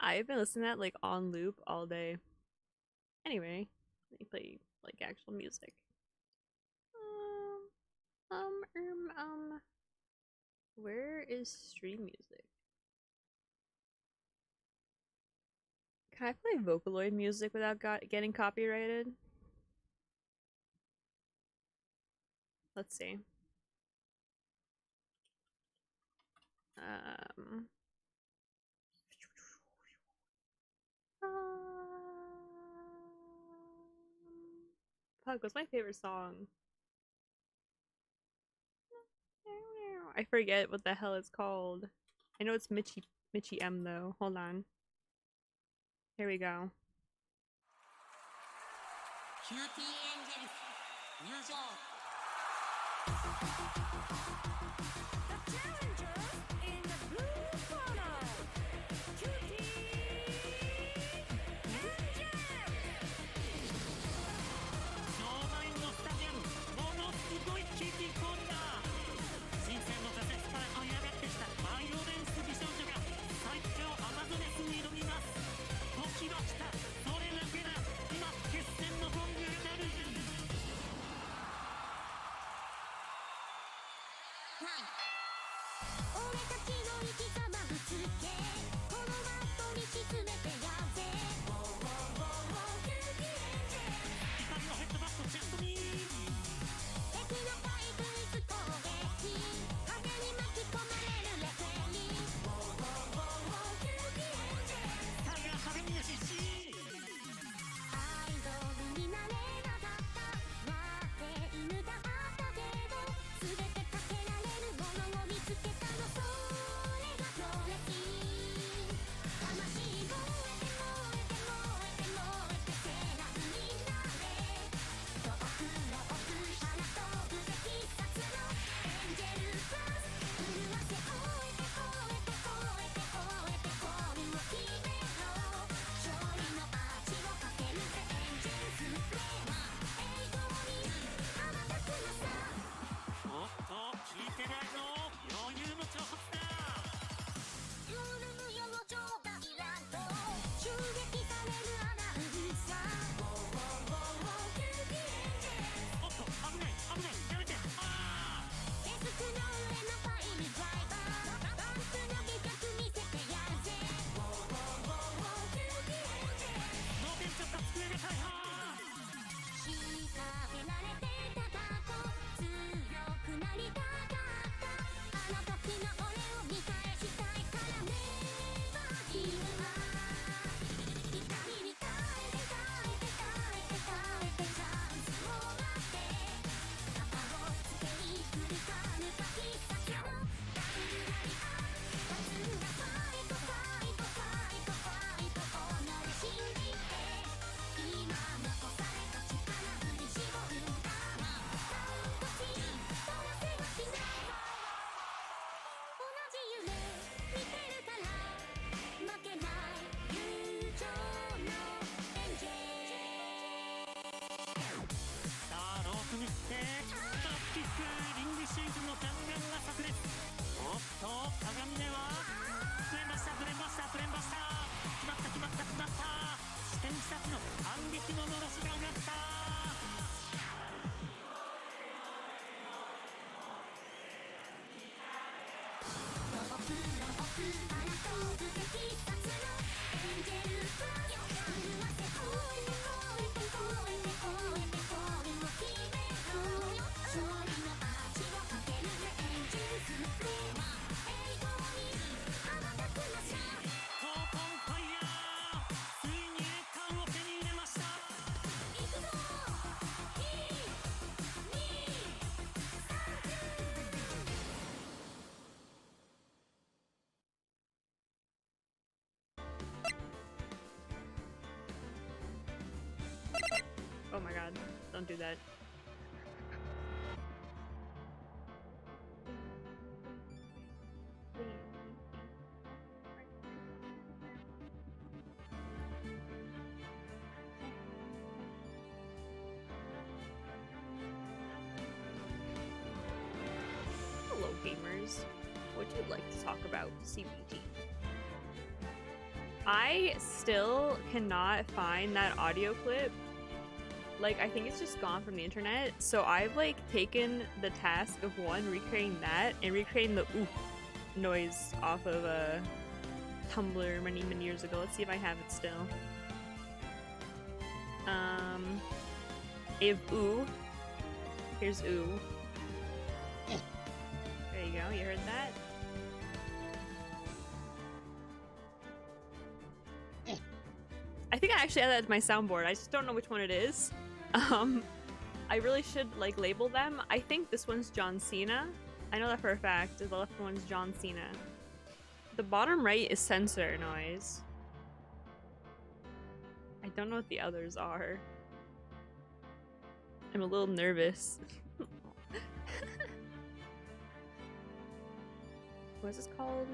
I've been listening to that like on loop all day. Anyway, let me play like actual music. Where is stream music? Can I play Vocaloid music without getting copyrighted? Let's see. Fuck, what's my favorite song? I forget what the hell it's called. I know it's Mitchie M though. Hold on. Here we go. Oh my god, don't do that. gamers. Would you like to talk about CBT? I still cannot find that audio clip. Like, I think it's just gone from the internet. So I've like taken the task of recreating that and recreating the oof noise off of Tumblr many years ago. Let's see if I have it still. If ooh. Here's ooh. There you go, you heard that? I think I actually added that to my soundboard. I just don't know which one it is. I really should like label them. I think this one's John Cena. I know that for a fact. The left one's John Cena. The bottom right is sensor noise. I don't know what the others are. I'm a little nervous. What's this called?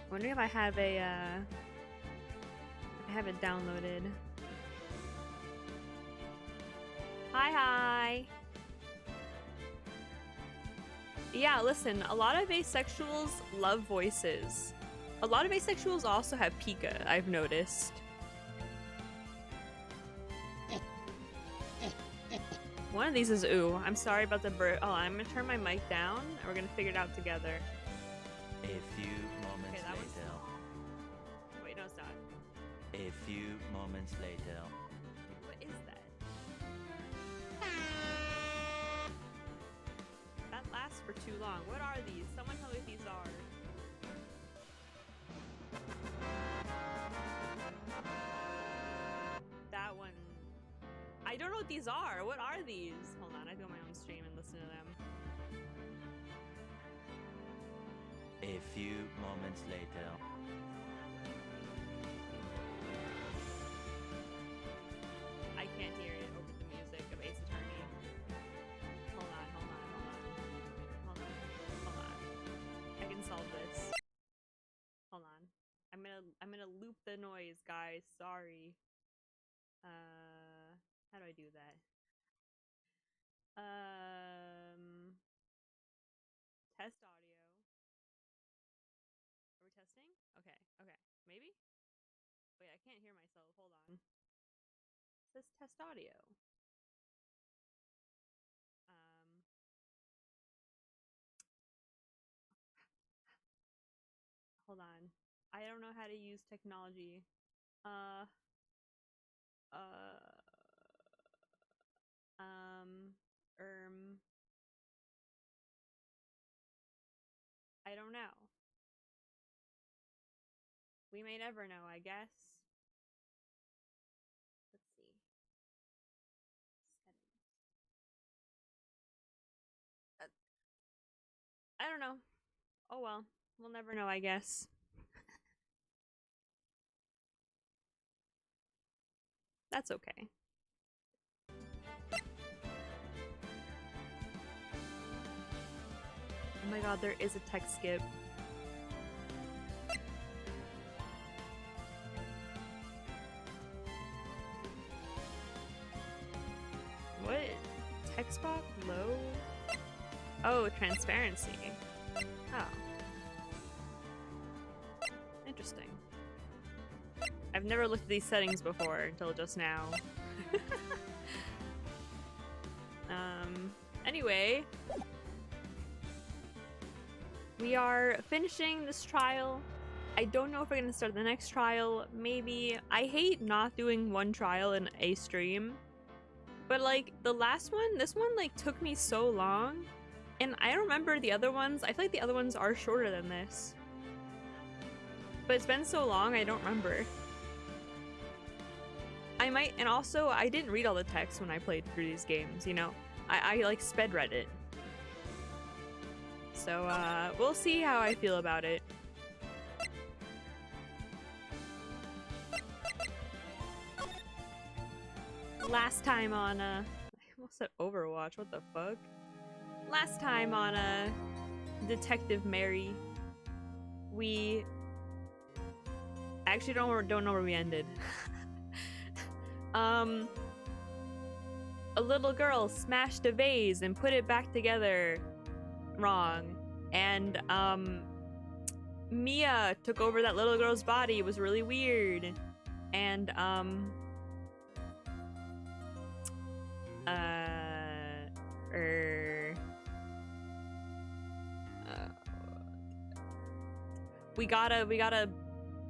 Wondering if I have a I have it downloaded. Hi. Yeah, listen, a lot of asexuals love voices. A lot of asexuals also have Pika, I've noticed. One of these is ooh. I'm sorry about the bird. Oh, I'm gonna turn my mic down and we're gonna figure it out together. A few moments later. Wait, no, it's not. A few moments later. What is that? That lasts for too long. What are these? Someone tell me what these are. That one. I don't know what these are. What are these? Hold on, I go on my own stream and listen to them. A few moments later. I can't hear it over the music of Ace Attorney. Hold on. I can solve this. Hold on. I'm gonna loop the noise, guys. Sorry. How do I do that? Test audio. Are we testing? Okay. Maybe? Wait, I can't hear myself. Hold on. It says test audio. Hold on. I don't know how to use technology. I don't know. We may never know, I guess. Let's see. Settings. I don't know. Oh well. We'll never know, I guess. That's okay. Oh my god, there is a text skip. What? Text box low? Oh, transparency. Oh. Interesting. I've never looked at these settings before until just now. Anyway. We are finishing this trial. I don't know if we're gonna start the next trial. Maybe. I hate not doing one trial in a stream. But like, the last one, this one like took me so long. And I don't remember the other ones. I feel like the other ones are shorter than this. But it's been so long, I don't remember. I might, and also, I didn't read all the text when I played through these games, you know? I like sped read it. So, we'll see how I feel about it. Last time on, I almost said Overwatch, what the fuck? Last time on, Detective Mary, we actually don't know where we ended. a little girl smashed a vase and put it back together wrong. And, Mia took over that little girl's body. It was really weird. And, we got a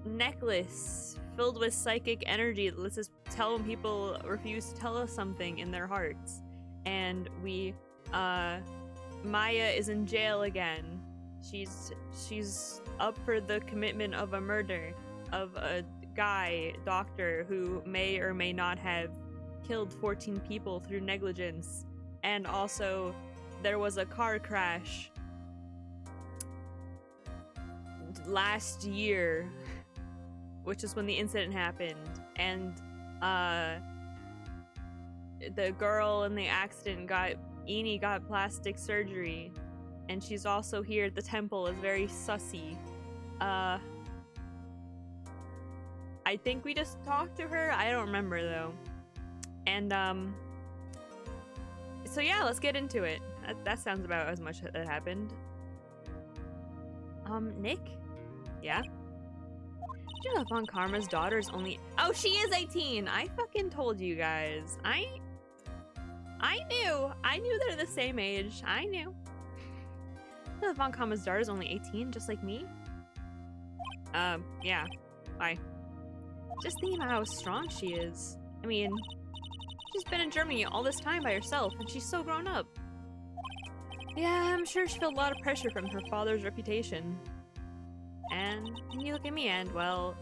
necklace filled with psychic energy that lets us tell when people refuse to tell us something in their hearts. And we, Maya is in jail again. She's up for the commitment of a murder of a guy, doctor, who may or may not have killed 14 people through negligence. And also, there was a car crash last year, which is when the incident happened, and the girl in the accident got plastic surgery, and she's also here at the temple is very sussy. I think we just talked to her. I don't remember though. And so yeah, let's get into it. That sounds about as much that happened. Nick? Yeah? Did you know Von Karma's daughter's only— Oh, she is 18! I fucking told you guys. I knew! I knew they're the same age. I knew. You know Von Karma's daughter's only 18, just like me? Yeah. Bye. Just thinking about how strong she is. I mean, she's been in Germany all this time by herself, and she's so grown up. Yeah, I'm sure she felt a lot of pressure from her father's reputation. And you look at me and, well,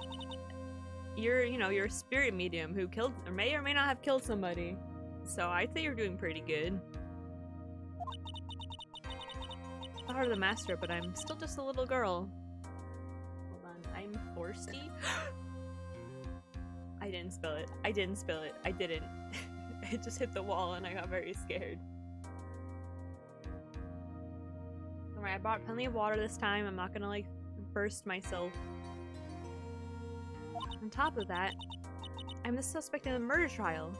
you're a spirit medium who killed, or may not have killed somebody. So I'd say you're doing pretty good. Daughter of the master, but I'm still just a little girl. Hold on, I'm thirsty. I didn't spill it. I didn't spill it. I didn't. It just hit the wall and I got very scared. Alright, I brought plenty of water this time. I'm not gonna like burst myself. On top of that, I'm the suspect in a murder trial.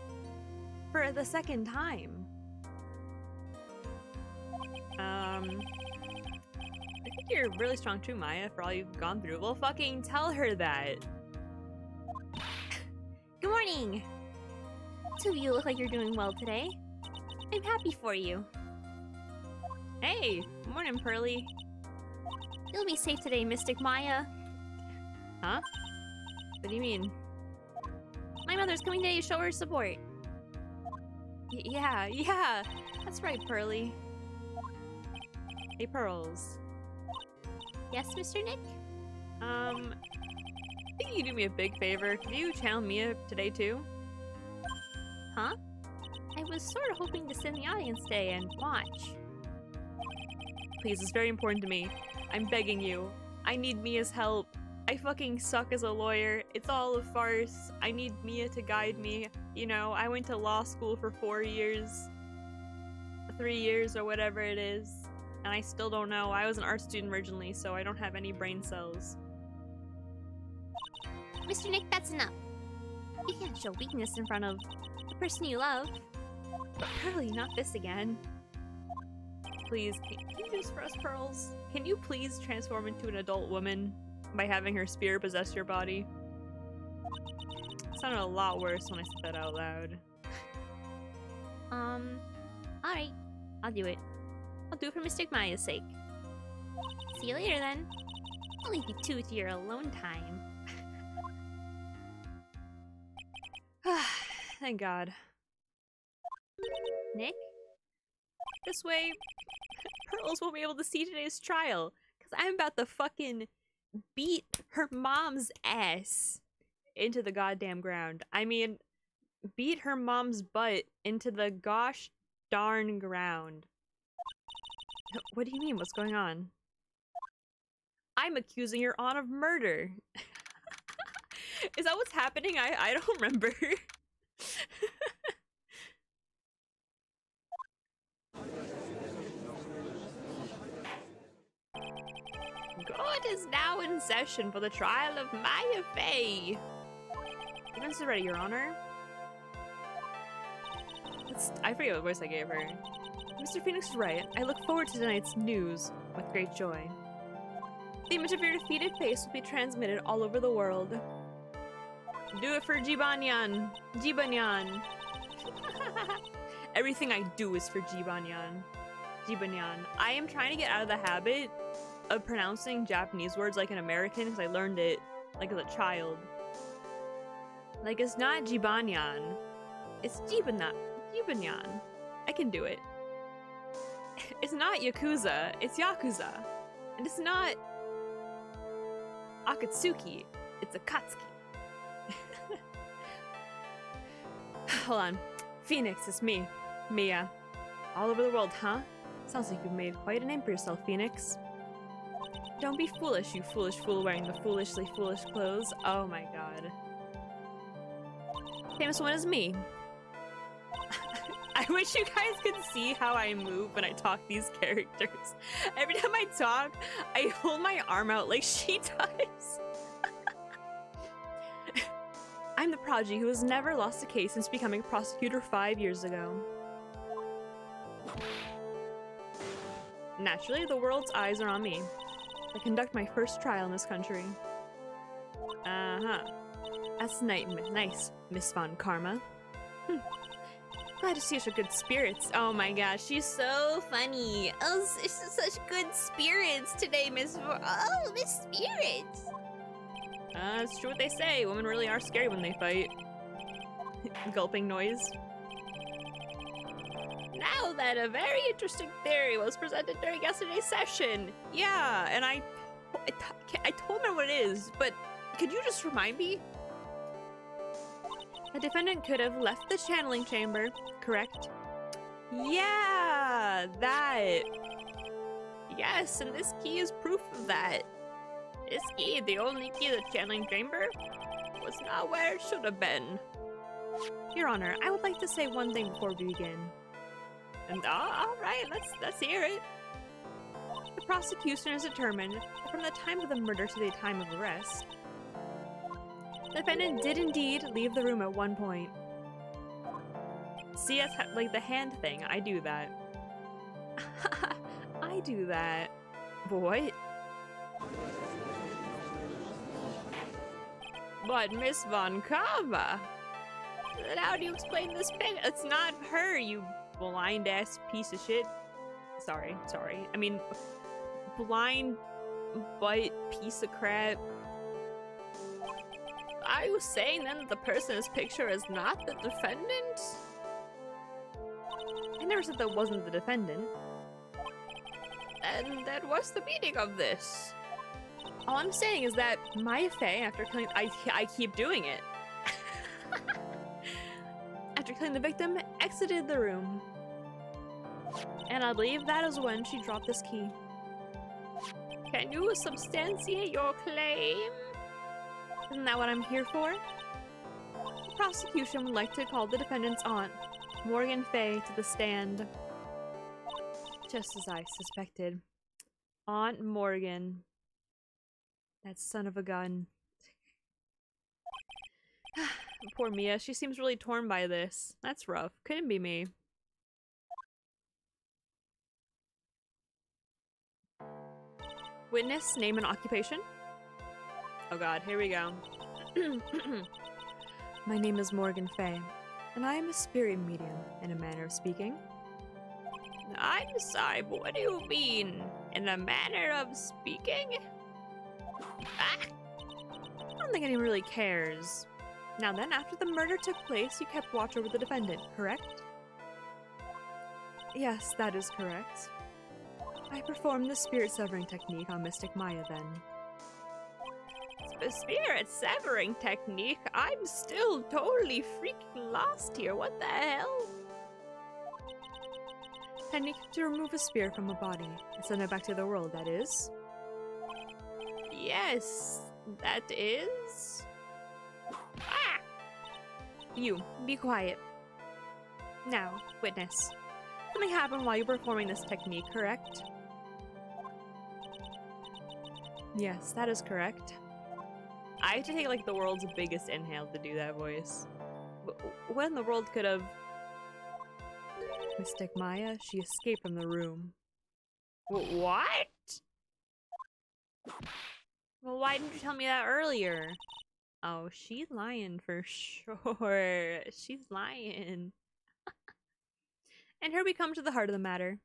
For the second time. I think you're really strong too, Maya, for all you've gone through. Well, fucking tell her that. Good morning! Two of you look like you're doing well today. I'm happy for you. Hey! Morning, Pearly. You'll be safe today, Mystic Maya. Huh? What do you mean? My mother's coming today to show her support. Yeah. That's right, Pearly. Hey, Pearls. Yes, Mr. Nick? I think you do me a big favor. Can you channel Mia today, too? Huh? I was sort of hoping to sit in the audience today and watch. Please, it's very important to me. I'm begging you. I need Mia's help. I fucking suck as a lawyer. It's all a farce. I need Mia to guide me. You know, I went to law school for 4 years. 3 years or whatever it is. And I still don't know. I was an art student originally, so I don't have any brain cells. Mr. Nick, that's enough. You can't show weakness in front of the person you love. Pearly, not this again. Please, can you do this for us, Pearls? Can you please transform into an adult woman by having her spirit possess your body? It sounded a lot worse when I said that out loud. Alright. I'll do it. I'll do it for Mystic Maya's sake. See you later, then. I'll leave you two to your alone time. Thank God. Nick? This way, Pearls won't be able to see today's trial, because I'm about to fucking beat her mom's ass into the goddamn ground. I mean, beat her mom's butt into the gosh darn ground. What do you mean? What's going on? I'm accusing your aunt of murder. Is that what's happening? I don't remember. Court is now in session for the trial of Maya Fey. Evidence is ready, Your Honor. I forget what voice I gave her. Mr. Phoenix Wright, I look forward to tonight's news with great joy. The image of your defeated face will be transmitted all over the world. Do it for Jibanyan! Jibanyan! Everything I do is for Jibanyan. Jibanyan. I am trying to get out of the habit of pronouncing Japanese words like an American because I learned it like as a child. Like, it's not Jibanyan. It's Jibanyan. I can do it. It's not Yakuza, it's Yakuza. And it's not Akatsuki, it's Akatsuki. Hold on. Phoenix, it's me. Mia. All over the world, huh? Sounds like you've made quite a name for yourself, Phoenix. Don't be foolish, you foolish fool wearing the foolishly foolish clothes. Oh my god. Famous one is me. I wish you guys could see how I move when I talk these characters. Every time I talk, I hold my arm out like she does. I'm the prodigy who has never lost a case since becoming prosecutor 5 years ago. Naturally, the world's eyes are on me. I conduct my first trial in this country. Uh-huh. That's nice, Miss Von Karma. Glad to see such good spirits. Oh my gosh, she's so funny. Oh, such good spirits today, Miss Spirits. It's true what they say. Women really are scary when they fight. Gulping noise. Now that a very interesting theory was presented during yesterday's session. Yeah, and I told her what it is, but could you just remind me? The defendant could have left the channeling chamber, correct? Yeah, that. Yes, and this key is proof of that. This key, the only key to the channeling chamber, was not where it should have been. Your Honor, I would like to say one thing before we begin. And all right, let's hear it. The prosecution has determined that from the time of the murder to the time of arrest, the defendant did indeed leave the room at one point. See, that's like the hand thing. I do that. I do that. What? But Miss Von Kava, then how do you explain this pic? It's not her, you blind ass piece of shit. Sorry. I mean, blind butt piece of crap. Are you saying then that the person in this picture is not the defendant? I never said that wasn't the defendant. And then what's the meaning of this? All I'm saying is that Maya Fey, after killing, I keep doing it. After killing the victim, exited the room. And I believe that is when she dropped this key. Can you substantiate your claim? Isn't that what I'm here for? The prosecution would like to call the defendant's aunt, Morgan Fay, to the stand. Just as I suspected. Aunt Morgan. That son of a gun. Poor Mia, she seems really torn by this. That's rough. Couldn't be me. Witness, name and occupation? Oh god, here we go. My name is Morgan Fay, and I am a spirit medium, in a manner of speaking. I'm sorry, but what do you mean? In a manner of speaking? Ah! I don't think anyone really cares. Now then, after the murder took place, you kept watch over the defendant, correct? Yes, that is correct. I performed the spirit severing technique on Mystic Maya then. The spirit severing technique? I'm still totally freaking lost here. What the hell? Technique to remove a spirit from a body and send it back to the world, that is? Yes, that is. Ah! You, be quiet. Now, witness. Something happened while you were performing this technique, correct? Yes, that is correct. I had to take like the world's biggest inhale to do that voice. What in the world could have Mystic Maya, she escaped from the room. What? Well, why didn't you tell me that earlier? Oh, she's lying for sure. She's lying. And here we come to the heart of the matter.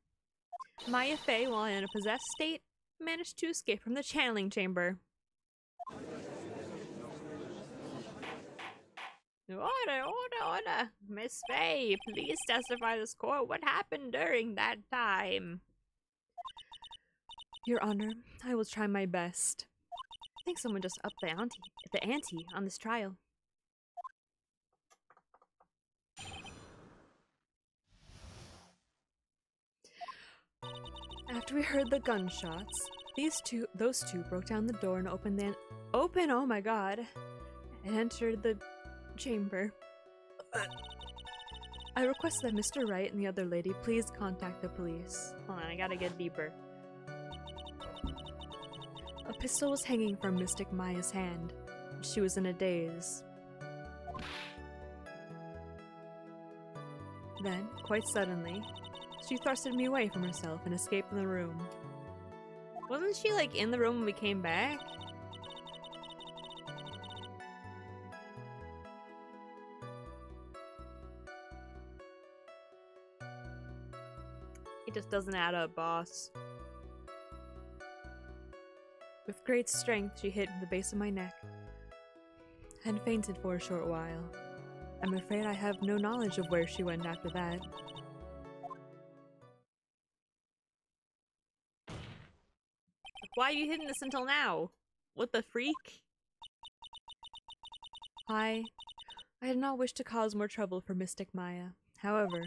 Maya Fey, while in a possessed state, managed to escape from the channeling chamber. Order. Miss Fey, please testify to this court what happened during that time. Your Honor, I will try my best. I think someone just upped the ante on this trial. After we heard the gunshots, those two broke down the door and oh my god, and entered the chamber. I request that Mr. Wright and the other lady please contact the police. Hold on, I gotta get deeper. A pistol was hanging from Mystic Maya's hand. She was in a daze. Then, quite suddenly, she thrusted me away from herself and escaped from the room. Wasn't she, like, in the room when we came back? It just doesn't add up, boss. With great strength, she hit the base of my neck and fainted for a short while. I'm afraid I have no knowledge of where she went after that. Why are you hidden this until now? What the freak? I did not wish to cause more trouble for Mystic Maya. However,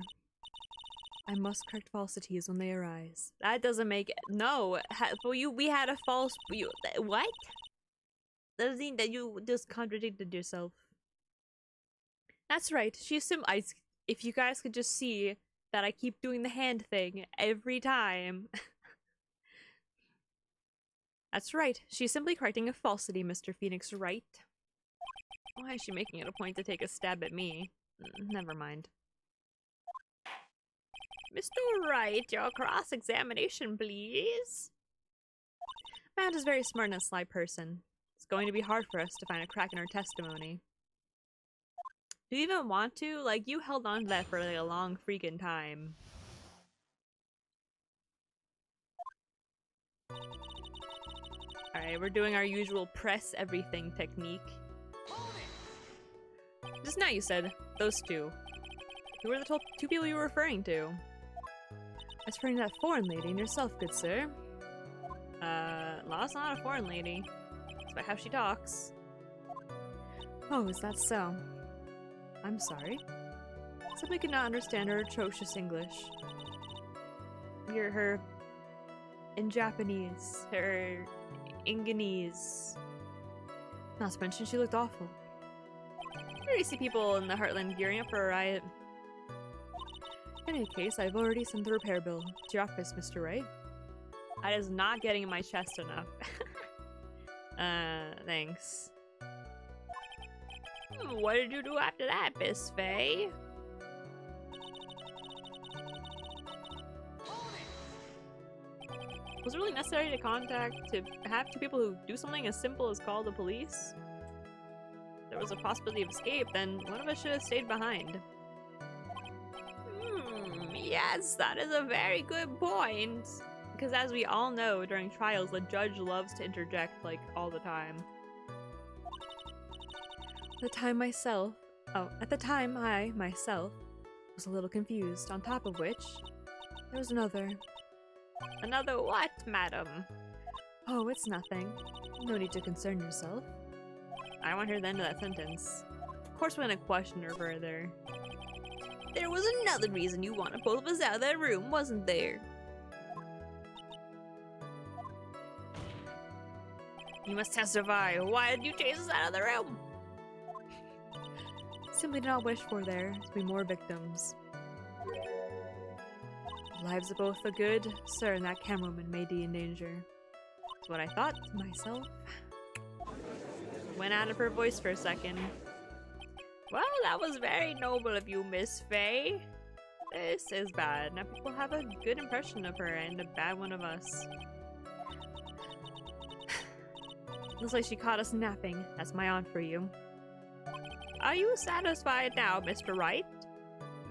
I must correct falsities when they arise. That doesn't make it. No, we had a false. What? That doesn't mean that you just contradicted yourself. That's right. If you guys could just see that I keep doing the hand thing every time. That's right. She's simply correcting a falsity, Mr. Phoenix Wright. Why is she making it a point to take a stab at me? Never mind. Mr. Wright, your cross-examination, please. Amanda's very smart and a sly person. It's going to be hard for us to find a crack in her testimony. Do you even want to? Like, you held on to that for like a long freaking time. Alright, we're doing our usual press everything technique. Just now you said, those two. Who were the two people you were referring to? I was referring to that foreign lady and yourself, good sir. Law's not a foreign lady. That's about how she talks. Oh, is that so? I'm sorry. Simply could not understand her atrocious English. Her in Japanese, her Inganese. Not to mention she looked awful. I already see people in the Heartland gearing up for a riot. In any case, I've already sent the repair bill to your office, Mr. Wright. That is not getting in my chest enough. Thanks. What did you do after that, Miss Faye? Was it really necessary to have two people who do something as simple as call the police? If there was a possibility of escape, then one of us should have stayed behind. Yes, that is a very good point. Because as we all know, during trials, the judge loves to interject, like, all the time. At the time I, myself, was a little confused, on top of which, there was another. Another what, madam? Oh, it's nothing. No need to concern yourself. I want to hear the end of that sentence. Of course we're gonna question her further. There was another reason you wanted both of us out of that room, wasn't there? You must testify. Why did you chase us out of the room? Simply did not wish for there to be more victims. The lives of both the good sir and that cameraman may be in danger. That's what I thought to myself. Went out of her voice for a second. Well, that was very noble of you, Miss Faye. This is bad. Now people have a good impression of her and a bad one of us. Looks like she caught us napping. That's my aunt for you. Are you satisfied now, Mr. Wright?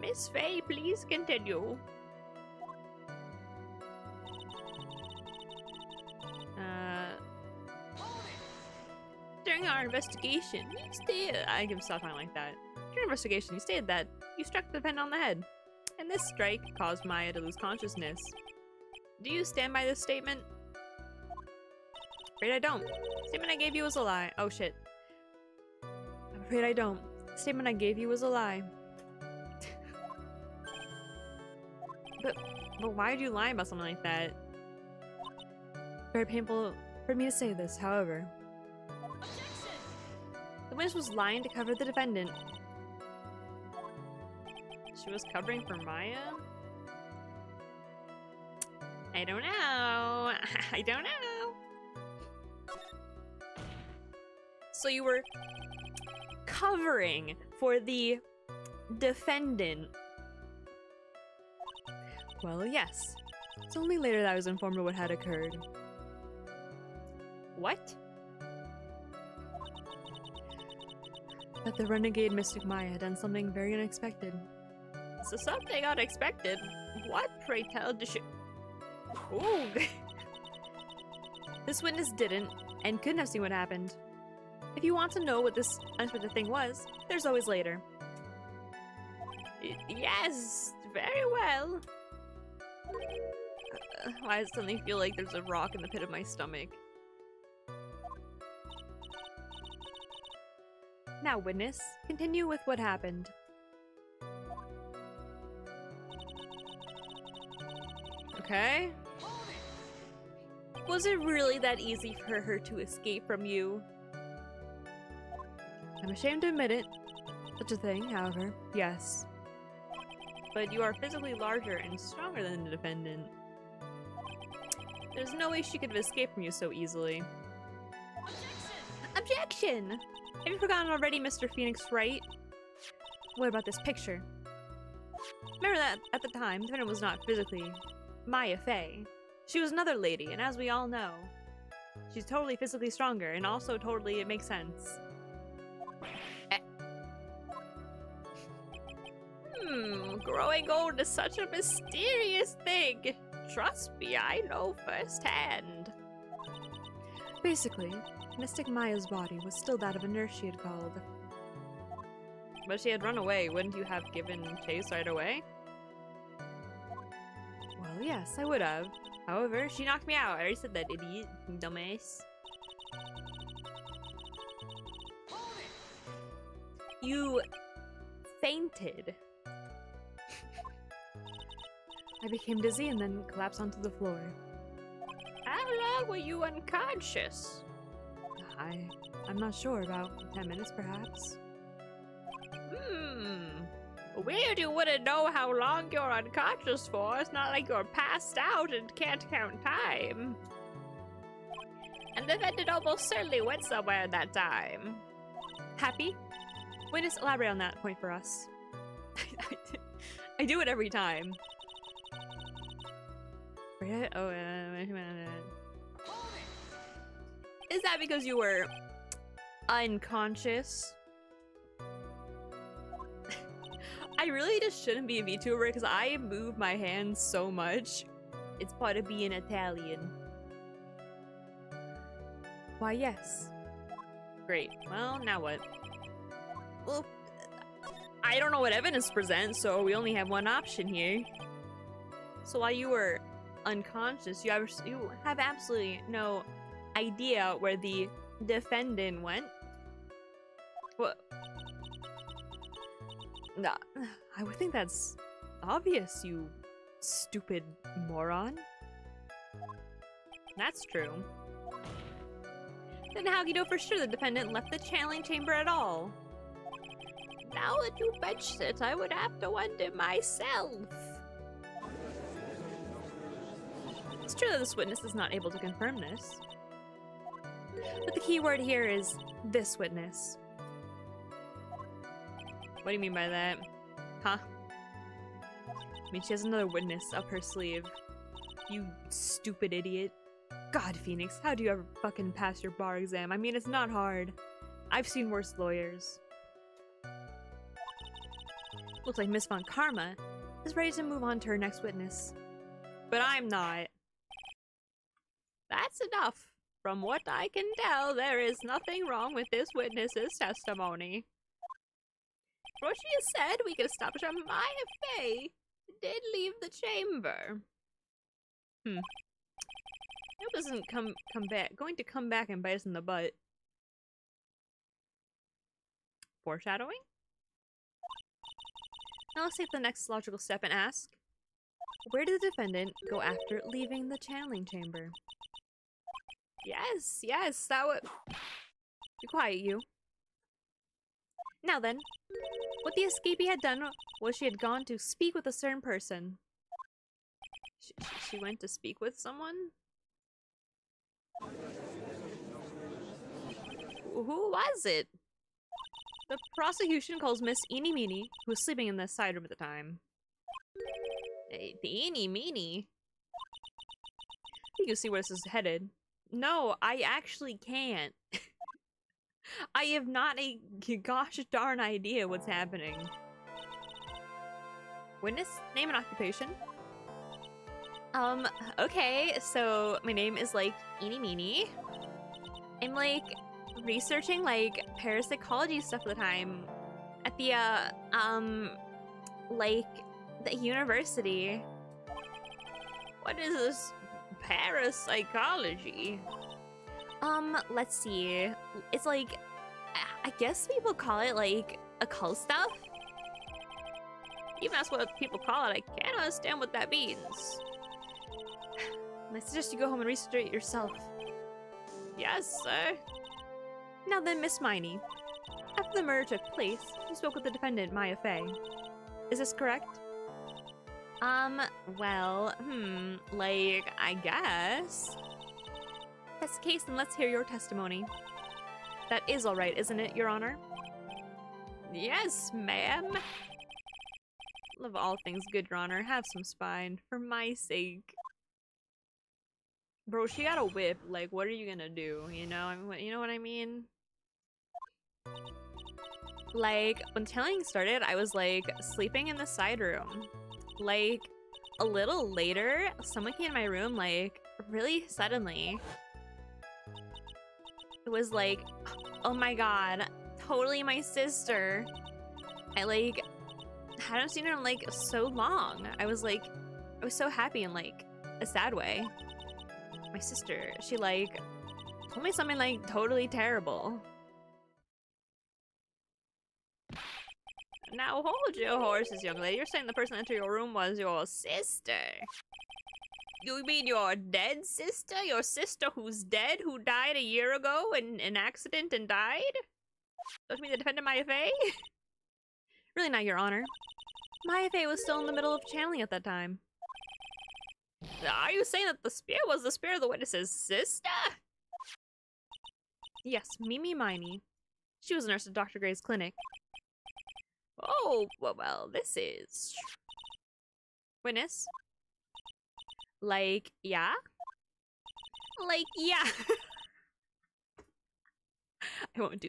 Miss Faye, please continue. During our investigation, you stated— I can stop talking like that. During investigation, you stated that you struck the defendant on the head, and this strike caused Maya to lose consciousness. Do you stand by this statement? Afraid I don't. The statement I gave you was a lie. Oh shit. I'm afraid I don't. The statement I gave you was a lie. But why did you lie about something like that? Very painful for me to say this, however. The witness was lying to cover the defendant. She was covering for Maya? I don't know. I don't know. So you were covering for the defendant. Well, yes. It's only later that I was informed of what had occurred. What? That the renegade Mystic Maya had done something very unexpected. So something unexpected? What, pray tell, did she— Ooh. This witness didn't, and couldn't have seen what happened. If you want to know what this unexpected thing was, there's always later. Yes, very well. Why does it suddenly feel like there's a rock in the pit of my stomach? Now, witness, continue with what happened. Okay. Was it really that easy for her to escape from you? I'm ashamed to admit it. Such a thing, however, yes. But you are physically larger and stronger than the defendant. There's no way she could have escaped from you so easily. Objection! Have you forgotten already, Mr. Phoenix Wright? What about this picture? Remember that at the time, the defendant was not physically Maya Faye. She was another lady, and as we all know, she's totally physically stronger, and also totally it makes sense. Growing old is such a mysterious thing. Trust me, I know firsthand. Basically, Mystic Maya's body was still that of a nurse she had called. But she had run away. Wouldn't you have given chase right away? Well, yes, I would have. However, she knocked me out. I already said that, idiot. Dumbass. You fainted. I became dizzy and then collapsed onto the floor. How long were you unconscious? I'm not sure. About 10 minutes, perhaps. Weird you wouldn't know how long you're unconscious for. It's not like you're passed out and can't count time. And the defendant almost certainly went somewhere in that time. Happy? Witness, elaborate on that point for us. I do it every time. Oh, is that because you were unconscious? I really just shouldn't be a VTuber because I move my hands so much. It's part of being Italian. Why, yes. Great. Well, now what? Well, I don't know what evidence to present, so we only have one option here. So while you were unconscious, you have absolutely no idea where the defendant went? What? Nah, I would think that's obvious, you stupid moron. That's true. Then how do you know for sure the defendant left the channeling chamber at all? Now that you mention it, I would have to wonder myself. It's true that this witness is not able to confirm this. But the key word here is this witness. What do you mean by that? Huh? I mean, she has another witness up her sleeve. You stupid idiot. God, Phoenix, how do you ever fucking pass your bar exam? I mean, it's not hard. I've seen worse lawyers. Looks like Miss Von Karma is ready to move on to her next witness. But I'm not. That's enough. From what I can tell, there is nothing wrong with this witness's testimony. Roshi said we could establish a Maya Fey did leave the chamber. I hope this isn't going to come back and bite us in the butt. Foreshadowing? Now let's take the next logical step and ask, where did the defendant go after leaving the channeling chamber? Yes, that would... Be quiet, you. Now then, what the escapee had done was she had gone to speak with a certain person. She went to speak with someone? Who was it? The prosecution calls Miss Eeny Meeny, who was sleeping in the side room at the time. The Eeny Meeny? You can see where this is headed. No, I actually can't. I have not a gosh darn idea what's happening. Witness, name and occupation. Okay, so my name is like Eeny Meeny. I'm like researching like parapsychology stuff at the time at the like the university. What is this parapsychology? Let's see. It's like, I guess people call it like occult stuff. Even that's what people call it. I can't understand what that means. I suggest you go home and research it yourself. Yes, sir. Now then, Miss Miney. After the murder took place, you spoke with the defendant, Maya Fey. Is this correct? Well, like, I guess. If that's the case, then let's hear your testimony. That is alright, isn't it, Your Honor? Yes, ma'am. Love all things good, Your Honor. Have some spine, for my sake. Bro, she got a whip. Like, what are you gonna do? You know? I mean, you know what I mean? Like, when telling started, I was, like, sleeping in the side room. Like, a little later, someone came in my room, like, really suddenly. It was like, oh my god, totally my sister. I, like, hadn't seen her in, like, so long. I was so happy in, like, a sad way. My sister, she, like, told me something, like, totally terrible. Now hold your horses, young lady. You're saying the person that entered your room was your sister. You mean your dead sister? Your sister who's dead, who died a year ago in an accident and died? Don't you mean the defendant, Maya Fey? Really not, Your Honor. Maya Fey was still in the middle of channeling at that time. Are you saying that the spirit was the spirit of the witness's sister? Yes, Mimi Miney. She was a nurse at Dr. Gray's clinic. Oh, well, this is... Witness? Like, yeah? Like, yeah. I won't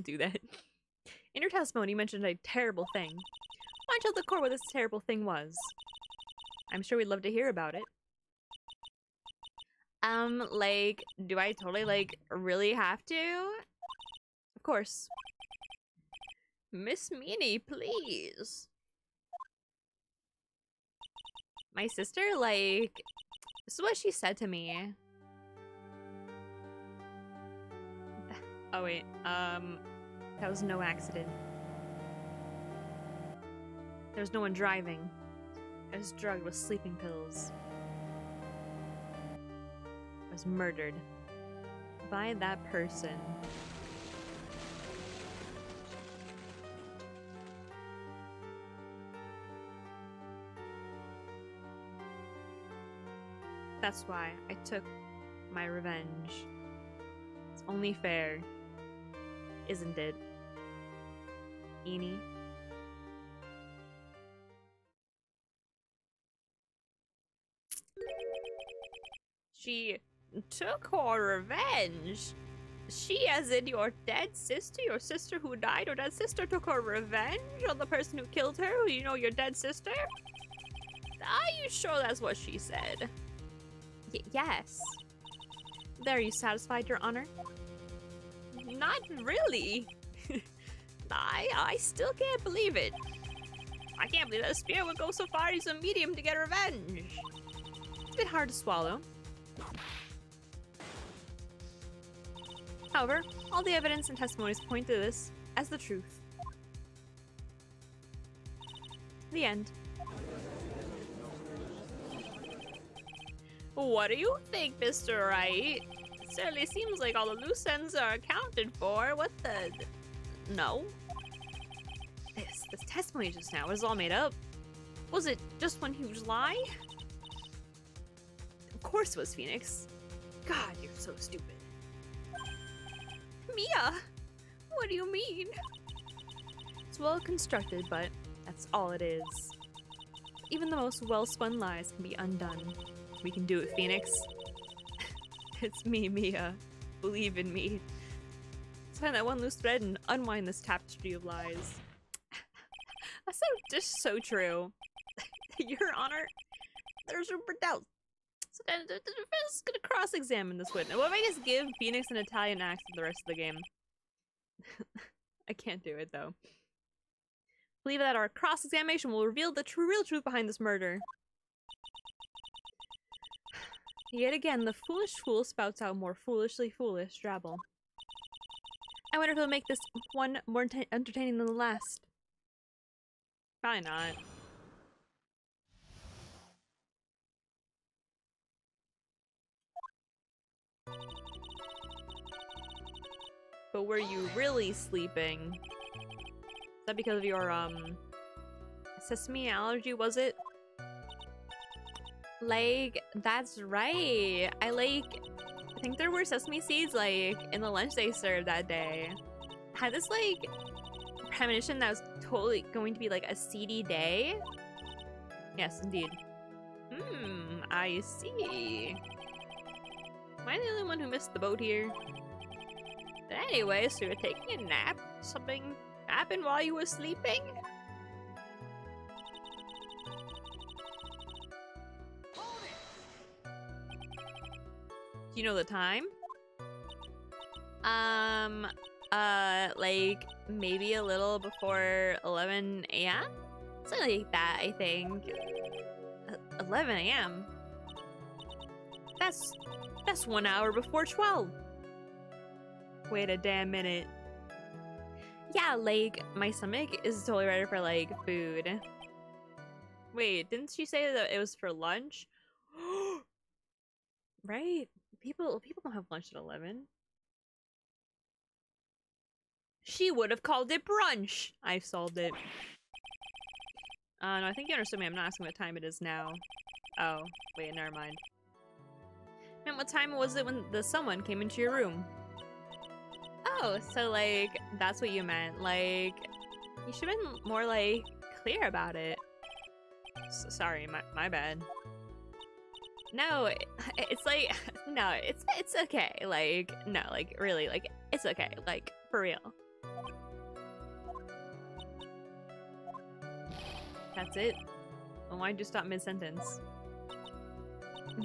do that. In your testimony, you mentioned a terrible thing. Why don't you tell the court what this terrible thing was? I'm sure we'd love to hear about it. Like, do I totally, like, really have to? Of course. Miss Meany, please. My sister, like, this is what she said to me. Oh wait, that was no accident. There was no one driving. I was drugged with sleeping pills. I was murdered by that person. That's why I took my revenge. It's only fair, isn't it, Eeny? She took her revenge. She, as in your dead sister, your sister who died, your dead sister took her revenge on the person who killed her, you know, your dead sister? Are you sure that's what she said? Yes. There, you satisfied, Your Honor? Not really. I still can't believe it. I can't believe that a spirit would go so far as a medium to get revenge. It's a bit hard to swallow. However, all the evidence and testimonies point to this as the truth. The end. What do you think, Mr. Wright? It certainly seems like all the loose ends are accounted for. What the... No. This testimony just now was all made up. Was it just one huge lie? Of course it was, Phoenix. God, you're so stupid. Mia! What do you mean? It's well constructed, but that's all it is. Even the most well-spun lies can be undone. We can do it, Phoenix. It's me, Mia. Believe in me. Let's find that one loose thread and unwind this tapestry of lies. That's just so true. Your Honor, there's room for doubt. So then the defense is gonna cross-examine this witness. What if I just give Phoenix an Italian accent the rest of the game? I can't do it, though. Believe that our cross-examination will reveal the real truth behind this murder. Yet again, the foolish fool spouts out more foolishly foolish drabble. I wonder if it'll make this one more entertaining than the last. Probably not. But were you really sleeping? Is that because of your, sesame allergy, was it? Like, that's right. I think there were sesame seeds, like, in the lunch they served that day. I had this, like, premonition that was totally going to be, like, a seedy day. Yes, indeed. I see. Am I the only one who missed the boat here? But anyway, so you're taking a nap? Something happened while you were sleeping? Do you know the time? Like, maybe a little before 11 a.m.? Something like that, I think. 11 a.m.? That's 1 hour before 12. Wait a damn minute. Yeah, like, my stomach is totally ready for, like, food. Wait, didn't she say that it was for lunch? Right? People don't have lunch at 11. She would have called it brunch! I solved it. No, I think you understood me. I'm not asking what time it is now. Oh, wait, never mind. And what time was it when someone came into your room? Oh, so, like, that's what you meant. Like, you should have been more, like, clear about it. Sorry, my bad. No, it's like, no, it's okay. Like, no, like, really, like, it's okay. Like, for real. That's it? Well, why'd you stop mid-sentence?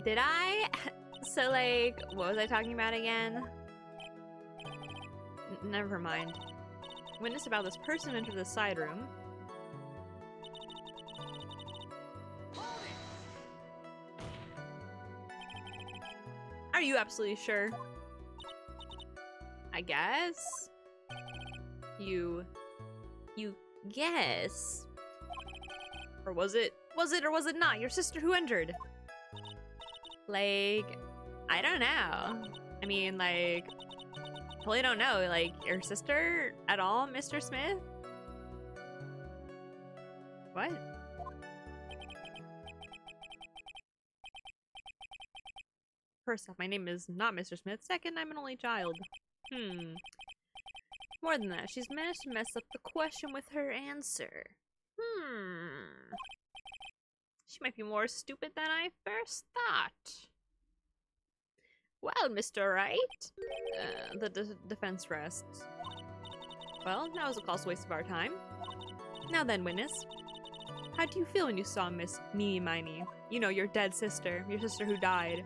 Did I? So, like, what was I talking about again? Never mind. Witness about this person entered the side room. Are you absolutely sure? I guess? You guess? Or was it or was it not your sister who entered? Like, I don't know. I mean, like, totally don't know. Like, your sister at all, Mr. Smith? What? First off, my name is not Mr. Smith. Second, I'm an only child. More than that, she's managed to mess up the question with her answer. She might be more stupid than I first thought. Well, Mr. Wright. The defense rests. Well, that was a costly waste of our time. Now then, witness. How do you feel when you saw Miss Mimi Miney? You know, your dead sister. Your sister who died.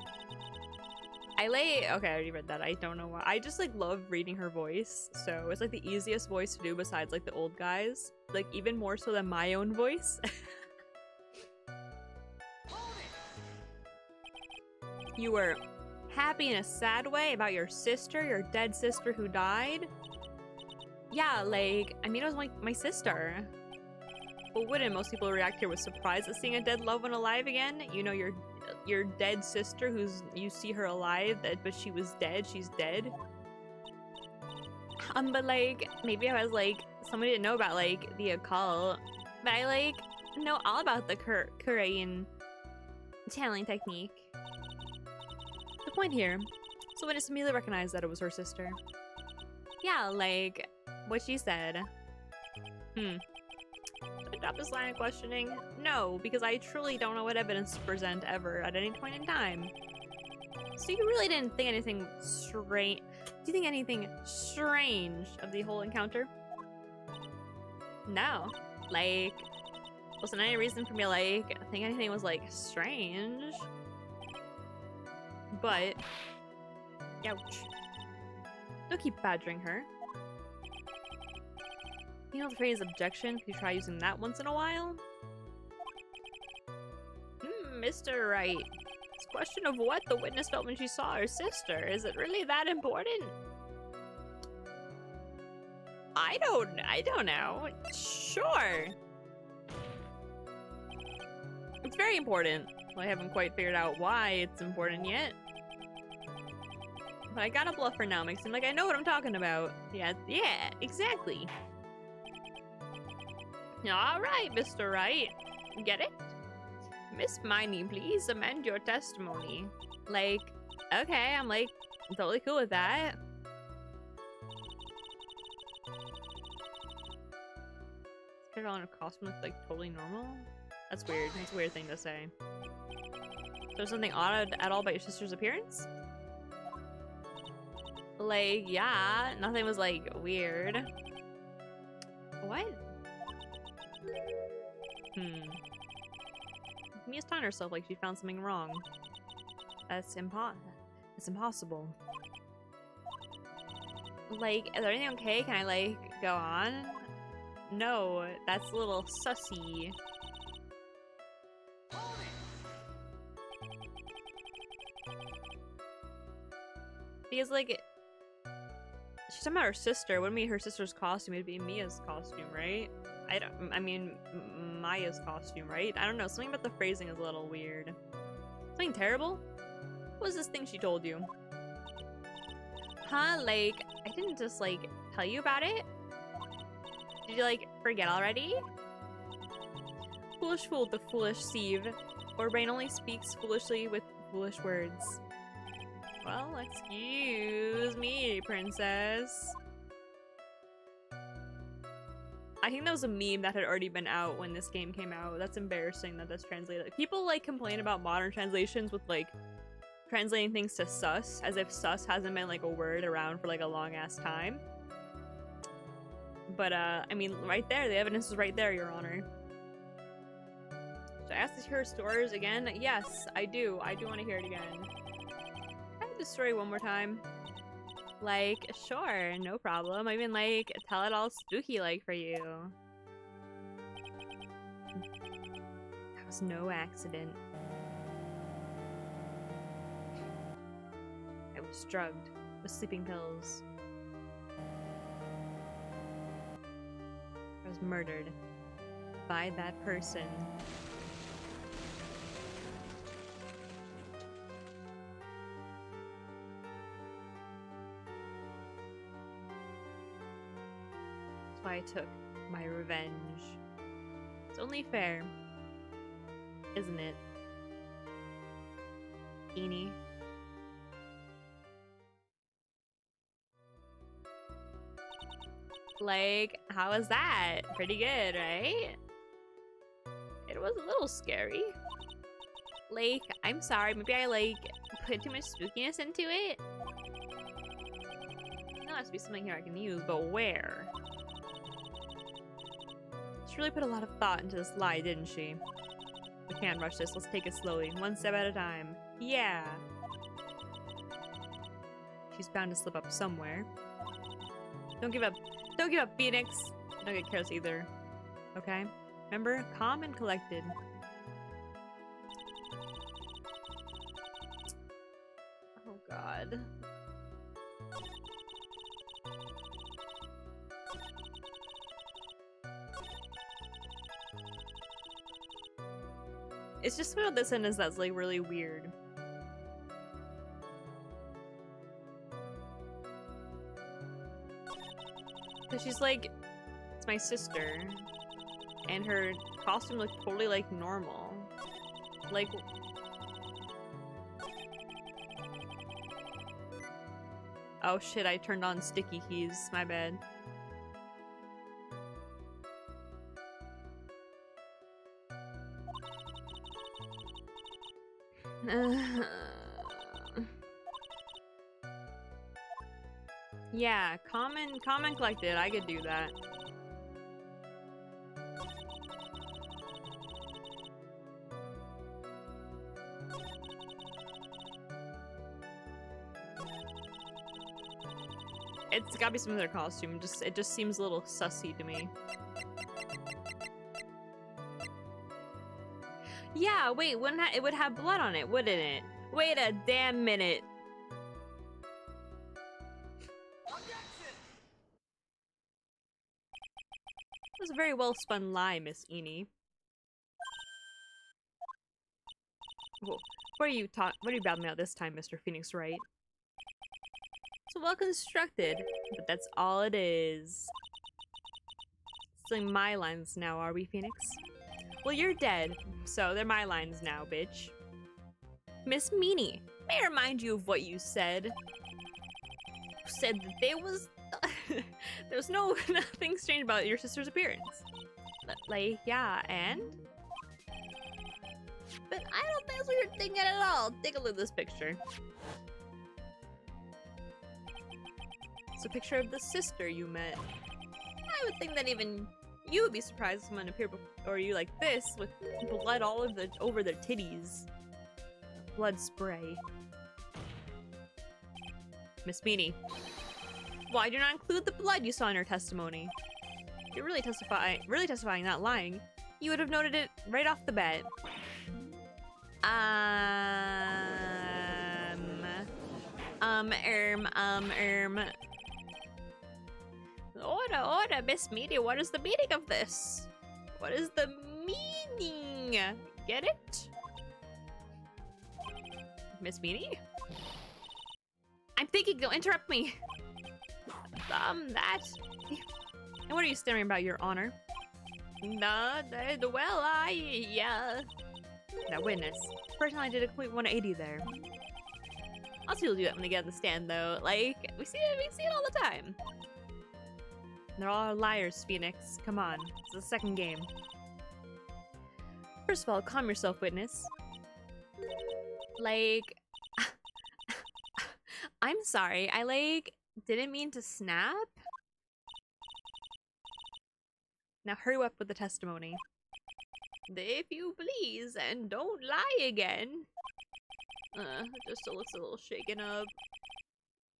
Okay, I already read that. I don't know why. I just, like, love reading her voice. So, it's, like, the easiest voice to do besides, like, the old guys. Like, even more so than my own voice. You were happy in a sad way about your sister, your dead sister who died? Yeah, like, I mean, it was my sister. But wouldn't most people react here with surprise at seeing a dead loved one alive again? You know, your dead sister you see her alive, but she was dead, she's dead. But like, maybe I was like, somebody didn't know about like the occult, but I like know all about the Korean channeling technique. The point here, so witness immediately recognized that it was her sister. Yeah, like what she said. Should I drop this line of questioning? No, because I truly don't know what evidence to present ever at any point in time. So you really didn't think anything strange? Do you think anything strange of the whole encounter? No. Like, wasn't any reason for me to, like, think anything was, like, strange. But, ouch. Don't keep badgering her. You know the phrase objection? If you try using that once in a while? Mr. Wright. This question of what the witness felt when she saw her sister, is it really that important? I don't know. Sure. It's very important. Well, I haven't quite figured out why it's important yet. But I gotta bluff her now, makes it seem like I know what I'm talking about. Yeah, exactly. Alright, Mr. Wright. Get it? Miss Miney, please amend your testimony. Like, okay, I'm like, totally cool with that. Put on a costume that's like totally normal? That's weird. That's a weird thing to say. So there's something odd at all about your sister's appearance? Like, yeah, nothing was like weird. What? Mia's telling herself like she found something wrong. It's impossible. Like, is everything okay? Can I like go on? No, that's a little sussy. Because like, she's talking about her sister. Wouldn't be her sister's costume, it'd be Mia's costume, right? I mean, Maya's costume, right? I don't know, something about the phrasing is a little weird. Something terrible? What was this thing she told you? Huh? Like, I didn't just, like, tell you about it? Did you, like, forget already? Foolish fool with the foolish sieve. Or brain only speaks foolishly with foolish words. Well, excuse me, princess. I think that was a meme that had already been out when this game came out. That's embarrassing that that's translated. People like complain about modern translations with like translating things to sus, as if sus hasn't been like a word around for like a long ass time. But I mean, right there, the evidence is right there, Your Honor. Should I ask to hear stories again? Yes, I do. I do want to hear it again. Can I have the story one more time? Like, sure, no problem. I mean, like, tell it all spooky-like for you. That was no accident. I was drugged with sleeping pills. I was murdered by that person. I took my revenge. It's only fair, isn't it, Beanie? Like, how was that? Pretty good, right? It was a little scary. Like, I'm sorry, maybe I, like, put too much spookiness into it? There has to be something here I can use, but where? She really put a lot of thought into this lie, didn't she? We can't rush this. Let's take it slowly, one step at a time. Yeah. She's bound to slip up somewhere. Don't give up. Don't give up, Phoenix. Don't get careless either. Okay? Remember? Calm and collected. Oh god. It's just about this sentence that's like really weird. Cause she's like, it's my sister, and her costume looked totally like normal. Like, oh shit, I turned on sticky keys, my bad. Yeah, calm and collected. I could do that. It's gotta be some of their costume. It just seems a little sussy to me. Yeah, wait, it would have blood on it, wouldn't it? Wait a damn minute. It was a very well spun lie, Miss Eni. Whoa. What are you babbling about this time, Mr. Phoenix Wright? It's well constructed, but that's all it is. Stealing my lines now, are we, Phoenix? Well, you're dead, so they're my lines now, bitch. Miss Meanie, may I remind you of what you said? You said that there's nothing strange about your sister's appearance. Like, yeah, and? But I don't think that's what you're thinking at all. Take a look at this picture. It's a picture of the sister you met. I would think that even you would be surprised if someone appeared before you like this, with blood all over their titties. Blood spray. Miss Meanie, why do you not include the blood you saw in her testimony? If you're really testifying, not lying, you would have noted it right off the bat. Order, Miss Meanie, what is the meaning of this? What is the meaning? Get it? Miss Meanie? I'm thinking, don't interrupt me. That. And what are you staring about, Your Honor? Now, witness. Personally, I did a complete 180 there. Lots of people do that when they get on the stand, though. Like, we see it all the time. They're all liars, Phoenix. Come on, it's the second game. First of all, calm yourself, witness. Like, I'm sorry, I didn't mean to snap. Now hurry up with the testimony. If you please, and don't lie again. Just looks a little shaken up.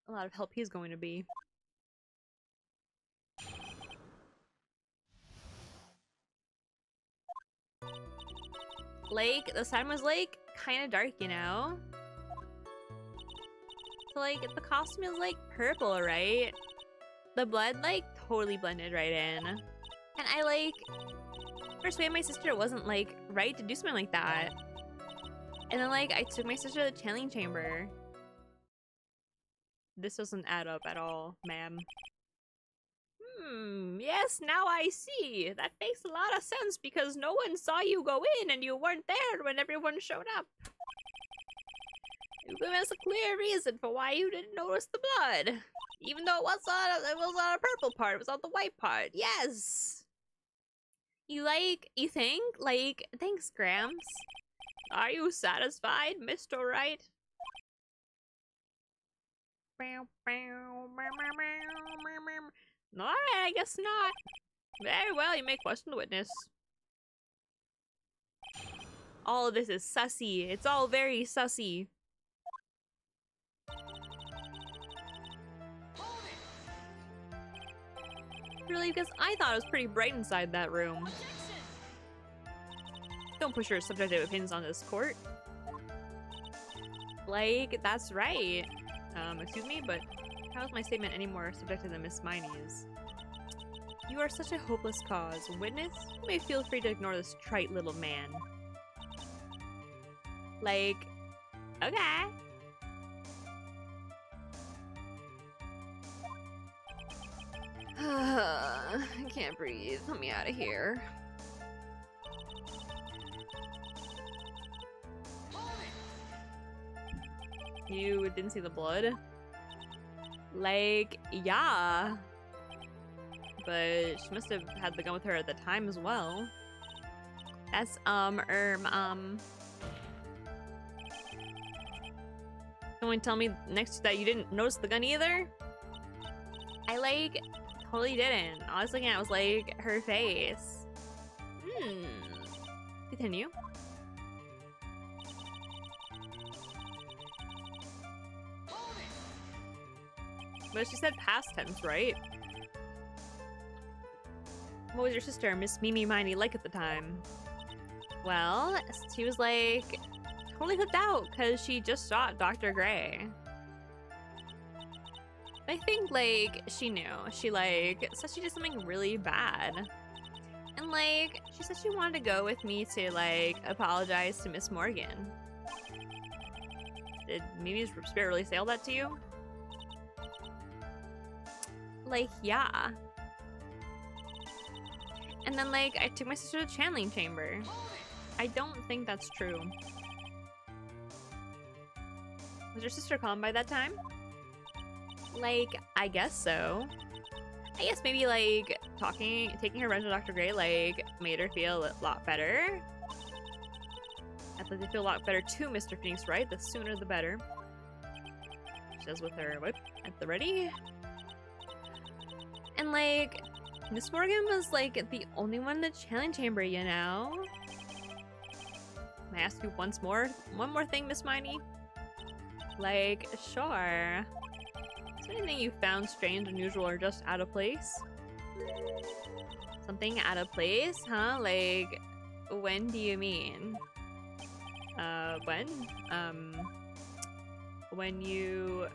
A lot of help he's going to be. The sun was kind of dark, you know? So the costume is purple, right? The blood totally blended right in. And I persuaded my sister it wasn't right to do something like that. And then I took my sister to the channeling chamber. This doesn't add up at all, ma'am. Yes, now I see. That makes a lot of sense because no one saw you go in and you weren't there when everyone showed up. You gave us a clear reason for why you didn't notice the blood. Even though it was on a purple part, it was on the white part. Yes. You think? Thanks, Gramps. Are you satisfied, Mr. Wright? Alright, I guess not. Very well, you may question the witness. All of this is sussy. It's all very sussy. Really, because I thought it was pretty bright inside that room. Don't push your subjective opinions on this court. Like, that's right. Excuse me, but how is my statement any more subjective than Miss Miney's? You are such a hopeless cause. Witness, you may feel free to ignore this trite little man. Like, okay. I can't breathe. Let me out of here. You didn't see the blood? Like, yeah. But she must have had the gun with her at the time as well. That's, Someone tell me next that you didn't notice the gun either? I, like, totally didn't. All I was looking at was, like, her face. Continue. But she said past tense, right? What was your sister, Miss Mimi Miney, like at the time? Well, she was, like, totally flipped out because she just shot Dr. Gray. I think, like, she knew. She, like, said she did something really bad. And, like, she said she wanted to go with me to, like, apologize to Miss Morgan. Did Mimi's spirit really say all that to you? Like, yeah. And then, like, I took my sister to the channeling chamber. I don't think that's true. Was your sister calm by that time? Like, I guess so. I guess maybe, like, taking her revenge with Dr. Gray, like, made her feel a lot better. I'd like to feel a lot better too, Mr. Phoenix Wright. The sooner the better. She says with her whip at the ready. And, like, Miss Morgan was, like, the only one in the channeling chamber, you know? Can I ask you one more thing, Miss Miney? Like, sure. Is there anything you found strange, unusual, or just out of place? Something out of place, huh? Like, when do you mean? When? When you...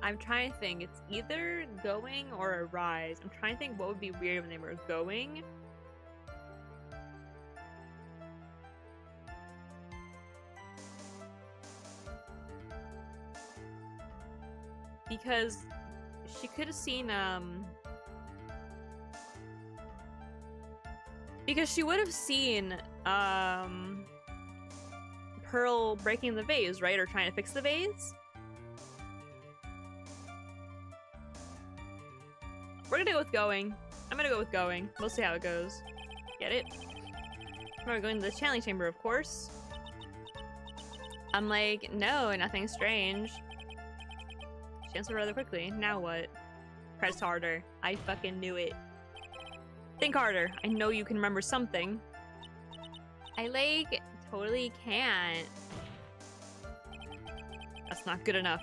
I'm trying to think. It's either going or a rise. I'm trying to think what would be weird when they were going. Because she could have seen, because she would have seen, Pearl breaking the vase, right? Or trying to fix the vase? We're gonna go with going. I'm gonna go with going. We'll see how it goes. Get it? We're going to the channeling chamber, of course. I'm like, no, nothing strange. She answered rather quickly. Now what? Press harder. I fucking knew it. Think harder. I know you can remember something. I, like, totally can't. That's not good enough.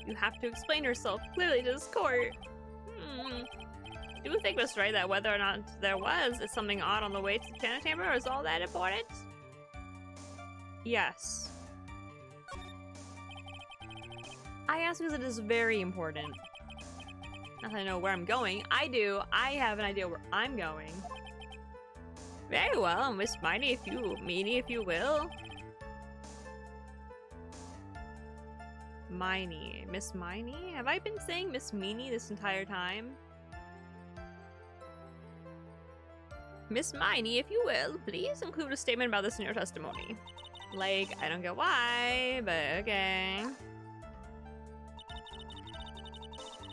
You have to explain yourself clearly to this court. Do you think, Miss Wright, that whether or not there was is something odd on the way to the channeling chamber, or is all that important? Yes. I ask because it is very important. Not that I know where I'm going. I do. I have an idea where I'm going. Very well, Miss Miney, if you will. Miney. Miss Miney? Have I been saying Miss Meanie this entire time? Miss Miney, if you will, please include a statement about this in your testimony. Like, I don't get why, but okay.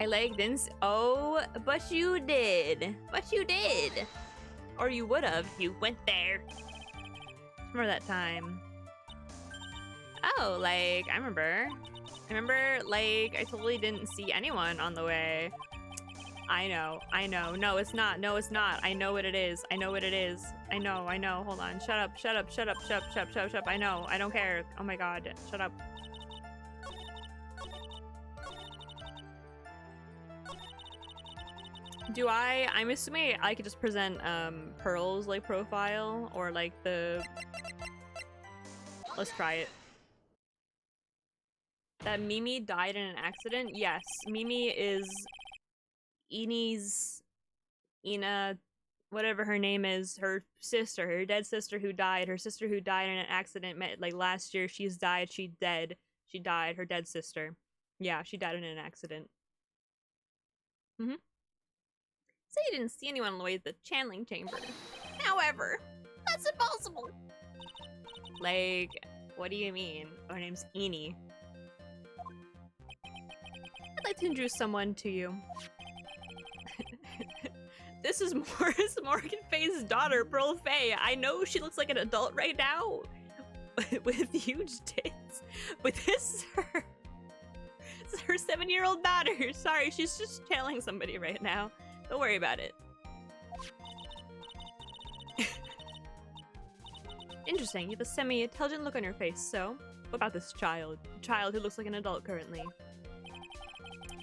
I didn't. Oh, but you did. But you did. Or you would have. You went there. Remember that time? Oh, like, I remember. Like, I totally didn't see anyone on the way. I know. No, it's not. I know what it is. I know. Hold on. Shut up. I know. I don't care. Oh my god. Shut up. I'm assuming I could just present, Pearl's, like, profile, or, like, let's try it. That Mimi died in an accident? Yes. Mimi is Ina, whatever her name is, her sister, her dead sister who died, in an accident, like, last year. She died, her dead sister. Yeah, she died in an accident. So you didn't see anyone on the way to the channeling chamber. However, that's impossible. Like, what do you mean? Her name's Eni. I'd like to introduce someone to you. This is Morgan Faye's daughter, Pearl Faye. I know she looks like an adult right now, with huge tits, but this is her 7-year-old daughter. Sorry, she's just channeling somebody right now. Don't worry about it. Interesting. You have a semi-intelligent look on your face, so what about this child? A child who looks like an adult currently.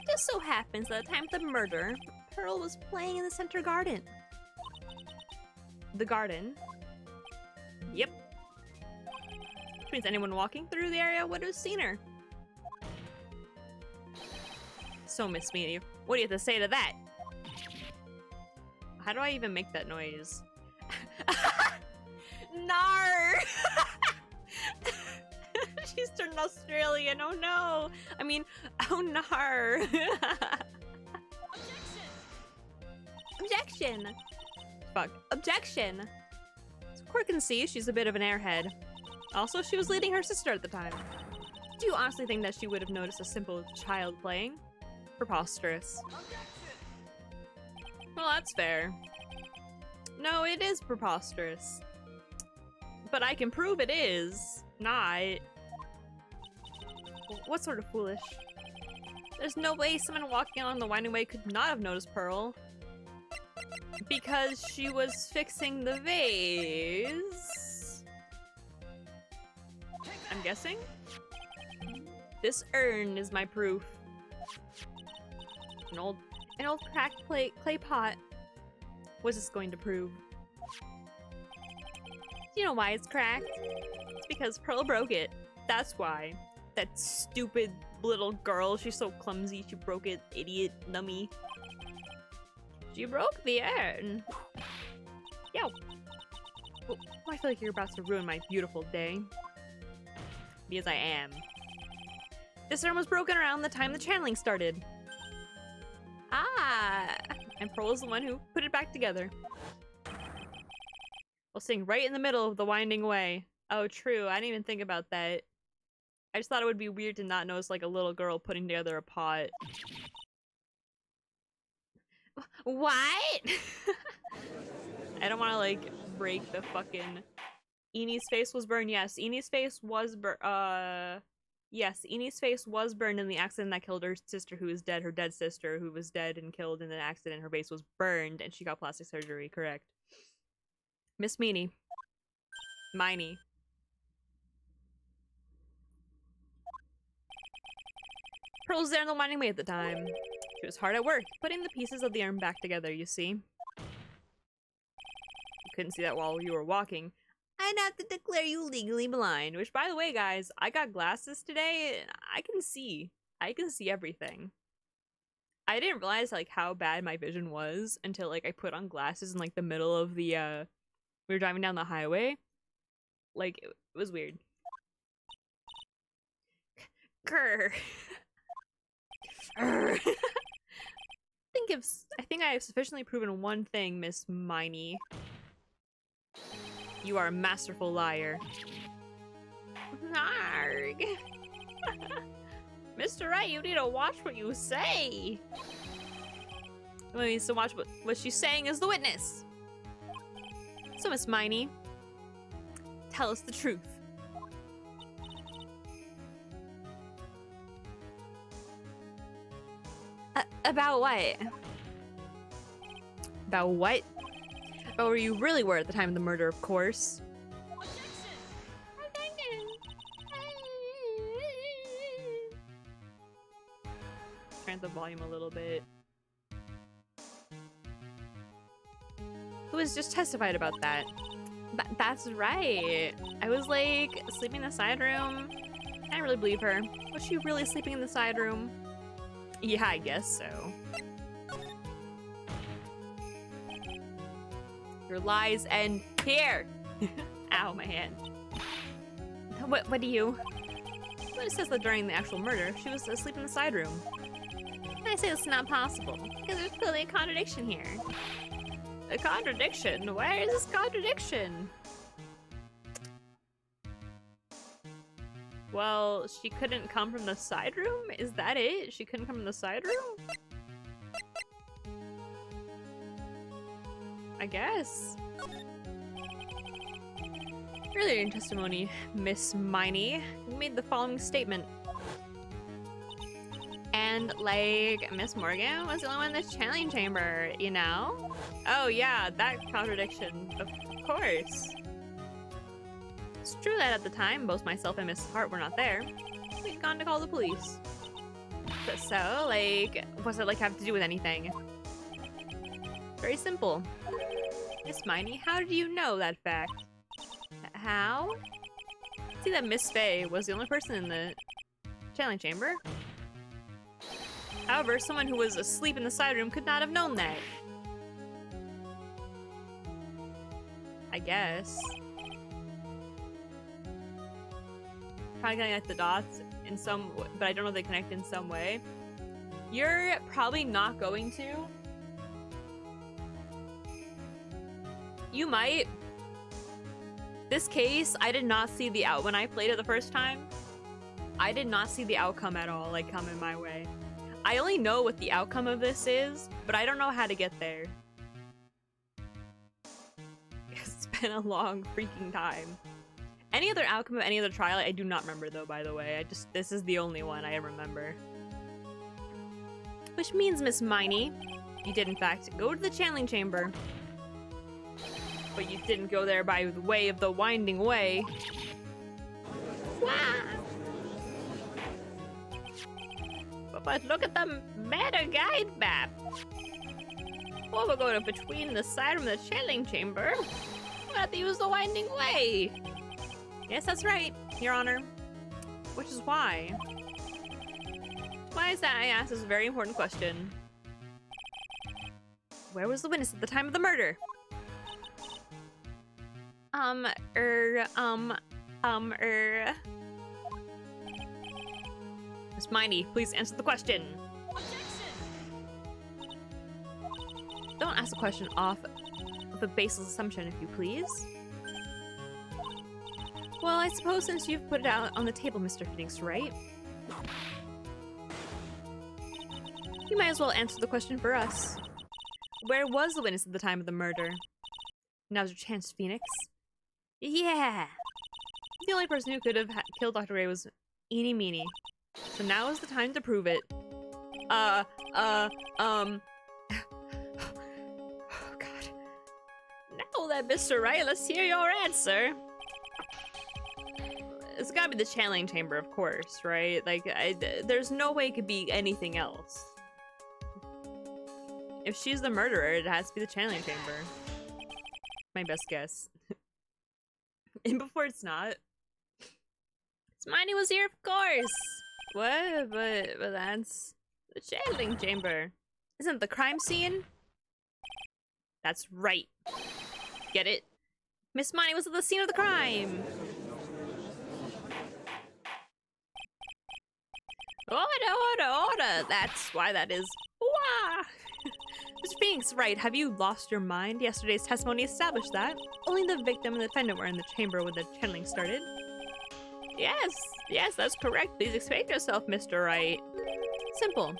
Just so happens that at the time of the murder, Pearl was playing in the center garden. The garden? Yep. Which means anyone walking through the area would have seen her. So, Miss Meany, what do you have to say to that? How do I even make that noise? Nar! She's turned Australian, oh no! I mean, oh nar! Objection! Fuck. Objection! As Court can see, she's a bit of an airhead. Also, she was leading her sister at the time. Do you honestly think that she would have noticed a simple child playing? Preposterous. Well, that's fair. No, it is preposterous. But I can prove it is not. What sort of foolish? There's no way someone walking on the winding way could not have noticed Pearl. Because she was fixing the vase. I'm guessing? This urn is my proof. An old cracked clay pot. What's this going to prove? Do you know why it's cracked? It's because Pearl broke it. That's why. That stupid little girl. She's so clumsy. She broke it. Idiot. Nummy. She broke the urn. Yo. Oh, I feel like you're about to ruin my beautiful day. Because I am. This urn was broken around the time the channeling started. Ah! And Pearl is the one who put it back together. While sitting right in the middle of the winding way. Oh, true. I didn't even think about that. I just thought it would be weird to not notice, like, a little girl putting together a pot. What? I don't want to, like, break the fucking... Eni's face was burned. Yes, Eni's face was Yes, Eni's face was burned in the accident that killed her sister who is dead. Her dead sister who was dead and killed in an accident. Her face was burned and she got plastic surgery. Correct. Miss Meany. Miney. Pearl was there in the winding way at the time. She was hard at work, putting the pieces of the urn back together, you see. You couldn't see that while you were walking. I'd have to declare you legally blind. Which, by the way, guys, I got glasses today, and I can see. I can see everything. I didn't realize, like, how bad my vision was until, like, I put on glasses in, like, the middle of the, we were driving down the highway. Like, it was weird. Grr. I think I have sufficiently proven one thing, Miss Miney. You are a masterful liar. Narg. Mr. Wright, you need to watch what you say. Someone needs to watch what she's saying as the witness. So, Miss Miney, tell us the truth. About what? About what? About where you really were at the time of the murder, of course. Turn the volume a little bit. Who has just testified about that? That's right. I was like sleeping in the side room. I didn't really believe her. Was she really sleeping in the side room? Yeah, I guess so. Your lies end here. Ow, my hand. What do you? Well, it says that during the actual murder, she was asleep in the side room. I say it's not possible because there's clearly a contradiction here. A contradiction? Where is this contradiction? Well, she couldn't come from the side room? Is that it? She couldn't come from the side room? I guess. Earlier in testimony, Miss Miney made the following statement. And, like, Miss Morgan was the only one in the channeling chamber, you know? Oh, yeah, that contradiction. Of course. It's true that at the time, both myself and Miss Hart were not there. We'd gone to call the police. So, like, what's it, like, have to do with anything? Very simple. Miss Miney, how did you know that fact? How? See that Miss Faye was the only person in the channeling chamber? However, someone who was asleep in the side room could not have known that. I guess. Probably connect the dots in some way, but I don't know if they connect in some way. You're probably not going to. You might. This case, I did not see the out when I played it the first time. I did not see the outcome at all, like, come in my way. I only know what the outcome of this is, but I don't know how to get there. It's been a long freaking time. Any other outcome of any other trial, I do not remember though, by the way. This is the only one I remember. Which means, Miss Miney, you did in fact go to the channeling chamber. But you didn't go there by the way of the winding way. Wah! But look at the meta guide map. Well, we're going between the side room and the channeling chamber. We'll have to use the winding way. Yes, that's right, Your Honor. Which is why. Why is that I asked this very important question? Where was the witness at the time of the murder? Miss Miney, please answer the question. Don't ask the question off of a baseless assumption, if you please. Well, I suppose since you've put it out on the table, Mr. Phoenix Wright, you might as well answer the question for us. Where was the witness at the time of the murder? Now's your chance, Phoenix. Yeah! The only person who could have killed Dr. Ray was Eenie Meenie. So now is the time to prove it. Oh God. Now that Mr. Wright, let's hear your answer. It's gotta be the channeling chamber, of course, right? Like, there's no way it could be anything else. If she's the murderer, it has to be the channeling chamber. My best guess. And before it's not. Miney was here, of course. What? But that's the channeling chamber. Isn't it the crime scene? That's right. Get it? Miss Miney was at the scene of the crime. Order! That's why that is. Wah! Mr. Phoenix Wright, have you lost your mind? Yesterday's testimony established that only the victim and the defendant were in the chamber when the channeling started. Yes, that's correct. Please explain yourself, Mr. Wright. Simple.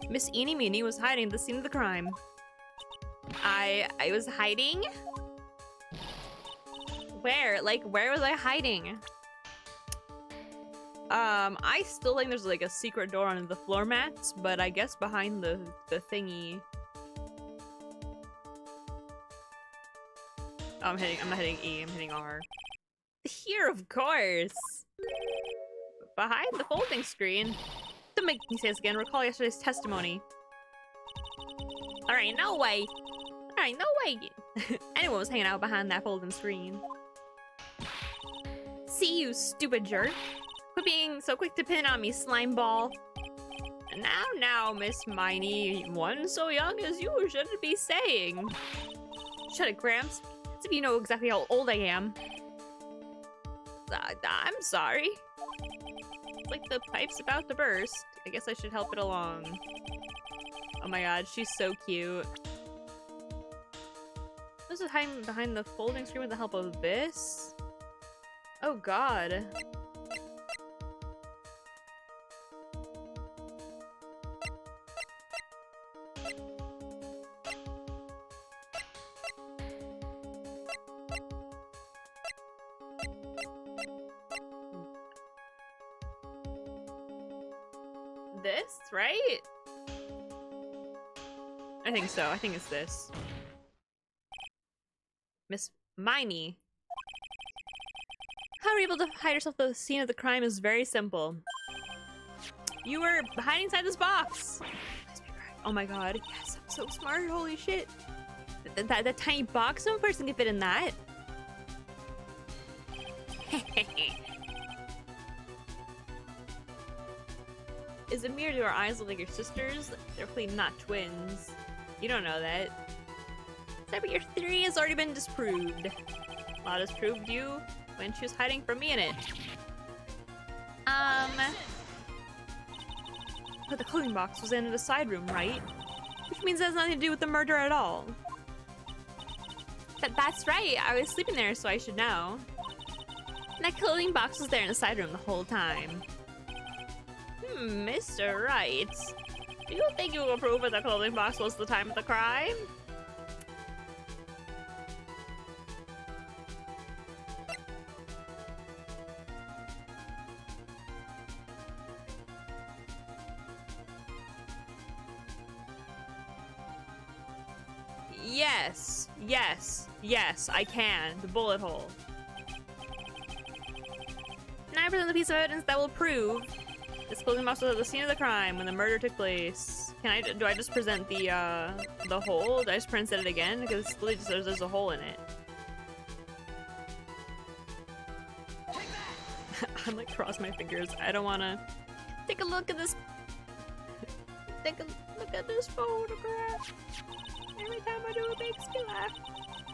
Miss Eenie Meenie was hiding at the scene of the crime. I was hiding? Where? Like, where was I hiding? I still think there's like a secret door under the floor mats, but I guess behind the thingy. Oh, I'm not hitting E, I'm hitting R. Here, of course! Behind the folding screen. Don't make me say this again, recall yesterday's testimony. Alright, no way! Alright, no way! Anyone was hanging out behind that folding screen. See, you stupid jerk. Quit being so quick to pin on me, slime ball. Now, Miss Miney, one so young as you shouldn't be saying. Shut it, Gramps. As if you know exactly how old I am. I'm sorry. It's like the pipe's about to burst. I guess I should help it along. Oh my god, she's so cute. This is hiding behind the folding screen with the help of this? Oh god. This, right? I think so. I think it's this. Miss Miney. How were you able to hide yourself at the scene of the crime is very simple. You were hiding inside this box. Oh my god. Yes, I'm so smart. Holy shit. That tiny box, no person can fit in that. Is it mirror? Do our eyes look like your sisters? They're clearly not twins. You don't know that. Except your theory has already been disproved. Lotta's proved you when she was hiding from me in it. But the clothing box was in the side room, right? Which means it has nothing to do with the murder at all. That's right. I was sleeping there, so I should know. And that clothing box was there in the side room the whole time. Mr. Wright, do you think you will prove that the clothing box was the time of the crime? Yes, I can. The bullet hole. Now I present the piece of evidence that will prove this clothing box was at the scene of the crime when the murder took place. Do I just present the hole? Do I just present it again? Because it's literally just, there's a hole in it. I'm like cross my fingers. I don't wanna take a look at this. Take a look at this photograph. Every time I do it makes me laugh.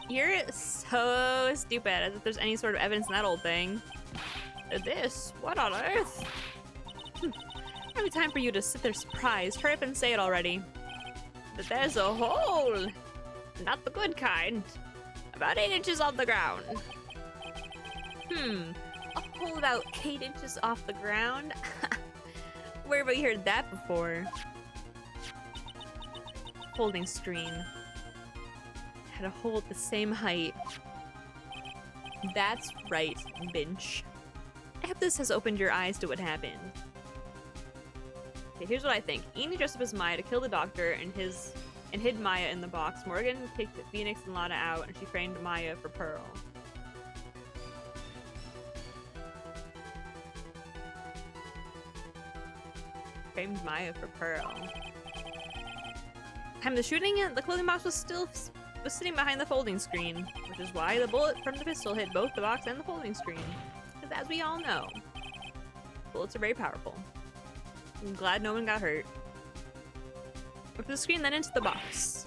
You're so stupid, as if there's any sort of evidence in that old thing. This? What on earth? Every time for you to sit there surprised. Hurry up and say it already. But there's a hole! Not the good kind. About 8 inches off the ground. A hole about 8 inches off the ground? Where have we heard that before? Folding screen. Had a hole at the same height. That's right, Binch. I hope this has opened your eyes to what happened. Okay, here's what I think. Eenie dressed up as Maya to kill the doctor and hid Maya in the box. Morgan kicked Phoenix and Lotta out, and she framed Maya for Pearl. Framed Maya for Pearl. Time of the shooting, the clothing box was sitting behind the folding screen, which is why the bullet from the pistol hit both the box and the folding screen. Because as we all know, bullets are very powerful. I'm glad no one got hurt. Look at the screen, then into the box.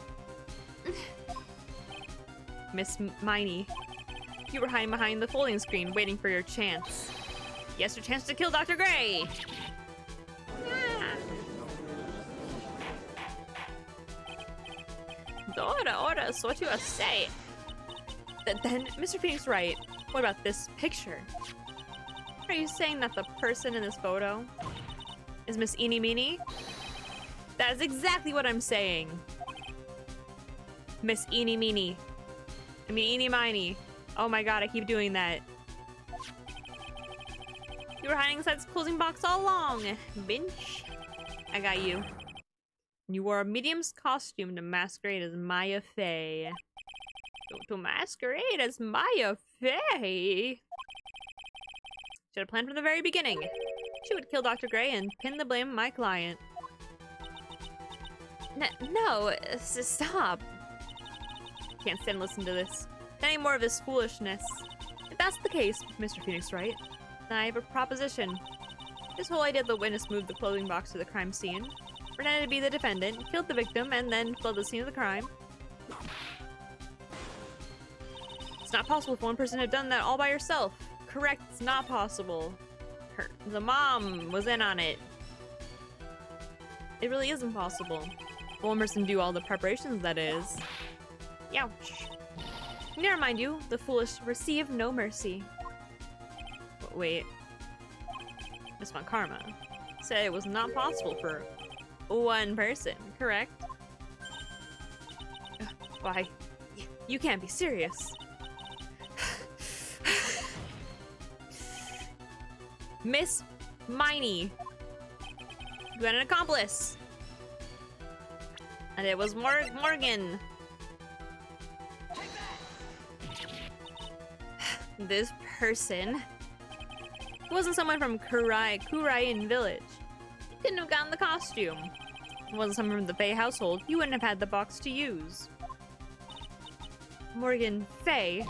Miss Miney, you were hiding behind the folding screen, waiting for your chance. Yes, your chance to kill Dr. Gray! Order, so what you say? Then, Mr. Phoenix Wright, what about this picture? Are you saying that the person in this photo is Miss Eenie Meenie? That is exactly what I'm saying. Miss Eenie Meenie. I mean Eenie Meenie. Oh my god, I keep doing that. You were hiding inside this closing box all along, bitch. I got you. You wore a medium's costume to masquerade as Maya Fey. To masquerade as Maya Fey? Should have planned from the very beginning. She would kill Dr. Gray and pin the blame on my client. No, stop. Can't stand listening to this. Any more of this foolishness. If that's the case, Mr. Phoenix Wright, then I have a proposition. This whole idea that the witness moved the clothing box to the crime scene, pretended to be the defendant, killed the victim, and then fled the scene of the crime. It's not possible for one person to have done that all by herself. Correct, it's not possible. The mom was in on it. It really isn't possible. For one person to do all the preparations, that is. Youch. Never mind you, the foolish receive no mercy. Wait. Miss Von Karma said it was not possible for one person, correct? Why? You can't be serious. Miss Miney. You had an accomplice. And it was Morgan. This person wasn't someone from Kurayan Village. You couldn't have gotten the costume. It wasn't someone from the Fey household. You wouldn't have had the box to use. Morgan Fey.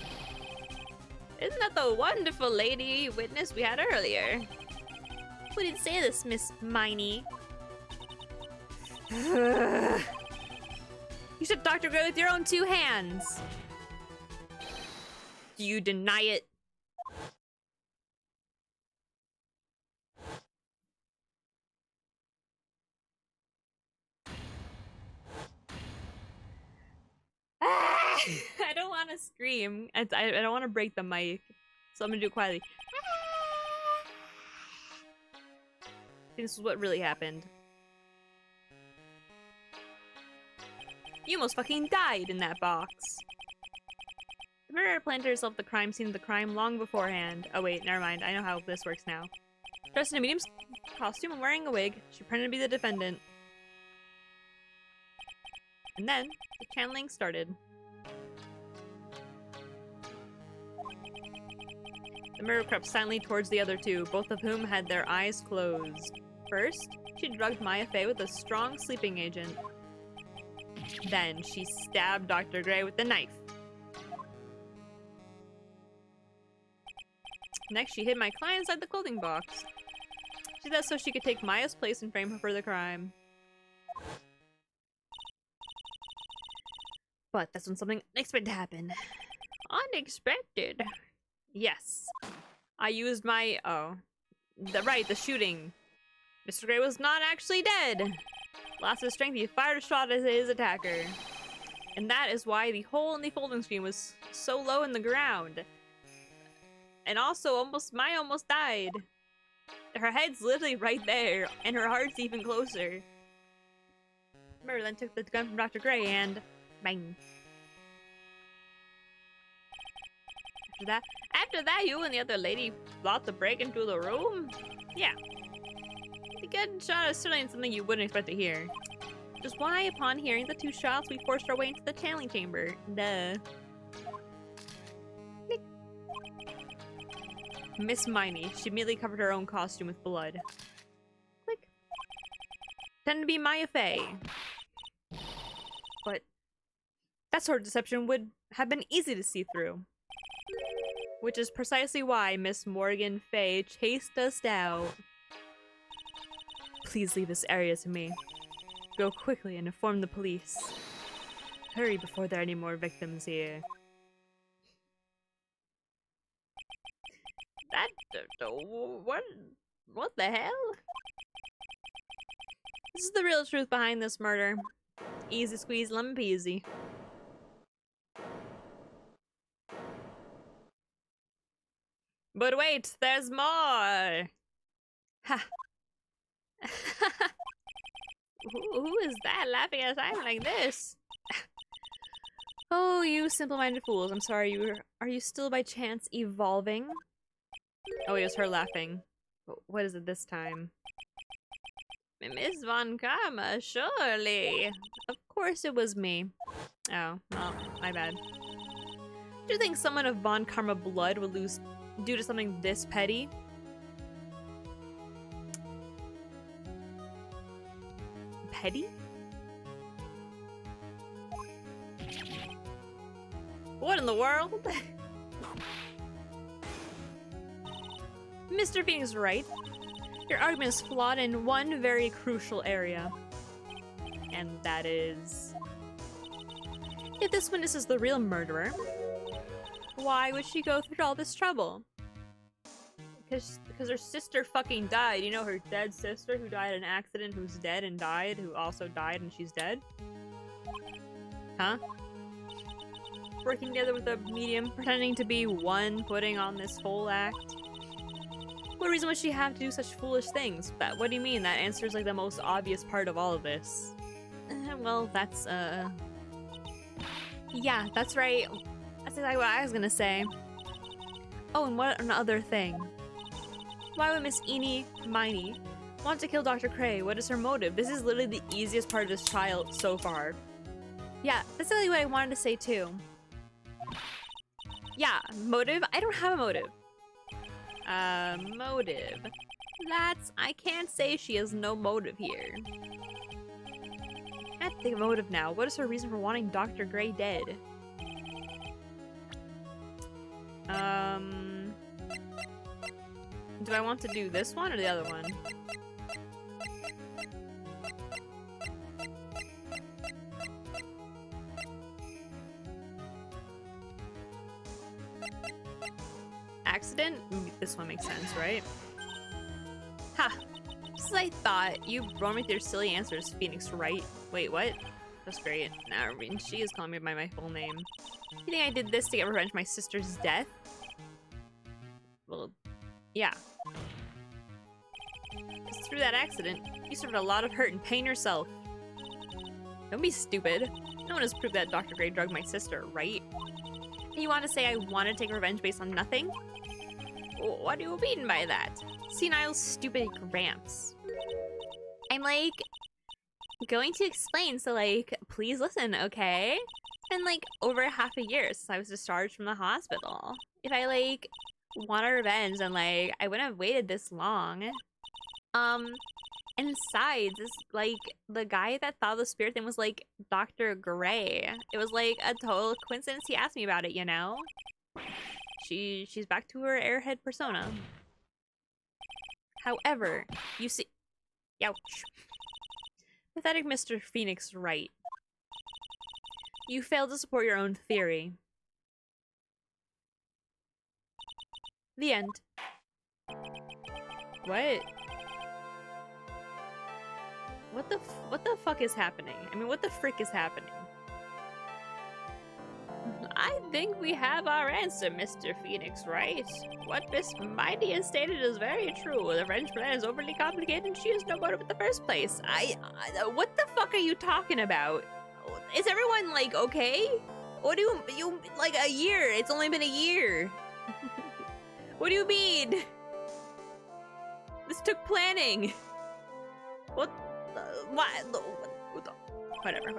Isn't that the wonderful lady witness we had earlier? Who did say this, Miss Miney? You shot Dr. Gray with your own two hands. Do you deny it? I don't want to scream. I don't want to break the mic, so I'm gonna do it quietly. I think this is what really happened. You almost fucking died in that box. The murderer planned herself the crime scene of the crime long beforehand. Oh wait, never mind. I know how this works now. Dressed in a medium's costume and wearing a wig, she pretended to be the defendant. And then, the channeling started. The murderer crept silently towards the other two, both of whom had their eyes closed. First, she drugged Maya Fey with a strong sleeping agent. Then, she stabbed Dr. Gray with the knife. Next, she hid my client inside the clothing box. She did that so she could take Maya's place and frame her for the crime. But that's when something unexpected happened. Unexpected? Yes. I used my... the shooting. Mr. Gray was not actually dead. Lost his strength, he fired a shot at his attacker. And that is why the hole in the folding screen was so low in the ground. And also, Maya almost died. Her head's literally right there, and her heart's even closer. Murder then took the gun from Dr. Gray and... bang. After that, you and the other lady plot to break into the room? Yeah. The gunshot is certainly something you wouldn't expect to hear. Just why, upon hearing the two shots, we forced our way into the channeling chamber. Duh. Click. Miss Miney. She immediately covered her own costume with blood. Click. Pretended to be Maya Fey. But that sort of deception would have been easy to see through. Which is precisely why Miss Morgan Fey chased us out. Please leave this area to me. Go quickly and inform the police. Hurry before there are any more victims here. What the hell? This is the real truth behind this murder. Easy squeeze, lemon peasy. But wait, there's more! Ha! Who is that laughing at a time like this? Oh, you simple-minded fools. I'm sorry, are you still by chance evolving? Oh, it was her laughing. What is it this time? Miss Von Karma, surely. Of course it was me. Oh, well, my bad. Do you think someone of Von Karma blood would lose due to something this petty? Petty? What in the world? Mr. Phoenix Wright, your argument is flawed in one very crucial area. And that is... if this witness is the real murderer, why would she go through all this trouble? Because her sister fucking died. You know, her dead sister who died in an accident, who's dead and died, who also died and she's dead? Huh? Working together with a medium, pretending to be one, putting on this whole act. What reason would she have to do such foolish things? What do you mean? That answers like the most obvious part of all of this. Well, that's, yeah, that's right. That's exactly what I was gonna say. Oh, and what another thing. Why would Miss Eenie Miney want to kill Dr. Cray? What is her motive? This is literally the easiest part of this trial so far. Yeah, that's exactly what I wanted to say too. Yeah, motive? I don't have a motive. Motive. I can't say she has no motive here. I have to think of motive now. What is her reason for wanting Dr. Gray dead? Do I want to do this one or the other one? Accident? This one makes sense, right? Ha! Just as I thought, you bore me with your silly answers, Phoenix Wright. Wait, what? That's great. Now, I mean, she is calling me by my full name. You think I did this to get revenge for my sister's death? Well, yeah. Because through that accident, you suffered a lot of hurt and pain yourself. Don't be stupid. No one has proved that Dr. Gray drugged my sister, right? And you want to say I want to take revenge based on nothing? What do you mean by that? Senile, stupid Gramps. I'm like going to explain, so like, please listen, okay? It's been like over half a year since I was discharged from the hospital. If I like want a revenge, then like I wouldn't have waited this long. And besides, this like the guy that thought the spirit thing was like Dr. Gray. It was like a total coincidence he asked me about it, you know? She's back to her airhead persona. However, you see, ouch. Pathetic Mr. Phoenix Wright. You failed to support your own theory. The end. What? What the fuck is happening? I mean, what the frick is happening? I think we have our answer, Mr. Phoenix Wright. What Miss Mighty has stated is very true. The French plan is overly complicated and she has no motive in the first place. What the fuck are you talking about? Is everyone, like, okay? What do you like, a year? It's only been a year. What do you mean? This took planning. What? Whatever.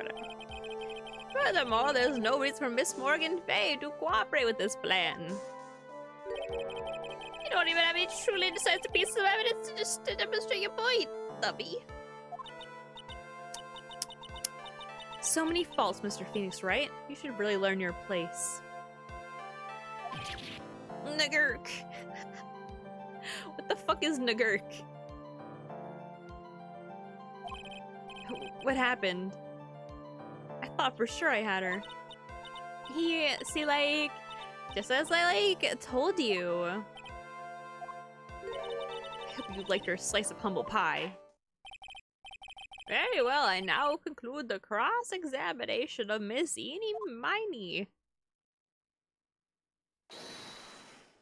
Furthermore, there's no reason for Miss Morgan Fay to cooperate with this plan. You don't even have any truly decisive pieces of evidence to demonstrate your point, Stubby. So many faults, Mr. Phoenix Wright. You should really learn your place. Nugurk. What the fuck is Nugurk? What happened? I thought for sure I had her. See, like, just as I, like, told you. I hope you liked your slice of humble pie. Very well, I now conclude the cross-examination of Miss Eenie Miney.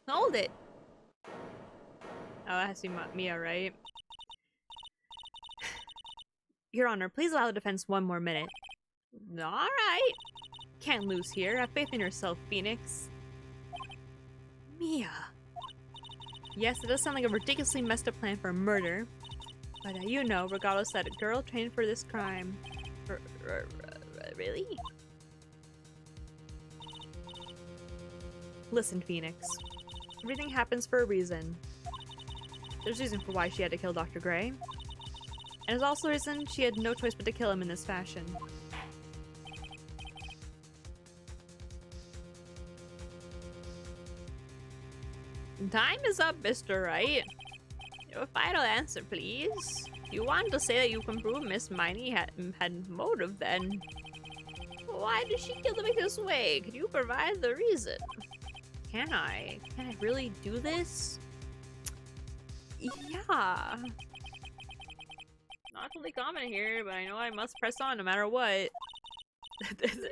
Hold it. Oh, that has to be Mia, right? Your Honor, please allow the defense one more minute. Alright. Can't lose here. Have faith in yourself, Phoenix. Mia. Yes, it does sound like a ridiculously messed up plan for a murder. But you know, regardless, that a girl trained for this crime. Really? Listen, Phoenix. Everything happens for a reason. There's a reason for why she had to kill Dr. Gray. And there's also a reason she had no choice but to kill him in this fashion. Time is up, Mr. Wright. Your final answer, please. If you want to say that you can prove Miss Miney had motive, then why did she kill them this way? Could you provide the reason? Can I? Can I really do this? Yeah. Not totally common here, but I know I must press on no matter what. That's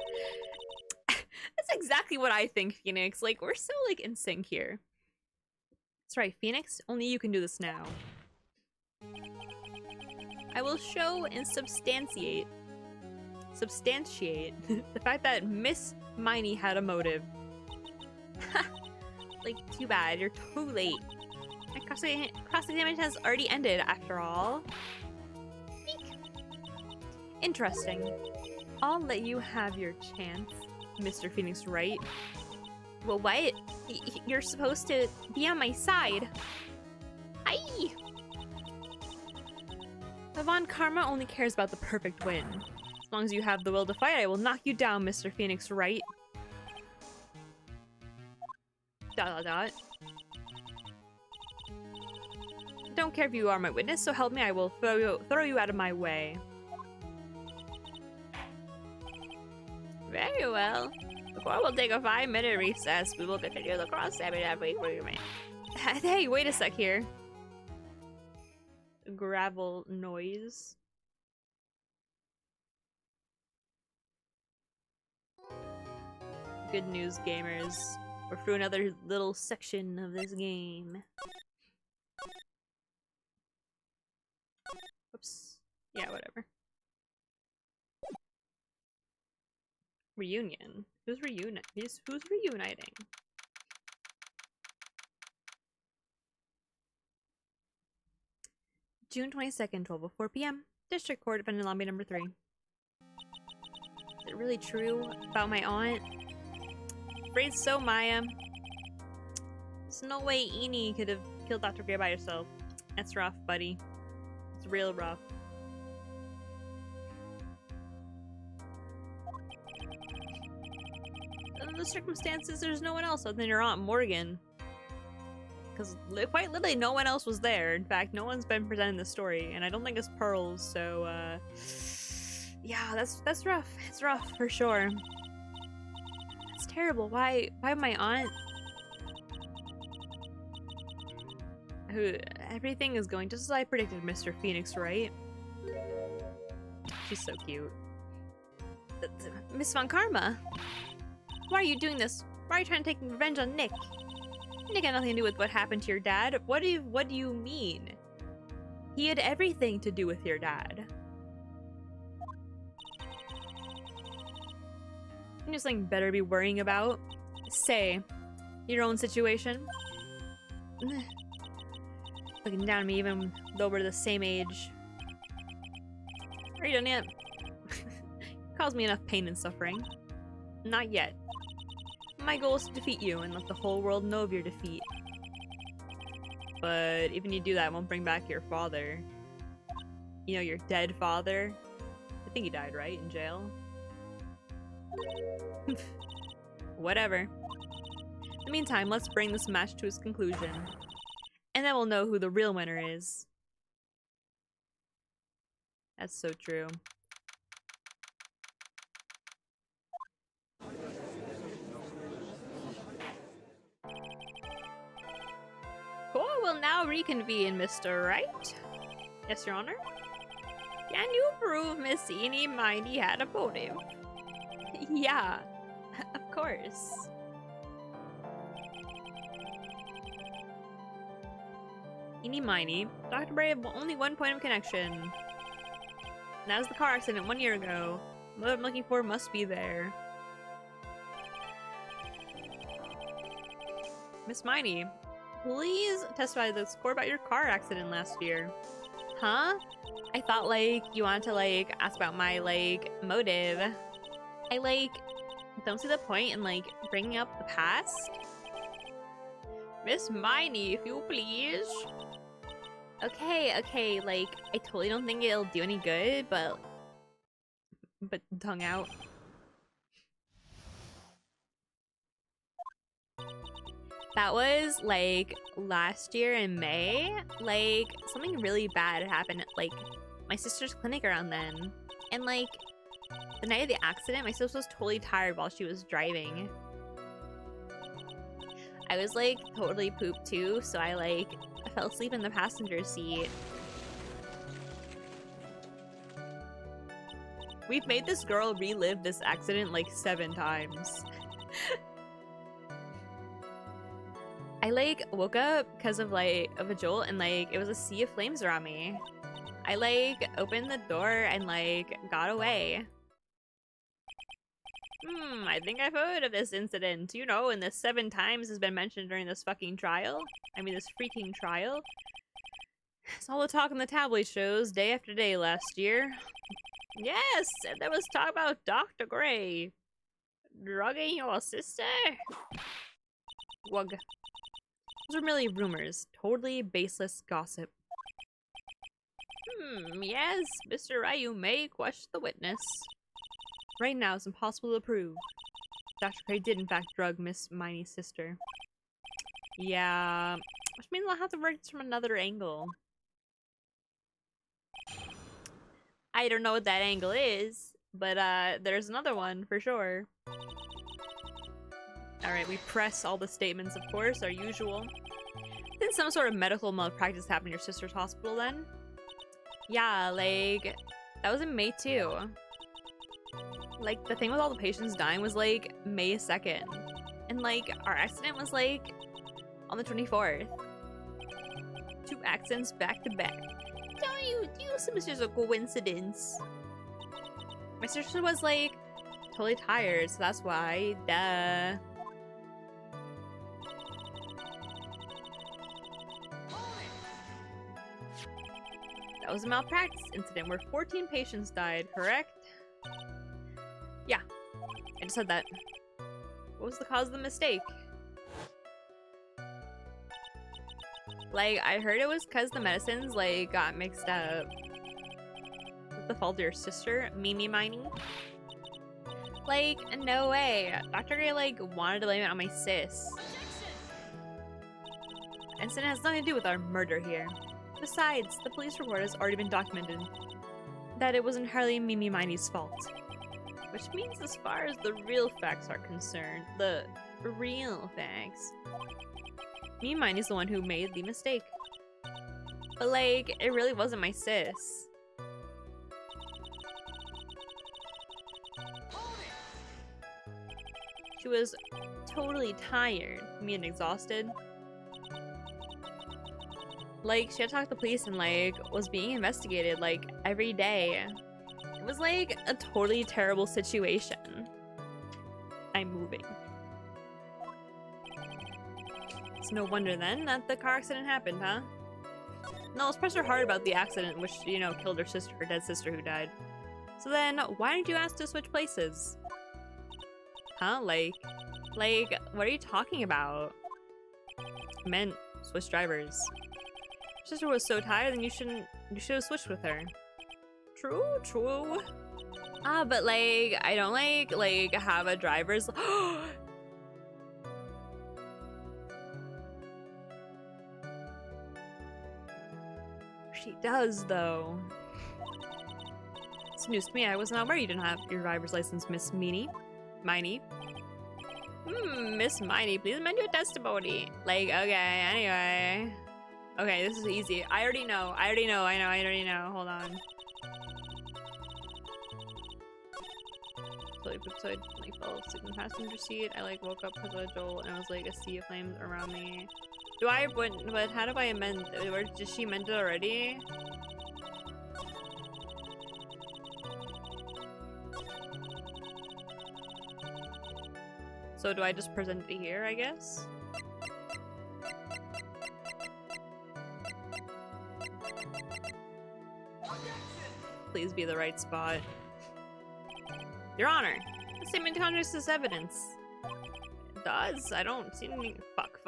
exactly what I think, Phoenix. Like, we're so, like, in sync here. That's right, Phoenix. Only you can do this now. I will show and substantiate the fact that Miss Miney had a motive. Like, too bad. You're too late. My cross-examination has already ended, after all. Eek. Interesting. I'll let you have your chance, Mr. Phoenix Wright. Well, what? You're supposed to be on my side. Hi! Von Karma only cares about the perfect win. As long as you have the will to fight, I will knock you down, Mr. Phoenix Wright. ... Don't care if you are my witness, so help me, I will throw you out of my way. Very well. Before we'll take a 5-minute recess, we will continue the cross-examination agreement. Hey, wait a sec here. Gravel noise. Good news, gamers. We're through another little section of this game. Oops. Yeah, whatever. Reunion. Who's reuniting? Who's reuniting? June 22nd, 12:04 p.m. District Court, Defendant Lobby number 3. Is it really true about my aunt? Afraid so, Maya. There's no way Eni could have killed Dr. Gray by herself. That's rough, buddy. It's real rough. In the circumstances, there's no one else other than your Aunt Morgan. Because quite literally no one else was there. In fact, no one's been presenting the story, and I don't think it's Pearls, so yeah, that's rough. It's rough for sure. It's terrible. Why my aunt, who everything is going just as I predicted, Mr. Phoenix Wright. She's so cute. Miss Von Karma, why are you doing this? Why are you trying to take revenge on Nick? Nick had nothing to do with what happened to your dad. What do you mean? He had everything to do with your dad. You know something better to be worrying about? Say, your own situation. Looking down at me even though we're the same age. Are you done yet? Caused me enough pain and suffering. Not yet. My goal is to defeat you and let the whole world know of your defeat. But even you do that, it won't bring back your father. You know, your dead father. I think he died, right? In jail? Whatever. In the meantime, let's bring this match to its conclusion. And then we'll know who the real winner is. That's so true. Court will now reconvene, Mr. Wright. Yes, Your Honor? Can you prove Miss Eni Miney had a motive? Yeah, of course. Eeny miny. Dr. Bray had only one point of connection. And that was the car accident 1 year ago. What I'm looking for must be there. Miss Miney, please testify to this court about your car accident last year. Huh? I thought, like, you wanted to, like, ask about my, like, motive. I, like, don't see the point in, like, bringing up the past. Miss Miney, if you please. Okay, like, I totally don't think it'll do any good, but tongue out. That was, like, last year in May. Like, something really bad happened at, like, my sister's clinic around then. And, like, the night of the accident, my sister was totally tired while she was driving. I was, like, totally pooped too, so I fell asleep in the passenger seat. We've made this girl relive this accident, like, 7 times. I, like, woke up because of, like, a jolt, and, like, it was a sea of flames around me. I, like, opened the door and, like, got away. I think I've heard of this incident. You know, and the 7 times has been mentioned during this fucking trial. I mean, this freaking trial. It's all the talk in the tabloid shows day after day last year. Yes, and there was talk about Dr. Gray drugging your sister. Wug. Those were merely rumors. Totally baseless gossip. Yes, Mr. Wright, you may question the witness. Right now, it's impossible to prove. Dr. Gray did, in fact, drug Miss Miney's sister. Yeah, which means I'll have to work this from another angle. I don't know what that angle is, but there's another one for sure. Alright, we press all the statements, of course, our usual. Didn't some sort of medical malpractice happen in your sister's hospital then? Yeah, like, that was in May too. Like, the thing with all the patients dying was, like, May 2nd. And, like, our accident was, like, on the 24th. 2 accidents back to back. Do you assume it's just a coincidence? My sister was, like, totally tired, so that's why. Duh. That was a malpractice incident where 14 patients died, correct? Yeah, I just said that. What was the cause of the mistake? Like, I heard it was because the medicines, like, got mixed up. With the fault of your sister, Mimi Miney? Like, no way. Dr. Gray, like, wanted to blame it on my sis. Incident has nothing to do with our murder here. Besides, the police report has already been documented that it was entirely Mimi Miney's fault. Which means as far as the real facts are concerned, the real facts, Mimi Miney's the one who made the mistake. But like, it really wasn't my sis. She was totally tired, and exhausted. Like, she had to talk to the police and, like, was being investigated, like, every day. It was, like, a totally terrible situation. I'm moving. It's no wonder, then, that the car accident happened, huh? No, let's press her hard about the accident which, you know, killed her sister, her dead sister who died. So then, why didn't you ask to switch places? Huh? Like, what are you talking about? I meant switch drivers. Your sister was so tired, then you should have switched with her. True. Ah, but like, I don't like have a driver's. She does, though. It's news to me. I was not aware you didn't have your driver's license, Miss Miney. Miss Miney, please amend your testimony. Like, okay, anyway. Okay, this is easy. I already know. Hold on. Totally pooped, so I like fell asleep in the passenger seat. I like woke up because of a jolt and it was like a sea of flames around me. But how do I amend? Or did she amend it already? So do I just present it here, I guess? Please be the right spot. Your Honor, the statement contradicts this evidence. It does? I don't see any. Fuck.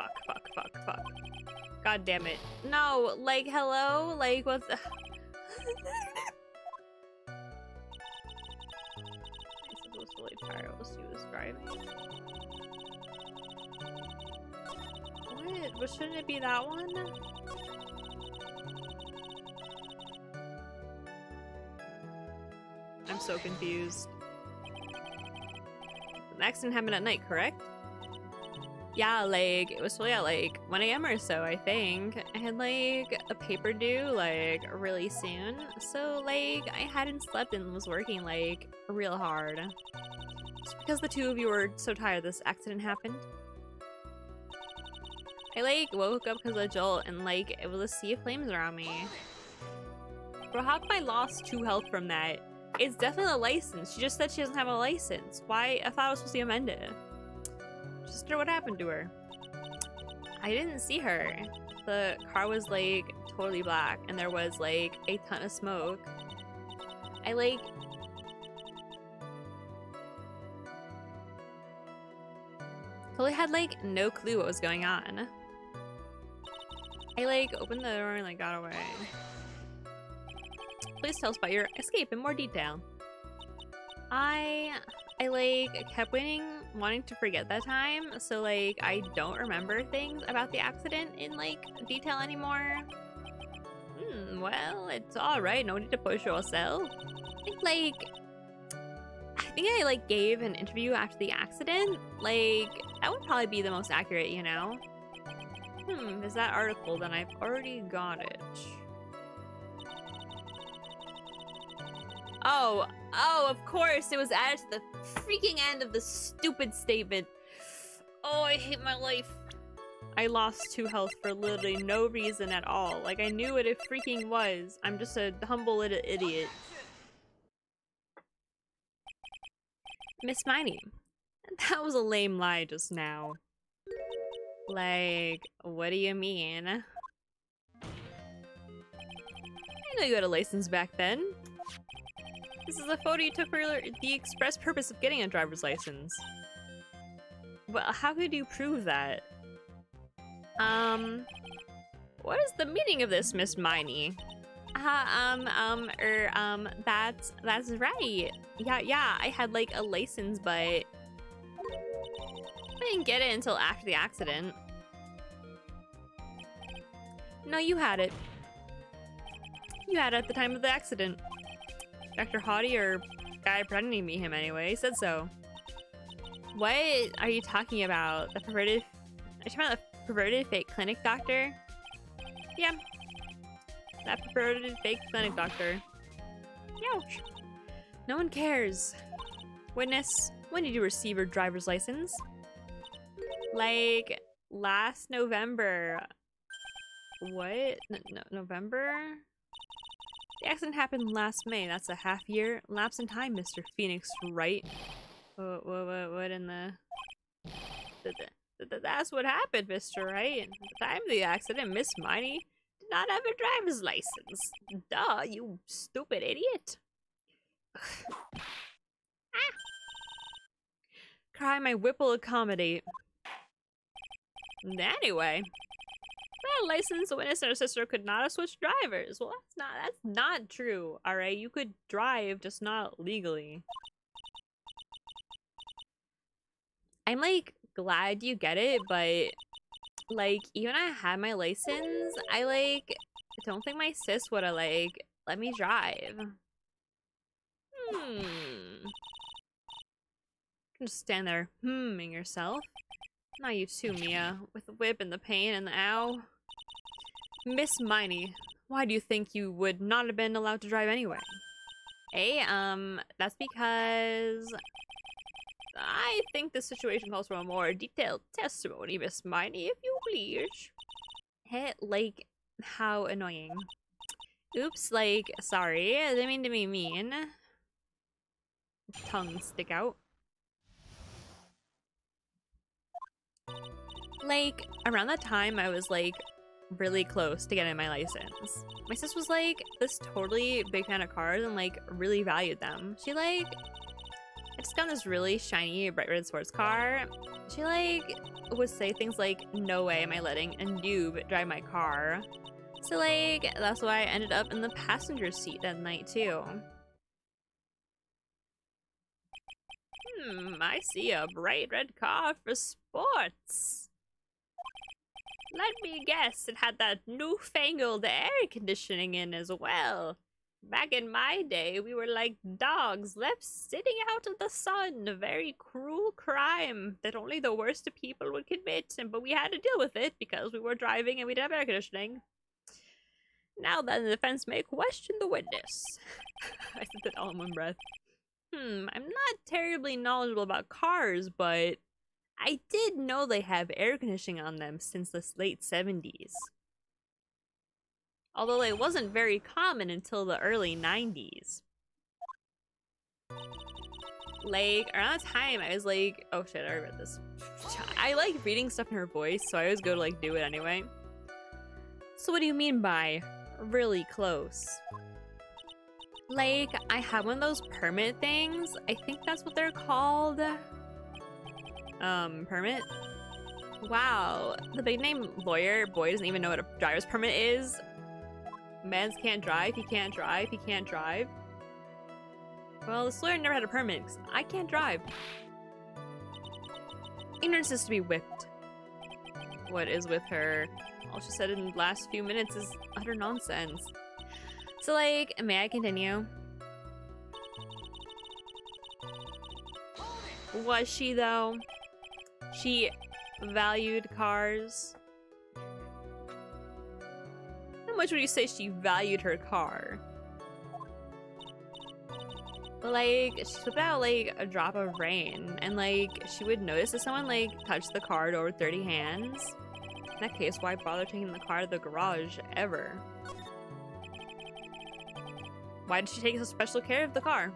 God damn it. No, like, hello? Like, what's. I was really tired while she was driving. What? But shouldn't it be that one? I'm so confused. The accident happened at night, correct? Yeah, like, it was probably at like 1 a.m. or so, I think. I had like a paper due like really soon. So like I hadn't slept and was working like real hard. Just because the two of you were so tired this accident happened. I like woke up because of a jolt and like it was a sea of flames around me. Bro, how come I lost 2 health from that? It's definitely a license. She just said she doesn't have a license. Why? I thought I was supposed to amend it. Just wonder what happened to her. I didn't see her. The car was like totally black and there was like a ton of smoke. I like... totally had like no clue what was going on. I like opened the door and like got away. Please tell us about your escape in more detail. I like kept wanting to forget that time, so like I don't remember things about the accident in like detail anymore. Well, it's alright, no need to push yourself. I think I like gave an interview after the accident. Like, that would probably be the most accurate, you know? Is that article? Then I've already got it. Oh, of course, it was added to the freaking end of the stupid statement. Oh, I hate my life. I lost 2 health for literally no reason at all. Like, I knew what it freaking was. I'm just a humble little idiot. Miss Miney, that was a lame lie just now. Like, what do you mean? I know you had a license back then. This is a photo you took for the express purpose of getting a driver's license. Well, how could you prove that? What is the meaning of this, Miss Miney? That's right. Yeah, I had like a license, but I didn't get it until after the accident. No, you had it. You had it at the time of the accident. Dr. Hottie, or guy pretending to be him anyway, said so. What are you talking about? The perverted... Are you talking about the perverted fake clinic doctor? Yeah. That perverted fake clinic doctor. Ouch. No one cares. Witness, when did you receive your driver's license? Like, last November. What? November? The accident happened last May. That's a half-year lapse in time, Mr. Phoenix Wright. What in the... That's what happened, Mr. Wright. At the time of the accident, Miss Miney did not have a driver's license. Duh, you stupid idiot. Cry, my whip will accommodate. Anyway, without a license, the witness and her sister could not have switched drivers. Well, that's not true, alright? You could drive, just not legally. I'm, like, glad you get it, but, like, even I had my license, I, like, don't think my sis would've, like, let me drive. You can just stand there, humming yourself. Not you too, Mia, with the whip and the pain and the ow. Miss Miney, why do you think you would not have been allowed to drive anyway? That's because... I think the situation calls for a more detailed testimony, Miss Miney, if you please. Heh, like, how annoying. Oops, like, sorry. I didn't mean to be mean. Tongue stick out. Like, around that time, I was, like, really close to getting my license. My sis was, like, this totally big fan of cars and, like, really valued them. She, like, I just got this really shiny, bright red sports car. She, like, would say things like, no way am I letting a noob drive my car. So, like, that's why I ended up in the passenger seat that night, too. I see a bright red car for sports. Let me guess, it had that newfangled air conditioning in as well. Back in my day, we were like dogs left sitting out of the sun. A very cruel crime that only the worst of people would commit, but we had to deal with it because we were driving and we didn't have air conditioning. Now then, the defense may question the witness. I said that all in one breath. I'm not terribly knowledgeable about cars, but I did know they have air conditioning on them since the late 70s. Although it wasn't very common until the early 90s. Like, around that time, I was like, oh shit, I read this. I like reading stuff in her voice, so I always go to like do it anyway. So what do you mean by really close? Like, I have one of those permit things. I think that's what they're called. Permit? Wow, the big name lawyer boy doesn't even know what a driver's permit is. Mans can't drive, he can't drive, he can't drive. Well, this lawyer never had a permit, 'cause I can't drive. Ignorance is to be whipped. What is with her? All she said in the last few minutes is utter nonsense. So, like, may I continue? Was she, though? She valued cars. How much would you say she valued her car? But, like, she flipped out, like, a drop of rain. And, like, she would notice if someone, like, touched the car over 30 hands. In that case, why bother taking the car to the garage ever? Why did she take so special care of the car?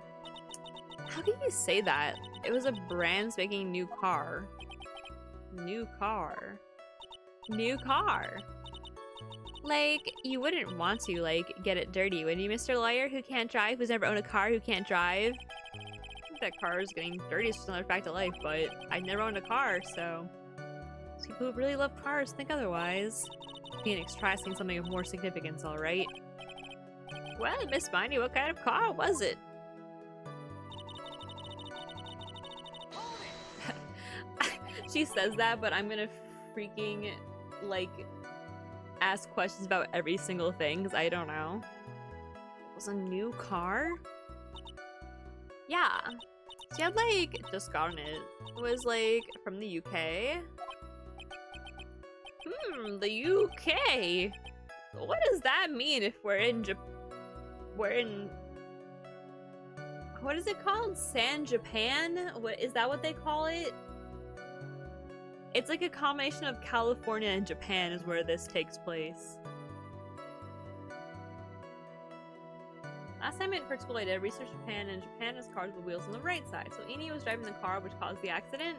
How can you say that? It was a brand spanking new car. New car. New car. Like, you wouldn't want to, like, get it dirty, would you, Mr. Lawyer who can't drive, who's never owned a car, who can't drive? I think that car is getting dirty is just another fact of life, but I never owned a car, so... People who really love cars think otherwise. Phoenix, try asking something of more significance, alright? Well, Miss Miney, what kind of car was it? She says that, but I'm gonna freaking, like, ask questions about every single thing, because I don't know. It was a new car? Yeah. She had, like, just gotten it. It was, like, from the UK. The UK? What does that mean if we're in we're in... What is it called? San Japan? What is that what they call it? It's like a combination of California and Japan is where this takes place. Last time I went for school, I did research Japan, and Japan has cars with wheels on the right side. So Eni was driving the car which caused the accident.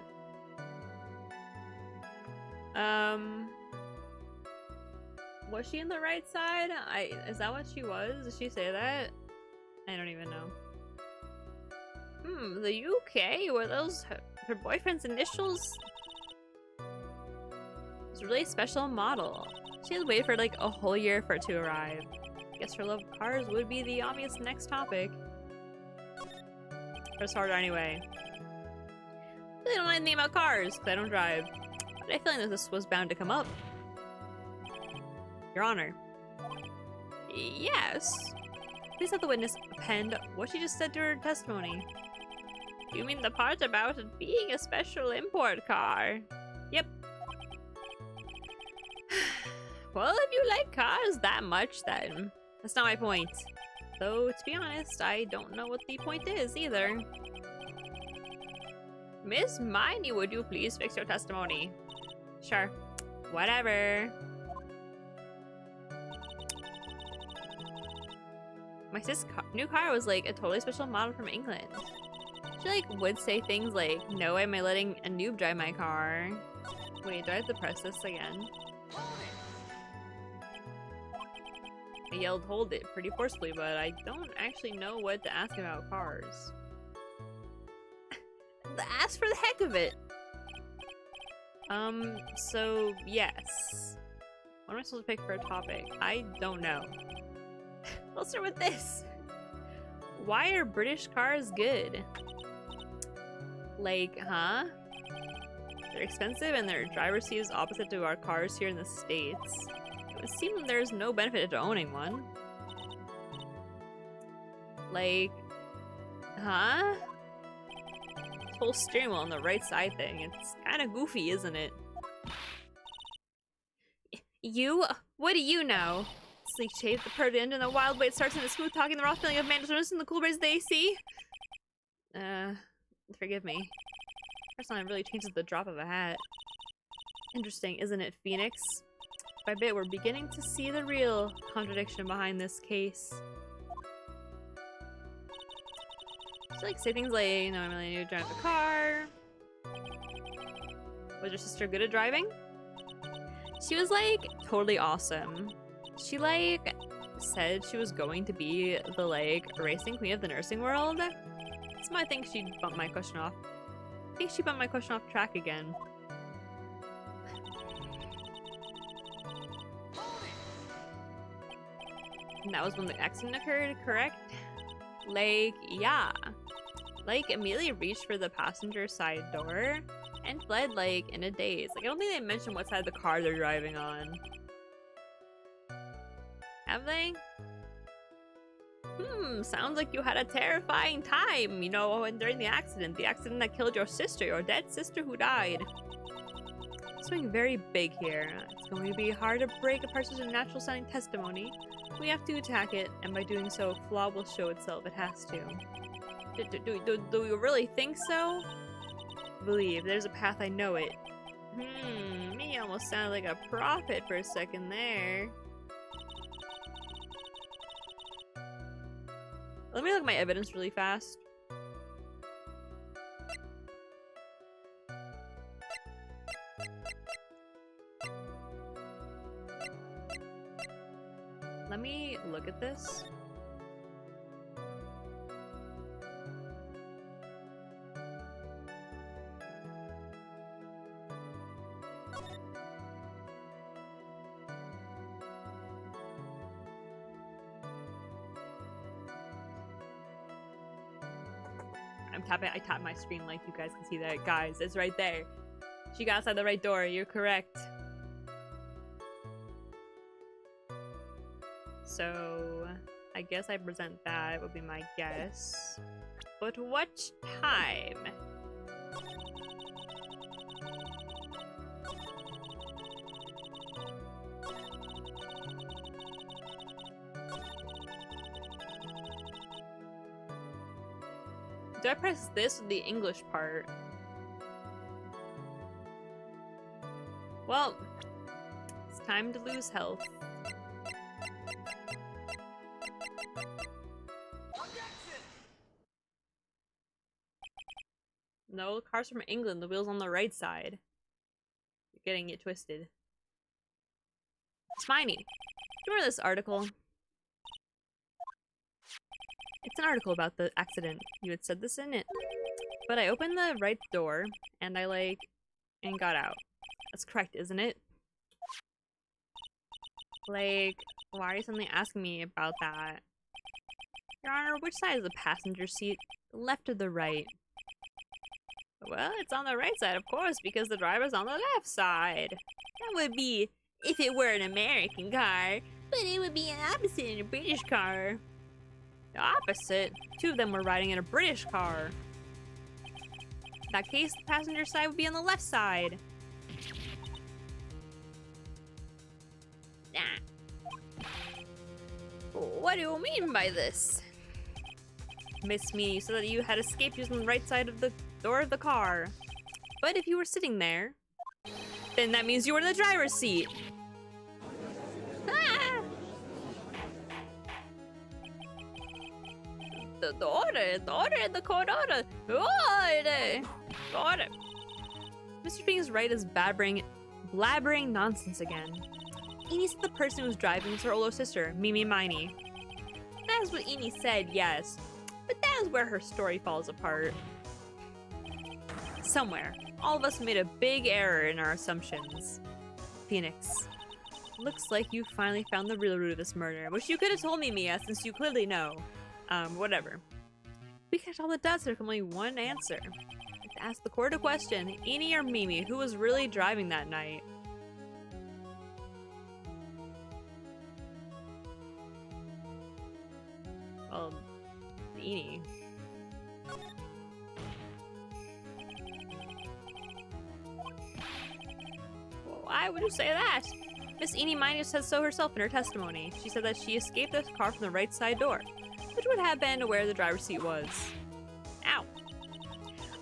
Was she in the right side? Is that what she was? Did she say that? I don't even know. The UK? Were those her boyfriend's initials? It's a really special model. She has waited for like a whole year for it to arrive. I guess her love of cars would be the obvious next topic. Or it's harder anyway. I really don't know anything about cars, because I don't drive. But I feel like this was bound to come up. Your Honor. Yes. Please have the witness append what she just said to her testimony. You mean the part about it being a special import car? Yep. Well, if you like cars that much, then that's not my point. Though, to be honest, I don't know what the point is either. Miss Miney, would you please fix your testimony? Sure. Whatever. My sis' new car was like a totally special model from England. She like would say things like, "No, am I letting a noob drive my car?" Wait, do I have to press this again? I yelled "hold it" pretty forcefully, but I don't actually know what to ask about cars. Ask for the heck of it! So yes. What am I supposed to pick for a topic? I don't know. Let's start with this. Why are British cars good? Like, huh? They're expensive and their driver's seat is opposite to our cars here in the States. It would seem there's no benefit to owning one. Like, huh? This whole steering wheel on the right side thing, it's kind of goofy, isn't it? You? What do you know? Sleek shape, the purred end, and the wild way it starts in the smooth talking, the raw feeling of management, and the cool breeze of the AC. Forgive me. Personally, really changes the drop of a hat. Interesting, isn't it, Phoenix? By bit, we're beginning to see the real contradiction behind this case. She like say things like, you know, I'm really new to drive the car. Was your sister good at driving? She was like totally awesome. She like said she was going to be the like racing queen of the nursing world. So I think she bumped my question off. I think she bumped my question off track again. And that was when the accident occurred, correct? Like, yeah. Like, immediately reached for the passenger side door and fled, like, in a daze. Like, I don't think they mentioned what side of the car they're driving on. Have they? Sounds like you had a terrifying time, you know, during the accident that killed your sister, your dead sister who died. Something very big here. It's going to be hard to break apart such a natural sounding testimony. We have to attack it, and by doing so, a flaw will show itself. It has to. Do you really think so? Believe, there's a path, I know it. Me almost sounded like a prophet for a second there. Let me look at my evidence really fast. Let me look at this. I tapped my screen like you guys can see that. Guys, it's right there. She got outside the right door. You're correct. So, I guess I present that would be my guess. But what time? Do I press this or the English part? Well, it's time to lose health. No, the car's from England. The wheel's on the right side. You're getting it twisted. Spiny. Remember this article? It's an article about the accident. You had said this in it. But I opened the right door, and I got out. That's correct, isn't it? Like, why are you suddenly asking me about that? Your Honor, which side is the passenger seat? The left or the right? Well, it's on the right side, of course, because the driver's on the left side. That would be if it were an American car, but it would be an opposite in a British car. The opposite? Two of them were riding in a British car. In that case, the passenger side would be on the left side. Nah. What do you mean by this? Miss me, you said that you had escaped using the right side of the door of the car. But if you were sitting there, then that means you were in the driver's seat. Ah! the order, the court order, the order. Mr. Phoenix Wright is blabbering nonsense again. Eni said the person who was driving was her older sister, Mimi Miney. That is what Eni said, yes. But that is where her story falls apart. Somewhere, all of us made a big error in our assumptions. Phoenix, looks like you finally found the real root of this murder, which you could have told me, Mia, since you clearly know. Whatever. We catch all the dots, there's only one answer. To ask the court a question, Eni or Mimi, who was really driving that night? Well, Eni. Why would you say that? Miss Eni Miney said so herself in her testimony. She said that she escaped the car from the right side door, which would have been where the driver's seat was. Ow.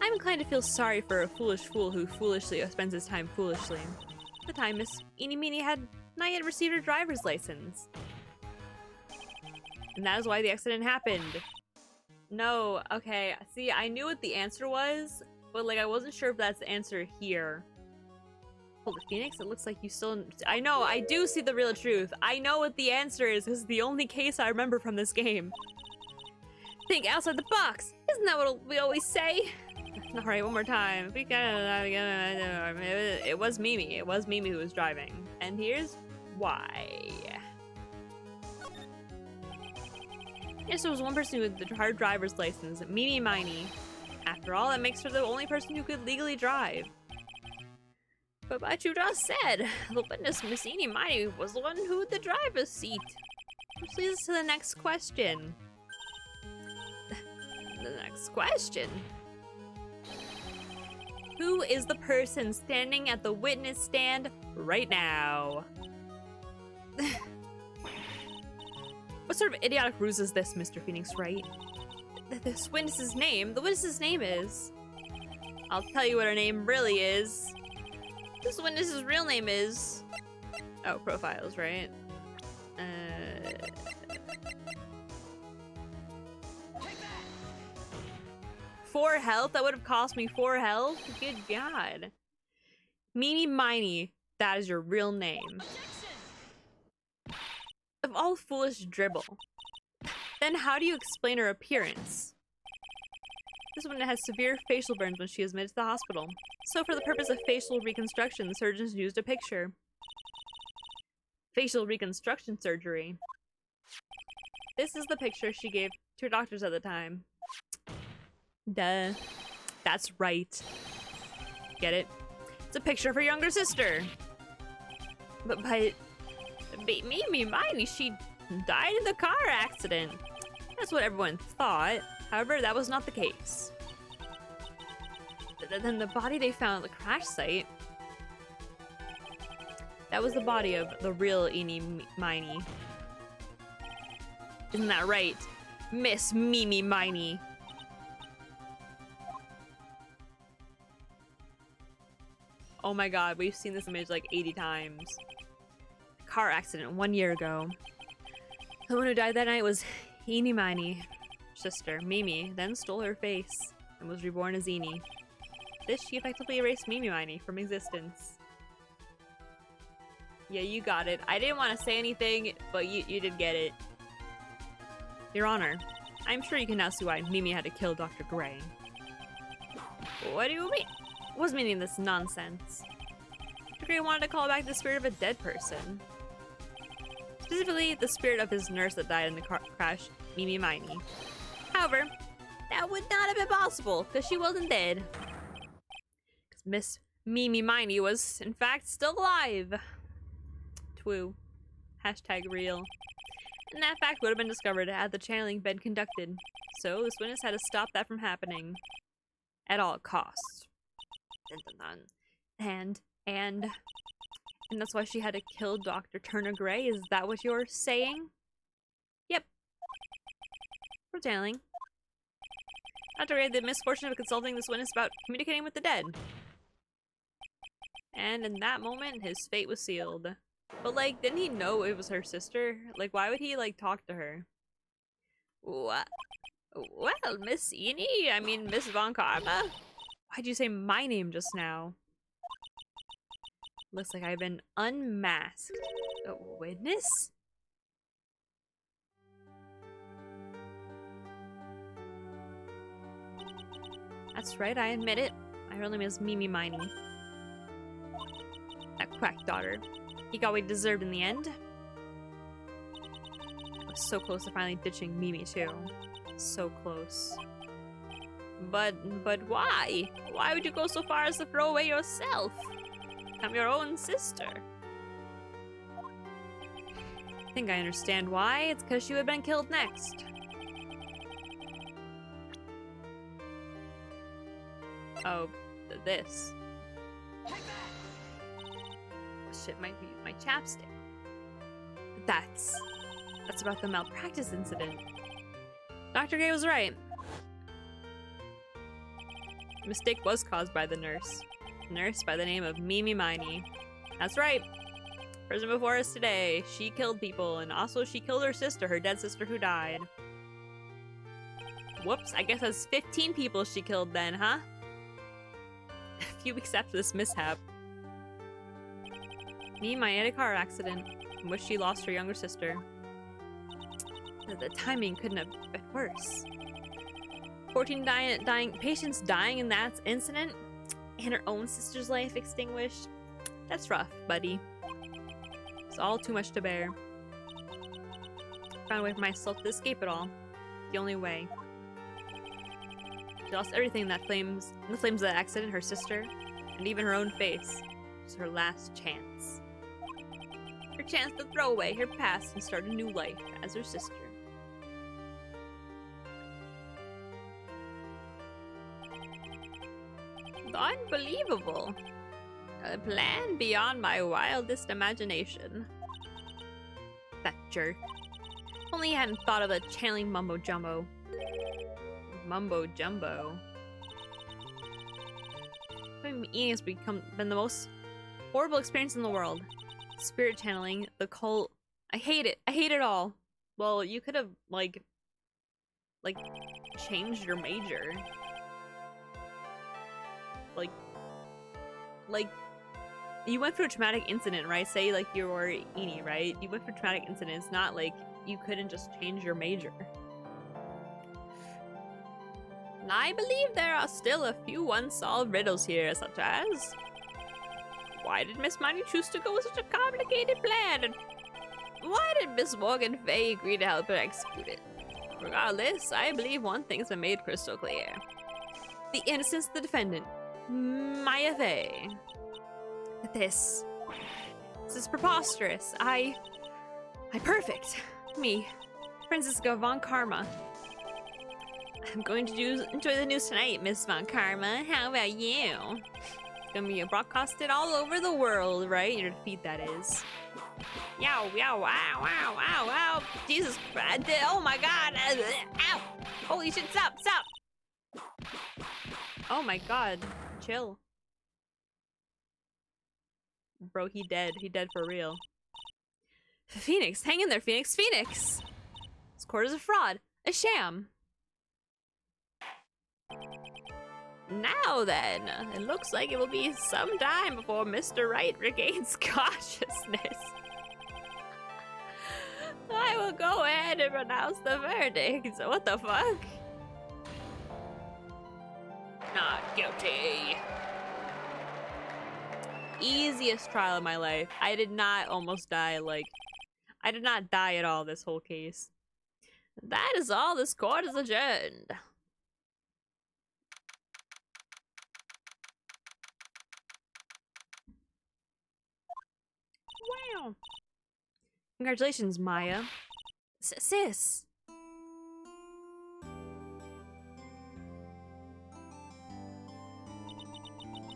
I'm inclined to feel sorry for a foolish fool who foolishly spends his time foolishly. At the time, Miss Eni Miney had not yet received her driver's license. And that is why the accident happened. No, okay, see, I knew what the answer was, but like I wasn't sure if that's the answer here. Hold it, Phoenix, it looks like you still... I know, I do see the real truth. I know what the answer is. This is the only case I remember from this game. Think outside the box. Isn't that what we always say? Alright, one more time. It was Mimi. It was Mimi who was driving. And here's why. Yes, there was one person with her driver's license, Mimi Miney. After all, that makes her the only person who could legally drive. But what you just said, the witness, Miss Eni Miney, was the one who had the driver's seat. Which leads us to the next question. The next question. Who is the person standing at the witness stand right now? What sort of idiotic ruse is this, Mr. Phoenix Wright? This witness's name? The witness's name is... I'll tell you what her name really is. This witness's real name is... Oh, profiles, right? 4 health? That would have cost me 4 health? Good God. Mimi Miney, that is your real name. Of all foolish dribble. Then how do you explain her appearance? This woman has severe facial burns when she was admitted to the hospital. So for the purpose of facial reconstruction, the surgeons used a picture. Facial reconstruction surgery. This is the picture she gave to her doctors at the time. Duh. That's right. Get it? It's a picture of her younger sister. But Mimi Miney, she died in the car accident. That's what everyone thought. However, that was not the case. Then the body they found at the crash site, that was the body of the real Eni Miney. Isn't that right, Miss Mimi Miney? Oh my god, we've seen this image like 80 times. Car accident 1 year ago. The one who died that night was Eni Miney. Sister, Mimi, then stole her face and was reborn as Eni. This, she effectively erased Mimi Miney from existence. Yeah, you got it. I didn't want to say anything, but you did get it. Your Honor, I'm sure you can now see why Mimi had to kill Dr. Gray. What do you mean? What's meaning this nonsense? Dr. Gray wanted to call back the spirit of a dead person. Specifically, the spirit of his nurse that died in the car crash, Mimi Miney. However, that would not have been possible, because she wasn't dead. Because Miss Mimi Miney was, in fact, still alive. Twoo. Hashtag real. And that fact would have been discovered had the channeling been conducted. So, this witness had to stop that from happening. At all costs. And that's why she had to kill Dr. Turner Gray? Is that what you're saying? Yep. For channeling. Dr. Gray had the misfortune of consulting this witness about communicating with the dead. And in that moment, his fate was sealed. But, like, didn't he know it was her sister? Like, why would he, like, talk to her? What? Well, Miss Eni, I mean, Miss Von Karma. Why'd you say my name just now? Looks like I've been unmasked. A witness? That's right, I admit it. I really miss Mimi Miney. That quack daughter. He got what he deserved in the end. I was so close to finally ditching Mimi too. So close. But why? Why would you go so far as to throw away yourself? I'm your own sister. I think I understand why. It's because she would have been killed next. Oh, this. Shit might be my chapstick. That's about the malpractice incident. Dr. Gay was right. The mistake was caused by the nurse. A nurse by the name of Mimi Miney. That's right. Person before us today. She killed people, and also she killed her sister, her dead sister who died. Whoops, I guess that's 15 people she killed then, huh? A few weeks after this mishap. Mimi Miney had a car accident in which she lost her younger sister. The timing couldn't have been worse. 14 patients dying in that incident, and her own sister's life extinguished. That's rough, buddy. It's all too much to bear. Found a way for myself to escape it all. The only way. She lost everything in the flames of that accident, her sister, and even her own face. It was her last chance. Her chance to throw away her past and start a new life as her sister. Unbelievable. A plan beyond my wildest imagination. That jerk. Only he hadn't thought of a channeling mumbo jumbo. Mumbo jumbo. Eating has been the most horrible experience in the world. Spirit channeling, the cult. I hate it. I hate it all. Well, you could have like changed your major. Like, you went through a traumatic incident, right? Say, like, you were Eni, right? You went through a traumatic incident. It's not like you couldn't just change your major. And I believe there are still a few unsolved riddles here, such as... Why did Miss Miney choose to go with such a complicated plan? And why did Miss Morgan Fay agree to help her execute it? Regardless, I believe one thing's been made crystal clear. The innocence of the defendant. Maya Fey. This is preposterous. I perfect. Me, Francisca Von Karma. I'm going to enjoy the news tonight, Miss Von Karma. How about you? It's gonna be broadcasted all over the world, right? Your defeat, that is. Yow, yow, wow, wow, wow, wow. Jesus Christ. Oh my god. Ow. Holy shit, stop. Oh my god. Chill. Bro, he dead. He dead for real. Phoenix, hang in there, Phoenix. Phoenix! This court is a fraud. A sham. Now then, it looks like it will be some time before Mr. Wright regains consciousness. I will go ahead and pronounce the verdict. What the fuck? Not guilty. Easiest trial of my life. I did not almost die, I did not die at all this whole case. That is all. This court is adjourned. Wow. Congratulations, Maya. Sis!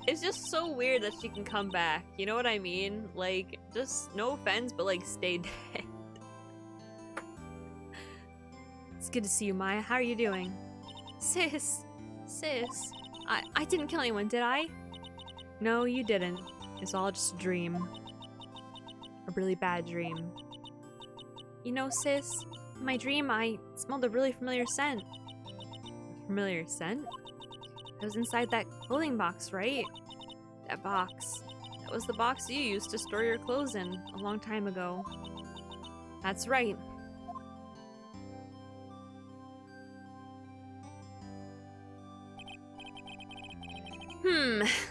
It's just so weird that she can come back. You know what I mean? Like, just no offense, but like, stay dead. It's good to see you, Maya. How are you doing? Sis. I didn't kill anyone, did I? No, you didn't. It's all just a dream. A really bad dream. You know, sis, in my dream, I smelled a really familiar scent. familiar scent? It was inside that clothing box, right? That box. That was the box you used to store your clothes in a long time ago. That's right.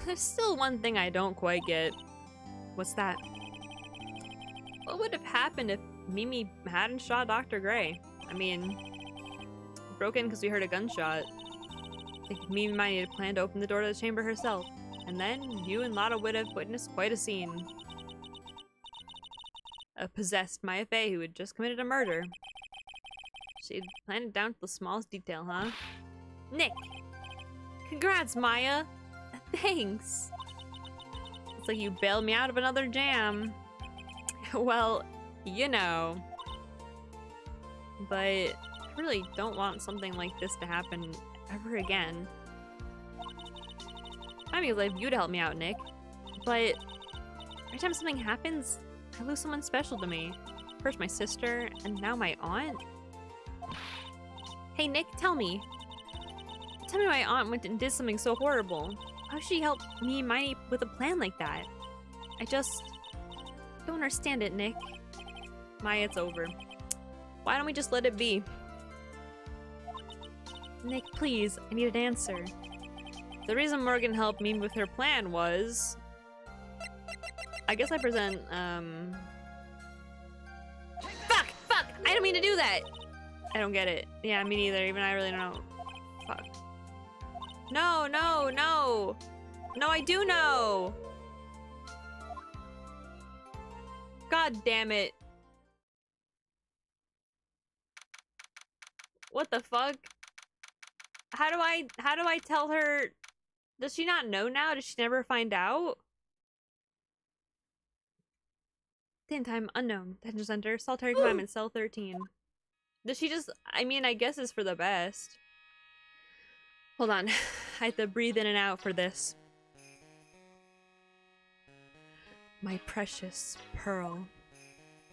There's still one thing I don't quite get. What's that? What would have happened if Mimi hadn't shot Dr. Gray? I mean, broke in because we heard a gunshot. I think Mimi might need a plan to open the door to the chamber herself. And then, you and Lotta would have witnessed quite a scene. A possessed Maya Fey who had just committed a murder. She'd planned it down to the smallest detail, huh? Nick! Congrats, Maya! Thanks! It's like you bailed me out of another jam. Well, you know. But I really don't want something like this to happen ever again. I'd be glad if you'd help me out, Nick. But every time something happens, I lose someone special to me. First my sister, and now my aunt. Hey Nick, tell me. Tell me my aunt went and did something so horrible. How she helped me and Miney with a plan like that? I just don't understand it, Nick. Maya, it's over. Why don't we just let it be? Nick, please, I need an answer. The reason Morgan helped me with her plan was... I guess I present, Fuck! Fuck! I don't mean to do that! I don't get it. Yeah, me neither. Even I really don't know. Fuck. No, no, no! No, I do know! God damn it. What the fuck? How do I tell her? Does she not know now? Does she never find out? Same time, unknown. Detention center, solitary confinement, cell 13. Does she just, I mean, I guess it's for the best. Hold on. I have to breathe in and out for this. My precious Pearl.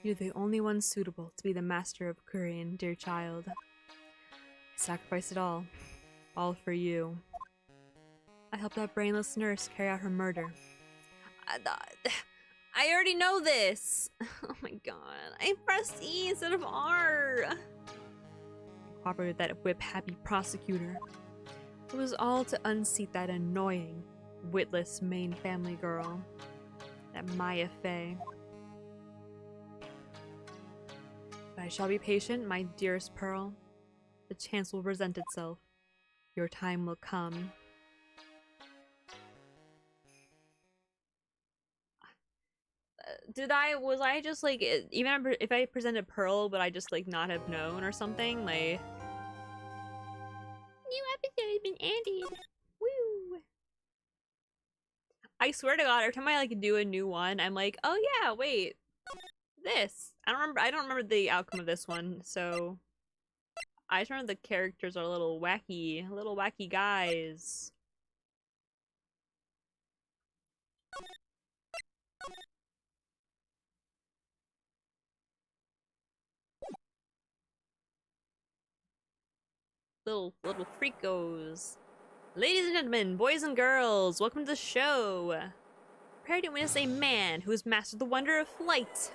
You're the only one suitable to be the master of Kurian, dear child. I sacrificed it all. All for you. I helped that brainless nurse carry out her murder. I already know this! Oh my god. I pressed E instead of R! I cooperated with that whip-happy prosecutor. It was all to unseat that annoying, witless main family girl. That Maya Fey. But I shall be patient, my dearest Pearl. The chance will present itself. Your time will come. Was I just like, even if I presented Pearl, would I just like not have known or something? Like... New episode has been ended. Woo! I swear to God, every time I like do a new one, I'm like, oh yeah, wait, this. I don't remember the outcome of this one, so I just remember the characters are a little wacky guys. Little freakos. Ladies and gentlemen, boys and girls, welcome to the show. Prepare to witness a man who has mastered the wonder of flight.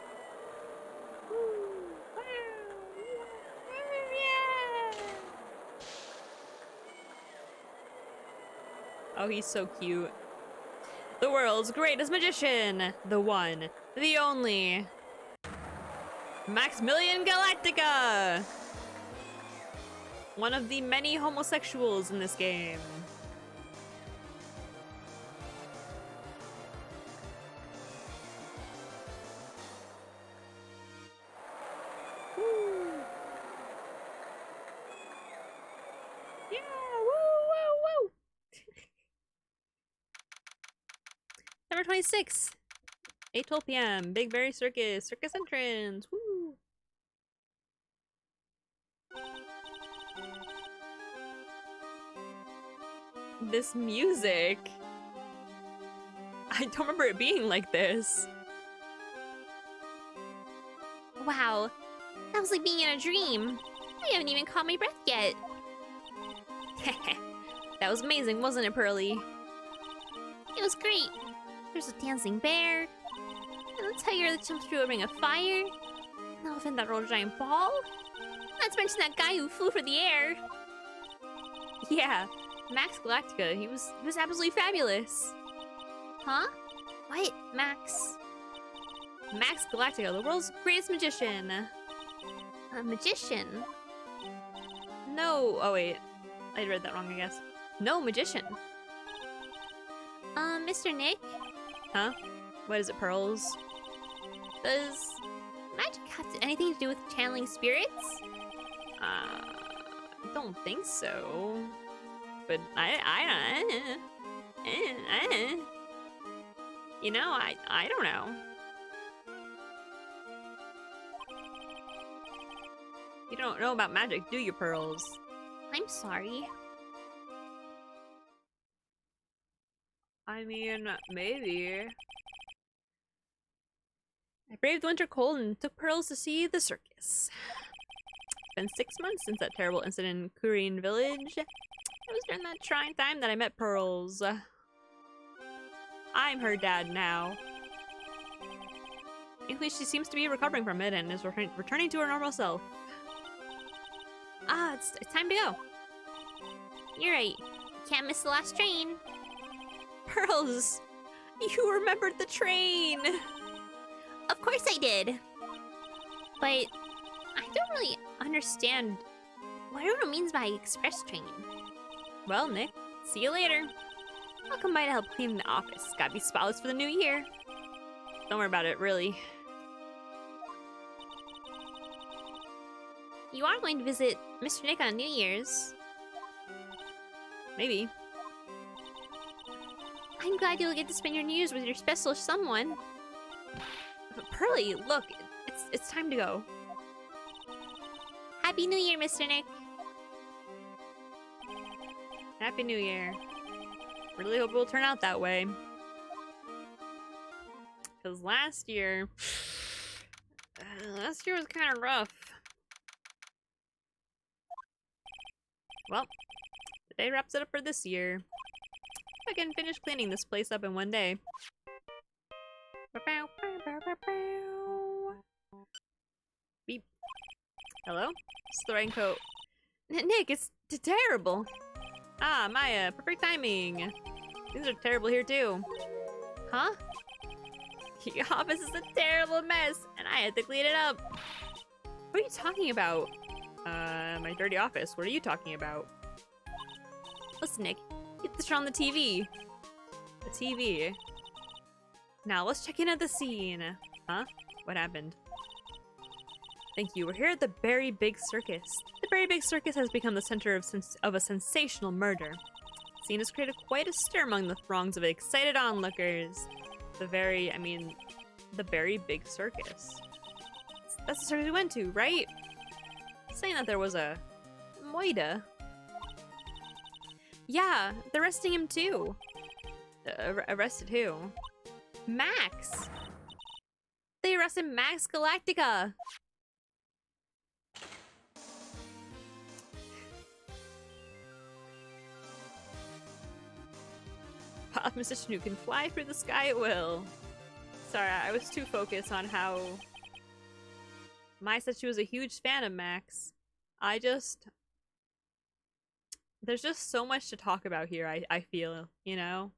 Oh, he's so cute. The world's greatest magician, the one, the only, Maximilian Galactica! One of the many homosexuals in this game. Woo. Yeah, woo, woo, woo! Number 26, 8:12 p.m. Big Berry Circus entrance. Woo! This music. I don't remember it being like this. Wow, that was like being in a dream. I haven't even caught my breath yet. That was amazing, wasn't it, Pearly? It was great. There's a dancing bear, and a tiger that jumps through a ring of fire, an elephant that rolled a giant ball. Not to mention that guy who flew through the air. Yeah, Max Galactica, he was absolutely fabulous. Huh? What, Max? Max Galactica, the world's greatest magician. A magician? No, oh wait, I read that wrong, I guess. No, magician. Mr. Nick? Huh? What is it, Pearls? Does magic have anything to do with channeling spirits? Don't think so. But you know, I don't know. You don't know about magic, do you, Pearls? I'm sorry. I mean, maybe. I braved the winter cold and took Pearls to see the circus. It's been 6 months since that terrible incident in Kureen village. It was during that trying time that I met Pearls. I'm her dad now. Thankfully, she seems to be recovering from it and is returning to her normal self. Ah, it's time to go. You're right. Can't miss the last train. Pearls, you remembered the train! Of course I did. But I don't really understand what everyone means by express train. Well, Nick, see you later. I'll come by to help clean the office. Gotta be spotless for the new year. Don't worry about it, really. You are going to visit Mr. Nick on New Year's. Maybe. I'm glad you'll get to spend your New Year's with your special someone. But Pearly, look, it's time to go. Happy New Year, Mr. Nick. Happy New Year. Really hope it will turn out that way. Because last year was kind of rough. Well, today wraps it up for this year. I can finish cleaning this place up in one day. Beep. Hello? It's the raincoat. Nick, it's terrible. Ah, Maya, perfect timing. Things are terrible here too. Huh? The office is a terrible mess, and I had to clean it up. What are you talking about? My dirty office. What are you talking about? Listen, Nick, get this on the TV. The TV. Now, let's check in at the scene. Huh? What happened? Thank you. We're here at the Very Big Circus. The Very Big Circus has become the center of a sensational murder. The scene has created quite a stir among the throngs of excited onlookers. The Very Big Circus. That's the circus we went to, right? Saying that there was a Moida. Yeah, they're arresting him too. Arrested who? Max! They arrested Max Galactica! Pop musician who can fly through the sky at will. Sorry, I was too focused on how Mai said she was a huge fan of Max. There's just so much to talk about here, I feel, you know?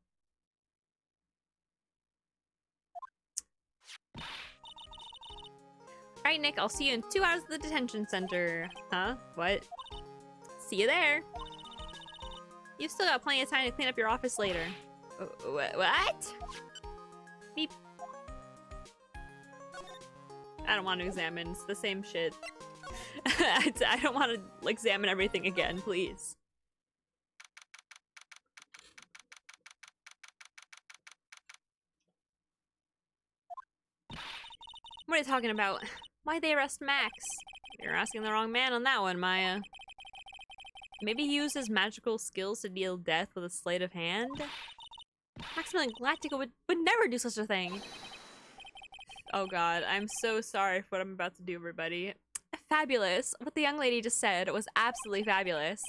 Alright, Nick, I'll see you in 2 hours at the detention center. Huh? What? See you there! You've still got plenty of time to clean up your office later. What? Beep. I don't want to examine. It's the same shit. I don't want to examine everything again, please. What are you talking about? Why'd they arrest Max? You're asking the wrong man on that one, Maya. Maybe he used his magical skills to deal death with a sleight of hand? Maximilian Galactica would never do such a thing. Oh god, I'm so sorry for what I'm about to do, everybody. Fabulous. What the young lady just said was absolutely fabulous.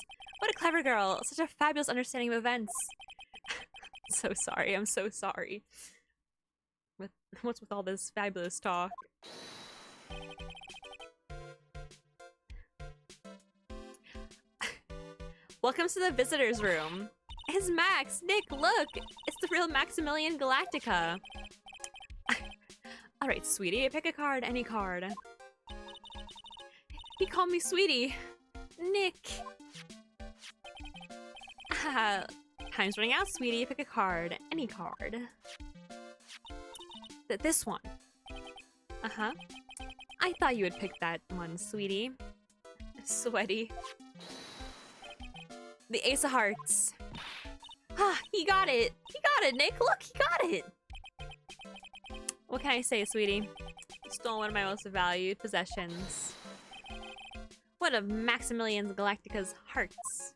What a clever girl. Such a fabulous understanding of events. So sorry. I'm so sorry. What's with all this fabulous talk? Welcome to the visitor's room. It's Max. Nick, look! It's the real Maximilian Galactica. Alright, sweetie, pick a card, any card. He called me sweetie. Nick. Time's running out, sweetie. Pick a card, any card. This one. Uh-huh. I thought you would pick that one, sweetie. Sweaty. The Ace of Hearts. Ah, he got it. He got it, Nick. Look, he got it. What can I say, sweetie? You stole one of my most valued possessions. One of Maximilian Galactica's hearts.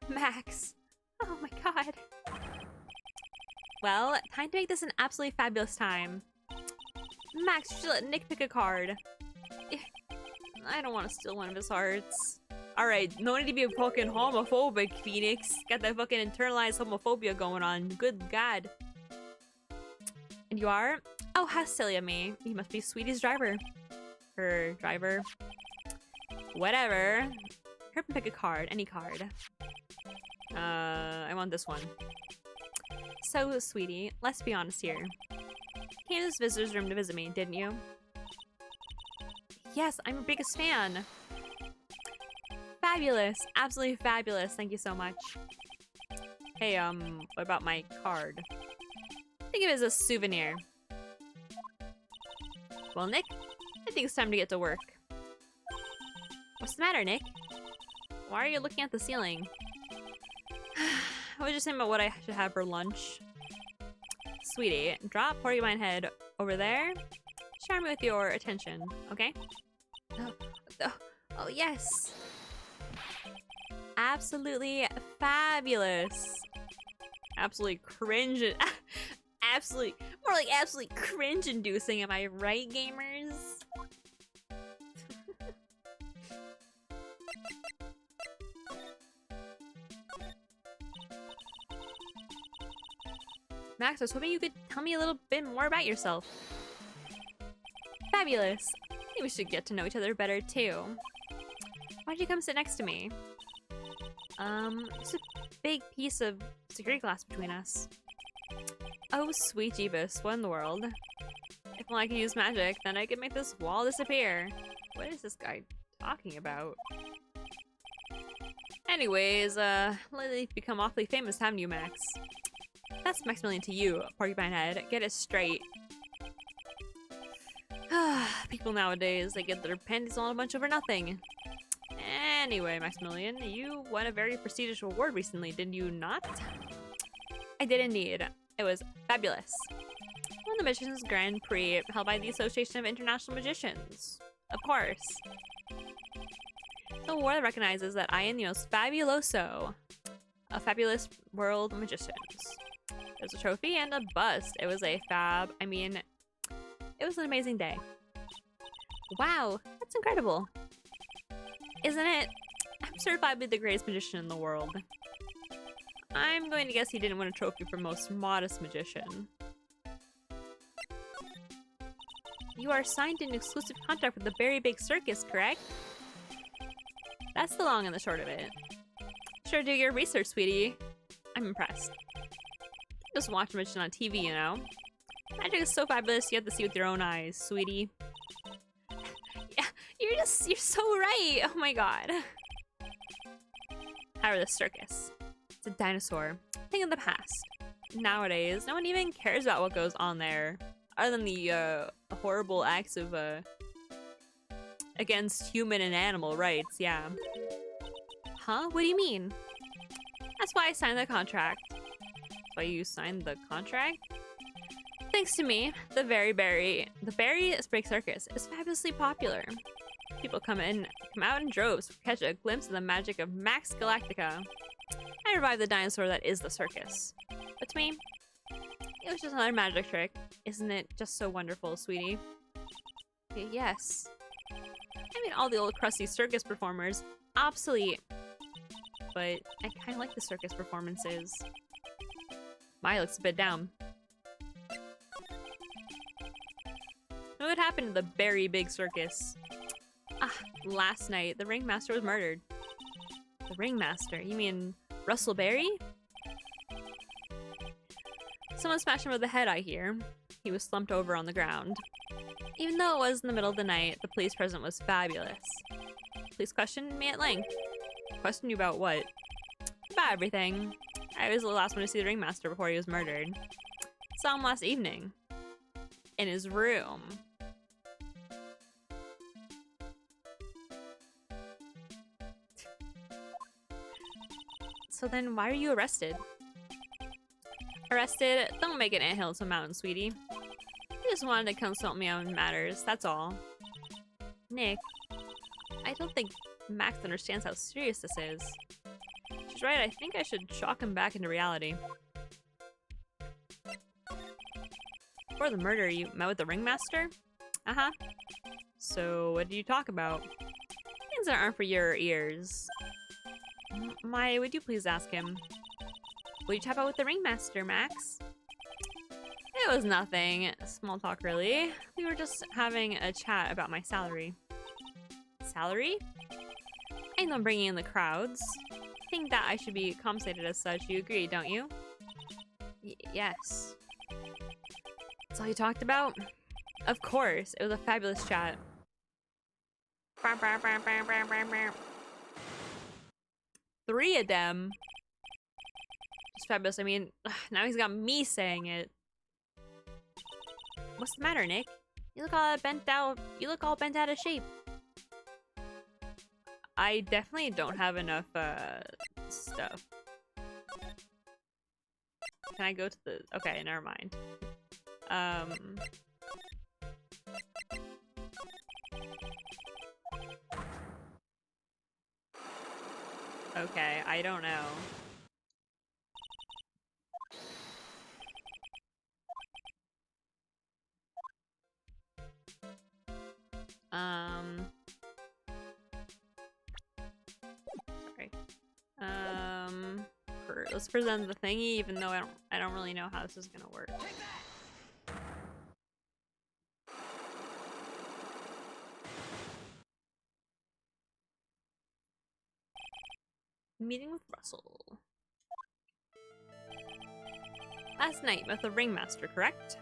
Max. Oh my god. Well, time to make this an absolutely fabulous time. Max, you should let Nick pick a card. I don't want to steal one of his hearts. Alright, no need to be fucking homophobic, Phoenix. Got that fucking internalized homophobia going on. Good god. And you are? Oh, how silly of me. You must be Sweetie's driver. Her driver. Whatever. Her pick a card. Any card. I want this one. So, sweetie, let's be honest here. You came to this visitor's room to visit me, didn't you? Yes, I'm your biggest fan. Fabulous. Absolutely fabulous. Thank you so much. Hey, what about my card? Think of it as a souvenir. Well, Nick, I think it's time to get to work. What's the matter, Nick? Why are you looking at the ceiling? I was just thinking about what I should have for lunch. Sweetie, drop Porcupine Head over there. Charm me with your attention, okay? Oh, yes. Absolutely fabulous. Absolutely cringe. Absolutely, more like absolutely cringe-inducing. Am I right, gamers? Max, I was hoping you could tell me a little bit more about yourself. Fabulous. I think we should get to know each other better, too. Why'd you come sit next to me? It's a big piece of security glass between us. Oh, sweet Jeebus, what in the world? If only I can use magic, then I could make this wall disappear. What is this guy talking about? Anyways, lately you've become awfully famous, haven't you, Max? That's Maximilian to you, Porcupine Head. Get it straight. People nowadays, they get their panties on a bunch over nothing. Anyway, Maximilian, you won a very prestigious award recently, did you not? I did indeed. It was fabulous. Won the Magician's Grand Prix held by the Association of International Magicians. Of course. The award recognizes that I am the most fabuloso of fabulous world magicians. There's a trophy and a bust. It was a it was an amazing day. Wow, that's incredible. Isn't it? I'm certified to be the greatest magician in the world. I'm going to guess he didn't win a trophy for most modest magician. You are signed an exclusive contract with the Very Big Circus, correct? That's the long and the short of it. Sure, do your research, sweetie. I'm impressed. Just watch magician on TV, you know? Magic is so fabulous, you have to see with your own eyes, sweetie. Yeah, you're so right! Oh my god. However, the circus. It's a dinosaur. Thing of the past. Nowadays, no one even cares about what goes on there. Other than the horrible acts of against human and animal rights, yeah. Huh? What do you mean? That's why I signed the contract. That's why you signed the contract? Thanks to me, the Very Big Circus is fabulously popular. People come out in droves to catch a glimpse of the magic of Max Galactica. I revived the dinosaur that is the circus. But to me, it was just another magic trick. Isn't it just so wonderful, sweetie? Yes. I mean, all the old crusty circus performers, obsolete. but I kind of like the circus performances. Maya looks a bit down. What happened to the very big circus? Ah, last night, the ringmaster was murdered. The ringmaster? You mean Russell Berry? Someone smashed him over the head, I hear. He was slumped over on the ground. Even though it was in the middle of the night, the police present was fabulous. Police questioned me at length. Questioned you about what? About everything. I was the last one to see the ringmaster before he was murdered. Saw him last evening. In his room. So then why are you arrested? Arrested? Don't make it anthill to a mountain, sweetie. I just wanted to consult me on matters, that's all. Nick, I don't think Max understands how serious this is. She's right, I think I should shock him back into reality. Before the murder, you met with the ringmaster? Uh-huh. So, what did you talk about? Things that aren't for your ears. Maya, would you please ask him? What did you talk about with the ringmaster, Max? It was nothing. Small talk, really. We were just having a chat about my salary. Salary? I know I'm bringing in the crowds. I think that I should be compensated as such. You agree, don't you? Yes. That's all you talked about? Of course. It was a fabulous chat. Three of them. Just fabulous. I mean, now he's got me saying it. What's the matter, Nick? You look all bent out. You look all bent out of shape. I definitely don't have enough stuff. Can I go to the? Okay, never mind. Okay, I don't know. Sorry. Let's present the thingy, even though I don't really know how this is gonna work. Meeting with Russell. Last night with the ringmaster, correct?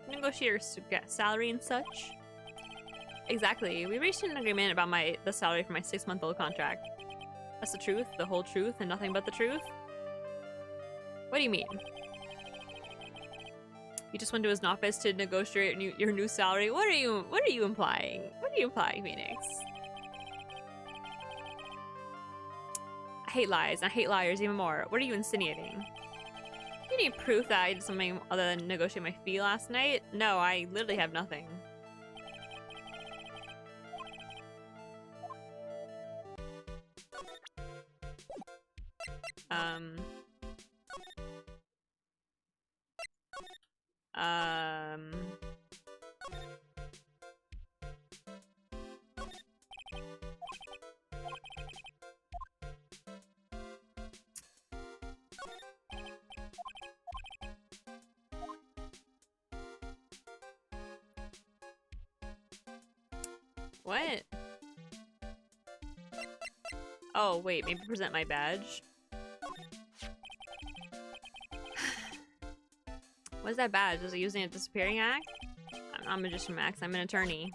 Negotiators to get salary and such. Exactly. We reached an agreement about the salary for my 6-month-old contract. That's the truth, the whole truth, and nothing but the truth? What do you mean? You just went to his office to negotiate your new salary? What are you implying? What are you implying, Phoenix? I hate lies. I hate liars even more. What are you insinuating? You need proof that I did something other than negotiate my fee last night? No, I literally have nothing. What? Oh, wait, maybe present my badge? What's that badge? Was it using a disappearing act? I'm not Magician Max, I'm an attorney.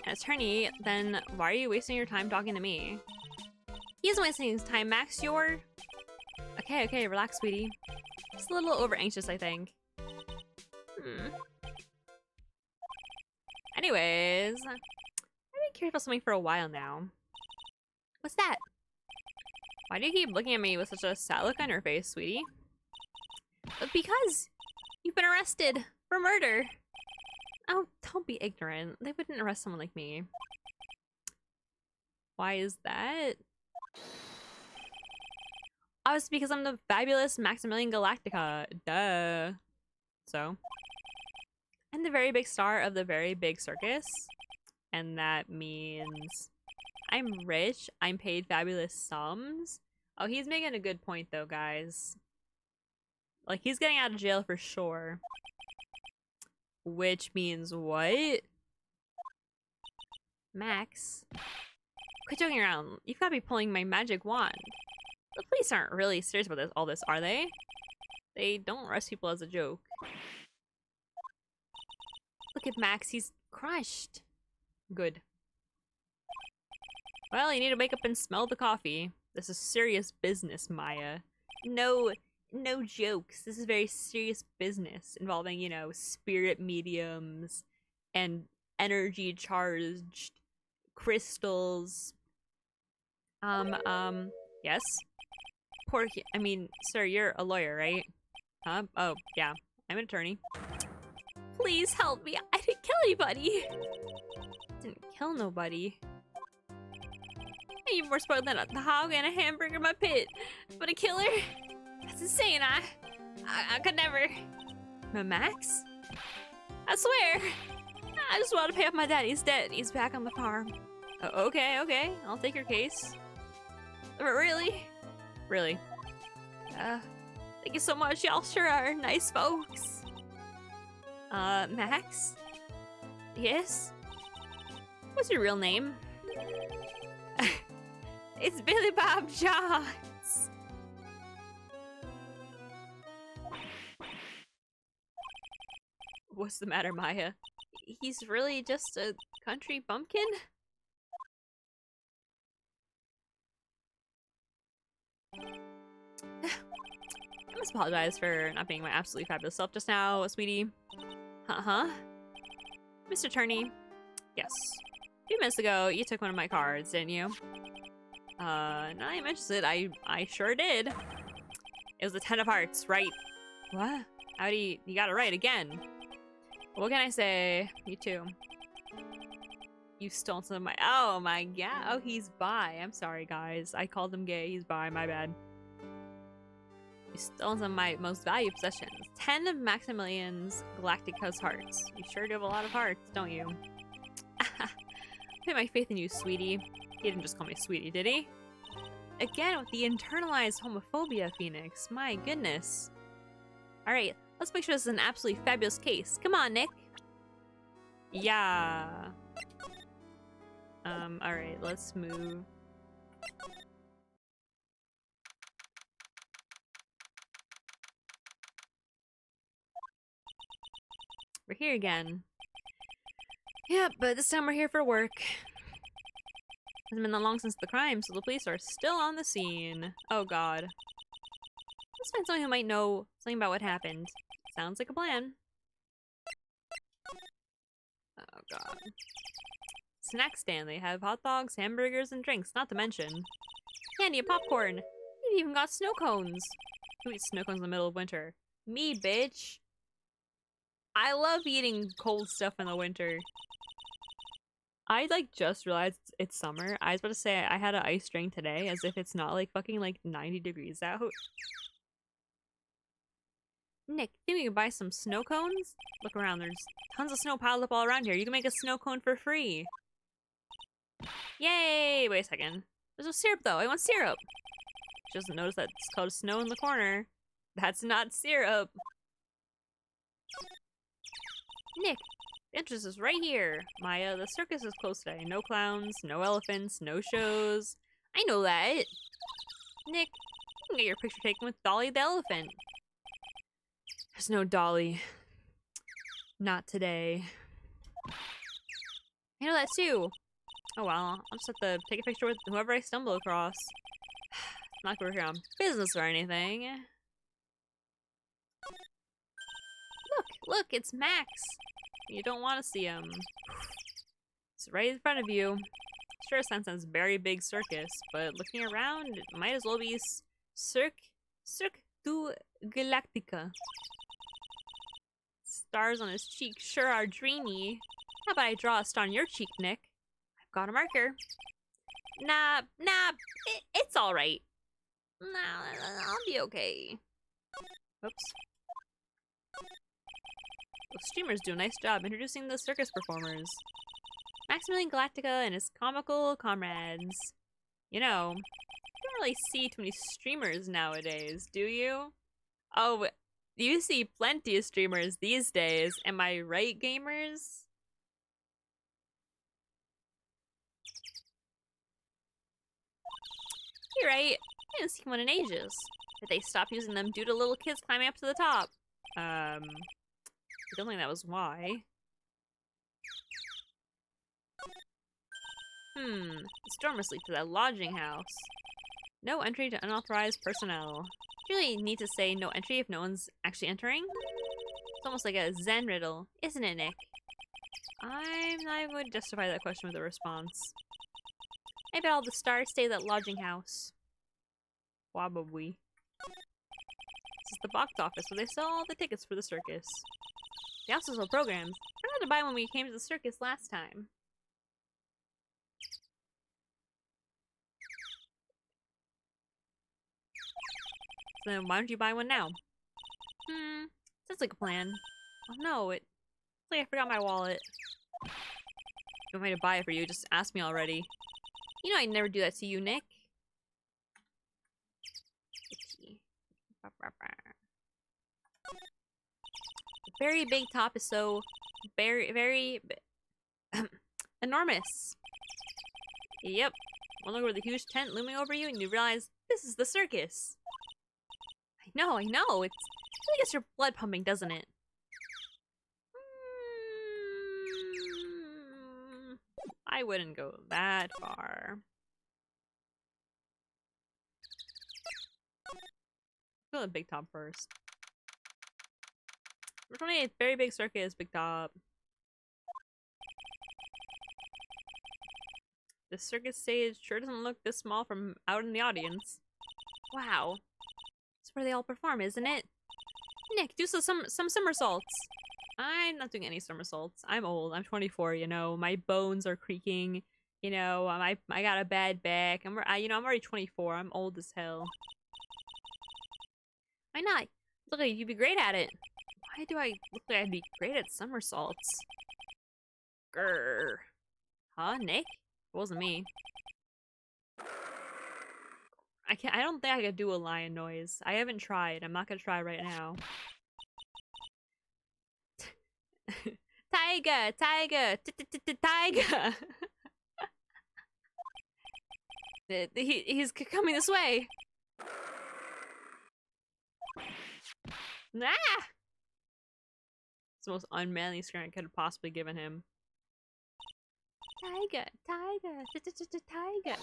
An attorney? Then why are you wasting your time talking to me? He isn't wasting his time, Max, you're... Okay, relax, sweetie. Just a little over-anxious, I think. Anyways... I've been curious about something for a while now. What's that? Why do you keep looking at me with such a sad look on your face, sweetie? Because you've been arrested for murder. Oh, don't be ignorant. They wouldn't arrest someone like me. Why is that? Obviously because I'm the fabulous Maximilian Galactica. Duh. So? I'm the very big star of the very big circus. And that means I'm rich. I'm paid fabulous sums. Oh, he's making a good point though, guys. Like, he's getting out of jail for sure. Which means what? Max? Quit joking around. You've got to be pulling my magic wand. The police aren't really serious about all this, are they? They don't arrest people as a joke. Look at Max, he's crushed. Good. Well, you need to wake up and smell the coffee. This is serious business, Maya. No jokes. This is very serious business involving, you know, spirit mediums and energy charged crystals. Yes? I mean, sir, you're a lawyer, right? Huh? Oh, yeah. I'm an attorney. Please help me. I didn't kill anybody. Didn't kill nobody. You're more spoiled than a hog and a hamburger in my pit. But a killer? That's insane. I could never. Max? I swear. I just want to pay off my dad. He's dead. He's back on the farm. Okay. I'll take your case. Really? Really? Thank you so much. Y'all sure are nice folks. Max? Yes? What's your real name? It's Billy Bob Johns. What's the matter, Maya? He's really just a country bumpkin? I must apologize for not being my absolutely fabulous self just now, sweetie. Huh? Mr. Attorney? Yes. A few minutes ago, you took one of my cards, didn't you? Now that you mention it, I sure did. It was the 10 of hearts, right? What? Howdy, you got it right again. What can I say? You too. You stole some of my— oh my god. Oh, he's bi. I'm sorry, guys. I called him gay. He's bi. My bad. You stole some of my most valued possessions. 10 of Maximilian's Galactica's hearts. You sure do have a lot of hearts, don't you? I put my faith in you, sweetie. He didn't just call me sweetie, did he? Again with the internalized homophobia, Phoenix. My goodness. Alright, let's make sure this is an absolutely fabulous case. Come on, Nick. Yeah. Alright, let's move. We're here again. Yeah, but this time we're here for work. Hasn't been that long since the crime, so the police are still on the scene. Oh god. Let's find someone who might know something about what happened. Sounds like a plan. Oh god. Snack stand. They have hot dogs, hamburgers, and drinks, not to mention candy and popcorn. They've even got snow cones. Who eats snow cones in the middle of winter? Me, bitch. I love eating cold stuff in the winter. I just realized it's summer. I was about to say I had an ice drink today, as if it's not fucking 90 degrees out. Nick, think we can buy some snow cones? Look around, there's tons of snow piled up all around here. You can make a snow cone for free. Yay! Wait a second. There's no syrup though. I want syrup. She doesn't notice that it's called snow in the corner. That's not syrup. Nick, the entrance is right here. Maya, the circus is closed today. No clowns, no elephants, no shows. I know that. Nick, you can get your picture taken with Dolly the elephant. There's no Dolly. Not today. I know that too. Oh well, I'll just have to take a picture with whoever I stumble across. Not like we're here on business or anything. Look, it's Max. You don't want to see him. It's right in front of you. Sure sounds like a very big circus, but looking around, it might as well be Cirque du Galactica. Stars on his cheek sure are dreamy. How about I draw a star on your cheek, Nick? I've got a marker. Nah, it's alright. Nah, I'll be okay. Oops. Those streamers do a nice job introducing the circus performers. Maximilian Galactica and his comical comrades. You know, you don't really see too many streamers nowadays, do you? Oh, you see plenty of streamers these days. Am I right, gamers? You're right. I haven't seen one in ages. Did they stop using them due to little kids climbing up to the top? I don't think that was why. The storm must lead to that lodging house. No entry to unauthorized personnel. You really need to say no entry if no one's actually entering? It's almost like a Zen riddle, isn't it, Nick? I'm not even going to justify that question with a response. I bet all the stars stay at that lodging house. Probably. This is the box office where they sell all the tickets for the circus. They also sell programs. I forgot to buy when we came to the circus last time. So then why don't you buy one now? Sounds like a plan. Oh no, it's like I forgot my wallet. If you want me to buy it for you, just ask me already. You know I'd never do that to you, Nick. The very big top is so very enormous. Yep. One look over the huge tent looming over you and you realize this is the circus. I know. It gets your blood pumping, doesn't it? I wouldn't go that far. Go to the big top first. We're 28th, very big circus, big top. The circus stage sure doesn't look this small from out in the audience. Wow. It's where they all perform, isn't it? Nick, do some somersaults. I'm not doing any somersaults. I'm old. I'm 24, you know. My bones are creaking. You know, I got a bad back. I'm already 24. I'm old as hell. Why not? Look like you'd be great at it. Why do I look like I'd be great at somersaults? Grrr. Huh, Nick? It wasn't me. I don't think I could do a lion noise. I haven't tried. I'm not gonna try right now. Tiger! Tiger! Tiger! He's coming this way. Ah! It's the most unmanly scream I could have possibly given him. Tiger! Tiger! Tiger!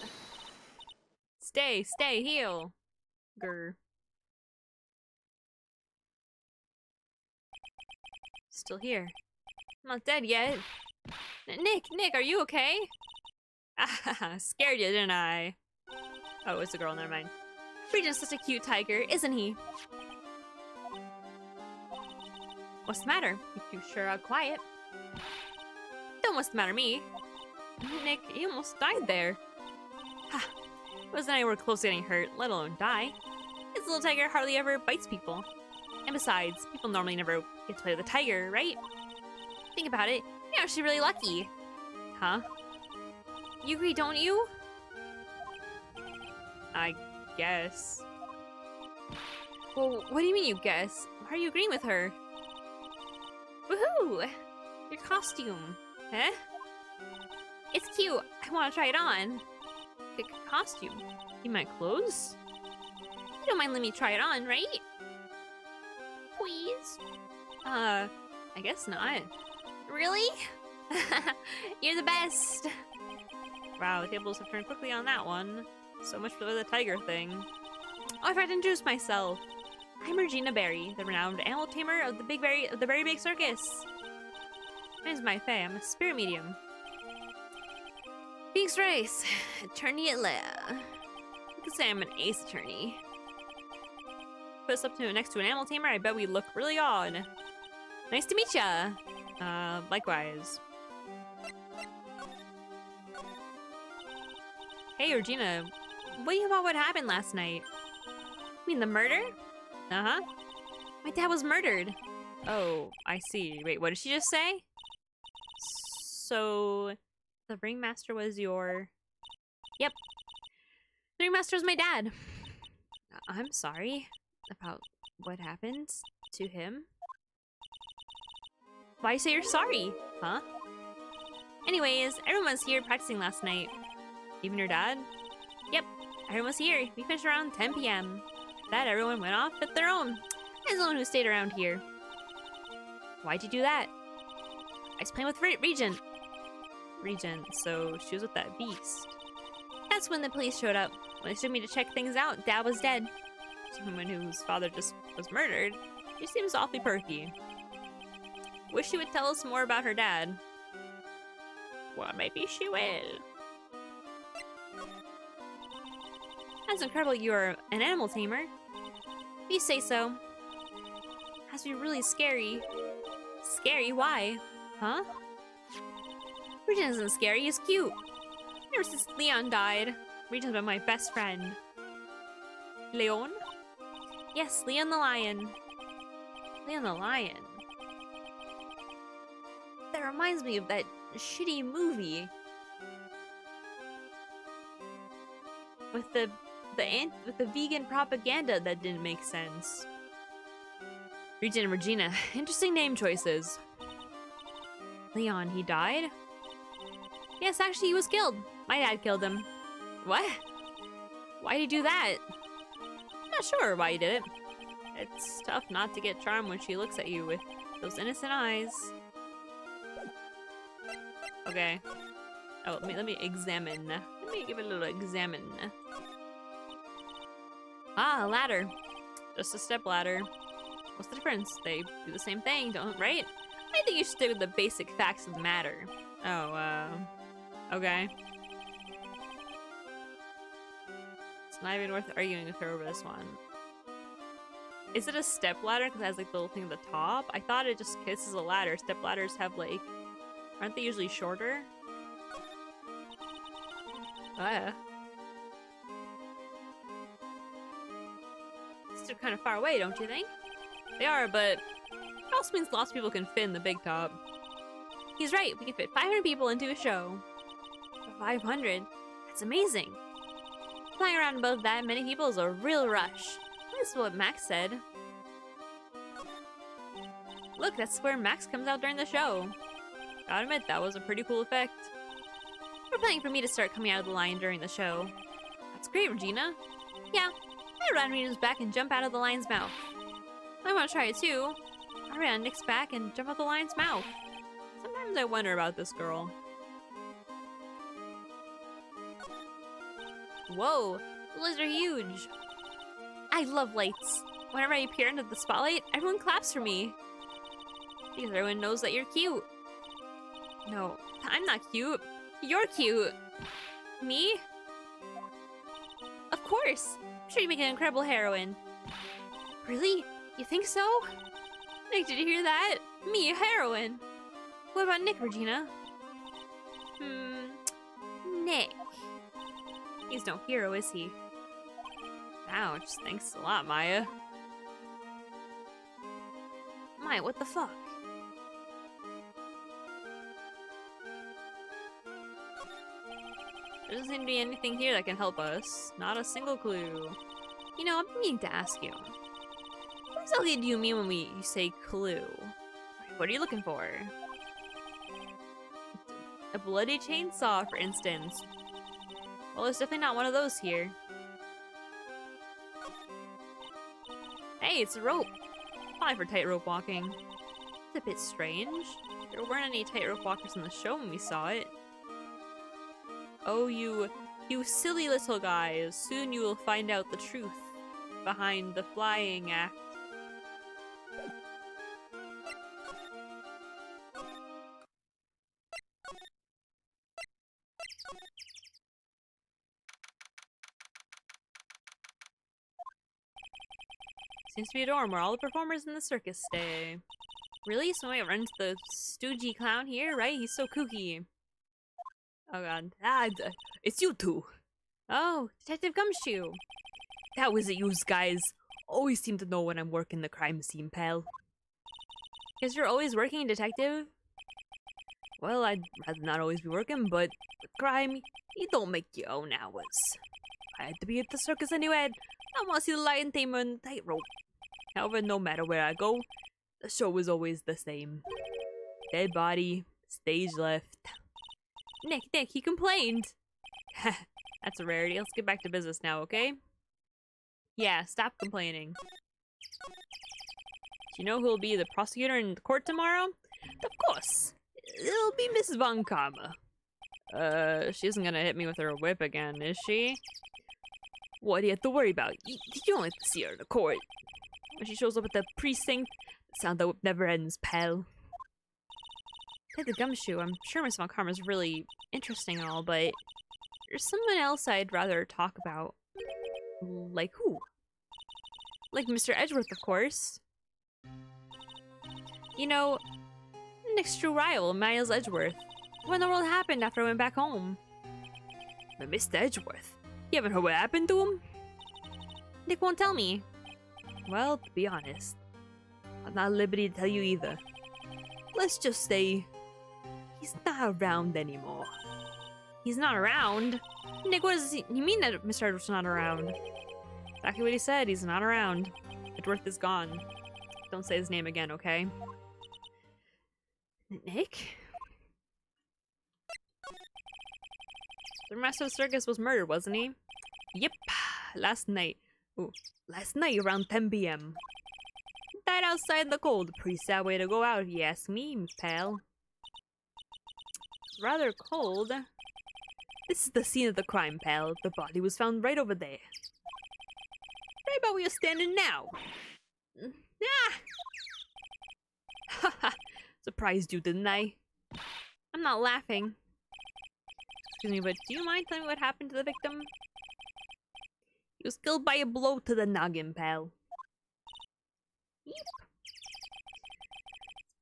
Stay, heal. Grr. Still here. I'm not dead yet. Nick, are you okay? Ah, scared you, didn't I? Oh, it's a girl, never mind. Regent's such a cute tiger, isn't he? What's the matter? You sure are quiet. Don't what's the matter me. Nick, you almost died there. Ha! Wasn't anywhere close to getting hurt, let alone die. This little tiger hardly ever bites people. And besides, people normally never get to play with a tiger, right? Think about it, you're actually really lucky. Huh? You agree, don't you? I guess. Well, what do you mean you guess? Why are you agreeing with her? Woohoo! Your costume. Huh? It's cute. I want to try it on. Costume? You meant clothes? You don't mind letting me try it on, right? Please? I guess not. Really? You're the best! Wow, the tables have turned quickly on that one. So much for the tiger thing. Oh, I forgot to introduce myself. I'm Regina Berry, the renowned animal tamer of the very big circus. My name's Mai Fei. I'm a spirit medium. Phoenix Wright, attorney at law. You could say I'm an ace attorney. Put us up to next to an animal tamer, I bet we look really odd. Nice to meet ya. Likewise. Hey, Regina, what do you about what happened last night? You mean the murder? Uh-huh. My dad was murdered. Oh, I see. Wait, what did she just say? So, The ringmaster was your... Yep. The ringmaster was my dad. I'm sorry about what happened to him. Why say you're sorry? Huh? Anyways, everyone was here practicing last night. Even your dad? Yep, everyone was here. We finished around 10 p.m. That everyone went off at their own. I was the one who stayed around here. Why'd you do that? I was playing with Regent. Regent, so she was with that beast. That's when the police showed up. When they took me to check things out, Dad was dead. Someone whose father just was murdered. She seems awfully perky. Wish she would tell us more about her dad. Well, maybe she will. That's incredible you're an animal tamer. If you say so. Has to be really scary. Scary? Why? Huh? Regent isn't scary, he's cute. Ever since Leon died, Regent's been my best friend. Leon? Yes, Leon the lion. Leon the lion. That reminds me of that shitty movie. With the vegan propaganda that didn't make sense. Regent and Regina, interesting name choices. Leon, he died? Yes, actually he was killed. My dad killed him. What? Why'd he do that? I'm not sure why he did it. It's tough not to get charmed when she looks at you with those innocent eyes. Okay. Oh, let me examine. Let me give it a little examine. Ah, a ladder. Just a step ladder. What's the difference? They do the same thing, right? I think you should stick with the basic facts of the matter. Oh, okay. It's not even worth arguing with her over this one. Is it a step ladder because it has like the little thing at the top? I thought it just kisses a ladder. Step ladders have like, aren't they usually shorter? They're kind of far away, don't you think? They are, but it also means lots of people can fit in the big top. He's right, we can fit 500 people into a show. 500? That's amazing. Flying around above that many people is a real rush. That's what Max said. Look, that's where Max comes out during the show. Gotta admit, that was a pretty cool effect. We're planning for me to start coming out of the line during the show. That's great, Regina. Yeah, I run Regina's back and jump out of the lion's mouth. I want to try it too. I ran Nick's back and jump out the lion's mouth. Sometimes I wonder about this girl. Whoa, the lights are huge. I love lights. Whenever I appear under the spotlight, everyone claps for me. Because everyone knows that you're cute. No, I'm not cute. You're cute. Me? Of course. I'm sure you make an incredible heroine. Really? You think so? Nick, did you hear that? Me, a heroine. What about Nick, Regina? Nick. He's no hero, is he? Ouch, thanks a lot, Maya. Maya, what the fuck? There doesn't seem to be anything here that can help us. Not a single clue. You know, I'm meaning to ask you. What exactly do you mean when you say clue? What are you looking for? A bloody chainsaw, for instance. Well, there's definitely not one of those here. Hey, it's a rope. Probably for tightrope walking. It's a bit strange. There weren't any tightrope walkers in the show when we saw it. Oh, you silly little guys. Soon you will find out the truth behind the flying act. Seems to be a dorm where all the performers in the circus stay. Really? Somebody runs the stoogey clown here, right? He's so kooky. Oh god. It's you two. Oh, Detective Gumshoe. That was it, you guys. Always seem to know when I'm working the crime scene, pal. Guess you're always working, detective? Well, I'd rather not always be working, but with crime, you don't make your own hours. I had to be at the circus anyway. I want to see the lion tamer and the tightrope. However, no matter where I go, the show is always the same. Dead body, stage left. Nick, he complained. That's a rarity. Let's get back to business now, okay? Yeah, stop complaining. Do you know who'll be the prosecutor in court tomorrow? Of course. It'll be Miss Von Karma. She isn't gonna hit me with her whip again, is she? What do you have to worry about? You don't have to see her in the court. When she shows up at the precinct, the sound of the whip never ends, pal. Take the gumshoe. I'm sure Miss Von Karma's really interesting and all, but there's someone else I'd rather talk about. Like who? Like Mr. Edgeworth, of course. You know, Nick's true rival, Miles Edgeworth. What in the world happened after I went back home? But Mr. Edgeworth? You haven't heard what happened to him? Nick won't tell me. Well, to be honest, I'm not at liberty to tell you either. Let's just say, he's not around anymore. He's not around? Nick, what does he mean that Mr. Edgeworth's not around? Exactly what he said, he's not around. Edgeworth is gone. Don't say his name again, okay? Nick? The master of the circus was murdered, wasn't he? Yep, last night. Ooh, last night around 10 p.m. Died outside in the cold. Pretty sad way to go out, if you ask me, pal. It's rather cold. This is the scene of the crime, pal. The body was found right over there. Right about where you're standing now. Ah! Haha, surprised you, didn't I? I'm not laughing. Excuse me, but do you mind telling me what happened to the victim? He was killed by a blow to the noggin, pal. Yep.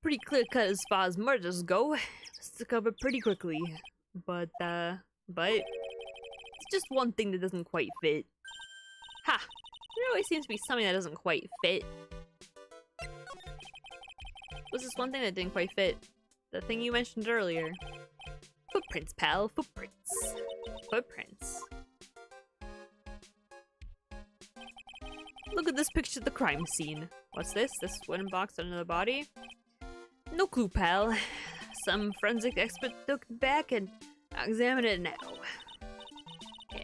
Pretty clear cut as far as murders go. It's covered pretty quickly. But it's just one thing that doesn't quite fit. Ha! There always seems to be something that doesn't quite fit. What's this one thing that didn't quite fit? The thing you mentioned earlier. Footprints, pal. Footprints. Footprints. Look at this picture of the crime scene. What's this? This wooden box under the body? No clue, pal. Some forensic expert took it back and examined it now.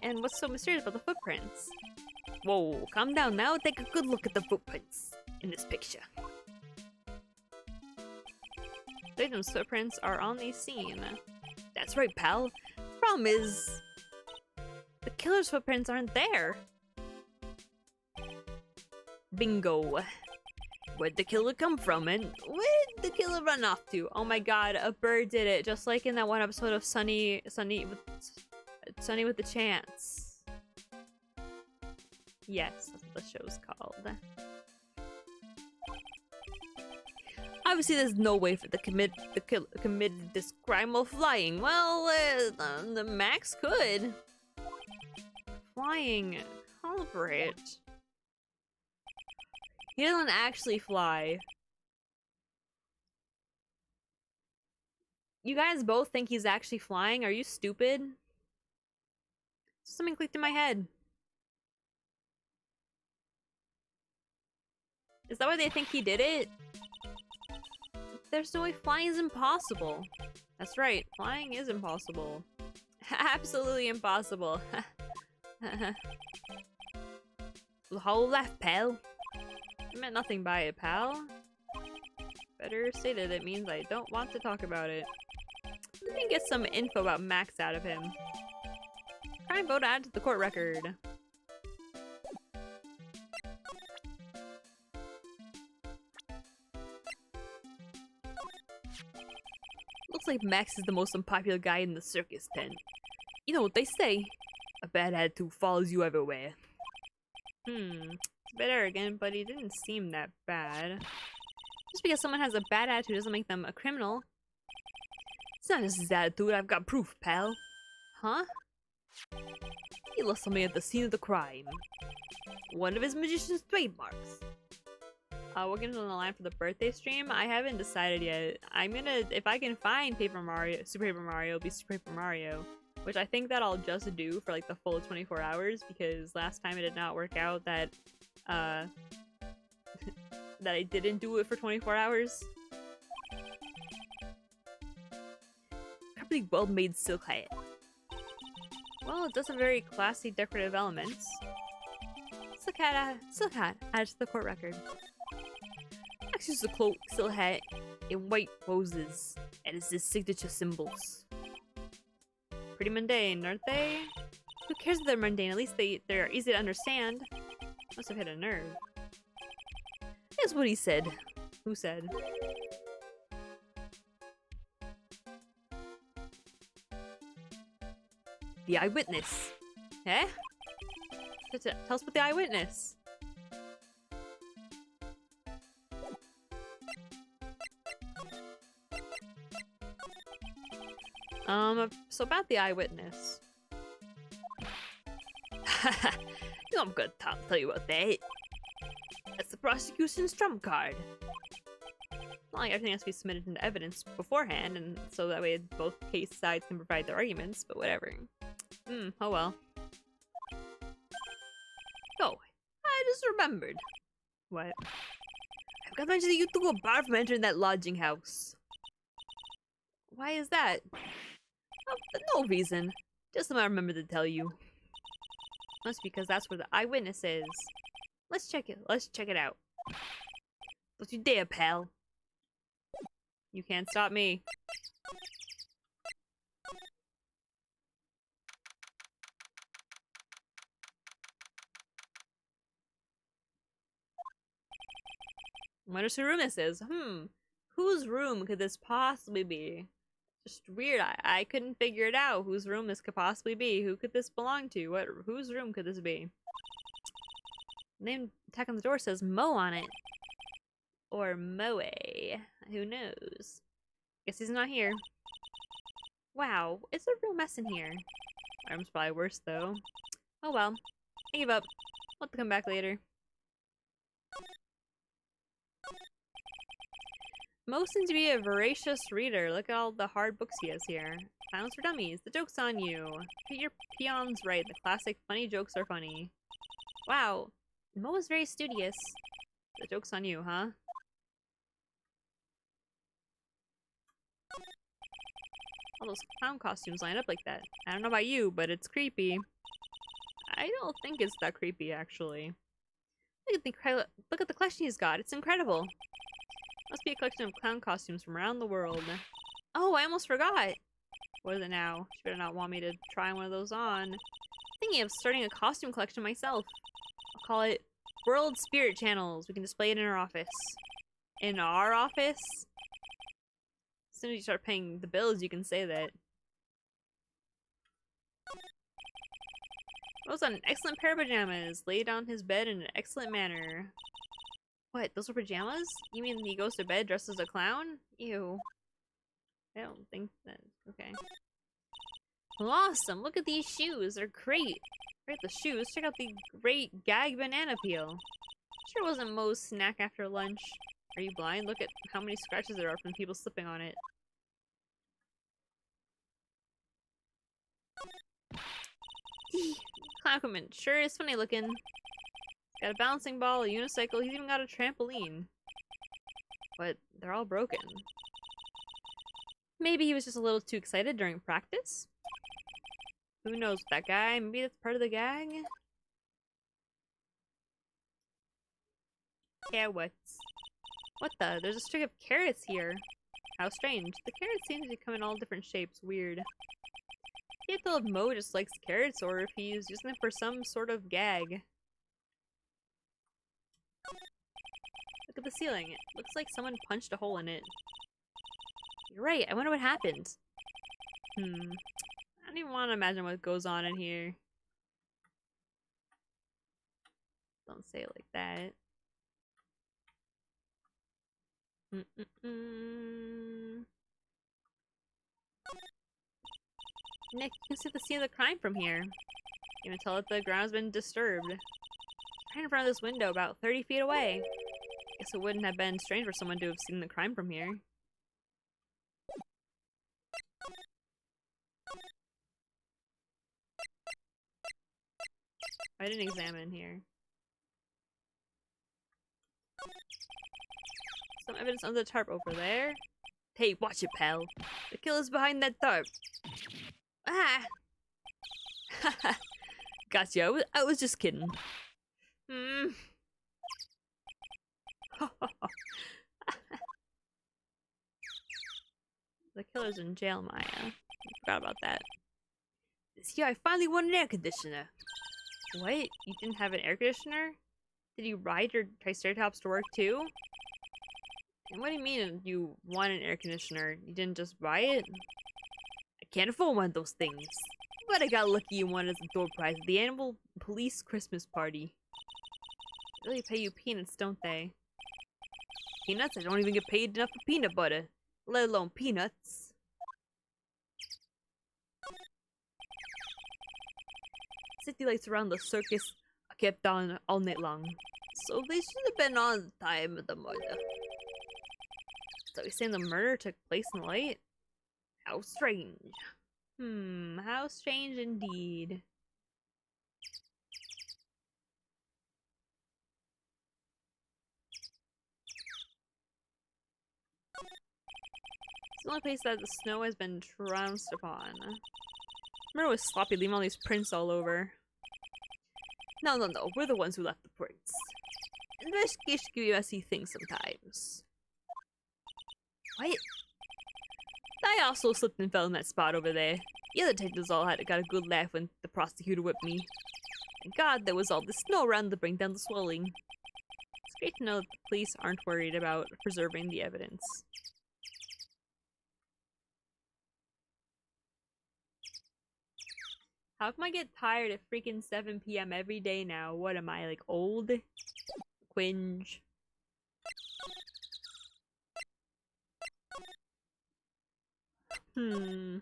And what's so mysterious about the footprints? Whoa, calm down now. Take a good look at the footprints in this picture. The victim's footprints are on the scene. That's right, pal. Problem is, the killer's footprints aren't there. Bingo. Where'd the killer come from, and where'd the killer run off to? Oh my god, a bird did it, just like in that one episode of Sunny with the Chance. Yes, that's what the show's called. Obviously, there's no way for the killer committed this crime while flying. Well, the Max could. Flying, culprit. He doesn't actually fly. You guys both think he's actually flying? Are you stupid? Something clicked in my head. Is that why they think he did it? There's no way flying is impossible. That's right, flying is impossible. Absolutely impossible. The whole left, pal. I meant nothing by it, pal. Better say that it means I don't want to talk about it. We can get some info about Max out of him. Crime vote added to the court record. Looks like Max is the most unpopular guy in the circus tent. You know what they say, a bad attitude follows you everywhere. It's a bit arrogant, but he didn't seem that bad. Just because someone has a bad attitude doesn't make them a criminal. It's not just his attitude, I've got proof, pal. Huh? He lost something at the scene of the crime. One of his magician's trademarks. We'll get into the line for the birthday stream. I haven't decided yet. I'm gonna, if I can find Super Paper Mario, it'll be Super Paper Mario. Which I think that I'll just do for like the full 24 hours because last time it did not work out that, that I didn't do it for 24 hours. Probably well-made silk hat. Well, it does have very classy decorative elements. Silk hat adds to the court record. Next is the cloak, silk hat, and white roses as his signature symbols. Pretty mundane, aren't they? Who cares if they're mundane? At least they're easy to understand. Must have hit a nerve. That's what he said. Who said? The eyewitness. Eh? Tell us about the eyewitness. So about the eyewitness. You know I'm gonna tell you about that. That's the prosecution's trump card. Not like everything has to be submitted into evidence beforehand, and so that way both case sides can provide their arguments, but whatever. Oh well. Oh, I just remembered. What? I forgot to mention that you took a bar from entering that lodging house. Why is that? Oh, no reason. Just something I remembered to tell you. Must be because that's where the eyewitness is. Let's check it. Let's check it out. Don't you dare, pal. You can't stop me. I wonder whose room this is. Whose room could this possibly be? Just weird. I couldn't figure it out. Whose room this could possibly be? Who could this belong to? Whose room could this be? Name tag on the door says Mo on it. Or Moe. Who knows? Guess he's not here. Wow, it's a real mess in here. My room's probably worse though. Oh well. I give up. I'll have to come back later. Mo seems to be a voracious reader. Look at all the hard books he has here. Clowns for Dummies. The joke's on you. Put your peons right. The classic funny jokes are funny. Wow. Mo is very studious. The joke's on you, huh? All those clown costumes line up like that. I don't know about you, but it's creepy. I don't think it's that creepy, actually. Look at the collection he's got. It's incredible. Must be a collection of clown costumes from around the world. Oh, I almost forgot! What is it now? She better not want me to try one of those on. Thinking of starting a costume collection myself. I'll call it World Spirit Channels. We can display it in our office. In our office? As soon as you start paying the bills, you can say that. Rose on an excellent pair of pajamas. Laid on his bed in an excellent manner. What? Those are pajamas? You mean he goes to bed dressed as a clown? Ew. I don't think that... Okay. Awesome! Look at these shoes! They're great! Right, the shoes. Check out the great gag banana peel. Sure wasn't Mo's snack after lunch. Are you blind? Look at how many scratches there are from people slipping on it. Clown equipment sure is funny looking. Got a bouncing ball, a unicycle, he's even got a trampoline. But they're all broken. Maybe he was just a little too excited during practice? Who knows with that guy? Maybe that's part of the gag? Carrots. What the? There's a string of carrots here. How strange. The carrots seem to come in all different shapes. Weird. I can't tell if Mo just likes carrots or if he's using them for some sort of gag. Look at the ceiling. It looks like someone punched a hole in it. You're right. I wonder what happened. I don't even want to imagine what goes on in here. Don't say it like that. Nick, you can see the scene of the crime from here. You can tell that the ground has been disturbed. Right in front of this window, about 30 feet away. Guess it wouldn't have been strange for someone to have seen the crime from here. I didn't examine here. Some evidence on the tarp over there. Hey, watch it, pal. The killer's behind that tarp. Ah! Haha. Gotcha. I was just kidding. Hmm. The killer's in jail, Maya. I forgot about that. This year I finally won an air conditioner. What? You didn't have an air conditioner? Did you ride your Triceratops to work too? And what do you mean you won an air conditioner? You didn't just buy it? I can't afford one of those things. But I got lucky and won as a door prize at the annual police Christmas party. They really pay you peanuts, don't they? Peanuts? I don't even get paid enough for peanut butter, let alone peanuts. City lights around the circus are kept on all night long, so they should have been on the time of the murder. So you're saying the murder took place in the light? How strange. How strange indeed. It's the only place that the snow has been trounced upon. Remember was sloppy, leaving all these prints all over. No, we're the ones who left the prints. Investigation can be a messy thing sometimes. What? I also slipped and fell in that spot over there. The other detectives all got a good laugh when the prosecutor whipped me. Thank God there was all this snow around to bring down the swelling. It's great to know that the police aren't worried about preserving the evidence. How come I get tired at freaking 7 p.m. every day now? What am I, like, old? Quinge. I don't know.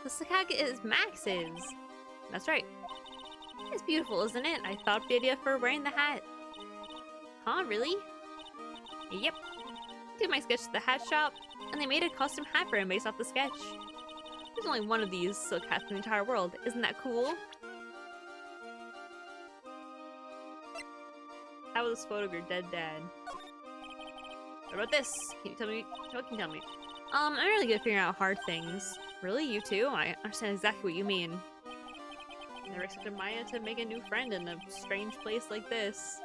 The Sakaka is Max's. That's right. It's beautiful, isn't it? I thought of the idea for wearing the hat. Huh, really? Yep. Did my sketch at the hat shop, and they made a custom hat for him based off the sketch. There's only one of these silk hats in the entire world. Isn't that cool? How about this photo of your dead dad? What about this? Can you tell me? What can you tell me? I'm really good at figuring out hard things. Really? You too? I understand exactly what you mean. Never expected Maya to make a new friend in a strange place like this.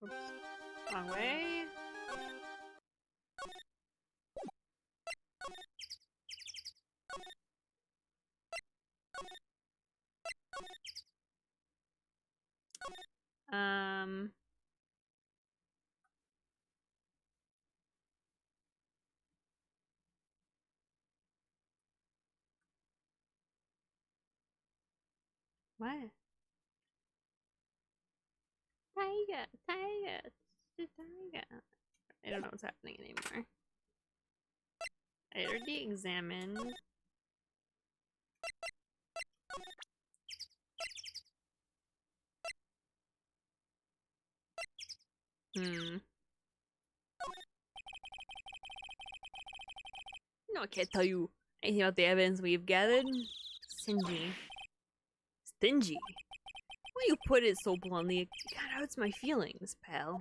Oops. Wrong way. What? Tiger, tiger, tiger. I don't know what's happening anymore. I already examined. No, I can't tell you anything about the evidence we've gathered. Stingy. Stingy? Why you put it so bluntly, it kinda hurts my feelings, pal.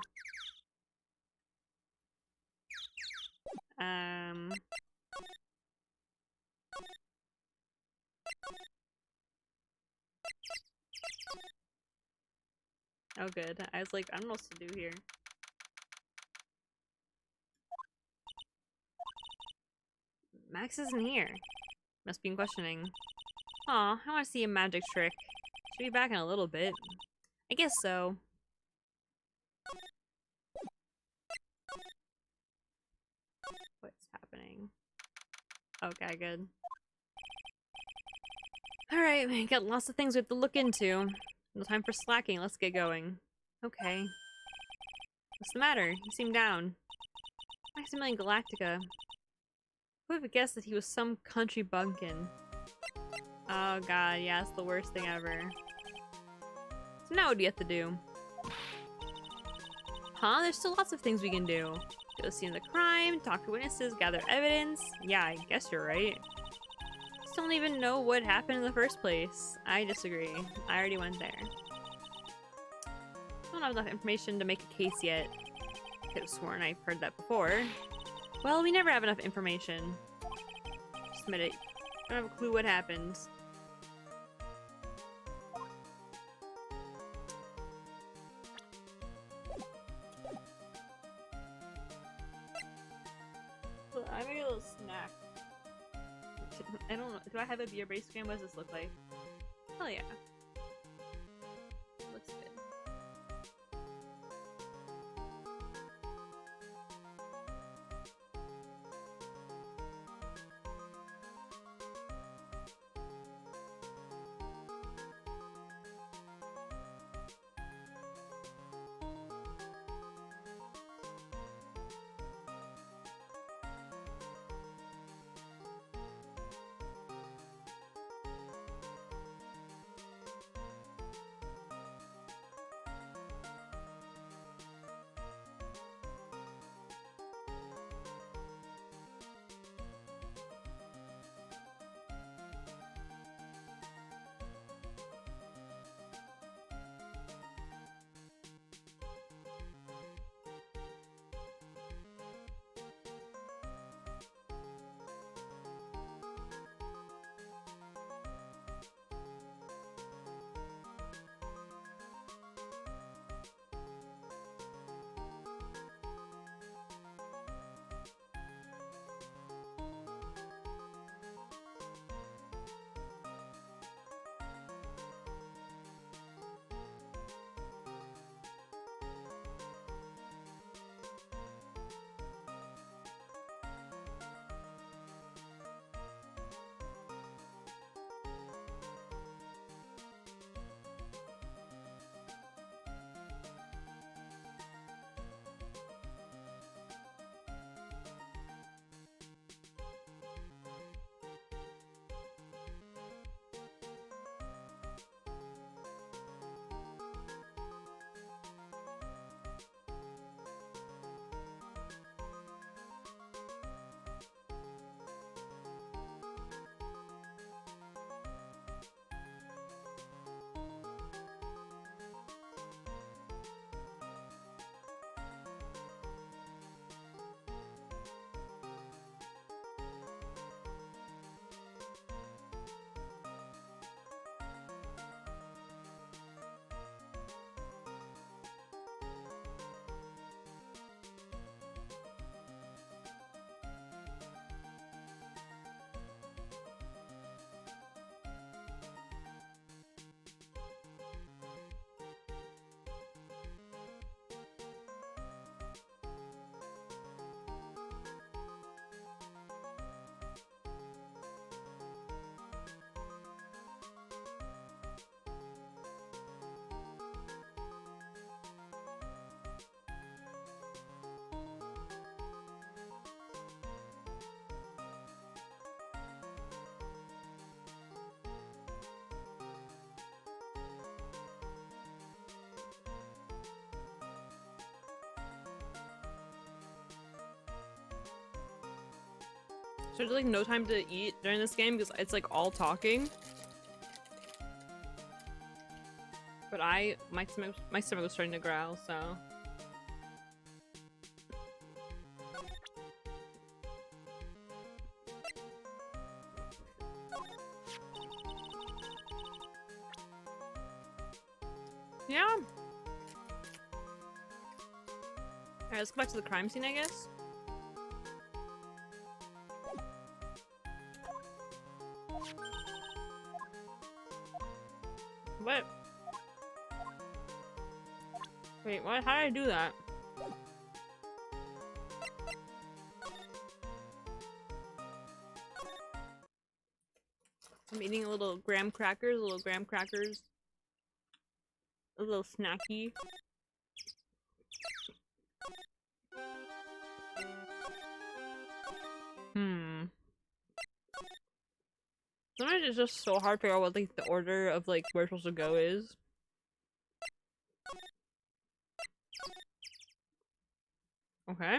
Oh good. I was like, I don't know what to do here. Max isn't here. Must be in questioning. Aw, I want to see a magic trick. Should be back in a little bit. I guess so. What's happening? Okay, good. Alright, we got lots of things we have to look into. No time for slacking, let's get going. Okay. What's the matter? You seem down. Maximilian Galactica. Who would have guessed that he was some country bumpkin? Oh god, yeah, it's the worst thing ever. So now what do you have to do? Huh? There's still lots of things we can do. Go to the scene of the crime, talk to witnesses, gather evidence. Yeah, I guess you're right. Still don't even know what happened in the first place. I disagree. I already went there. I don't have enough information to make a case yet. Could have sworn I've heard that before. Well, we never have enough information. Just admit it. I don't have a clue what happened. I'm gonna get a little snack. I don't know. Do I have a beer-based game? What does this look like? Hell yeah. Looks good. So there's like no time to eat during this game because it's like all talking. But my stomach was starting to growl, so. Yeah. Alright, let's go back to the crime scene, I guess. What? Wait, what? How did I do that? I'm eating a little graham crackers, a little snacky. Sometimes it's just so hard to figure out what like the order of like where we're supposed to go is. Okay.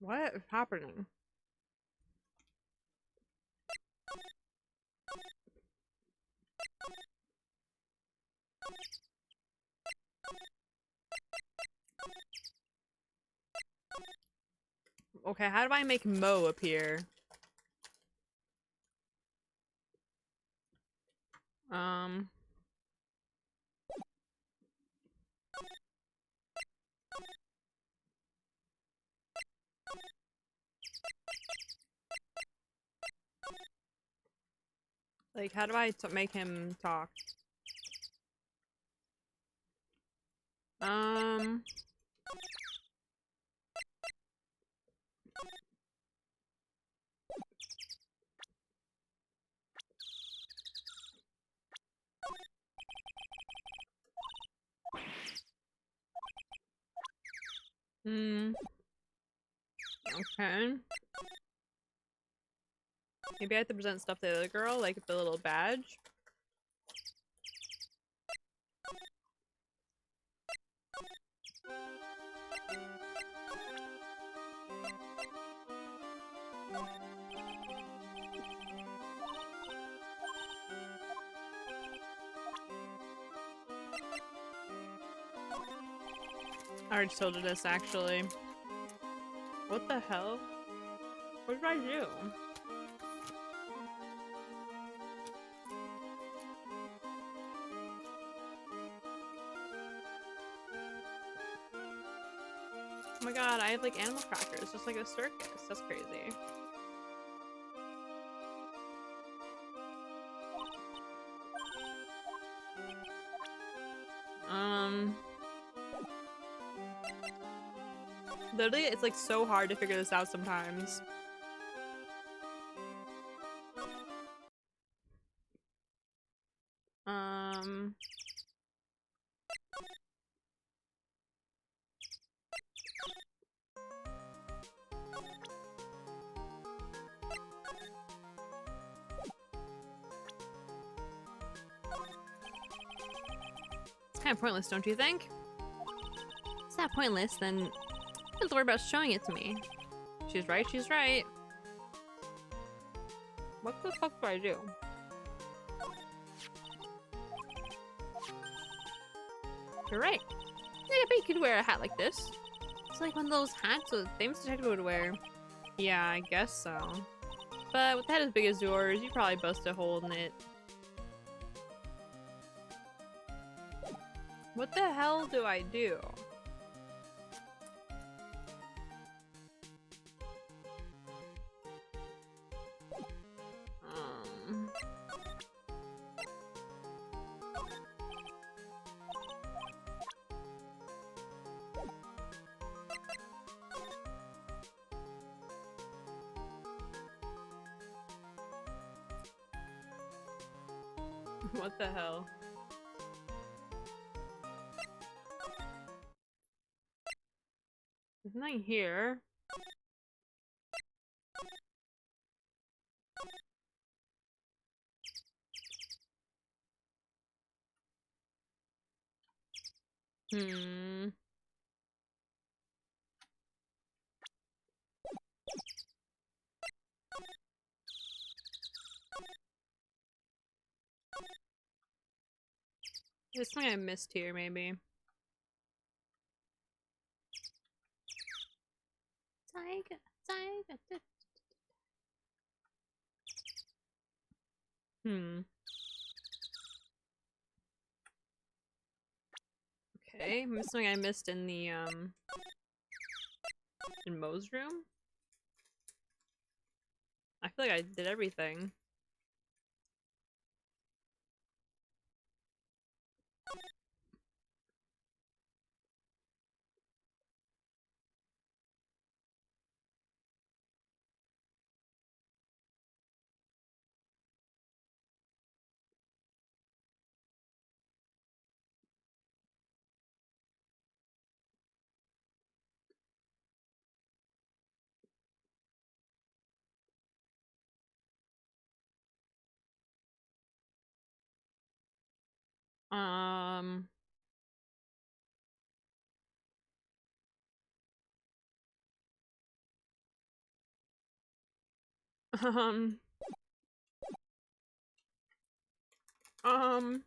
What is happening? Okay, how do I make Mo appear? Like, how do I make him talk? Um... Hmm. Okay. Maybe I have to present stuff to the other girl, like the little badge. I already told her this, actually. What the hell? What did I do? Oh my god, I have like animal crackers, just like a circus. That's crazy. Literally, it's like so hard to figure this out sometimes. It's kind of pointless, don't you think? It's not pointless, then you don't have to worry about showing it to me. She's right, she's right. What the fuck do I do? You're right. I bet you could wear a hat like this. It's like one of those hats a famous detective would wear. Yeah, I guess so. But with a head as big as yours, you probably bust a hole in it. What the hell do I do? What the hell? There's nothing here. There's something I missed here, maybe. Tiger, tiger. Okay, something I missed in the, in Mo's room? I feel like I did everything. Um. Um. Um.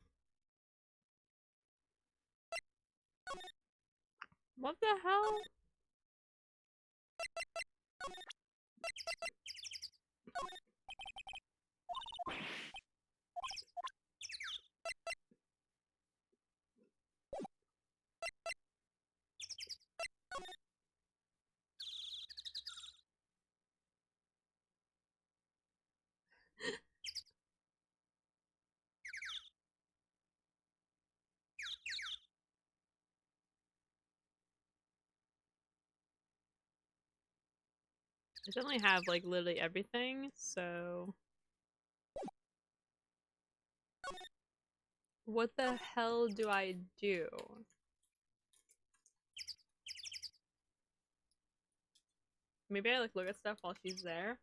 What the hell? I definitely have like literally everything, so what the hell do I do? Maybe I like look at stuff while she's there.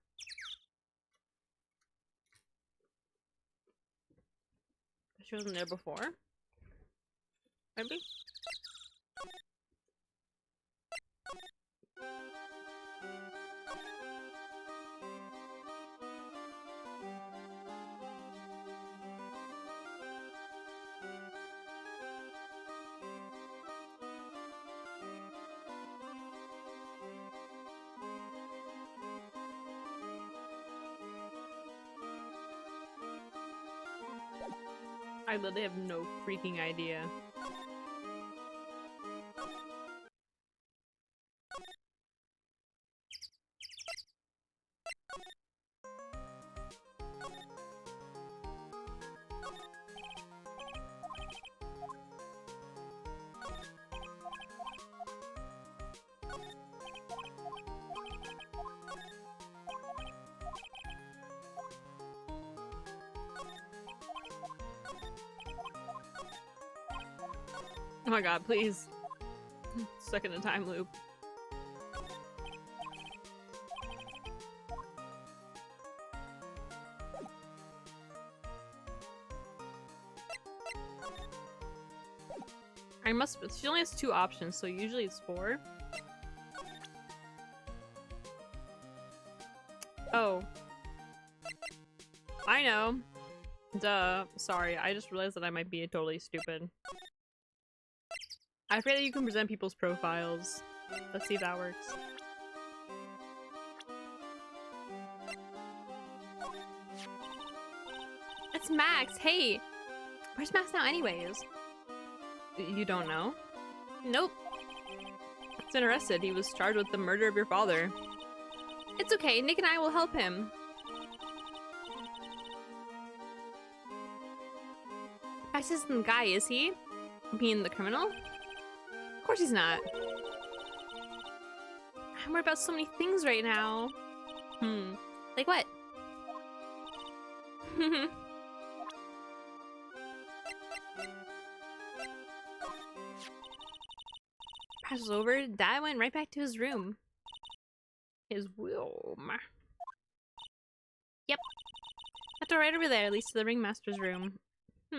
She wasn't there before. Maybe? I literally have no freaking idea. Oh my god, please. Stuck in a time loop. She only has 2 options, so usually it's 4. Oh. I know. Duh. Sorry, I just realized that I might be totally stupid. I forget that you can present people's profiles. Let's see if that works. It's Max! Hey! Where's Max now anyways? You don't know? Nope. He's been arrested. He was charged with the murder of your father. It's okay. Nick and I will help him. Max isn't the guy, is he? Being the criminal? Of course he's not. I'm worried about so many things right now. Like what? Class was over. Dad went right back to his room. His room. Yep. Have to right over there, at least to the ringmaster's room. I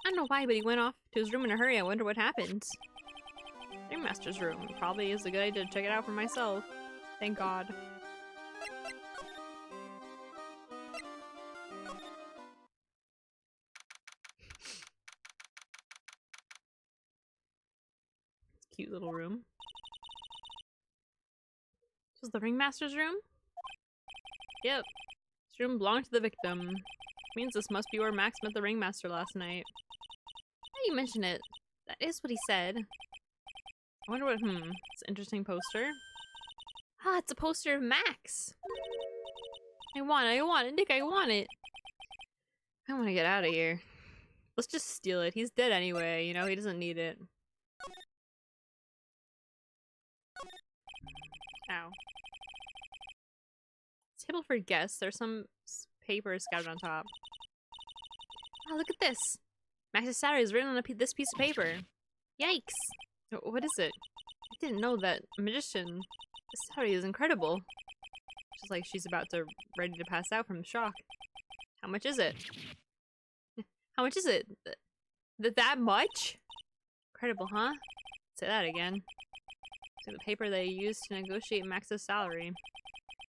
don't know why, but he went off to his room in a hurry. I wonder what happened. Ringmaster's room. Probably is a good idea to check it out for myself. Thank God. Cute little room. This was the ringmaster's room? Yep. This room belonged to the victim. Means this must be where Max met the ringmaster last night. Now you mention it. That is what he said. I wonder what, it's an interesting poster. Ah, it's a poster of Max! I want it, Nick, I want it! I want to get out of here. Let's just steal it. He's dead anyway, you know, he doesn't need it. Ow. Table for guests. There's some paper scattered on top. Oh, look at this! Max's salary is written on this piece of paper. Yikes! What is it? I didn't know that a magician. This salary is incredible. Just like she's about to ready to pass out from shock. How much is it? How much is it? That much? Incredible, huh? Say that again. See the paper they used to negotiate Max's salary.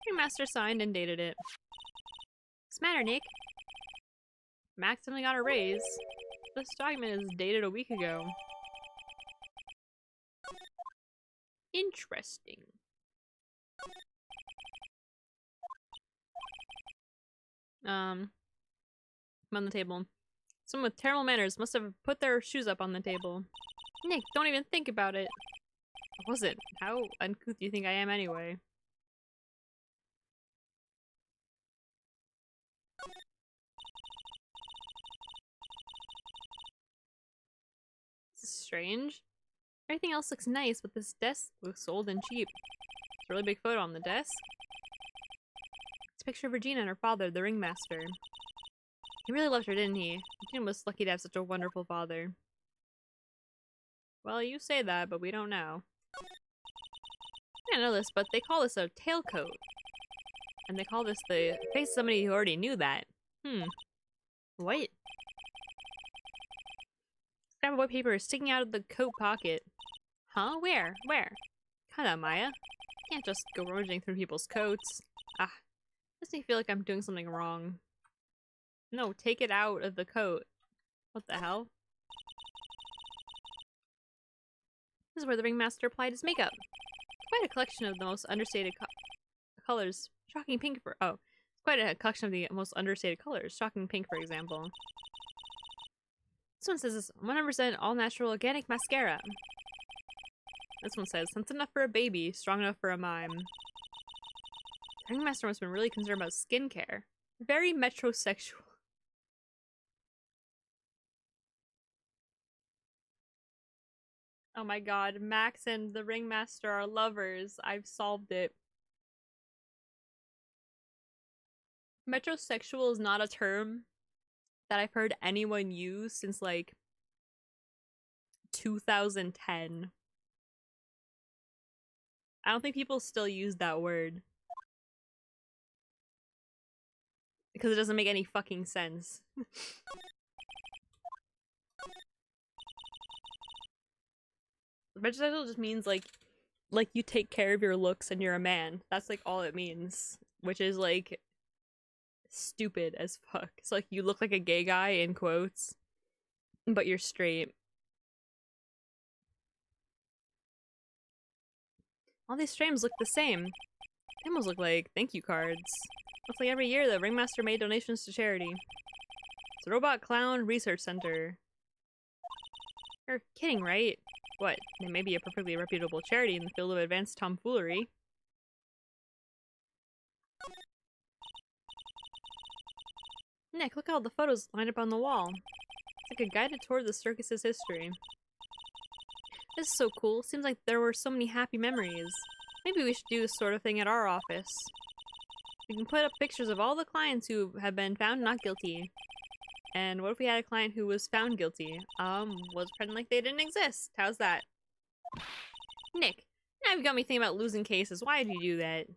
Ringmaster signed and dated it. What's the matter, Nick? Max only got a raise. This document is dated a week ago. Interesting. On the table. Someone with terrible manners must have put their shoes up on the table. Nick, don't even think about it. What was it? How uncouth do you think I am anyway? This is strange. Everything else looks nice, but this desk looks old and cheap. There's a really big photo on the desk. It's a picture of Regina and her father, the ringmaster. He really loved her, didn't he? Regina was lucky to have such a wonderful father. Well, you say that, but we don't know. I didn't know this, but they call this a tailcoat. And they call this the face of somebody who already knew that. What? Scrap of white paper is sticking out of the coat pocket. Huh? Where? Where? Cut out, Maya. Can't just go rummaging through people's coats. Makes me feel like I'm doing something wrong. No, take it out of the coat. What the hell? This is where the ringmaster applied his makeup. Quite a collection of the most understated colors. Shocking pink for— oh. Quite a collection of the most understated colors. Shocking pink, for example. This one says it's 100% all-natural organic mascara. This one says, that's enough for a baby, strong enough for a mime. The ringmaster must have been really concerned about skincare. Very metrosexual. Oh my god, Max and the ringmaster are lovers. I've solved it. Metrosexual is not a term that I've heard anyone use since like 2010. I don't think people still use that word. Because it doesn't make any fucking sense. Metrosexual just means like you take care of your looks and you're a man. That's like all it means. Which is like stupid as fuck. It's like you look like a gay guy in quotes, but you're straight. All these frames look the same. They almost look like thank you cards. Looks like every year the ringmaster made donations to charity. It's a Robot Clown Research Center. You're kidding, right? What? They may be a perfectly reputable charity in the field of advanced tomfoolery. Nick, look at all the photos lined up on the wall. It's like a guided tour of the circus's history. This is so cool. Seems like there were so many happy memories. Maybe we should do this sort of thing at our office. We can put up pictures of all the clients who have been found not guilty. And what if we had a client who was found guilty? Was pretend like they didn't exist. How's that? Nick, now you've got me thinking about losing cases. Why did you do that?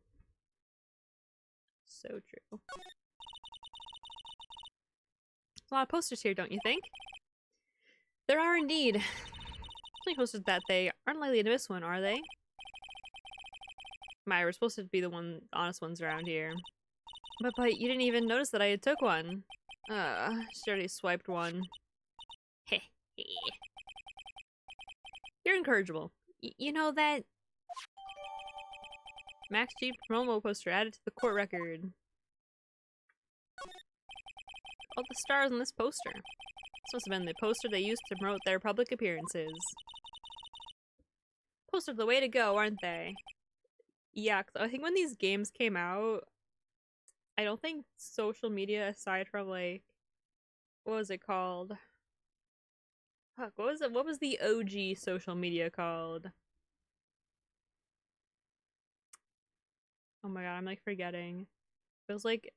So true. There's a lot of posters here, don't you think? There are indeed. Only posters that they aren't likely to miss one, are they? Maya, we're supposed to be the honest ones around here. But you didn't even notice that I had took one. She already swiped one. Heh. You're incorrigible. You know that? Max Jeep promo poster added to the court record. All the stars on this poster. This must have been the poster they used to promote their public appearances. Posters are the way to go, aren't they? Yeah, 'cause I think when these games came out, I don't think social media, aside from like, what was it called? Fuck, what was it? What was the OG social media called? Oh my god, I'm like forgetting. It was like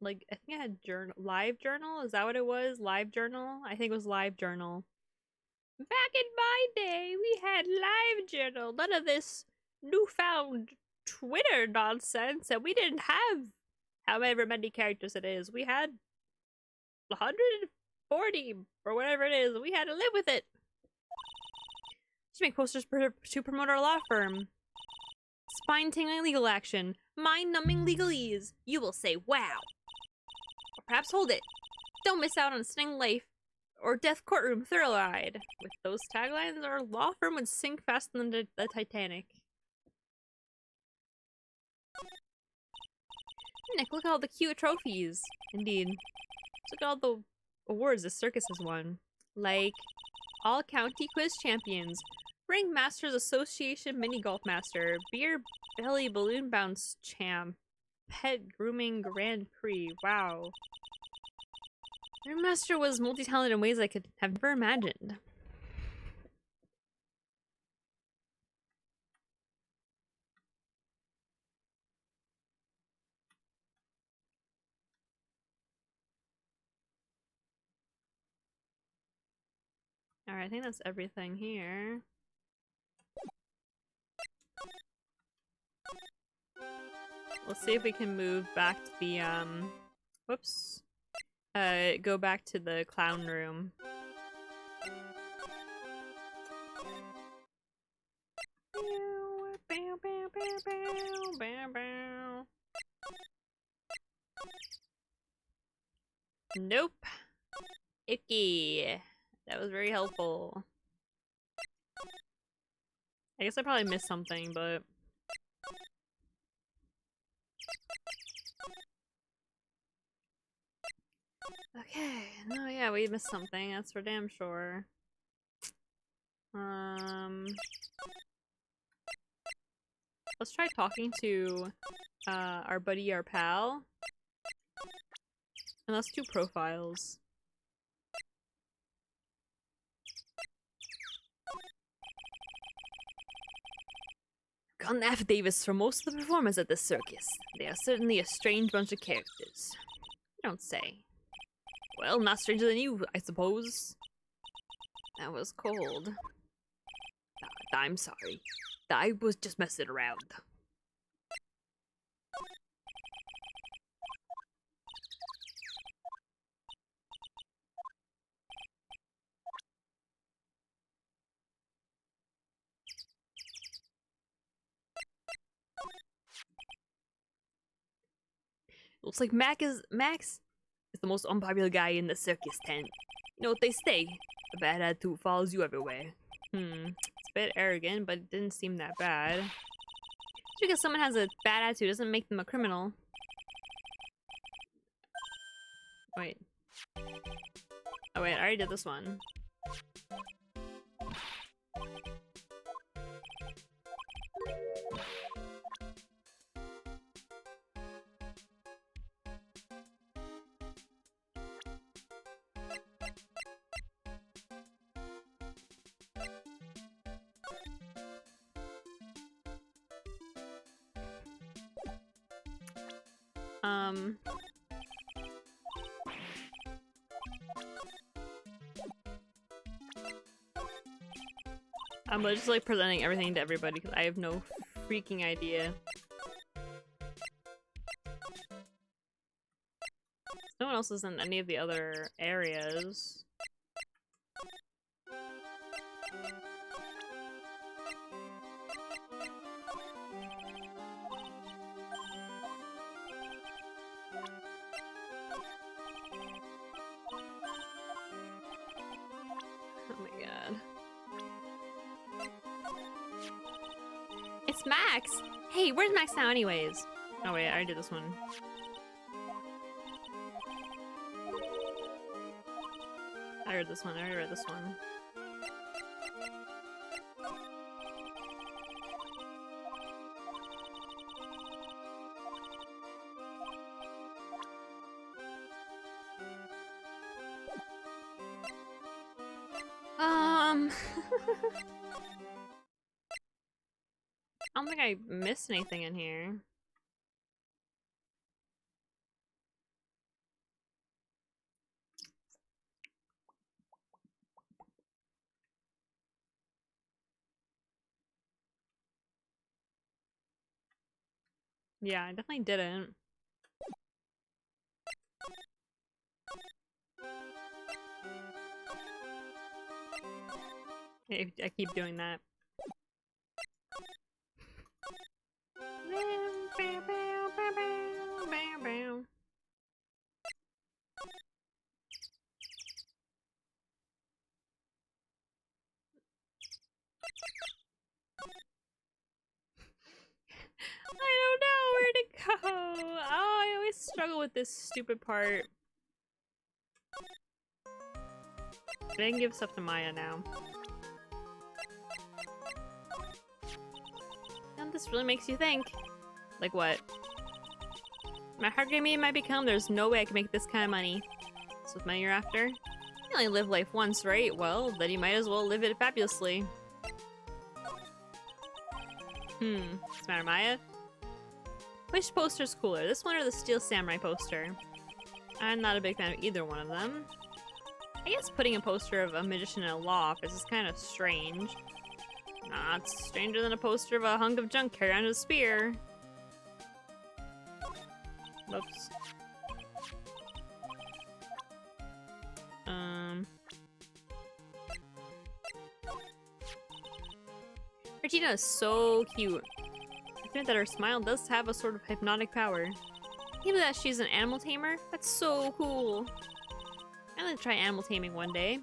I think I had Live Journal. Is that what it was? Live Journal. I think it was Live Journal. Back in my day, we had Live Journal. None of this newfound Twitter nonsense, and we didn't have however many characters it is. We had 100 40 or whatever it is. We had to live with it. Just make posters to promote our law firm. Spine-tingling legal action. Mind-numbing legalese. You will say, wow. Or perhaps hold it. Don't miss out on a stunning life or death courtroom thrill ride. With those taglines, our law firm would sink faster than the Titanic. Nick, look at all the cute trophies. Indeed. Look at all the awards the circus has won. Like, All County Quiz Champions, Ring Masters Association Mini Golf Master, Beer Belly Balloon Bounce Champ, Pet Grooming Grand Prix. Wow. Ring Master was multi-talented in ways I could have never imagined. Alright, I think that's everything here. Let's see if we can move back to the, whoops. Go back to the clown room. Nope. Icky. That was very helpful. I guess I probably missed something, but... Okay, no, yeah, we missed something, that's for damn sure. Let's try talking to, our buddy, our pal. And let's do profiles. Gotten affidavits for most of the performers at this circus. They are certainly a strange bunch of characters. You don't say. Well, not stranger than you, I suppose. That was cold. I'm sorry. I was just messing around. Looks like Max is the most unpopular guy in the circus tent. You know what they say? A bad attitude follows you everywhere. It's a bit arrogant, but it didn't seem that bad. Just because someone has a bad attitude doesn't make them a criminal. Wait. Oh wait, I already did this one. I'm just like presenting everything to everybody because I have no freaking idea. No one else is in any of the other areas. Oh my god. It's Max! Hey, where's Max now anyways? Oh wait, I already did this one. I read this one, I already read this one. I don't think I missed anything in here. Yeah, I definitely didn't. I keep doing that. I don't know where to go. Oh, I always struggle with this stupid part. I can give stuff to Maya now. And this really makes you think. Like what? My heart gave me might become, there's no way I can make this kind of money. So with money you're after? You only live life once, right? Well, then you might as well live it fabulously. What's the matter, Maya? Which poster's cooler, this one or the Steel Samurai poster? I'm not a big fan of either one of them. I guess putting a poster of a magician in a law office is kind of strange. Nah, it's stranger than a poster of a hunk of junk carried on a spear. Whoops. Regina is so cute. I think that her smile does have a sort of hypnotic power. Even that she's an animal tamer? That's so cool. I'm gonna try animal taming one day.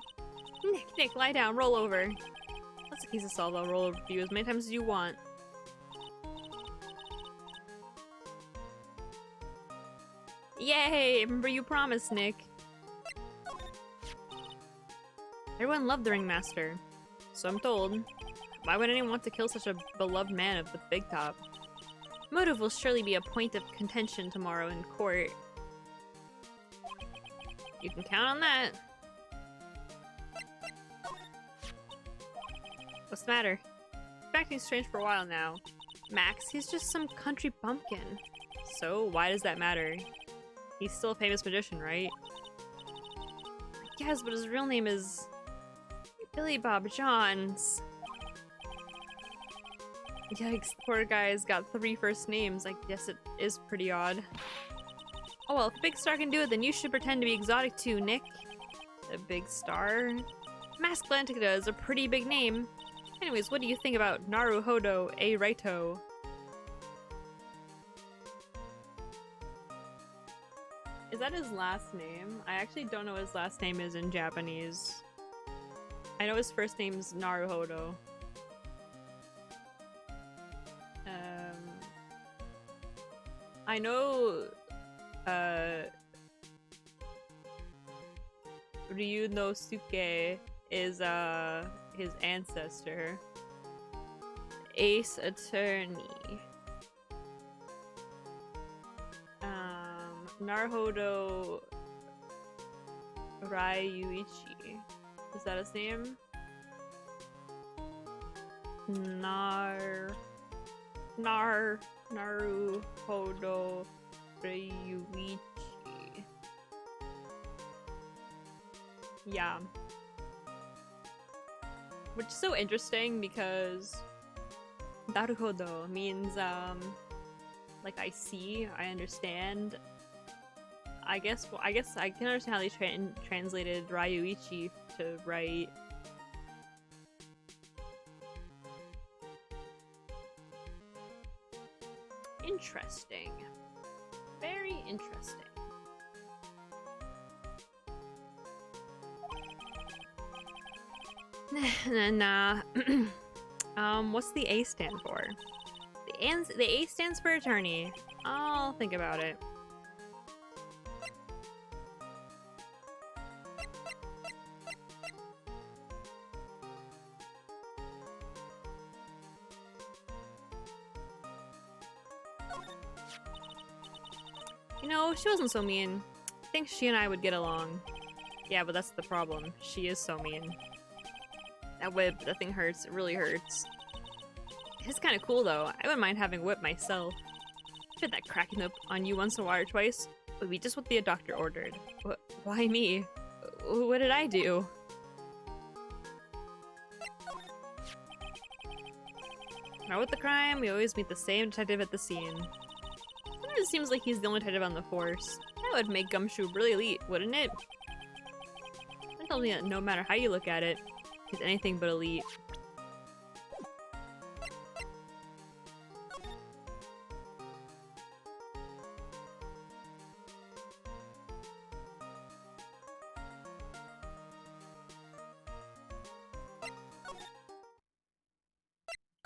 Nick, lie down, roll over. That's a piece of solve. I'll roll over for you as many times as you want. Yay! Remember you promised, Nick. Everyone loved the Ringmaster. So I'm told. Why would anyone want to kill such a beloved man of the big top? Motive will surely be a point of contention tomorrow in court. You can count on that. What's the matter? He's been acting strange for a while now. Max, he's just some country bumpkin. So, why does that matter? He's still a famous magician, right? Yes, but his real name is... Billy Bob Johns. Yikes, the poor guy's got 3 first names. I guess it is pretty odd. Oh well, if a big star can do it, then you should pretend to be exotic too, Nick. A big star? Mask Atlantica is a pretty big name. Anyways, what do you think about Naruhodo A. Raito? Is that his last name? I actually don't know what his last name is in Japanese. I know his first name's Naruhodo. I know Ryunosuke is his ancestor. Ace Attorney. Naruhodo Ryuichi. Is that his name? Naruhodo Ryuichi. Yeah. Which is so interesting because Naruhodo means like I see, I understand. I guess I can understand how they translated Ryuichi to right. Interesting. Very interesting. Nah. What's the A stand for? The A stands for attorney. I'll think about it. You know, she wasn't so mean. I think she and I would get along. Yeah, but that's the problem. She is so mean. That whip, that thing hurts. It really hurts. It's kind of cool, though. I wouldn't mind having a whip myself. I bet that cracking up on you once in a while or twice would be just what the doctor ordered. Why me? What did I do? Now with the crime, we always meet the same detective at the scene. Sometimes it seems like he's the only detective on the force. That would make Gumshoe really elite, wouldn't it? That tells me that no matter how you look at it, He's anything but elite.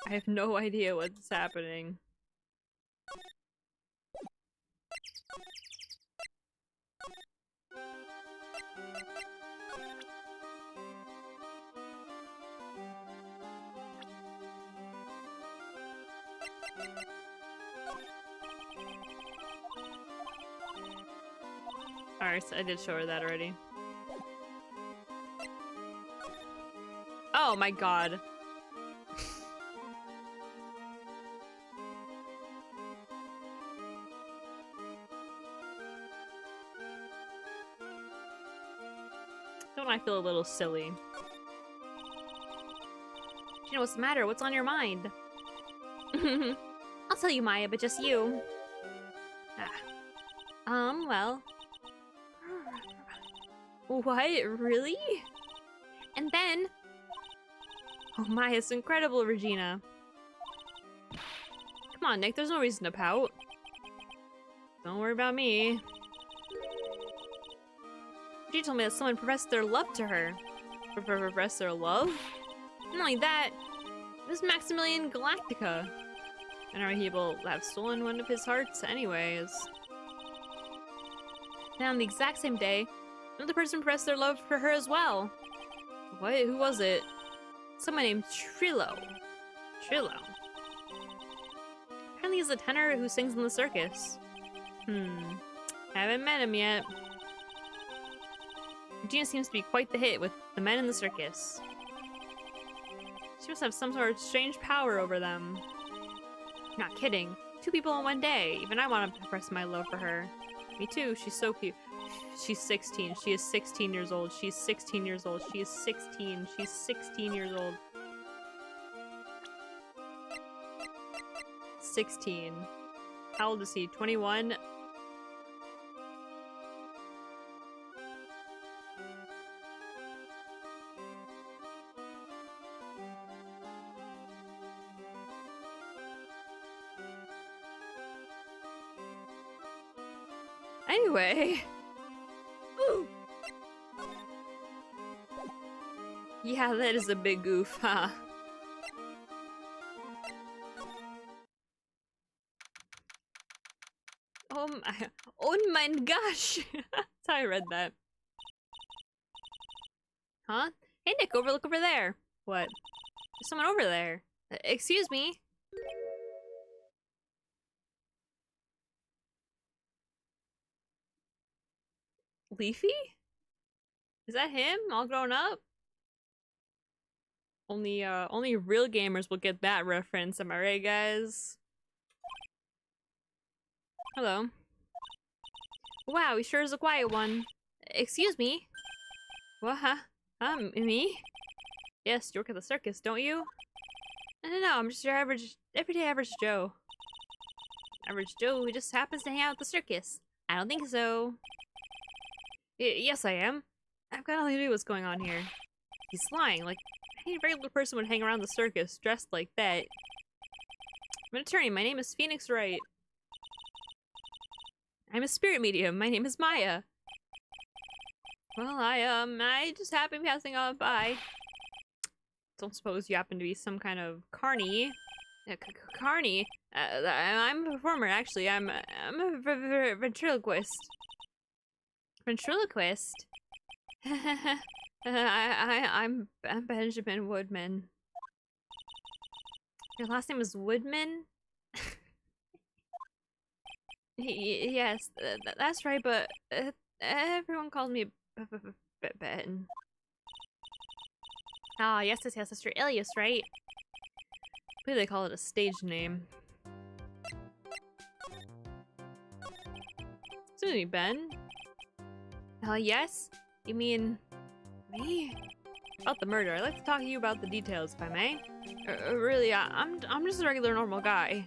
I have no idea what's happening. Alright, so I did show her that already. Oh my god. Don't I feel a little silly? You know what's the matter? What's on your mind? I'll tell you, Maya, but just you. Well. What? Really? And then... Oh my, it's incredible, Regina. Come on, Nick, there's no reason to pout. Don't worry about me. She told me that someone professed their love to her. Professed their love? Not only that, it was Maximilian Galactica. And are he able to have stolen one of his hearts anyways? Now on the exact same day, another person professed their love for her as well. What? Who was it? Someone named Trillo. Trillo. Apparently he's a tenor who sings in the circus. Haven't met him yet. Regina seems to be quite the hit with the men in the circus. She must have some sort of strange power over them. Not kidding. 2 people in one day. Even I want to express my love for her. Me too. She's so cute. She's 16. She is 16 years old. She's 16 years old. She is 16. She's 16 years old. 16. How old is he? 21? Anyway. Ooh. Yeah, that is a big goof, huh? Oh my gosh! That's how I read that. Huh? Hey Nick, look over there. What? There's someone over there. Excuse me? Leafy? Is that him? All grown up? Only real gamers will get that reference, am I right, guys? Hello. Wow, he sure is a quiet one. Excuse me? What, huh? Me? Yes, you work at the circus, don't you? No, I'm just your everyday average Joe. Average Joe who just happens to hang out at the circus. I don't think so. Yes, I am. I've got no idea what's going on here. He's lying, like any regular person would hang around the circus dressed like that. I'm an attorney, my name is Phoenix Wright. I'm a spirit medium, my name is Maya. Well, I just happened passing on by. Don't suppose you happen to be some kind of carny? Carny? I'm a performer, actually. I'm a ventriloquist. Ventriloquist? I'm Benjamin Woodman. Your last name is Woodman? Yes, that's right, but everyone calls me Ben. Ah, yes, that's your alias, right? I believe they call it a stage name. Excuse me, Ben? Yes? You mean... me? About the murder. I'd like to talk to you about the details, if I may. Really, I'm just a regular normal guy.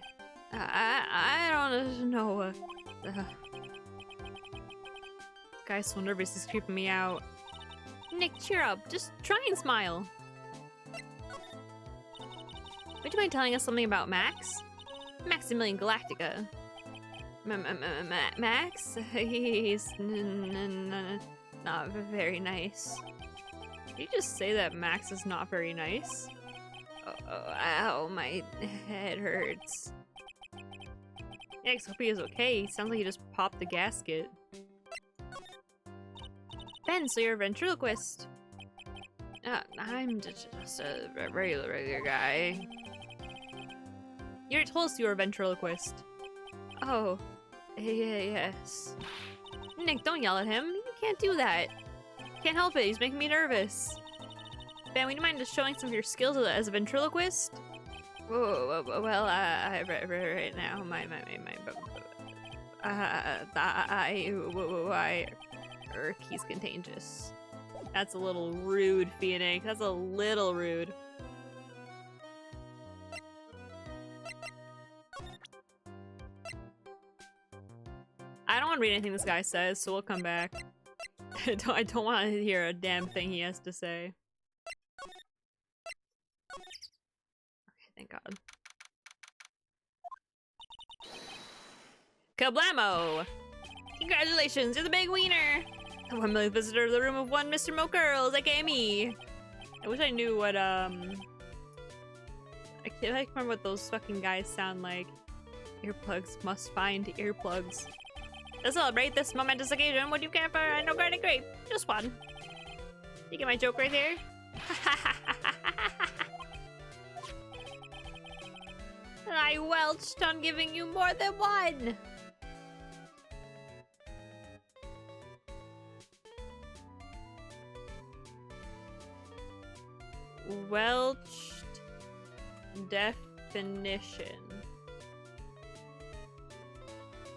I don't know. This guy's so nervous, he's creeping me out. Nick, cheer up. Just try and smile. Would you mind telling us something about Max? Maximilian Galactica. Max? He's not very nice. Did you just say that Max is not very nice? Oh, ow, my head hurts. Yeah, I hope he is okay. Sounds like he just popped the gasket. Ben, so you're a ventriloquist. I'm just a regular guy. You already told us you were a ventriloquist. Oh, yes. Nick, don't yell at him. You can't do that. Can't help it. He's making me nervous. Ben, would you mind just showing some of your skills as a ventriloquist? Whoa, well, right now, he's contagious. That's a little rude, Phoenix. That's a little rude. I don't want to read anything this guy says, so we'll come back. I don't want to hear a damn thing he has to say. Okay, thank God. Kablamo! Congratulations, you're the big wiener! The 1 millionth visitor to the room of one Mr. Mo Girls, aka me! I wish I knew what, I can't remember what those fucking guys sound like. Earplugs must find earplugs. To celebrate this momentous occasion, would you care for a no-garden grape? Just one. You get my joke right there? And I welched on giving you more than one! Welched definition.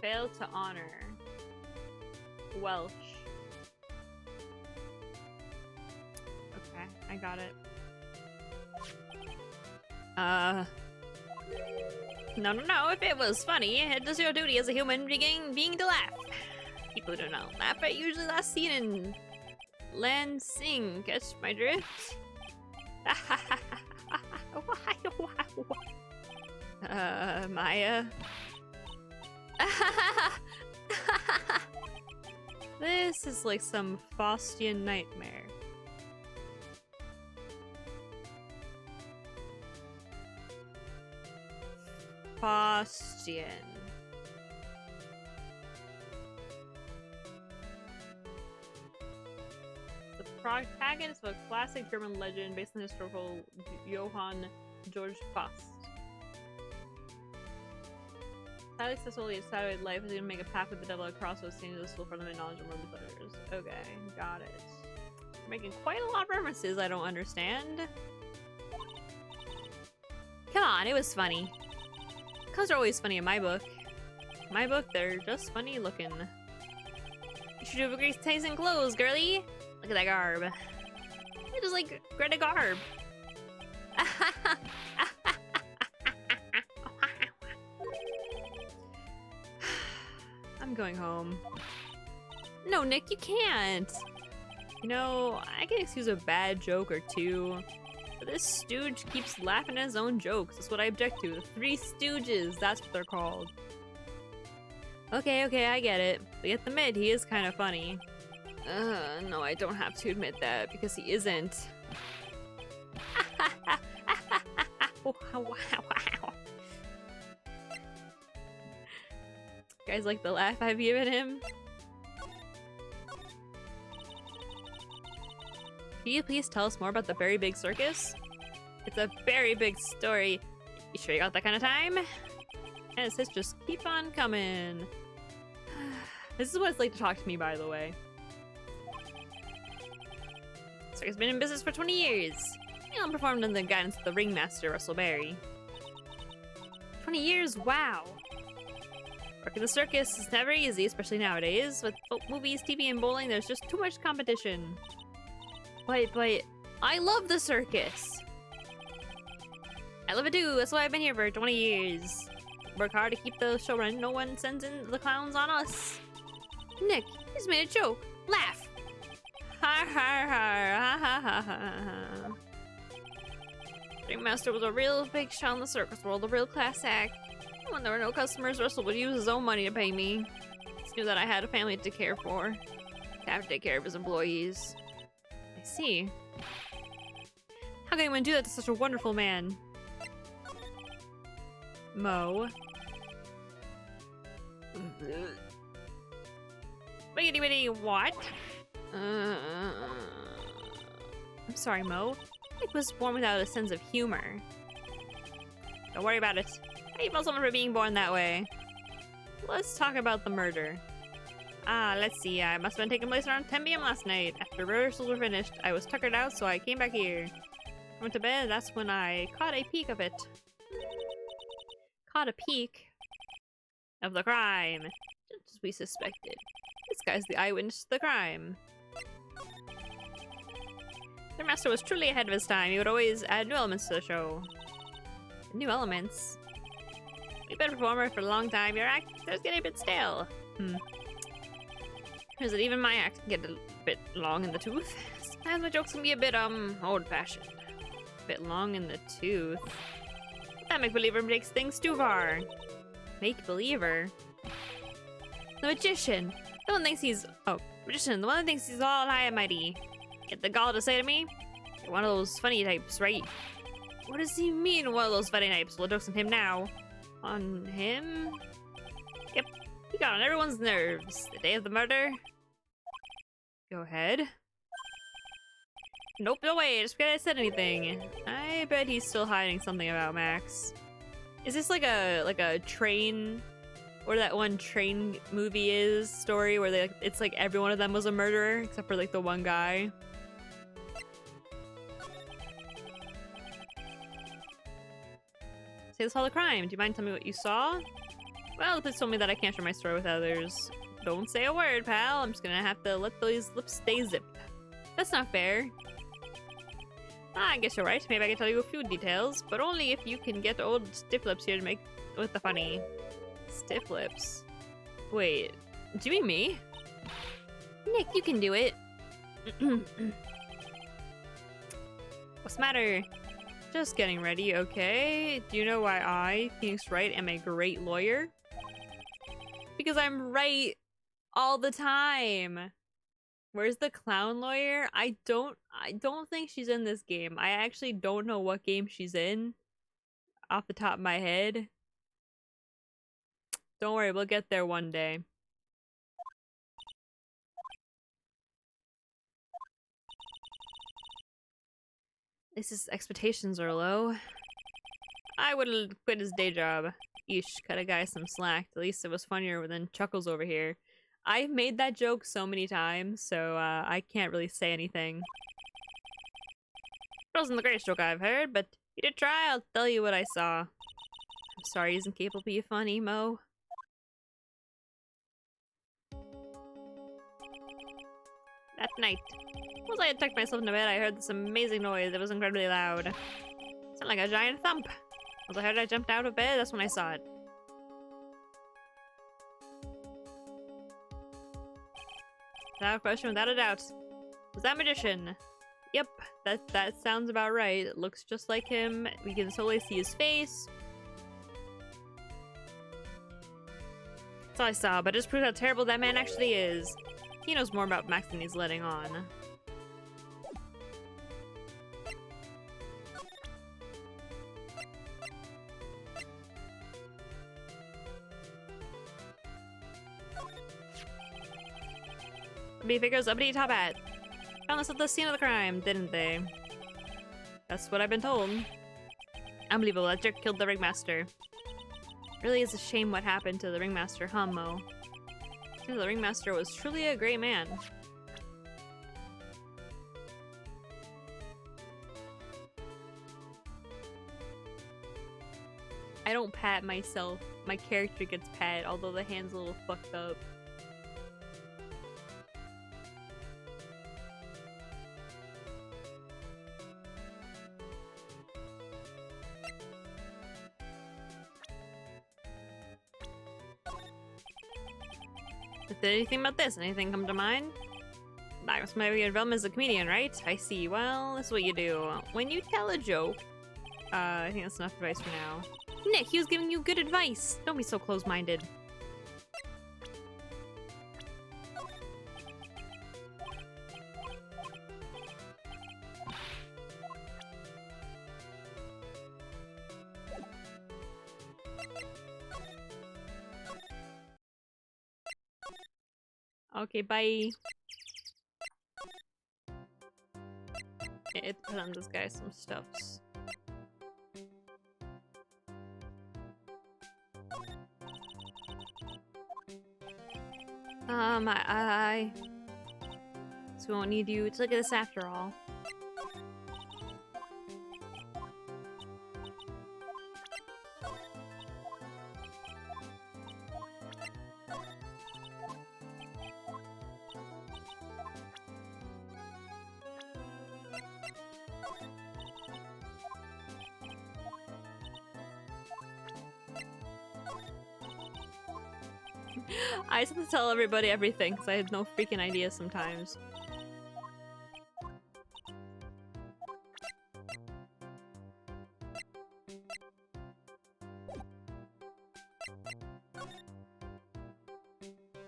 Fail to honor. Welsh. Okay, I got it. No, if it was funny, it does your duty as a human being to laugh. People who do not laugh are usually last seen in Lansing. Catch my drift? Maya. This is like some Faustian nightmare. Faustian. The protagonist of a classic German legend based on the historical Johann Georg Faust. Sadly successfully in satellite life is going to make a pact with the devil at crossroads, seeing this will for them in knowledge and worldly pleasures. Okay, got it. You're making quite a lot of references I don't understand. Come on, it was funny. Cause they're always funny in my book. In my book, they're just funny looking. You should have a great taste in clothes, girly. Look at that garb. It is like Greta Garb. I'm going home. No, Nick, you can't. You know, I can excuse a bad joke or two, but this stooge keeps laughing at his own jokes. That's what I object to. The Three Stooges, that's what they're called. Okay, I get it. But you have to admit, he is kind of funny. No, I don't have to admit that, because he isn't. Wow. Guys like the laugh I've given him? Can you please tell us more about the Very Big Circus? It's a very big story. You sure you got that kind of time? And it says just keep on coming. This is what it's like to talk to me, by the way. Circus has been in business for 20 years. And performed under the guidance of the ringmaster, Russell Berry. 20 years? Wow. Working the circus is never easy, especially nowadays. With movies, TV, and bowling, there's just too much competition. But I love the circus. I love it too. That's why I've been here for 20 years. Work hard to keep the show running. No one sends in the clowns on us. Nick, you just made a joke. Laugh. Ha ha ha ha ha ha ha. Ringmaster was a real big shot in the circus world, a real class act. When there were no customers, Russell would use his own money to pay me. He knew that I had a family to care for. To have to take care of his employees. I see. How can anyone do that to such a wonderful man? Mo. Wiggity witty, what? I'm sorry, Mo. Nick was born without a sense of humor. Don't worry about it. I emailed someone for being born that way. Let's talk about the murder. Let's see. I must have been taking place around 10 p.m. last night. After rehearsals were finished, I was tuckered out, so I came back here. I went to bed. That's when I caught a peek of it. Caught a peek of the crime. Just as we suspected. This guy's the eyewitness to the crime. The master was truly ahead of his time. He would always add new elements to the show. New elements? You've been a performer for a long time. Your act is getting a bit stale. Is it even my act can get a bit long in the tooth? Sometimes my jokes can be a bit, old-fashioned. A bit long in the tooth. That make-believer takes things too far. Make-believer? The magician. The one thinks he's... Oh, magician. The one that thinks he's all high and mighty. Get the gall to say to me, you're one of those funny types, right? What does he mean, one of those funny types? Well, joke's on him now. On him? Yep. He got on everyone's nerves. The day of the murder. Go ahead. Nope, no way. Just because I said anything. I bet he's still hiding something about Max. Is this like a train, or that one train movie is story where they it's like every one of them was a murderer except for like the one guy? Say this all the crime. Do you mind telling me what you saw? Well, the police told me that I can't share my story with others. Don't say a word, pal. I'm just gonna have to let those lips stay zipped. That's not fair. I guess you're right. Maybe I can tell you a few details, but only if you can get old Stiff Lips here to make with the funny. Stiff Lips? Wait, do you mean me? Nick, you can do it. What's the matter? Just getting ready, okay? Do you know why I, Phoenix Wright, am a great lawyer? Because I'm right all the time. Where's the clown lawyer? I don't think she's in this game. I actually don't know what game she's in off the top of my head. Don't worry, we'll get there one day. At least his expectations are low. I would've quit his day job. Eesh, cut a guy some slack. At least it was funnier than Chuckles over here. I've made that joke so many times, so I can't really say anything. It wasn't the greatest joke I've heard, but you did try. I'll tell you what I saw. I'm sorry he isn't capable of being funny, Mo. That night, once I had tucked myself into bed, I heard this amazing noise. It was incredibly loud. It sounded like a giant thump. Once I heard it, I jumped out of bed. That's when I saw it. Without a question, without a doubt. Was that magician? Yep, that sounds about right. It looks just like him. We can totally see his face. That's all I saw, but it just proves how terrible that man actually is. He knows more about Max than he's letting on. B figures uppity top hat. Found this at the scene of the crime, didn't they? That's what I've been told. Unbelievable, that jerk killed the ringmaster. Really is a shame what happened to the ringmaster, huh, Mo? The ringmaster was truly a great man. I don't pat myself. My character gets pat, although the hand's a little fucked up. Anything about this? Anything come to mind? Max maybe your film is a comedian, right? I see. Well, this is what you do. When you tell a joke, I think that's enough advice for now. Nick, he was giving you good advice. Don't be so close-minded. Okay, bye. It put on this guy some stuffs. So we won't need you to look at this after all. I just have to tell everybody everything because I have no freaking idea sometimes.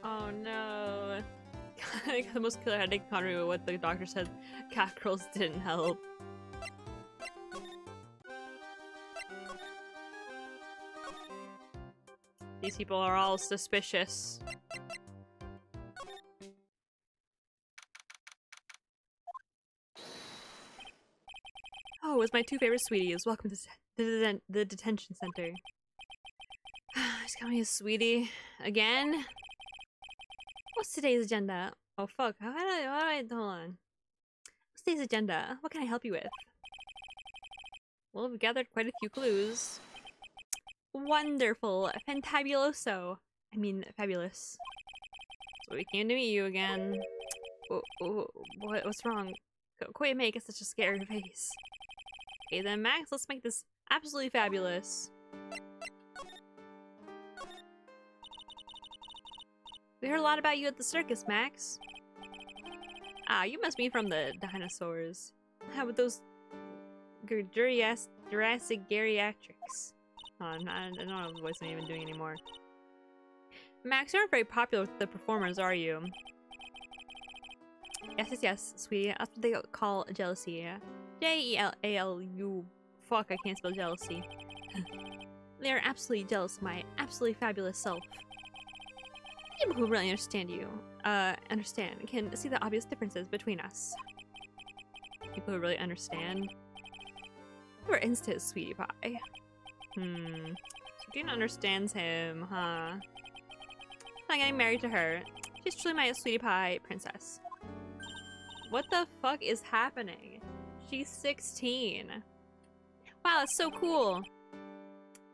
Oh no. I got the most killer headache economy with what the doctor said. Cat girls didn't help. These people are all suspicious. Oh, it's my two favorite sweeties. Welcome to the detention center. He's calling me a sweetie. Again? What's today's agenda? Oh fuck, how do I hold on. What's today's agenda? What can I help you with? Well, we've gathered quite a few clues. Wonderful. Fantabuloso. I mean, fabulous. So we came to meet you again. What's wrong? Quit making such a scary face. Okay then, Max, let's make this absolutely fabulous. We heard a lot about you at the circus, Max. Ah, you must be from the dinosaurs. How about those Jurassic geriatrics? Oh, I don't know what voice I'm even doing anymore. Max, you aren't very popular with the performers, are you? Yes, sweetie. That's what they call jealousy. J-E-L-A-L-U. Fuck, I can't spell jealousy. They are absolutely jealous of my absolutely fabulous self. People who really understand you, can see the obvious differences between us. People who really understand? You are instant, sweetie pie. So Gina understands him, huh? I'm getting married to her. She's truly my sweetie pie princess. What the fuck is happening? She's 16. Wow, that's so cool.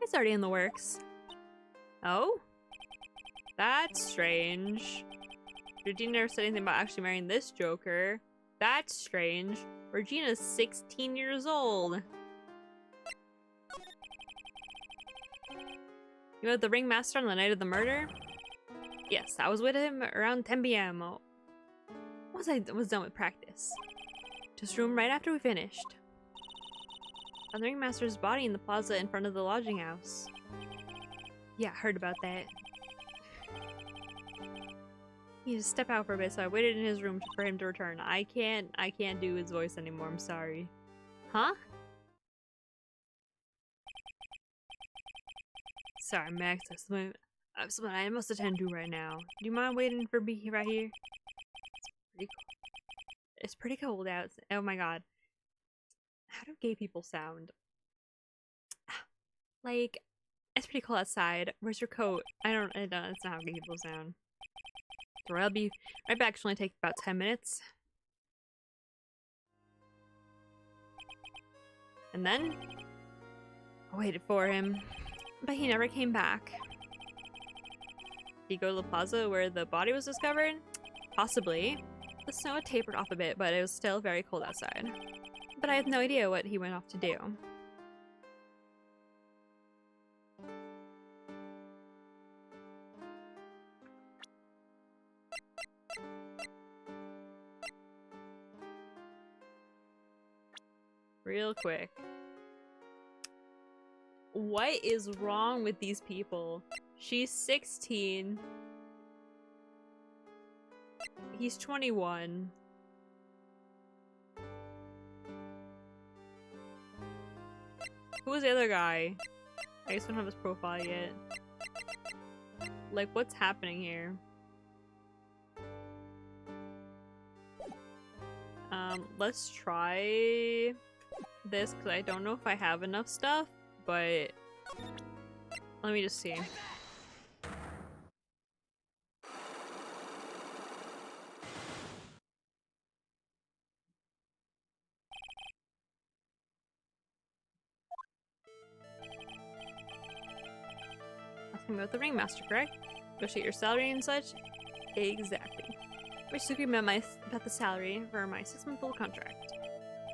It's already in the works. Oh? That's strange. Regina never said anything about actually marrying this Joker. That's strange. Regina's 16 years old. You met the ringmaster on the night of the murder? Yes, I was with him around 10 p.m. Once I was done with practice. Just room right after we finished. Found the ringmaster's body in the plaza in front of the lodging house. Yeah, heard about that. He had to step out for a bit, so I waited in his room for him to return. I can't do his voice anymore, I'm sorry. Huh? Sorry, Max, I have something I must attend to right now. Do you mind waiting for me right here? It's pretty cold out. Oh my god. How do gay people sound? Like, it's pretty cold outside. Where's your coat? That's not how gay people sound. Sorry, I'll be right back. Should only take about 10 minutes. And then I waited for him, but he never came back. Did he go to the plaza where the body was discovered? Possibly. The snow had tapered off a bit, but it was still very cold outside. But I have no idea what he went off to do. Real quick. What is wrong with these people? She's 16. He's 21. Who was the other guy? I just don't have his profile yet. Like, what's happening here? Let's try this because I don't know if I have enough stuff, but let me just see. Asking about the ringmaster, correct? Negotiate your salary and such? Exactly. We're just agreeing about the salary for my 6-month-old contract.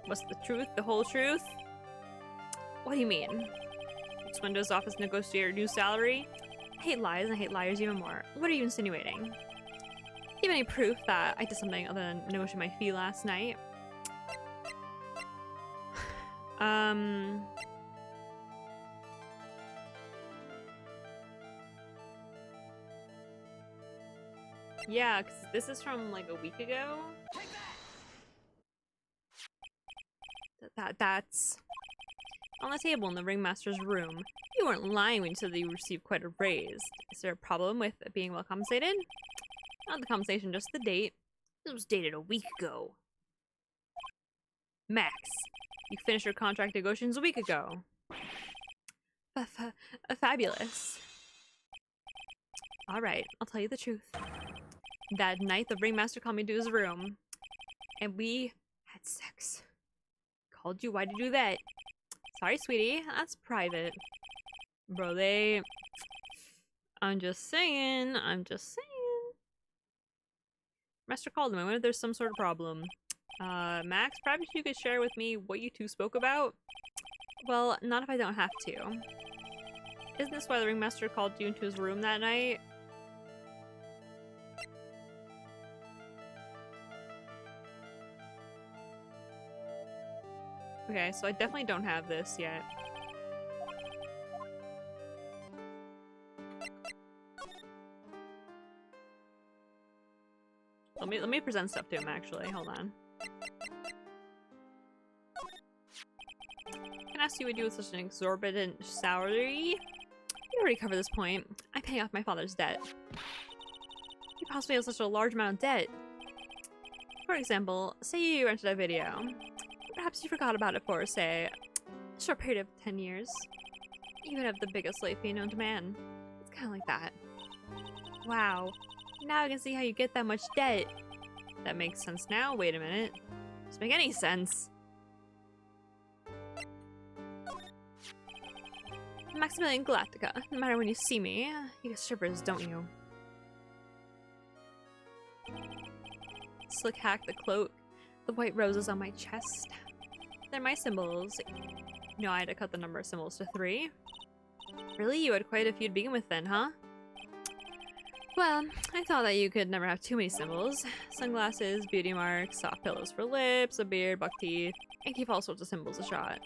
What's the truth? The whole truth? What do you mean? It's Windows Office negotiate your new salary? I hate lies and I hate liars even more. What are you insinuating? Do you have any proof that I did something other than negotiate my fee last night? Yeah, because this is from like a week ago. That's on the table in the ringmaster's room. You weren't lying when you said that you received quite a raise. Is there a problem with being well compensated? Not the compensation, just the date. This was dated a week ago. Max, you finished your contract negotiations a week ago. Fabulous. Alright, I'll tell you the truth. That night, the ringmaster called me to his room, and we had sex. Called you, why'd you do that? Sorry, sweetie, that's private. Bro, I'm just saying. Master called him, I wonder if there's some sort of problem. Max, perhaps you could share with me what you two spoke about? Well, not if I don't have to. Isn't this why the ringmaster called you into his room that night? Okay, so I definitely don't have this yet. Let me present stuff to him actually. Hold on. Can I ask you what you do with such an exorbitant salary? We already covered this point. I pay off my father's debt. You possibly have such a large amount of debt. For example, say you rented a video. Perhaps you forgot about it for, say, a short period of 10 years. You could have the biggest late fee known to man. It's kind of like that. Wow. Now I can see how you get that much debt. That makes sense now. Wait a minute. Doesn't make any sense. Maximilian Galactica. No matter when you see me, you get shivers, don't you? Slick hack the cloak. The white roses on my chest. They're my symbols. No, I had to cut the number of symbols to 3. Really? You had quite a few to begin with then, huh? Well, I thought that you could never have too many symbols. Sunglasses, beauty marks, soft pillows for lips, a beard, buck teeth, and keep all sorts of symbols a shot.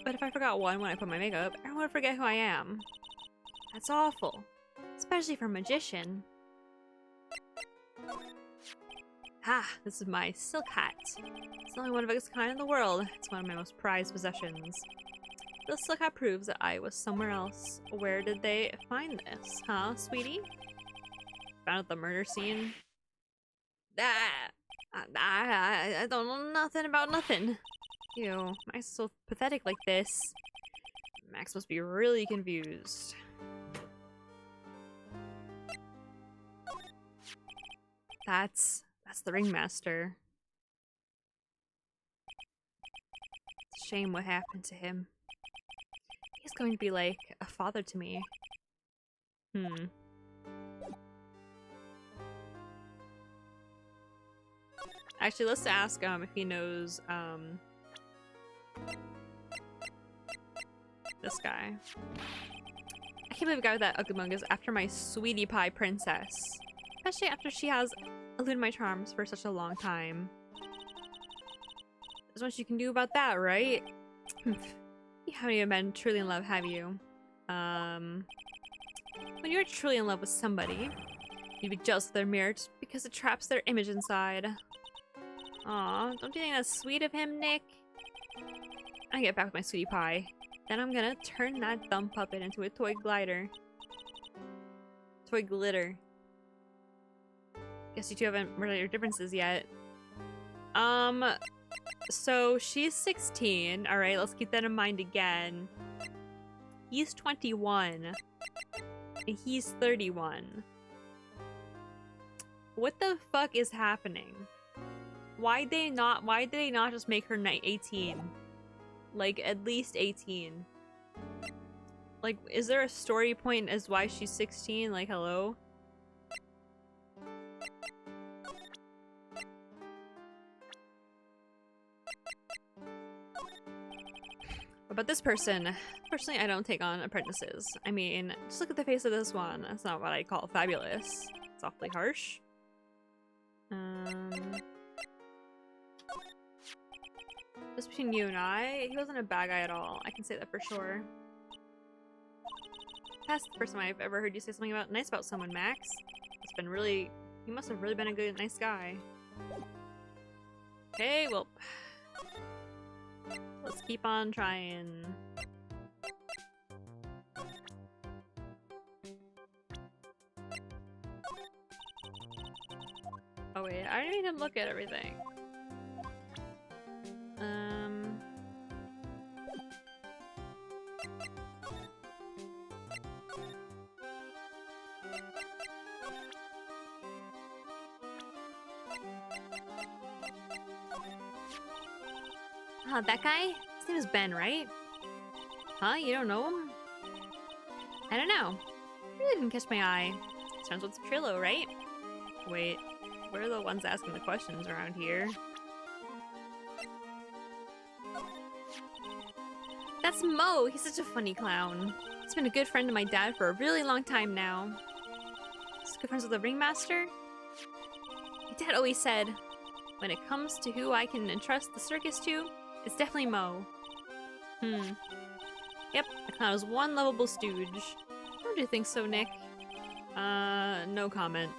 But if I forgot one when I put my makeup, everyone would forget who I am. That's awful. Especially for a magician. Ah, this is my silk hat. It's the only one of its kind in the world. It's one of my most prized possessions. The silk hat proves that I was somewhere else. Where did they find this, huh, sweetie? Found at the murder scene? I don't know nothing about nothing. Ew, Max is so pathetic like this. Max must be really confused. That's the ringmaster. It's a shame what happened to him. He's going to be like a father to me. Actually, let's ask if he knows this guy. I can't believe a guy with that ugly mug is after my sweetie pie princess. Especially after she has eluded my charms for such a long time. There's much you can do about that, right? You You haven't even been truly in love, have you? When you're truly in love with somebody, you'd be jealous of their mirror just because it traps their image inside. Aw, don't you think that's sweet of him, Nick? I get back with my sweetie pie. Then I'm gonna turn that thumb puppet into a toy glider. Toy glitter. Guess you two haven't worked out your differences yet. So she's 16. Alright, let's keep that in mind again. He's 21. And he's 31. What the fuck is happening? Why did they not just make her 18? Like, at least 18. Like, is there a story point as why she's 16? Like, hello? About this person, personally, I don't take on apprentices. I mean, just look at the face of this one. That's not what I call fabulous. It's awfully harsh. Just between you and I, he wasn't a bad guy at all. I can say that for sure. That's the first time I've ever heard you say something nice about someone, Max. It's been really... He must have really been a nice guy. Okay, well... Let's keep on trying. Oh wait, I didn't even look at everything. That guy? His name is Ben, right? Huh? You don't know him? I don't know. Really didn't catch my eye. Sounds with Trillo, right? Wait, we're the ones asking the questions around here. That's Mo. He's such a funny clown. He's been a good friend to my dad for a really long time now. He's good friends with the ringmaster? My dad always said, when it comes to who I can entrust the circus to, it's definitely Mo. Yep, the clown is one lovable stooge. Don't you think so, Nick? No comment.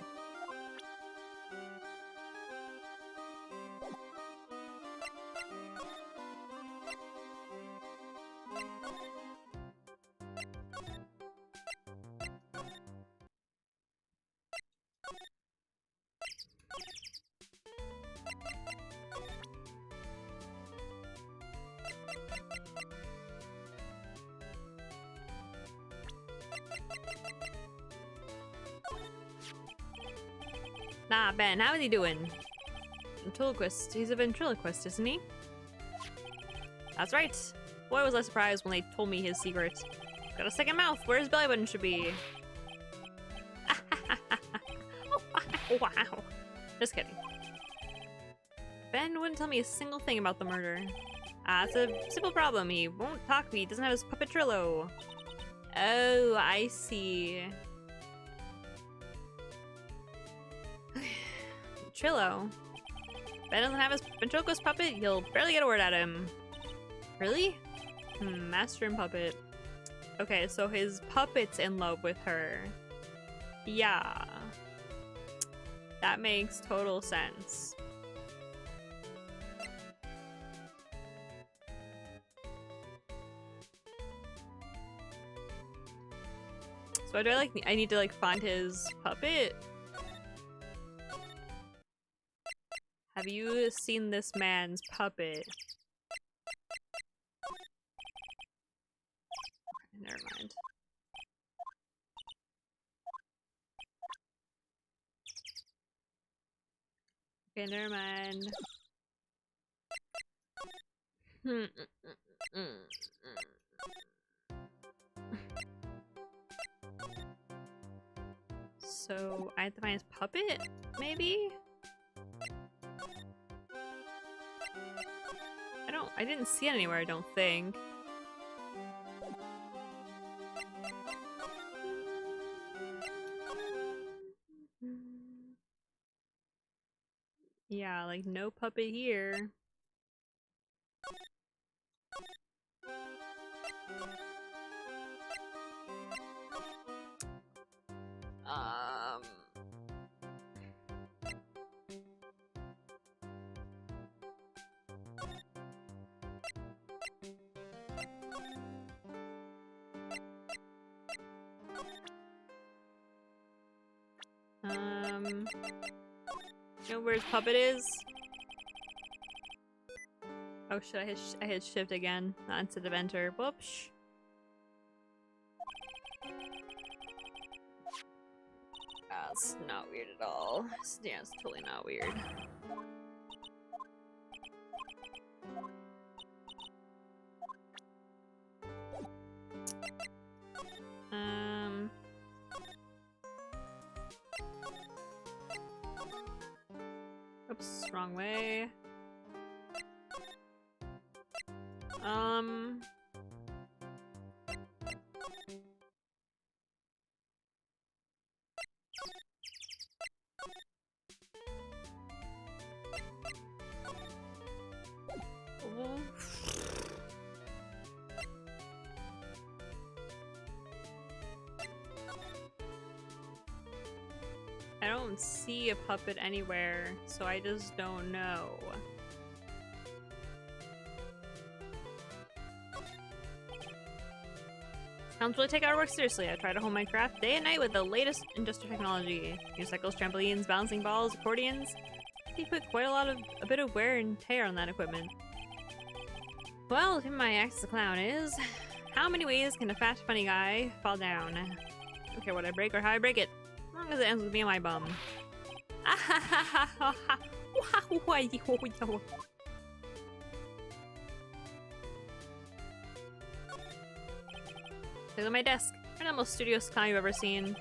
Nah, Ben, how is he doing? Ventriloquist. He's a ventriloquist, isn't he? That's right. Boy, was I surprised when they told me his secret. Got a second mouth where his belly button should be. Oh, wow. Just kidding. Ben wouldn't tell me a single thing about the murder. It's a simple problem. He won't talk. He doesn't have his puppet Trillo. Oh, I see. Trillo. Ben doesn't have his ventriloquist puppet, he'll barely get a word out of him. Really? Master and puppet. Okay, so his puppet's in love with her. Yeah. That makes total sense. So I need to find his puppet? Have you seen this man's puppet? Never mind. Okay, never mind. So, I have to find his puppet? Maybe? I didn't see it anywhere, I don't think. Yeah, no puppet here. You know where his puppet is? Oh shit, I hit shift again, not instead of enter. Whoops. That's not weird at all. Yeah, it's totally not weird. Oops, wrong way. I don't see a puppet anywhere, so I just don't know. Clowns really take our work seriously. I try to hone my craft day and night with the latest industrial technology. Unicycles, trampolines, balancing balls, accordions. They put quite a bit of wear and tear on that equipment. Well, if my act as a clown is, how many ways can a fat, funny guy fall down? I don't care what I break or how I break it, as long as it ends with me on my bum. Look at my desk. I'm the most studious clown you've ever seen.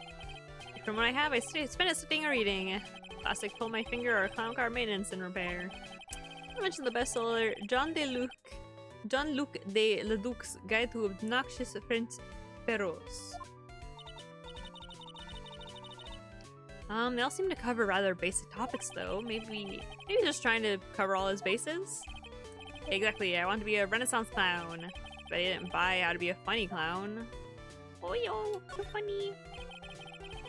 From what I have, I spend it sitting or reading. Plastic pull my finger or clown car maintenance and repair. I mentioned the bestseller Jean-Luc de Leduc's Guide to Obnoxious French Perros. They all seem to cover rather basic topics though. Maybe just trying to cover all his bases? Exactly, I want to be a Renaissance clown. But I didn't buy how to be a funny clown. Oh yo, so funny.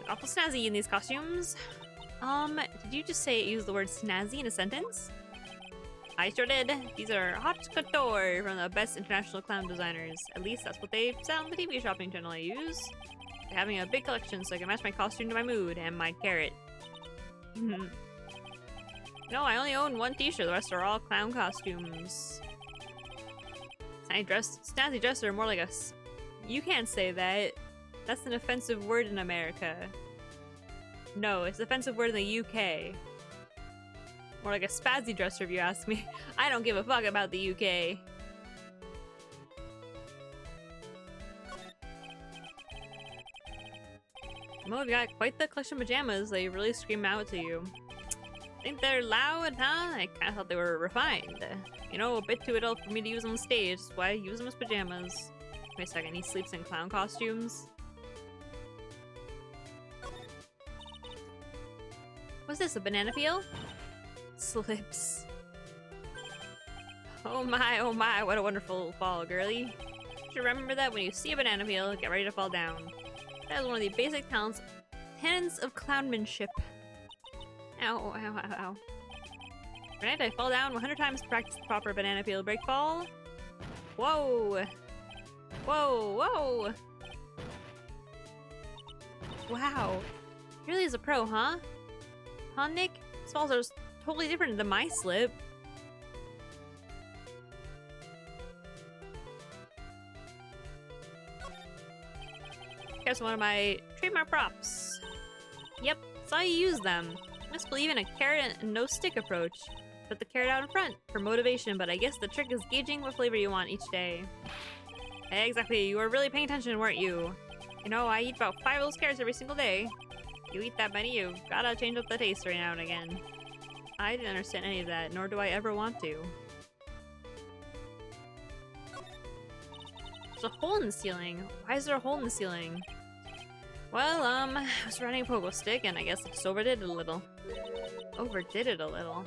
Awful snazzy in these costumes. Did you just use the word snazzy in a sentence? I sure did. These are haute couture from the best international clown designers. At least that's what they sell on the TV shopping channel I use. They're having a big collection so I can match my costume to my mood and my carrot. No, I only own one t-shirt. The rest are all clown costumes. Snazzy dress are more like a... You can't say that. That's an offensive word in America. No, it's an offensive word in the UK. More like a spazzy dresser if you ask me. I don't give a fuck about the UK. Well, we've got quite the collection of pajamas. They really scream out to you. Think they're loud, huh? I kinda thought they were refined. You know, a bit too adult for me to use on stage. That's why I use them as pajamas. Wait a second, he sleeps in clown costumes? What's this, a banana peel? Slips. Oh my, what a wonderful fall, girly. You should remember that when you see a banana peel, get ready to fall down. That is one of the basic tenets of clownmanship. Ow, ow, ow, ow. Right, I fall down 100 times to practice the proper banana peel break fall. Whoa! Whoa, whoa! Wow. He really is a pro, huh? Huh, Nick? His falls are totally different than my slip. Here's one of my trademark props. Yep, saw you use them. I must believe in a carrot and no stick approach. Put the carrot out in front for motivation, but I guess the trick is gauging what flavor you want each day. Hey, exactly, you were really paying attention, weren't you? You know, I eat about 5 of those carrots every single day. You eat that many, you've gotta change up the taste every now and again. I didn't understand any of that, nor do I ever want to. There's a hole in the ceiling. Why is there a hole in the ceiling? Well, I was riding a pogo stick and I guess I just overdid it a little. Overdid it a little.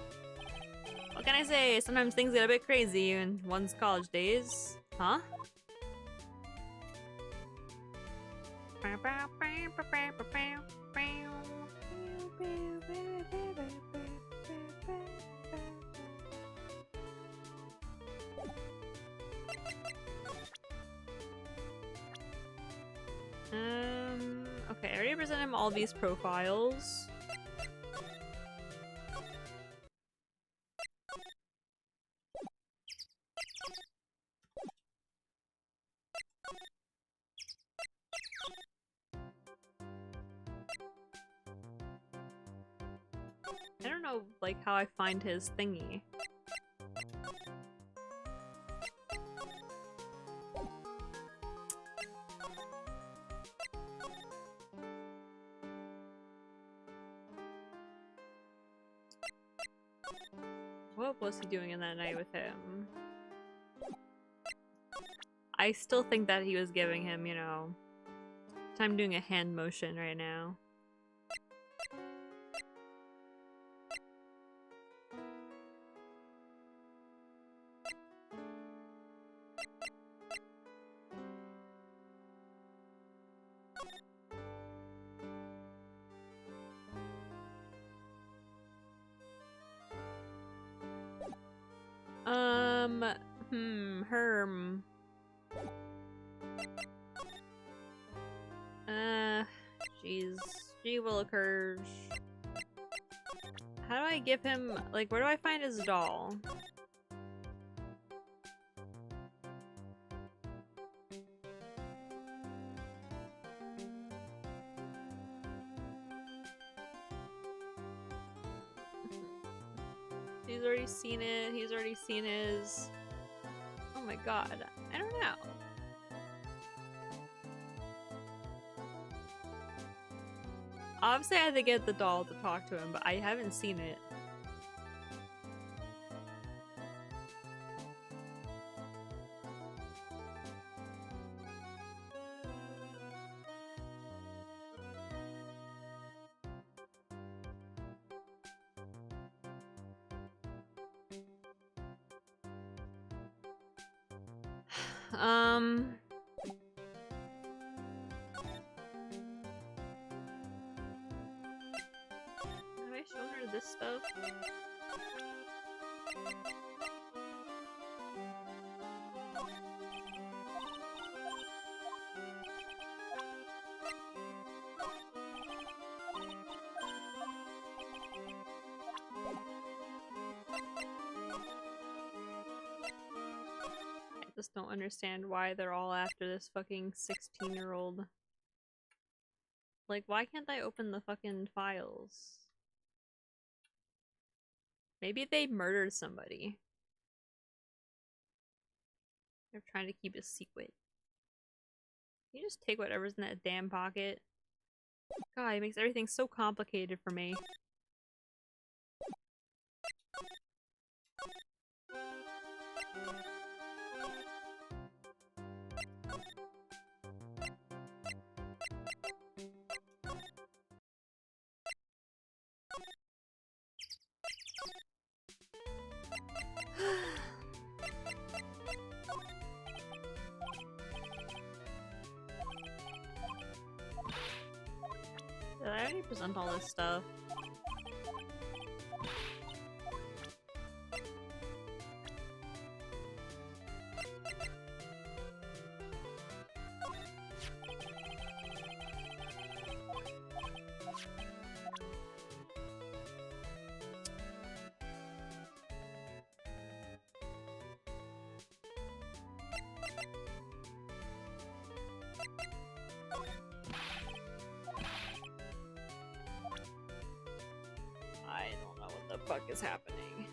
What can I say? Sometimes things get a bit crazy in one's college days. Huh? Okay, I already presented him all these profiles. I don't know, like, how I find his thingy. What was he doing in that night with him? I still think that he was giving him, you know... I'm doing a hand motion right now. Herm. Jeez. Gee willikers. How do I give him, like, where do I find his doll? He's already seen it. He's already seen his... Oh my god. I don't know. Obviously I had to get the doll to talk to him, but I haven't seen it. Have I shown her this stuff? I just don't understand why they're all after this fucking 16-year-old. Like, why can't I open the fucking files? Maybe they murdered somebody. They're trying to keep a secret. Can you just take whatever's in that damn pocket? God, it makes everything so complicated for me. Did I already present all this stuff? I don't know what the fuck is happening.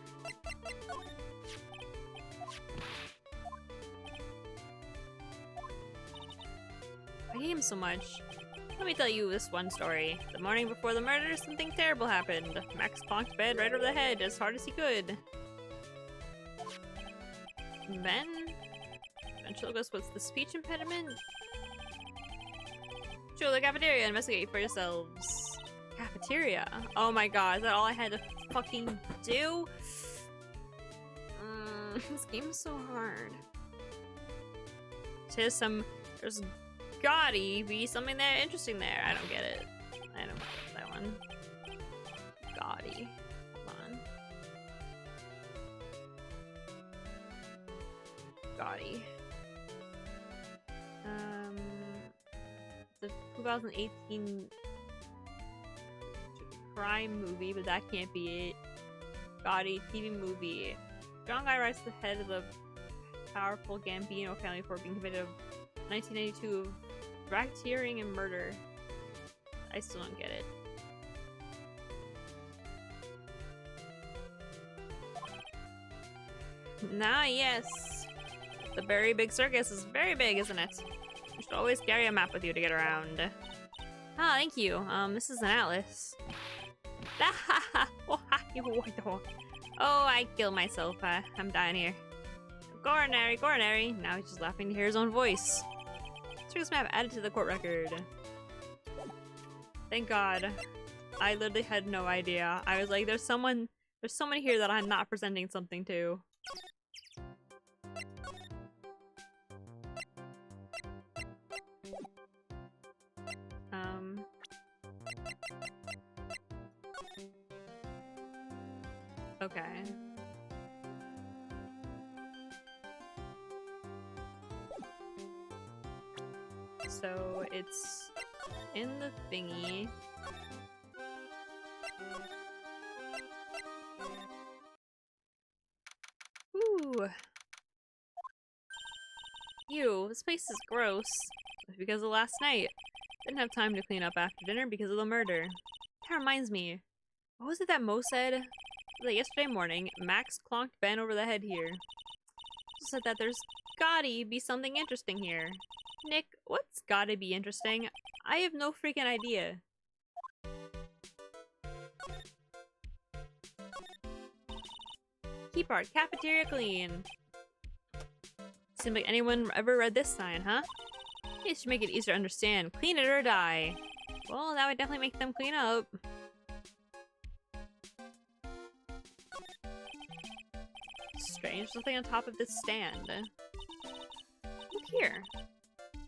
I hate him so much. Let me tell you this one story. The morning before the murder, something terrible happened. Max plonked bed right over the head as hard as he could. Ben showed us what's the speech impediment? Show the cafeteria and investigate for yourselves. Cafeteria? Oh my god, is that all I had to fucking do? This game is so hard. There's gotta be something there interesting there. I don't get it. I don't know that one. Gaudy. Hold on. Gaudy. It's a 2018 crime movie, but that can't be it. Gaudy TV movie. Strong guy rises to the head of the powerful Gambino family for being convicted of 1992 of racketeering and murder. I still don't get it. Nah, yes. The very big circus is very big, isn't it? You should always carry a map with you to get around. Ah, thank you. This is an atlas. Oh, I killed myself. I'm dying here. Coronary, coronary. Now he's just laughing to hear his own voice. Circus map added to the court record. Thank God. I literally had no idea. I was like, there's someone here that I'm not presenting something to. Okay. So it's in the thingy. Ooh. Ew, this place is gross. It's because of last night. Didn't have time to clean up after dinner because of the murder. That reminds me. What was it that Mo said? Like yesterday morning, Max clonked Ben over the head here. She said that there's gotta be something interesting here. Nick, what's gotta be interesting? I have no freaking idea. Keep our cafeteria clean. Seems like anyone ever read this sign, huh? It should make it easier to understand. Clean it or die. Well, that would definitely make them clean up. Strange, something on top of this stand. Look here.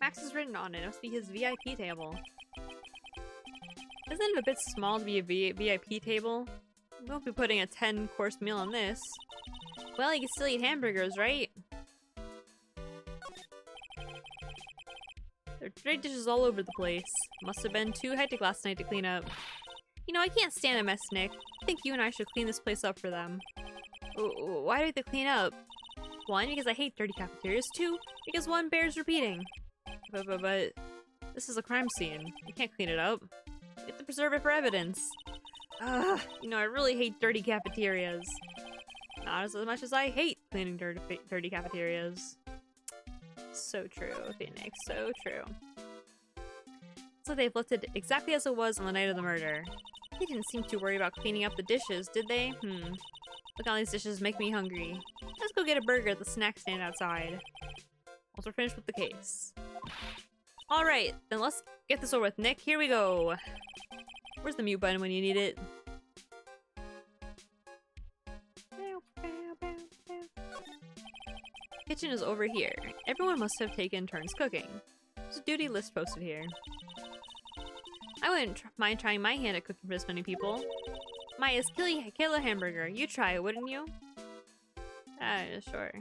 Max is written on it. It must be his VIP table. Isn't it a bit small to be a VIP table? We won't be putting a 10-course meal on this. Well, you can still eat hamburgers, right? There are tray dishes all over the place. Must have been too hectic last night to clean up. You know, I can't stand a mess, Nick. I think you and I should clean this place up for them. Why do we have to clean up? One, because I hate dirty cafeterias. Two, because one bears repeating. But this is a crime scene. You can't clean it up. You have to preserve it for evidence. You know, I really hate dirty cafeterias. Not as much as I hate cleaning dirty cafeterias. So true, Phoenix, so true. So they've left it exactly as it was on the night of the murder. They didn't seem too worried about cleaning up the dishes, did they? Look, all these dishes make me hungry. Let's go get a burger at the snack stand outside. Once we're finished with the case. Alright, then let's get this over with, Nick. Here we go. Where's the mute button when you need it? Kitchen is over here. Everyone must have taken turns cooking. There's a duty list posted here. I wouldn't mind trying my hand at cooking for this many people. Maya's kill a hamburger. You try it, wouldn't you? Sure.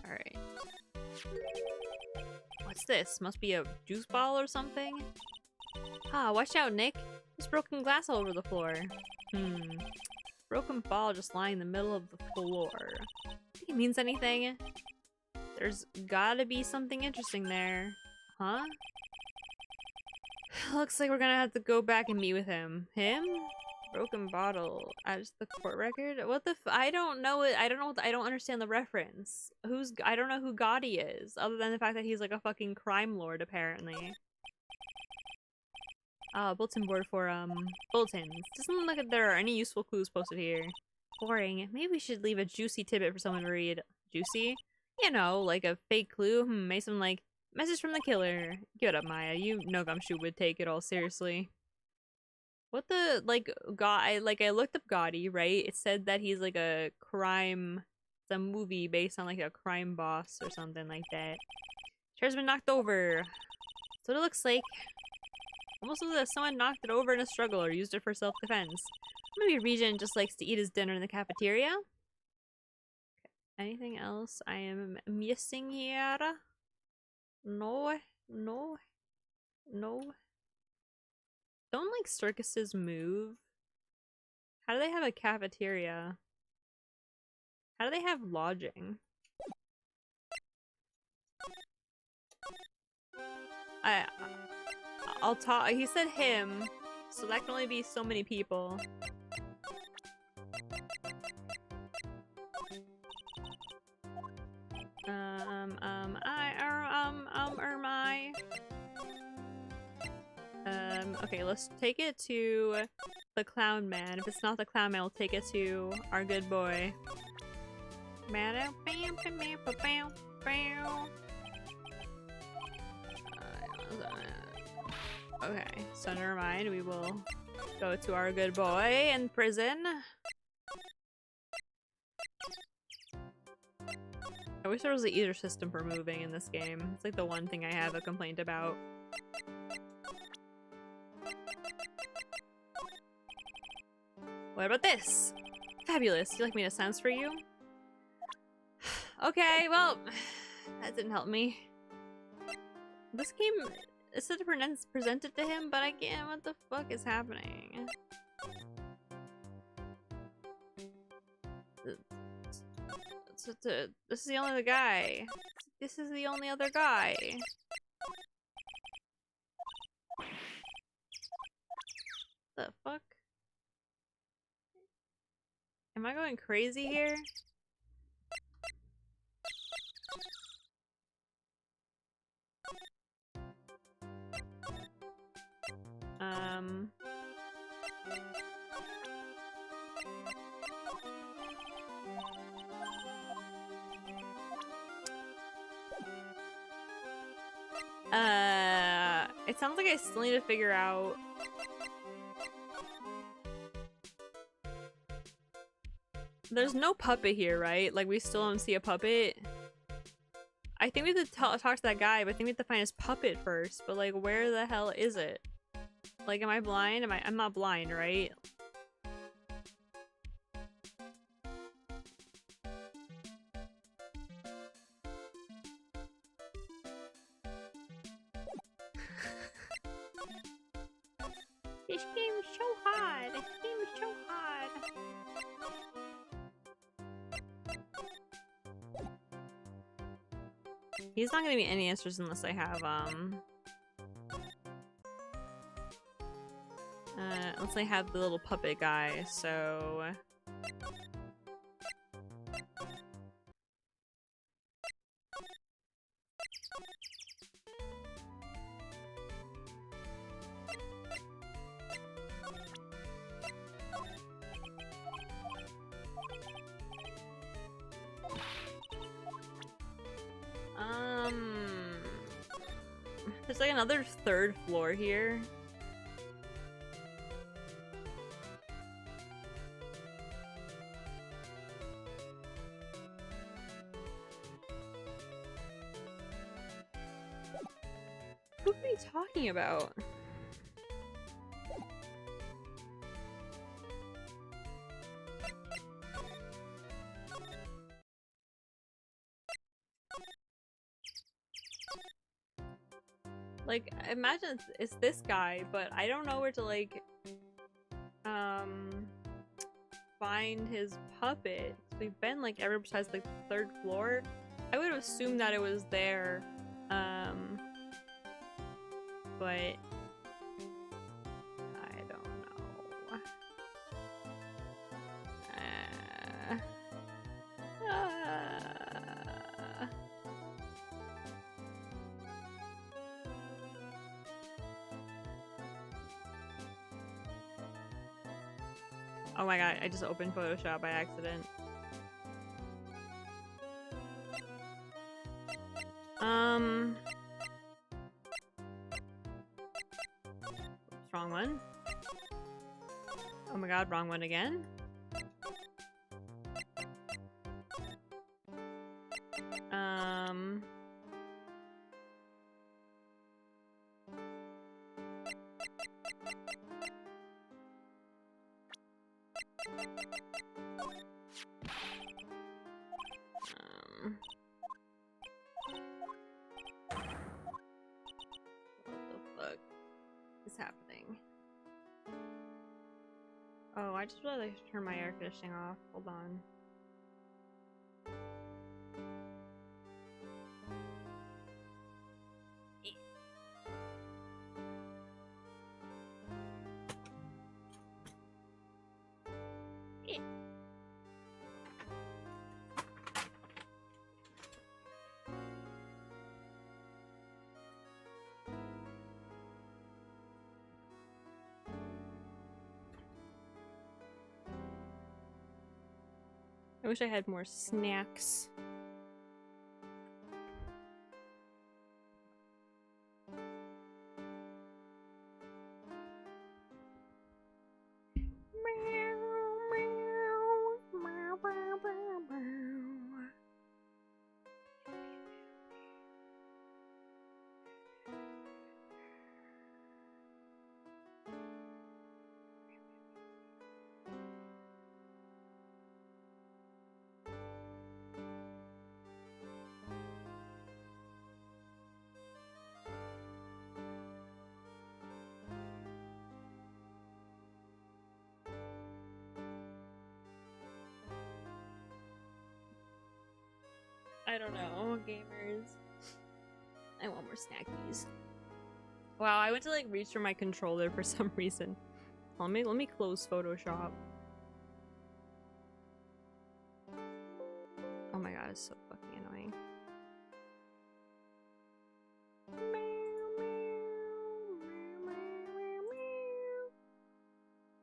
Alright. What's this? Must be a juice bottle or something? Ah, watch out, Nick. There's broken glass all over the floor. Broken ball just lying in the middle of the floor. Think it means anything? There's gotta be something interesting there. Huh? Looks like we're gonna have to go back and meet with him. Him? Broken bottle. Just the court record? What the I don't know it. I don't understand the reference. I don't know who Gotti is, other than the fact that he's like a fucking crime lord, apparently. Bulletin board for, bulletins. Doesn't look like there are any useful clues posted here. Boring. Maybe we should leave a juicy tidbit for someone to read. Juicy? You know, like a fake clue? Maybe something like, message from the killer. Give it up, Maya. You know Gumshoe would take it all seriously. What the, like, I looked up Gotti, right? It said that he's like a crime, it's a movie based on like a crime boss or something like that. Chair's been knocked over. That's what it looks like. Almost as if someone knocked it over in a struggle or used it for self-defense. Maybe Regent just likes to eat his dinner in the cafeteria. Anything else I am missing here? No, no, no. Don't like circuses move? How do they have a cafeteria? How do they have lodging? I'll talk. He said him, so that can only be so many people. Okay, let's take it to the clown man. If it's not the clown man, we'll take it to our good boy. Okay, so never mind. We will go to our good boy in prison. I wish there was an either system for moving in this game. It's like the one thing I have a complaint about. What about this? Fabulous. You like me to sounds for you? Okay, well, that didn't help me. This game is said to present it to him, but I can't. What the fuck is happening? This is the only other guy. This is the only other guy. The fuck? Am I going crazy here? It sounds like I still need to figure out there's no puppet here, right? Like, we still don't see a puppet. I think we have to talk to that guy, but I think we have to find his puppet first. But, like, where the hell is it? Like, am I blind? I'm not blind, right? This game is so hard. This game is so hard. He's not gonna give me any answers unless I have, unless I have the little puppet guy, so... There's like another third floor here. Who are you talking about? Like, imagine it's this guy, but I don't know where to, like, find his puppet. We've been, like, everywhere besides, like, the third floor. I would have assumed that it was there, but I don't know. Oh my god, I just opened Photoshop by accident. Wrong one. Oh my god, wrong one again. What the fuck is happening? Oh, I just realized I should turn my air conditioning off. Hold on. I wish I had more snacks. I don't know, gamers. I want more snackies. Wow, I went to like reach for my controller for some reason. Let me close Photoshop. Oh my god, it's so fucking annoying.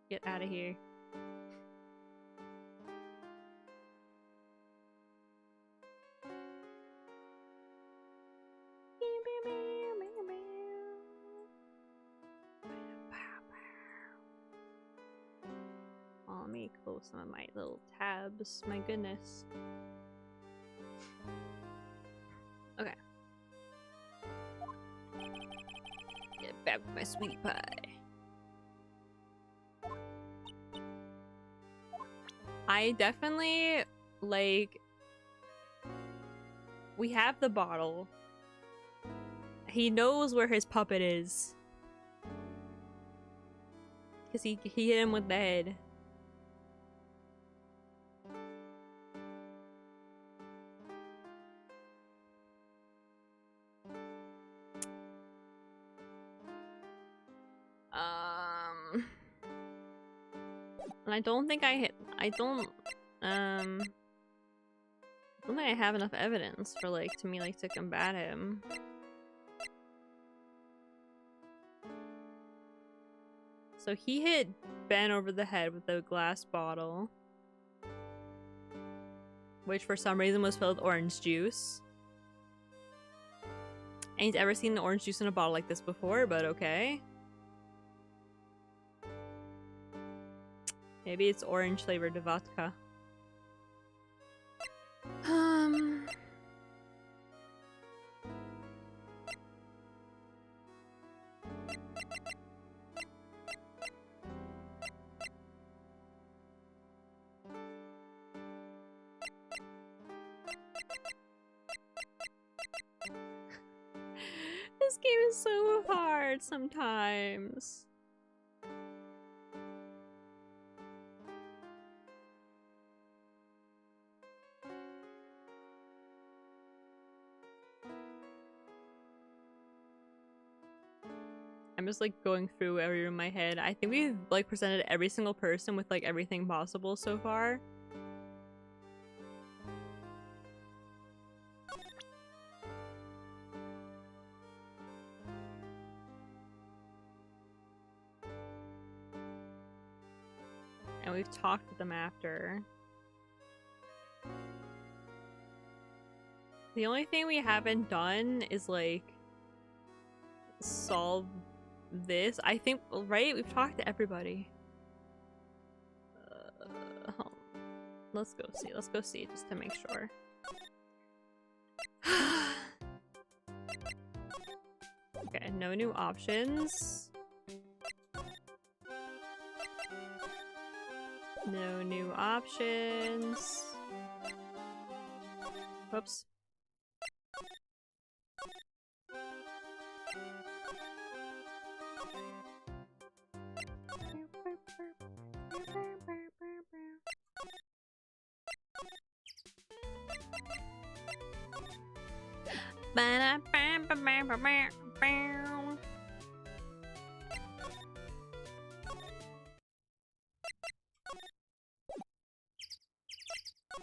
Get out of here. Let me close some of my little tabs. My goodness. Okay. Get back with my sweetie pie. I definitely, like... We have the bottle. He knows where his puppet is. Because he hit him with the head. And I don't think I don't think I have enough evidence for like to combat him. So he hit Ben over the head with a glass bottle, which for some reason was filled with orange juice. I ain't ever seen the orange juice in a bottle like this before, but okay. Maybe it's orange flavored vodka. This game is so hard sometimes. I'm just like going through every room in my head. I think we've like presented every single person with like everything possible so far. And we've talked with them after. The only thing we haven't done is like solve this. I think, right? We've talked to everybody. Let's go see. Let's go see just to make sure. Okay, no new options. No new options. Whoops.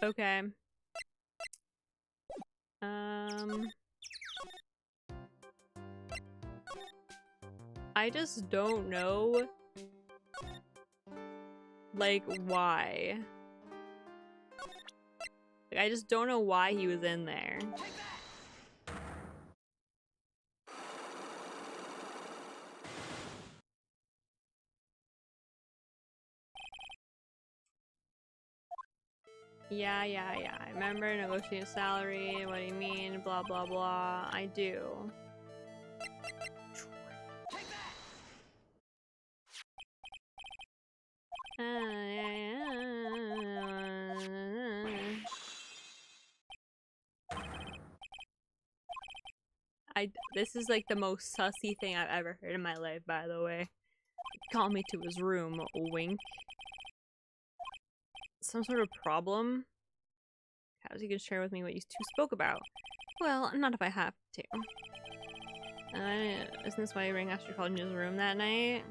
Okay. I just don't know, like, why. Like, I just don't know why he was in there. Yeah. I remember negotiating salary. What do you mean? Blah, blah, blah. I do. This is like the most sussy thing I've ever heard in my life, by the way. Call me to his room, wink. Some sort of problem? How's he gonna share with me what you two spoke about? Well, not if I have to. Isn't this why Ringmaster called me to his room that night?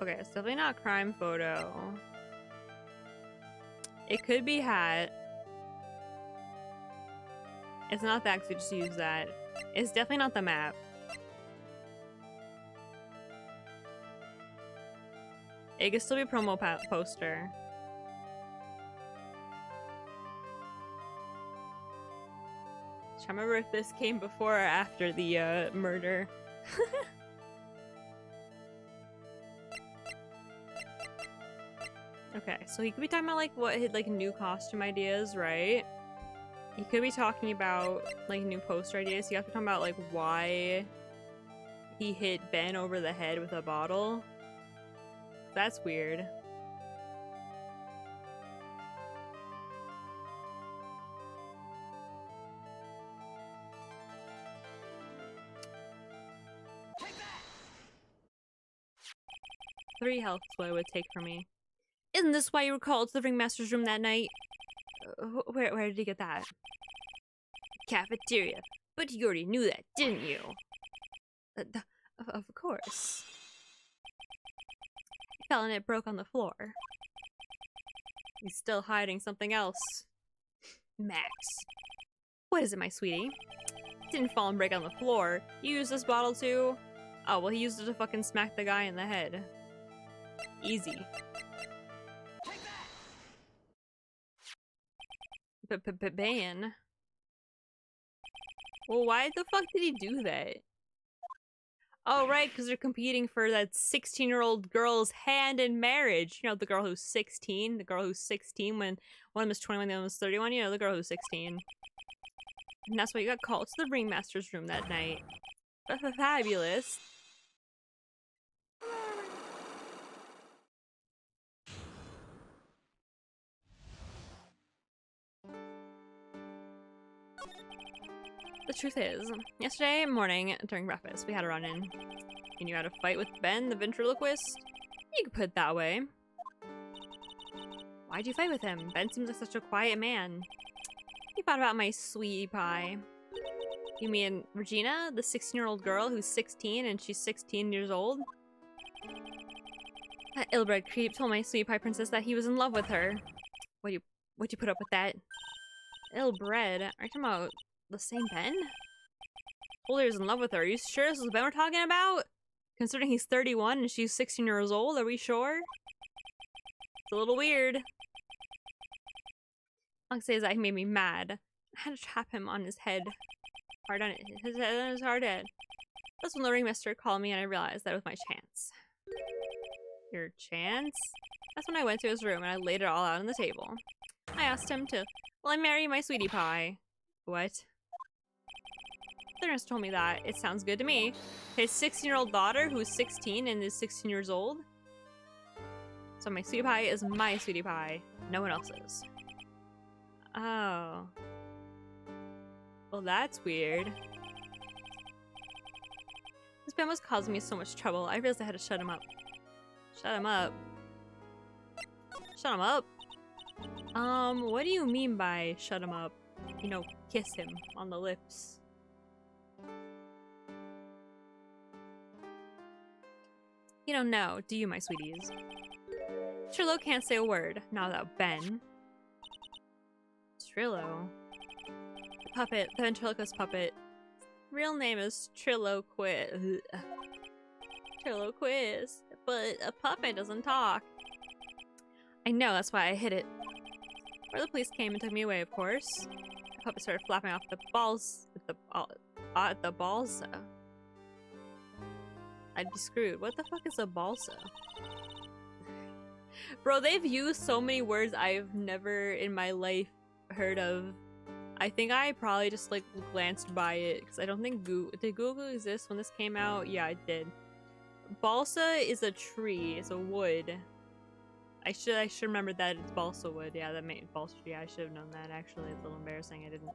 Okay, it's definitely not crime photo. It could be hat. It's not that, because we just use that. It's definitely not the map. It could still be a promo poster. I remember if this came before or after the murder. Okay, so he could be talking about like what his like new costume ideas, right? He could be talking about like new poster ideas. He could be talking about like why he hit Ben over the head with a bottle. That's weird. Three health is what it would take for me. Isn't this why you were called to the Ringmaster's room that night? Where did he get that? Cafeteria. But you already knew that, didn't you? Of course. He fell and it broke on the floor. He's still hiding something else. Max. What is it, my sweetie? It didn't fall and break on the floor. You used this bottle too? Oh, well, he used it to fucking smack the guy in the head. Easy. Ban? Well, why the fuck did he do that? Oh, right, because they're competing for that 16-year-old girl's hand in marriage. You know, the girl who's 16? The girl who's 16 when one of them is 21, the other was 31? You know, the girl who's 16. And that's why you got called to the Ringmaster's room that night. Fabulous. The truth is, yesterday morning during breakfast, we had a run-in. You knew how to fight with Ben, the ventriloquist? You could put it that way. Why'd you fight with him? Ben seems like such a quiet man. He thought about my sweetie pie. You mean Regina, the 16-year-old girl who's 16 and she's 16 years old? That ill-bred creep told my sweetie pie princess that he was in love with her. What'd you put up with that? Ill-bred? Are you talking about the same Ben? Told her he was in love with her. Are you sure this is Ben we're talking about? Considering he's 31 and she's 16 years old, are we sure? It's a little weird. All I can say is that he made me mad. I had to trap him on his head. Hard on it. His head on his hard head. That's when the ringmaster called me and I realized that was my chance. Your chance? That's when I went to his room and I laid it all out on the table. I asked him to, well, I marry my sweetie pie. What? The nurse told me that. It sounds good to me. His 16-year-old daughter, who's 16 and is 16 years old? So my sweetie pie is my sweetie pie. No one else's. Oh. Well, that's weird. This man was causing me so much trouble. I realized I had to shut him up. Shut him up. Shut him up? What do you mean by shut him up? You know, kiss him on the lips. You don't know, do you, my sweeties? Trillo can't say a word, not without Ben. Trillo? The puppet, the ventriloquist puppet. Real name is Trilloquist. Trilloquist, but a puppet doesn't talk. I know, that's why I hid it. Where the police came and took me away, of course. The puppet started flapping off the balls at the balsa. I'd be screwed. What the fuck is a balsa? Bro, they've used so many words I've never in my life heard of. I think I probably just like glanced by it because I don't think did Google exist when this came out? Yeah, it did. Balsa is a tree. It's a wood. I should remember that it's balsa wood. Yeah, that made balsa tree. I should have known that actually. It's a little embarrassing. I didn't.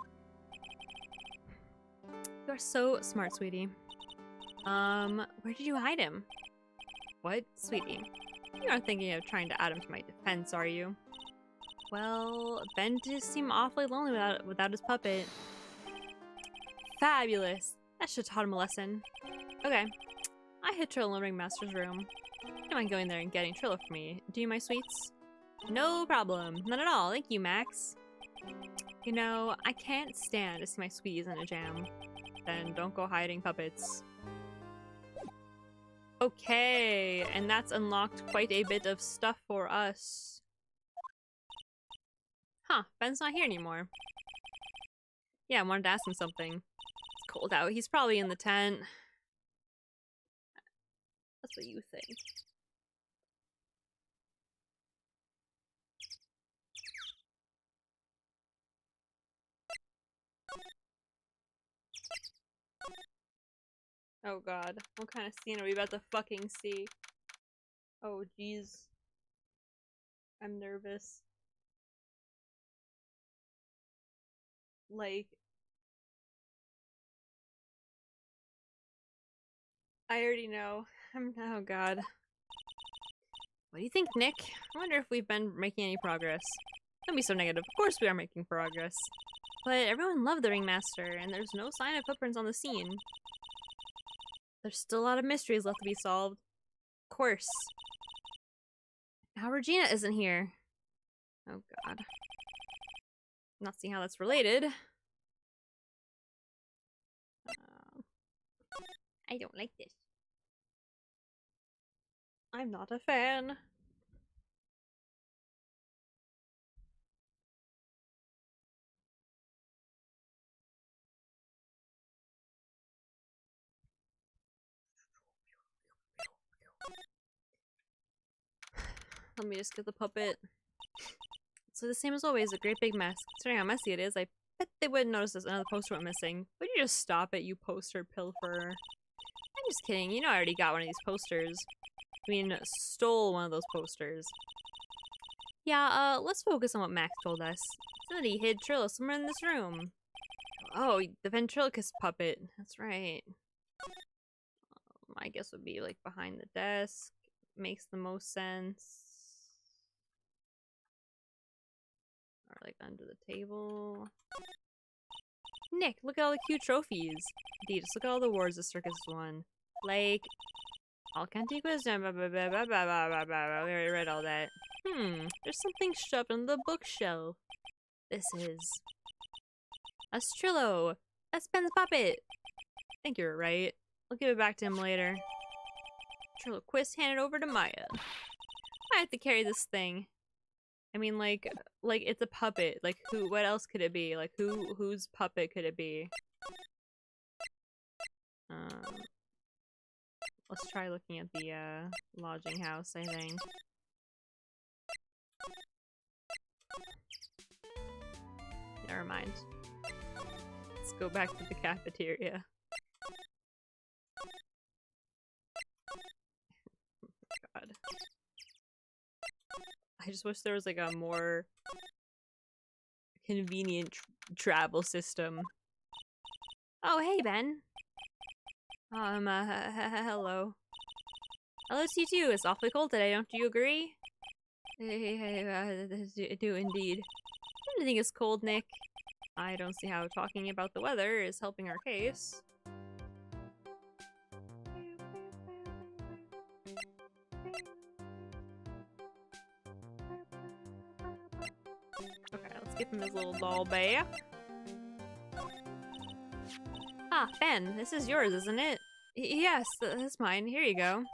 You are so smart, sweetie. Where did you hide him? What? Sweetie. You aren't thinking of trying to add him to my defense, are you? Well, Ben just seemed awfully lonely without his puppet. Fabulous. That should have taught him a lesson. Okay. I hid Trillo in the ringmaster's room. Don't mind going there and getting Trillo for me. Do you, my sweets? No problem. None at all. Thank you, Max. You know, I can't stand to see my sweeties in a jam. Then don't go hiding puppets. Okay, and that's unlocked quite a bit of stuff for us. Huh, Ben's not here anymore. Yeah, I wanted to ask him something. It's cold out. He's probably in the tent. That's what you think. Oh god, what kind of scene are we about to fucking see? Oh jeez. I'm nervous. Like... I already know. Oh god. What do you think, Nick? I wonder if we've been making any progress. Don't be so negative. Of course we are making progress. But everyone loved the ringmaster, and there's no sign of footprints on the scene. There's still a lot of mysteries left to be solved. Of course. How Regina isn't here. Oh god. Not seeing how that's related. I don't like this. I'm not a fan. Let me just get the puppet. So the same as always, a great big mess. Considering how messy it is, I bet they wouldn't notice this another poster went missing. Would you just stop it, you poster pilferer? I'm just kidding, you know I already got one of these posters. I mean, stole one of those posters. Yeah, let's focus on what Max told us. Somebody hid Trillo somewhere in this room. Oh, the ventriloquist puppet. That's right. My guess would be like behind the desk. Makes the most sense. Or like under the table. Nick, look at all the cute trophies. Indeed, just look at all the awards the circus won. Like, all cantique wisdom, blah, blah, blah, blah, blah, blah, blah, blah. We already read all that. There's something shoved on the bookshelf. This is... a Trillo! That's Ben's puppet! I think you're right. I'll give it back to him later. Trilloquist handed over to Maya. I have to carry this thing. I mean, like it's a puppet. Like, what else could it be? Like, whose puppet could it be? Let's try looking at the, lodging house, I think. Never mind. Let's go back to the cafeteria. God. I just wish there was like a more convenient travel system. Oh, hey, Ben. Hello. Hello to you too. It's awfully cold today, don't you agree? I do indeed. I don't think it's cold, Nick. I don't see how talking about the weather is helping our case. Okay, let's give him his little doll back. Ah, Ben, this is yours, isn't it? Yes, that's mine. Here you go.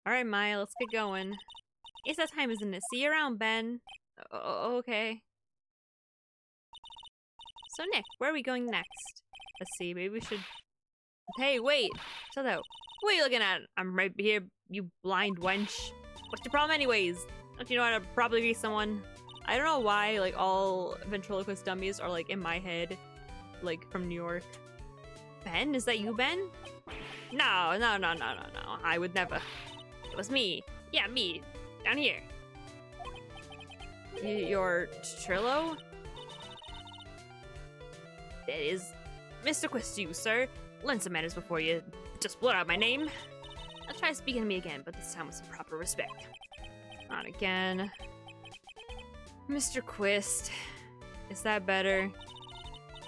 Alright, Maya, let's get going. It's that time, isn't it? See you around, Ben. Okay. So, Nick, where are we going next? Let's see, maybe we should... Hey, wait! So though, what are you looking at? I'm right here, you blind wench. What's your problem anyways? Don't you know how to properly greet someone? I don't know why, like, all ventriloquist dummies are, like, in my head. Like, from New York. Ben? Is that you, Ben? No. I would never. It was me. Yeah, me. Down here. You're Trillo? That is Mr. Quest, you, sir. Learn some manners before you just blurt out my name. I'll try speaking to me again, but this time with some proper respect. Not again. Mr. Quist. Is that better?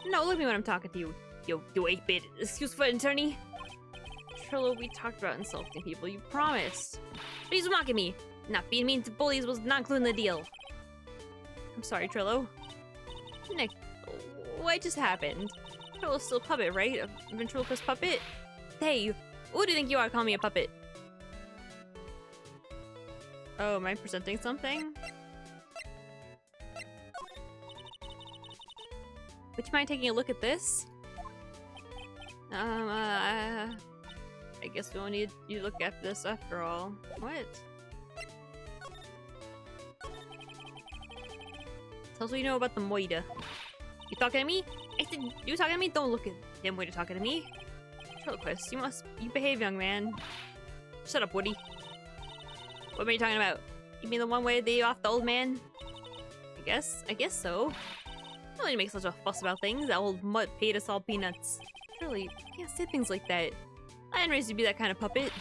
No, look at me when I'm talking to you. You 8-bit excuse for an attorney. Trillo, we talked about insulting people. You promised. Please mocking me. Not being mean to bullies was not included in the deal. I'm sorry, Trillo. Nick, what just happened? Trillo's still a puppet, right? A ventriloquist puppet? Hey, who do you think you are calling me a puppet? Oh, am I presenting something? Would you mind taking a look at this? I guess we don't need you to look at this after all. What? Tell us what you know about the Moida. You talking to me? I said, you talking to me? Don't look at them way to talking to me. Trilloquist, you behave, young man. Shut up, Woody. What are you talking about? You mean the one way they off the old man? I guess so. Don't need to make such a fuss about things. That old mutt paid us all peanuts. Really, you can't say things like that. I didn't raise you to be that kind of puppet.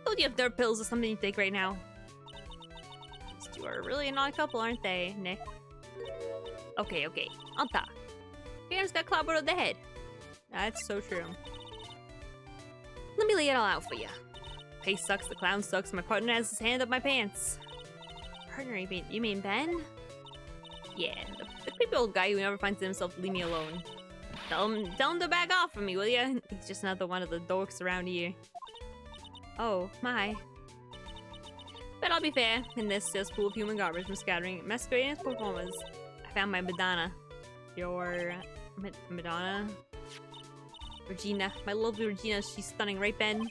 Told you have nerve pills or something you take right now. These two are really an odd couple, aren't they, Nick? Okay, I'll talk. Parents got clobbered on the head. That's so true. Let me lay it all out for you. Pace sucks, the clown sucks, my partner has his hand up my pants. Partner, you mean Ben? Yeah, the creepy old guy who never finds himself to leave me alone. Tell him to back off from me, will ya? He's just another one of the dorks around here. Oh, my. But I'll be fair, in this cesspool of human garbage from scattering masquerading as performers, I found my Madonna. Your... Madonna? Regina. My lovely Regina, she's stunning, right, Ben?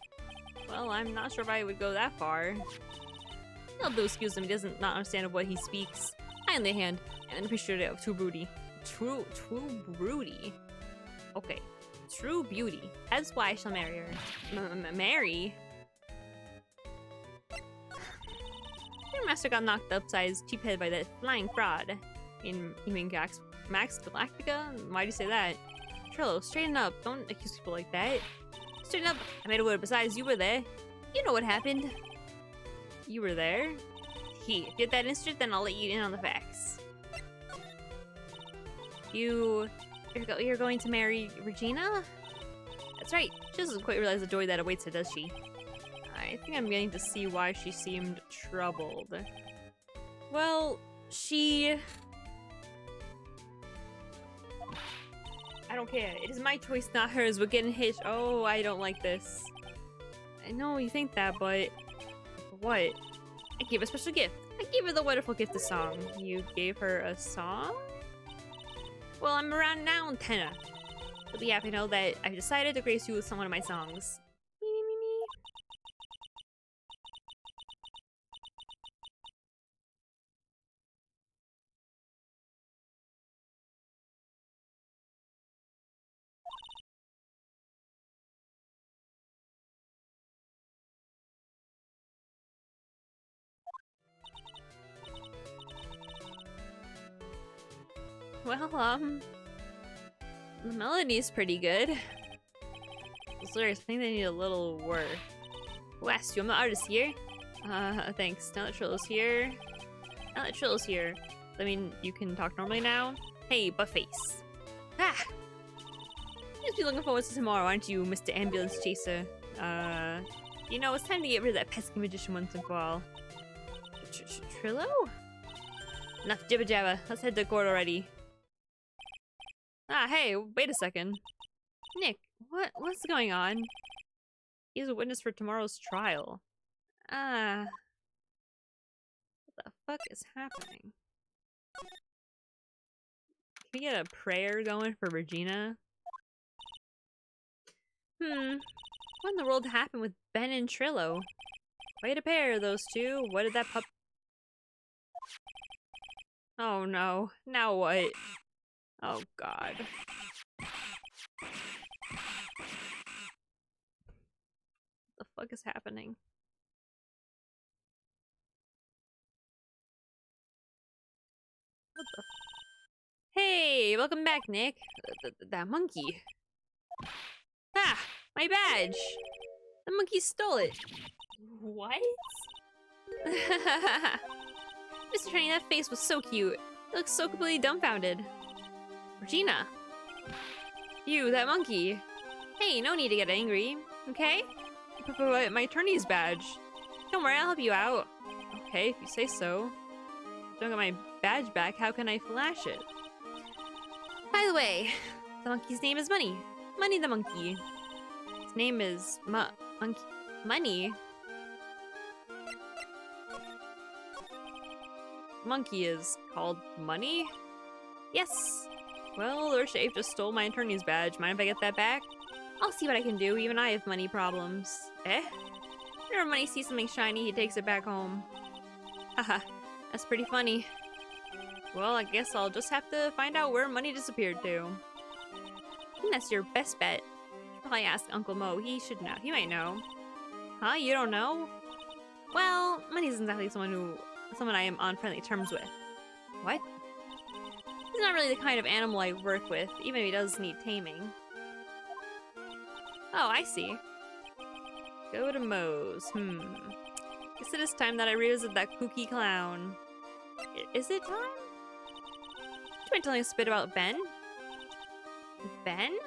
Well, I'm not sure if I would go that far. You'll have to excuse him, he doesn't not understand what he speaks. I, on the hand, am appreciative of true beauty. True beauty? Okay. True beauty. That's why I shall marry her. Marry? Your master got knocked upside his cheap head by that flying fraud. You mean Max Galactica? Why do you say that? Trillo, straighten up. Don't accuse people like that. Straighten up. I made a word. Besides, you were there. You know what happened. You were there? If you're that interested, then I'll let you in on the facts. You're going to marry Regina? That's right. She doesn't quite realize the joy that awaits her, does she? I think I'm beginning to see why she seemed troubled. Well, I don't care. It is my choice, not hers. We're getting hitched. Oh, I don't like this. I know you think that, but... What? I gave her a special gift. I gave her the wonderful gift of song. You gave her a song? Well, I'm around now, Tenna. You'll be happy to know that I've decided to grace you with some one of my songs. Well, the melody's pretty good. Those lyrics, I think they need a little work. Who asked you? I'm the artist here. Thanks. Now that Trillo's here. I mean, you can talk normally now. Hey, buttface. Ah! You'll be looking forward to tomorrow, aren't you, Mr. Ambulance Chaser? You know, it's time to get rid of that pesky magician once and for all. Trillo? Enough jibber jabber. Let's head to court already. Ah, hey, wait a second. Nick, what's going on? He's a witness for tomorrow's trial. What the fuck is happening? Can we get a prayer going for Regina? What in the world happened with Ben and Trillo? Quite a pair, those two. What did that pup... Oh no. Now what? Oh god. What the fuck is happening? What the... Hey, welcome back, Nick. That monkey. Ah, my badge. The monkey stole it. What? Mr. Trini, that face was so cute. It looks so completely dumbfounded. Regina. You, that monkey. Hey, no need to get angry, okay? But my attorney's badge. Don't worry, I'll help you out. Okay, if you say so. If I don't get my badge back, how can I flash it? By the way, the monkey's name is Money. Money the monkey. His name is Monkey. Money? Monkey is called Money? Yes. Well, Lord Shave just stole my attorney's badge. Mind if I get that back? I'll see what I can do. Even I have money problems. Eh? Whenever Money sees something shiny, he takes it back home. Haha, that's pretty funny. Well, I guess I'll just have to find out where Money disappeared to. I think that's your best bet. Probably ask Uncle Mo. He should know. He might know. Huh? You don't know? Well, Money's exactly someone I am on friendly terms with. What? He's not really the kind of animal I work with, even if he does need taming. Oh, I see. Go to Moe's. Guess it is time that I revisit that kooky clown. Is it time? Do you mind telling us a bit about Ben? Ben?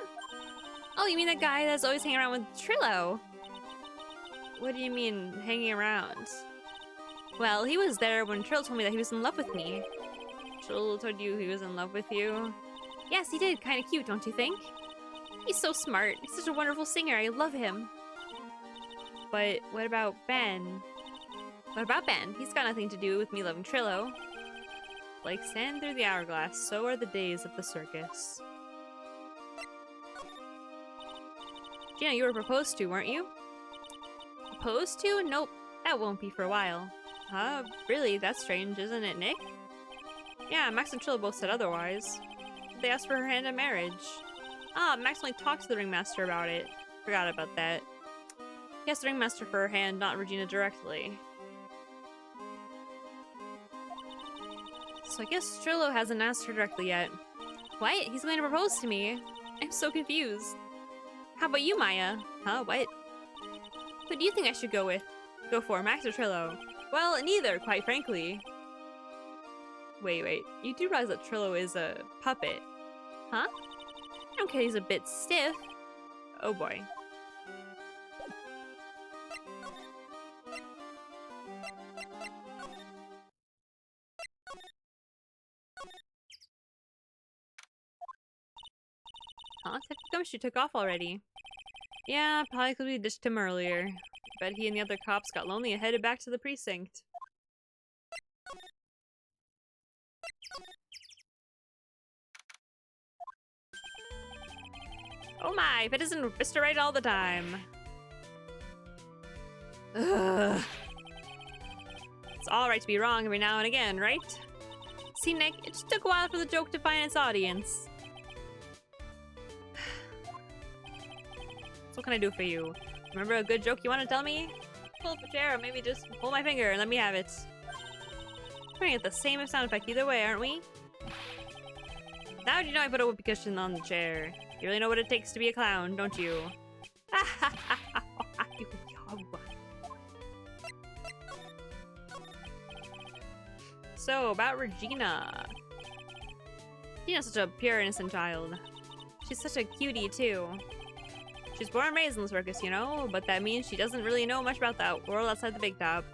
Oh, you mean the guy that's always hanging around with Trillo? What do you mean, hanging around? Well, he was there when Trillo told me that he was in love with me. Trillo told you he was in love with you? Yes, he did. Kinda cute, don't you think? He's so smart. He's such a wonderful singer. I love him. But what about Ben? What about Ben? He's got nothing to do with me loving Trillo. Like sand through the hourglass, so are the days of the circus. Gina, you were proposed to, weren't you? Proposed to? Nope. That won't be for a while. Huh? Really? That's strange, isn't it, Nick? Yeah, Max and Trillo both said otherwise. They asked for her hand in marriage. Ah, Max only talked to the ringmaster about it. Forgot about that. He asked the ringmaster for her hand, not Regina directly. So I guess Trillo hasn't asked her directly yet. What? He's going to propose to me? I'm so confused. How about you, Maya? Huh? What? Who do you think I should go for, Max or Trillo? Well, neither, quite frankly. Wait. You do realize that Trillo is a puppet, huh? I don't care, he's a bit stiff. Oh boy. Huh? Gumshoe took off already. Yeah, probably because we ditched him earlier. Bet he and the other cops got lonely and headed back to the precinct. Oh my, if it isn't Mr. Right all the time. Ugh. It's alright to be wrong every now and again, right? See, Nick, it just took a while for the joke to find its audience. So what can I do for you? Remember a good joke you want to tell me? Pull up a chair or maybe just pull my finger and let me have it. We're gonna get the same sound effect either way, aren't we? How do you know I put a whoopee cushion on the chair? You really know what it takes to be a clown, don't you? So, about Regina. Regina's such a pure, innocent child. She's such a cutie, too. She's born and raised in the circus, you know, but that means she doesn't really know much about the world outside the big top.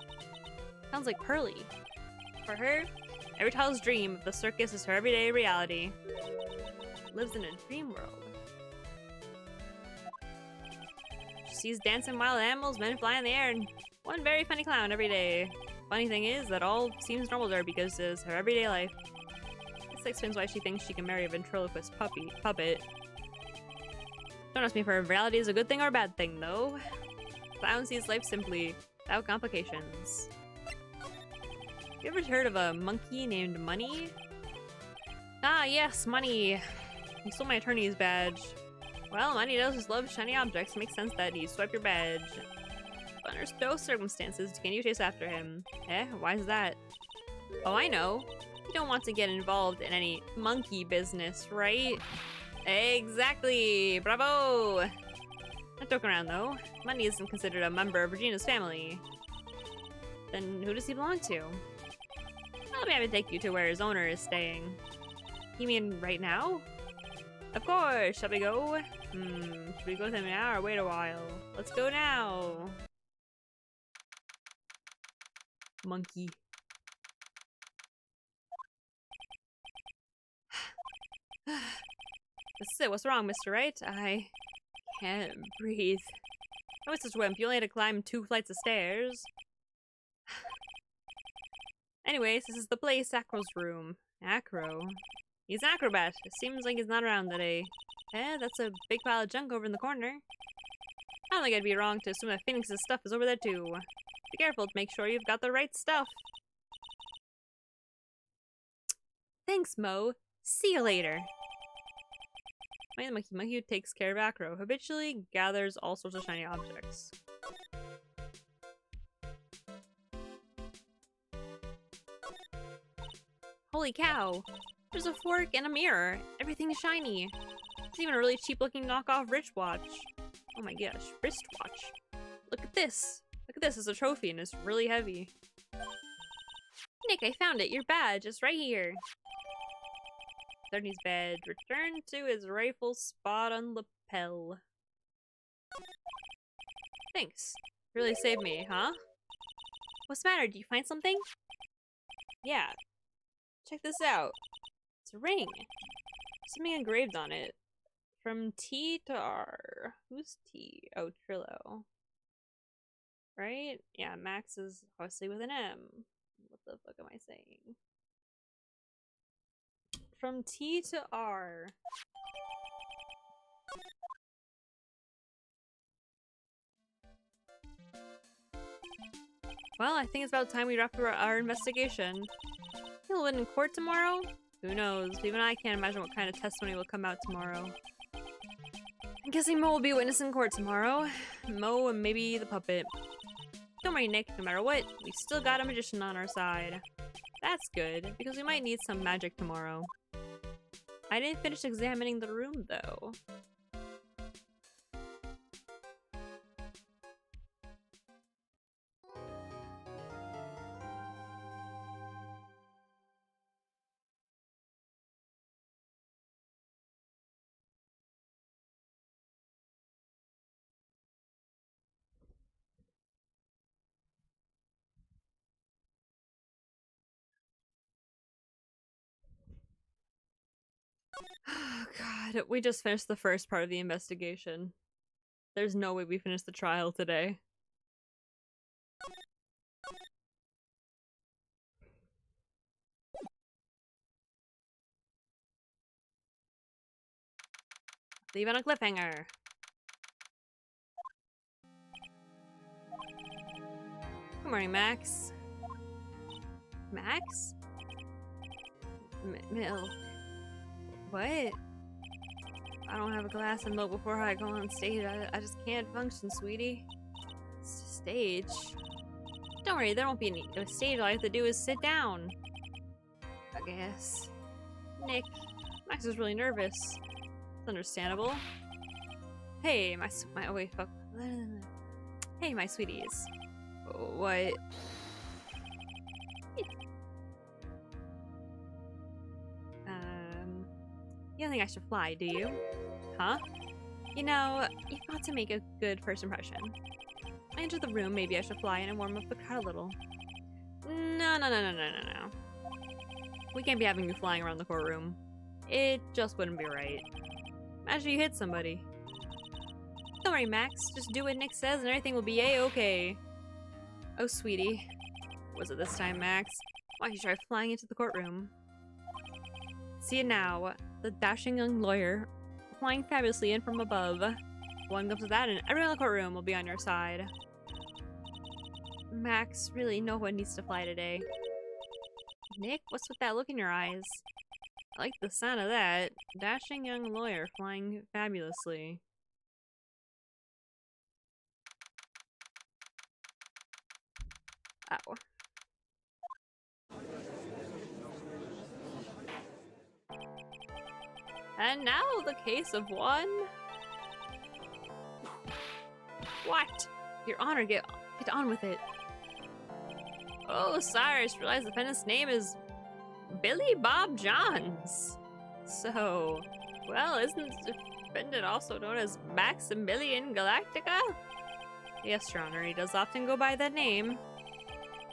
Sounds like Pearly. For her, every child's dream of the circus is her everyday reality. She lives in a dream world. She sees dancing wild animals, men fly in the air, and one very funny clown every day. Funny thing is that all seems normal to her because it's her everyday life. This explains why she thinks she can marry a ventriloquist puppet. Don't ask me if her reality is a good thing or a bad thing, though. Clown sees life simply, without complications. You ever heard of a monkey named Money? Ah, yes, Money. He stole my attorney's badge. Well, Money does just love shiny objects. It makes sense that he swipe your badge. But under those circumstances, can you chase after him? Eh? Why is that? Oh, I know. You don't want to get involved in any monkey business, right? Exactly! Bravo! Not joking around, though. Money isn't considered a member of Regina's family. Then who does he belong to? I'll be happy to take you to where his owner is staying. You mean right now? Of course! Shall we go? Should we go with him now or wait a while? Let's go now! Monkey. This is it. What's wrong, Mr. Wright? I can't breathe. Oh, it's such a wimp. You only had to climb 2 flights of stairs. Anyways, this is the place, Acro's room. Acro? He's an acrobat. It seems like he's not around today. Eh, that's a big pile of junk over in the corner. I don't think I'd be wrong to assume that Phoenix's stuff is over there too. Be careful to make sure you've got the right stuff. Thanks, Mo. See you later. The monkey who takes care of Acro habitually gathers all sorts of shiny objects. Holy cow! There's a fork and a mirror. Everything's shiny. There's even a really cheap-looking knockoff wristwatch. Oh my gosh, wristwatch. Look at this. Look at this. It's a trophy and it's really heavy. Nick, I found it. Your badge is right here. Attorney's badge. Return to his rifle spot on lapel. Thanks. You really saved me, huh? What's the matter? Did you find something? Yeah. Check this out. It's a ring. Something engraved on it. From T to R. Who's T? Oh, Trillo. Right? Yeah, Max is obviously with an M. What the fuck am I saying? From T to R. Well, I think it's about time we wrap up our investigation. He'll win in court tomorrow? Who knows? Even I can't imagine what kind of testimony will come out tomorrow. I'm guessing Mo will be a witness in court tomorrow. Mo and maybe the puppet. Don't worry, Nick. No matter what, we still got a magician on our side. That's good, because we might need some magic tomorrow. I didn't finish examining the room, though. Oh god, we just finished the first part of the investigation. There's no way we finish the trial today. Leave on a cliffhanger. Good morning, Max. Max? Milk. What? I don't have a glass of milk before I go on stage. I just can't function, sweetie. It's a stage. Don't worry, there won't be any stage. All I have to do is sit down. I guess. Nick, Max is really nervous. It's understandable. Hey, oh wait, fuck. Hey, my sweeties. What? You don't think I should fly, do you? Huh? You know, you've got to make a good first impression. I enter the room, maybe I should fly in and warm up the crowd a little. No. We can't be having you flying around the courtroom. It just wouldn't be right. Imagine you hit somebody. Don't worry, Max. Just do what Nick says and everything will be a-okay. Oh, sweetie. Was it this time, Max? Why don't you try flying into the courtroom? See it now. The dashing young lawyer flying fabulously in from above. One comes with that and everyone in the courtroom will be on your side. Max, really, no one needs to fly today. Nick, what's with that look in your eyes? I like the sound of that. Dashing young lawyer flying fabulously. Ow. And now the case of one. What? Your Honor, get on with it. Oh, Cyrus, realize the defendant's name is Billy Bob Johns. So, well, isn't the defendant also known as Maximilian Galactica? Yes, Your Honor, he does often go by that name.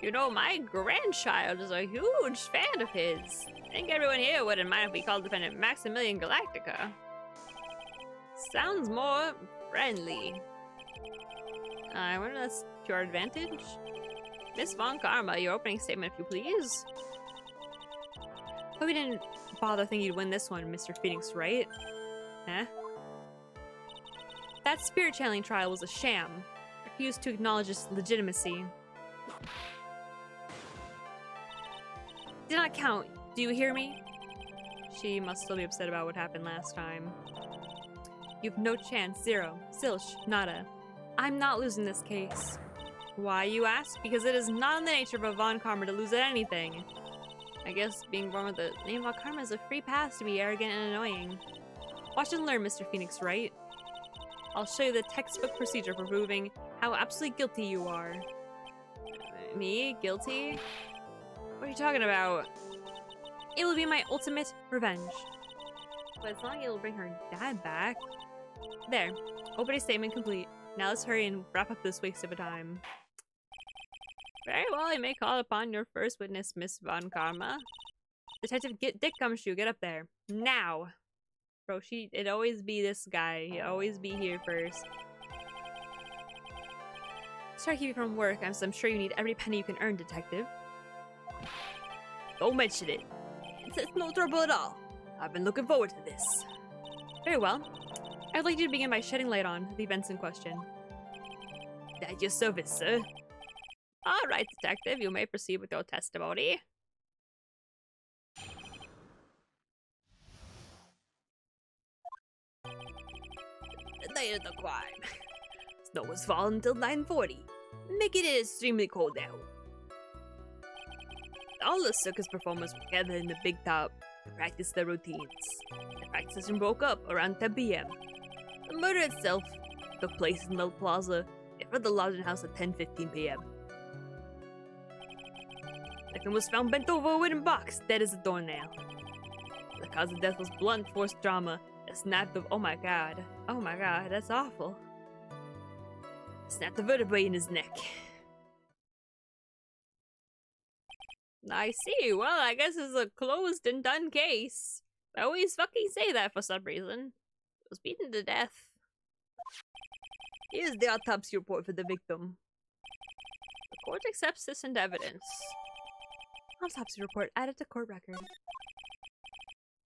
You know, my grandchild is a huge fan of his. I think everyone here wouldn't mind if we called the defendant Maximilian Galactica. Sounds more friendly. I wonder if that's to our advantage. Miss Von Karma, your opening statement, if you please. Hope you didn't bother thinking you'd win this one, Mr. Phoenix Wright. Huh? That spirit channeling trial was a sham. Refused to acknowledge its legitimacy. Did not count. Do you hear me? She must still be upset about what happened last time. You've no chance. Zero. Zilch. Nada. I'm not losing this case. Why, you ask? Because it is not in the nature of a Von Karma to lose at anything. I guess being born with the name Von Karma is a free pass to be arrogant and annoying. Watch and learn, Mr. Phoenix Wright. I'll show you the textbook procedure for proving how absolutely guilty you are. Me? Guilty? What are you talking about? It will be my ultimate revenge. But it's not like it'll bring her dad back. There. Opening statement complete. Now let's hurry and wrap up this waste of a time. Very well, I may call upon your first witness, Miss Von Karma. Detective Dick Gumshoe, get up there. Now! Bro, it'd always be this guy. He'd always be here first. Sorry to keep you from work, I'm sure you need every penny you can earn, Detective. Don't mention it. It's no trouble at all. I've been looking forward to this. Very well. I'd like you to begin by shedding light on the events in question. At your service, sir. All right, Detective, you may proceed with your testimony. The night of the crime. Snow was falling until 9:40, making it extremely cold out. All the circus performers were gathered in the big top to practice their routines. The practice session broke up around 10 p.m. The murder itself took place in the plaza in front of the lodging house at 10:15 p.m. The victim was found bent over a wooden box, dead as a doornail. The cause of death was blunt force trauma, a snap of— oh my god, that's awful. Snapped the vertebrae in his neck. I see. Well, I guess it's a closed and done case. I always fucking say that for some reason. He was beaten to death. Here's the autopsy report for the victim. The court accepts this into evidence. Autopsy report added to court record.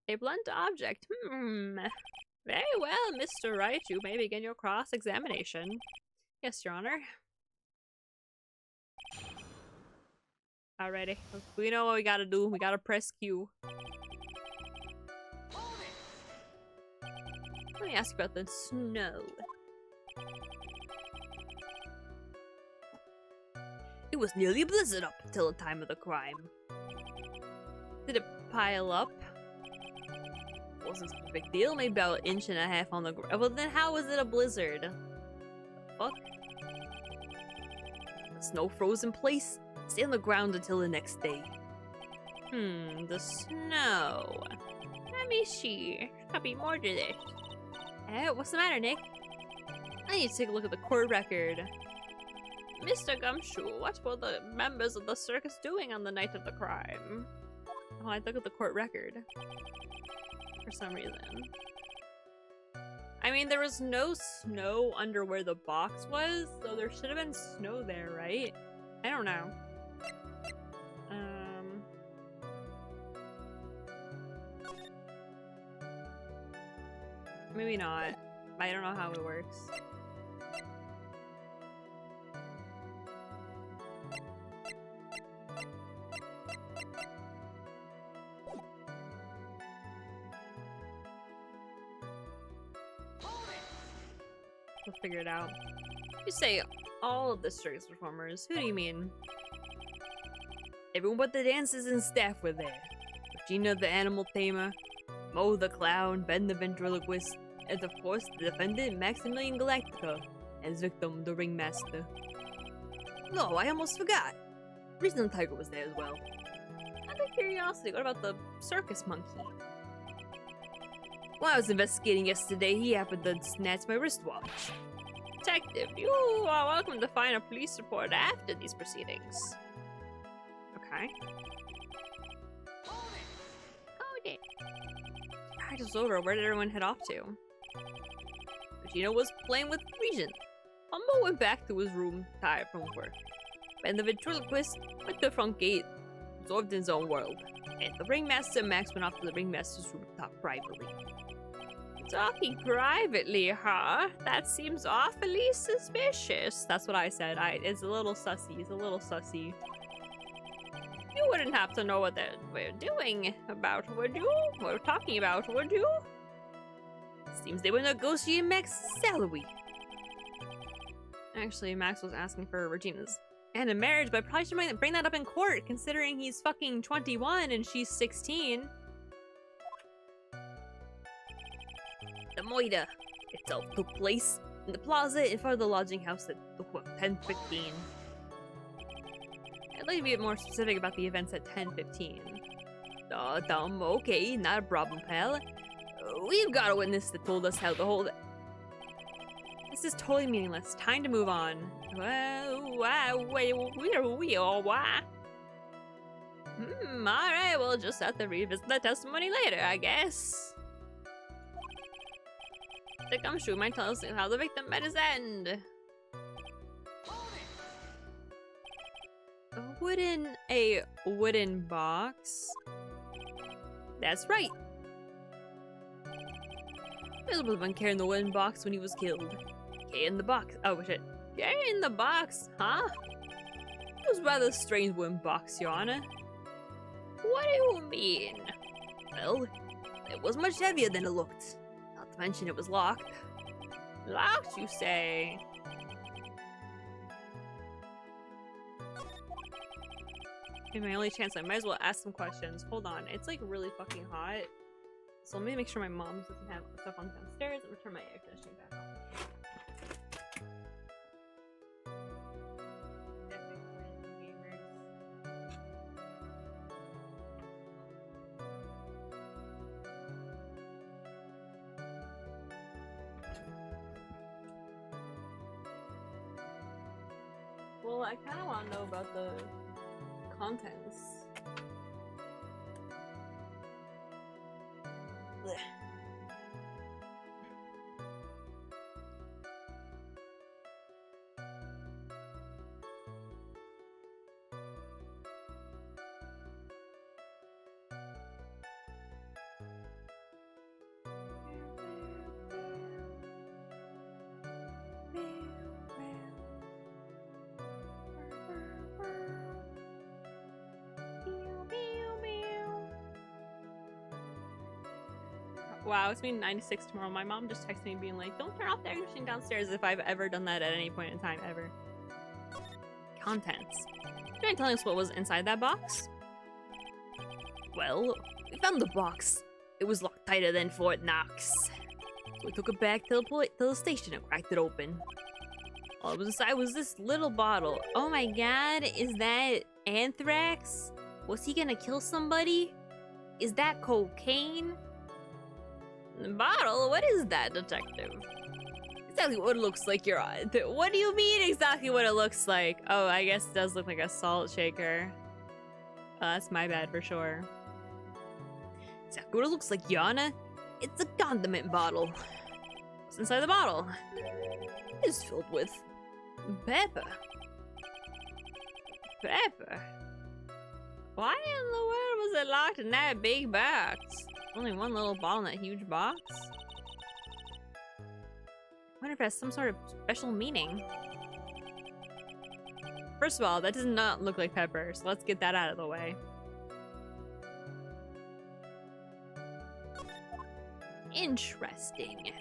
A blunt object. Very well, Mr. Wright. You may begin your cross-examination. Yes, Your Honor. Alrighty. We know what we gotta do. We gotta press Q. Let me ask about the snow. It was nearly a blizzard up until the time of the crime. Did it pile up? wasn't such a big deal. Maybe about an inch and a half on the ground. Well, then how was it a blizzard? Fuck. The snow froze in place. Stay on the ground until the next day. The snow. Let me see. There's gotta be more to this. What's the matter, Nick? I need to take a look at the court record. Mr. Gumshoe, what were the members of the circus doing on the night of the crime? Oh, I look at the court record. For some reason. I mean, there was no snow under where the box was, so there should have been snow there, right? I don't know. Maybe not. I don't know how it works. We'll figure it out. You say all of the circus performers. Who do you mean? Everyone but the dancers and staff were there. Regina the animal tamer, Mo the clown, Ben the ventriloquist, and of course the defendant Maximilian Galactica, and his victim the ringmaster. No, I almost forgot. Reason the tiger was there as well. Out of curiosity, what about the circus monkey? While I was investigating yesterday, he happened to snatch my wristwatch. Detective, you are welcome to find a police report after these proceedings. Okay. Hold it. Practice over. Where did everyone head off to? Regina was playing with Regent. Humbo went back to his room, tired from work. And the ventriloquist went to the front gate, absorbed in his own world. And the ringmaster Max went off to the ringmaster's room to talk privately. Talking privately, huh? That seems awfully suspicious. That's what I said. It's a little sussy. It's a little sussy. You wouldn't have to know what we're doing about, would you? What we're talking about, would you? Seems they were negotiating Max's salary. Actually, Max was asking for Regina's hand in marriage, but I probably should bring that up in court, considering he's fucking 21 and she's 16. The moida itself took place in the plaza in front of the lodging house at 10:15. I'd like to be a bit more specific about the events at 10:15. Okay, not a problem, pal. We've got a witness that told us how the whole... This is totally meaningless. Time to move on. Alright, we'll just have to revisit the testimony later, I guess. The Gumshoe might tell us how the victim met his end. A wooden box? That's right. Bill would have been carrying the wooden box when he was killed. In the box. Oh shit. In the box, huh? It was rather a strange wooden box, Your Honor. What do you mean? Well, it was much heavier than it looked. Not to mention it was locked. Locked, you say? In my only chance, I might as well ask some questions. Hold on, it's like really fucking hot. So let me make sure my mom doesn't have stuff on downstairs and return my air conditioning back on. Well, I kind of want to know about the contents. Blech. Wow, it's being 96 tomorrow. My mom just texted me being like, don't turn off the air conditioning downstairs, if I've ever done that at any point in time, ever. Contents. Do you mind telling us what was inside that box? Well, we found the box It was locked tighter than Fort Knox. So we took it back to the station and cracked it open. All it was inside was this little bottle. Oh my god, is that anthrax? Was he gonna kill somebody? Is that cocaine? The bottle? What is that, detective? Exactly what it looks like you're on. What do you mean exactly what it looks like? Oh, I guess it does look like a salt shaker. Oh, that's my bad for sure. Exactly what it looks like, Yana. It's a condiment bottle. What's inside the bottle? It's filled with pepper. Pepper? Why in the world was it locked in that big box? Only one little bottle in that huge box? I wonder if it has some sort of special meaning. First of all, that does not look like pepper, so let's get that out of the way. Interesting.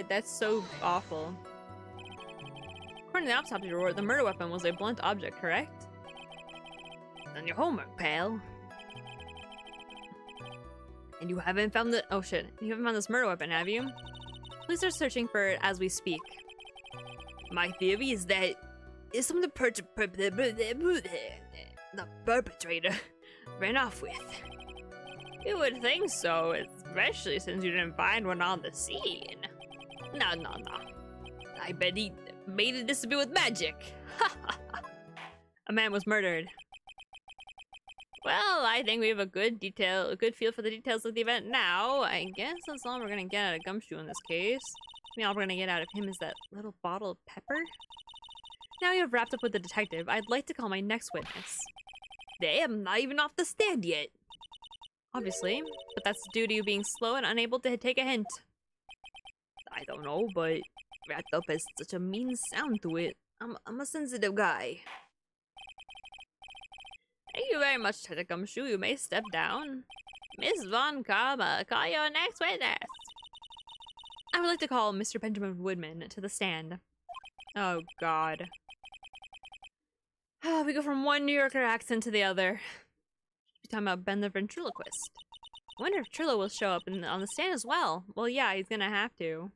That's so awful. According to the autopsy report, the murder weapon was a blunt object, correct? Done your homework, pal. And you haven't found the— oh shit. You haven't found this murder weapon, have you? Police are searching for it as we speak. My theory is that it's something the perpetrator ran off with. You would think so, especially since you didn't find one on the scene. No. I bet he made it disappear with magic. A man was murdered. Well, I think we have a good feel for the details of the event now. I guess that's all we're gonna get out of Gumshoe in this case. I mean, all we're gonna get out of him is that little bottle of pepper. Now you have wrapped up with the detective, I'd like to call my next witness. Damn, not even off the stand yet. Obviously, but that's due to you being slow and unable to take a hint. I don't know, but wrapped up has such a mean sound to it. I'm a sensitive guy. Thank you very much, Detective Gumshoe. You may step down. Miss Von Karma, call your next witness. I would like to call Mr. Benjamin Woodman to the stand. Oh, God. We go from one New Yorker accent to the other. We're talking about Ben the ventriloquist. I wonder if Trillo will show up on the stand as well. Well, yeah, he's gonna have to.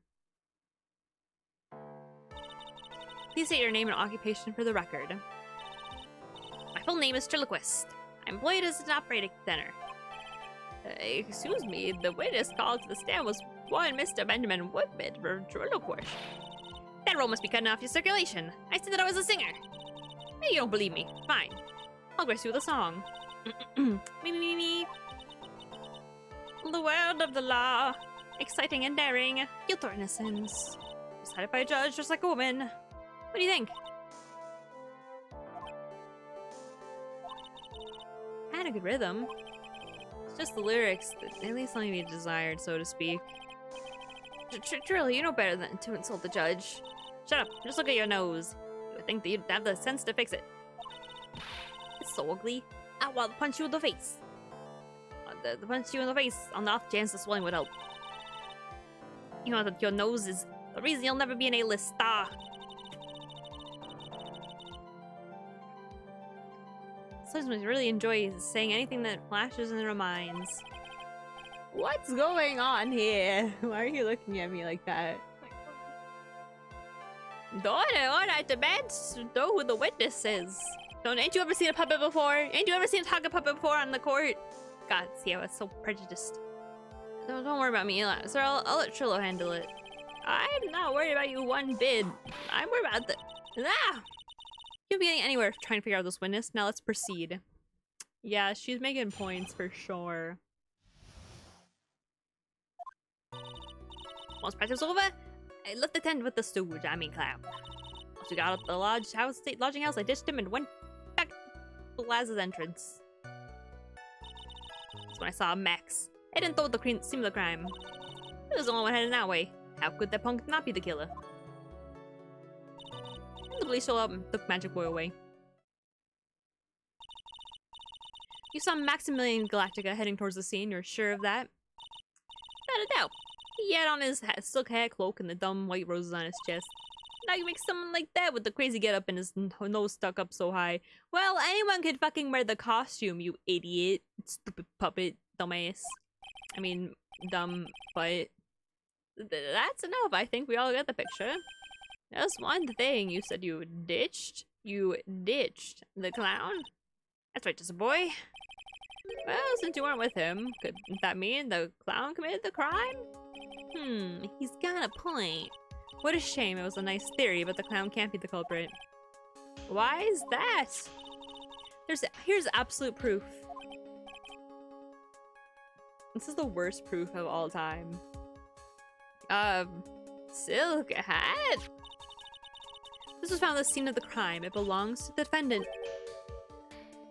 Please state your name and occupation for the record. My full name is Triloquist. I'm employed as an operating center. Excuse me, the witness called to the stand was one Mr. Benjamin Woodman for Triloquist. That role must be cutting off your circulation. I said that I was a singer. You don't believe me. Fine. I'll grace you with a song. Me. The world of the law. Exciting and daring. Guilt or innocence. Decided by a judge just like a woman. What do you think? Had a good rhythm. It's just the lyrics that at least something to be desired, so to speak. Trill, you know better than to insult the judge. Shut up. Just look at your nose. You would think that you'd have the sense to fix it. It's so ugly. I want to punch you in the face. The punch you in the face on the off chance the swelling would help. You know that your nose is the reason you'll never be an A-list star. Sometimes really enjoy saying anything that flashes in their minds. What's going on here? Why are you looking at me like that? Order, demands to know who the witness is. Ain't you ever seen a puppet before? Ain't you ever seen a talking puppet before on the court? God, see, I was so prejudiced. Don't worry about me, sir. I'll let Trillo handle it. I'm not worried about you one bit. I'm worried about the— You'll be getting anywhere trying to figure out this witness. Now let's proceed. Yeah, she's making points for sure. Once practice over, I left the tent with the stooge, clown. Once we got up the lodging house, I ditched him and went back to Laz's entrance. That's when I saw Max. I didn't throw the scene of the crime. He was the only one heading that way. How could that punk not be the killer? And the police showed up and took Magic Boy away. You saw Maximilian Galactica heading towards the scene, you're sure of that? Without a doubt. He had on his silk hat, cloak, and the dumb white roses on his chest. Now you make someone like that with the crazy getup and his nose stuck up so high. Well, anyone could fucking wear the costume, you idiot. Stupid puppet, dumbass. I mean, dumb butt. That's enough. I think we all get the picture. Just one thing. You said you ditched? You ditched the clown? That's right, just a boy. Well, since you weren't with him, could that mean the clown committed the crime? He's got a point. What a shame. It was a nice theory, but the clown can't be the culprit. Why is that? Here's absolute proof. This is the worst proof of all time. Silk hat? This was found at the scene of the crime. It belongs to the defendant.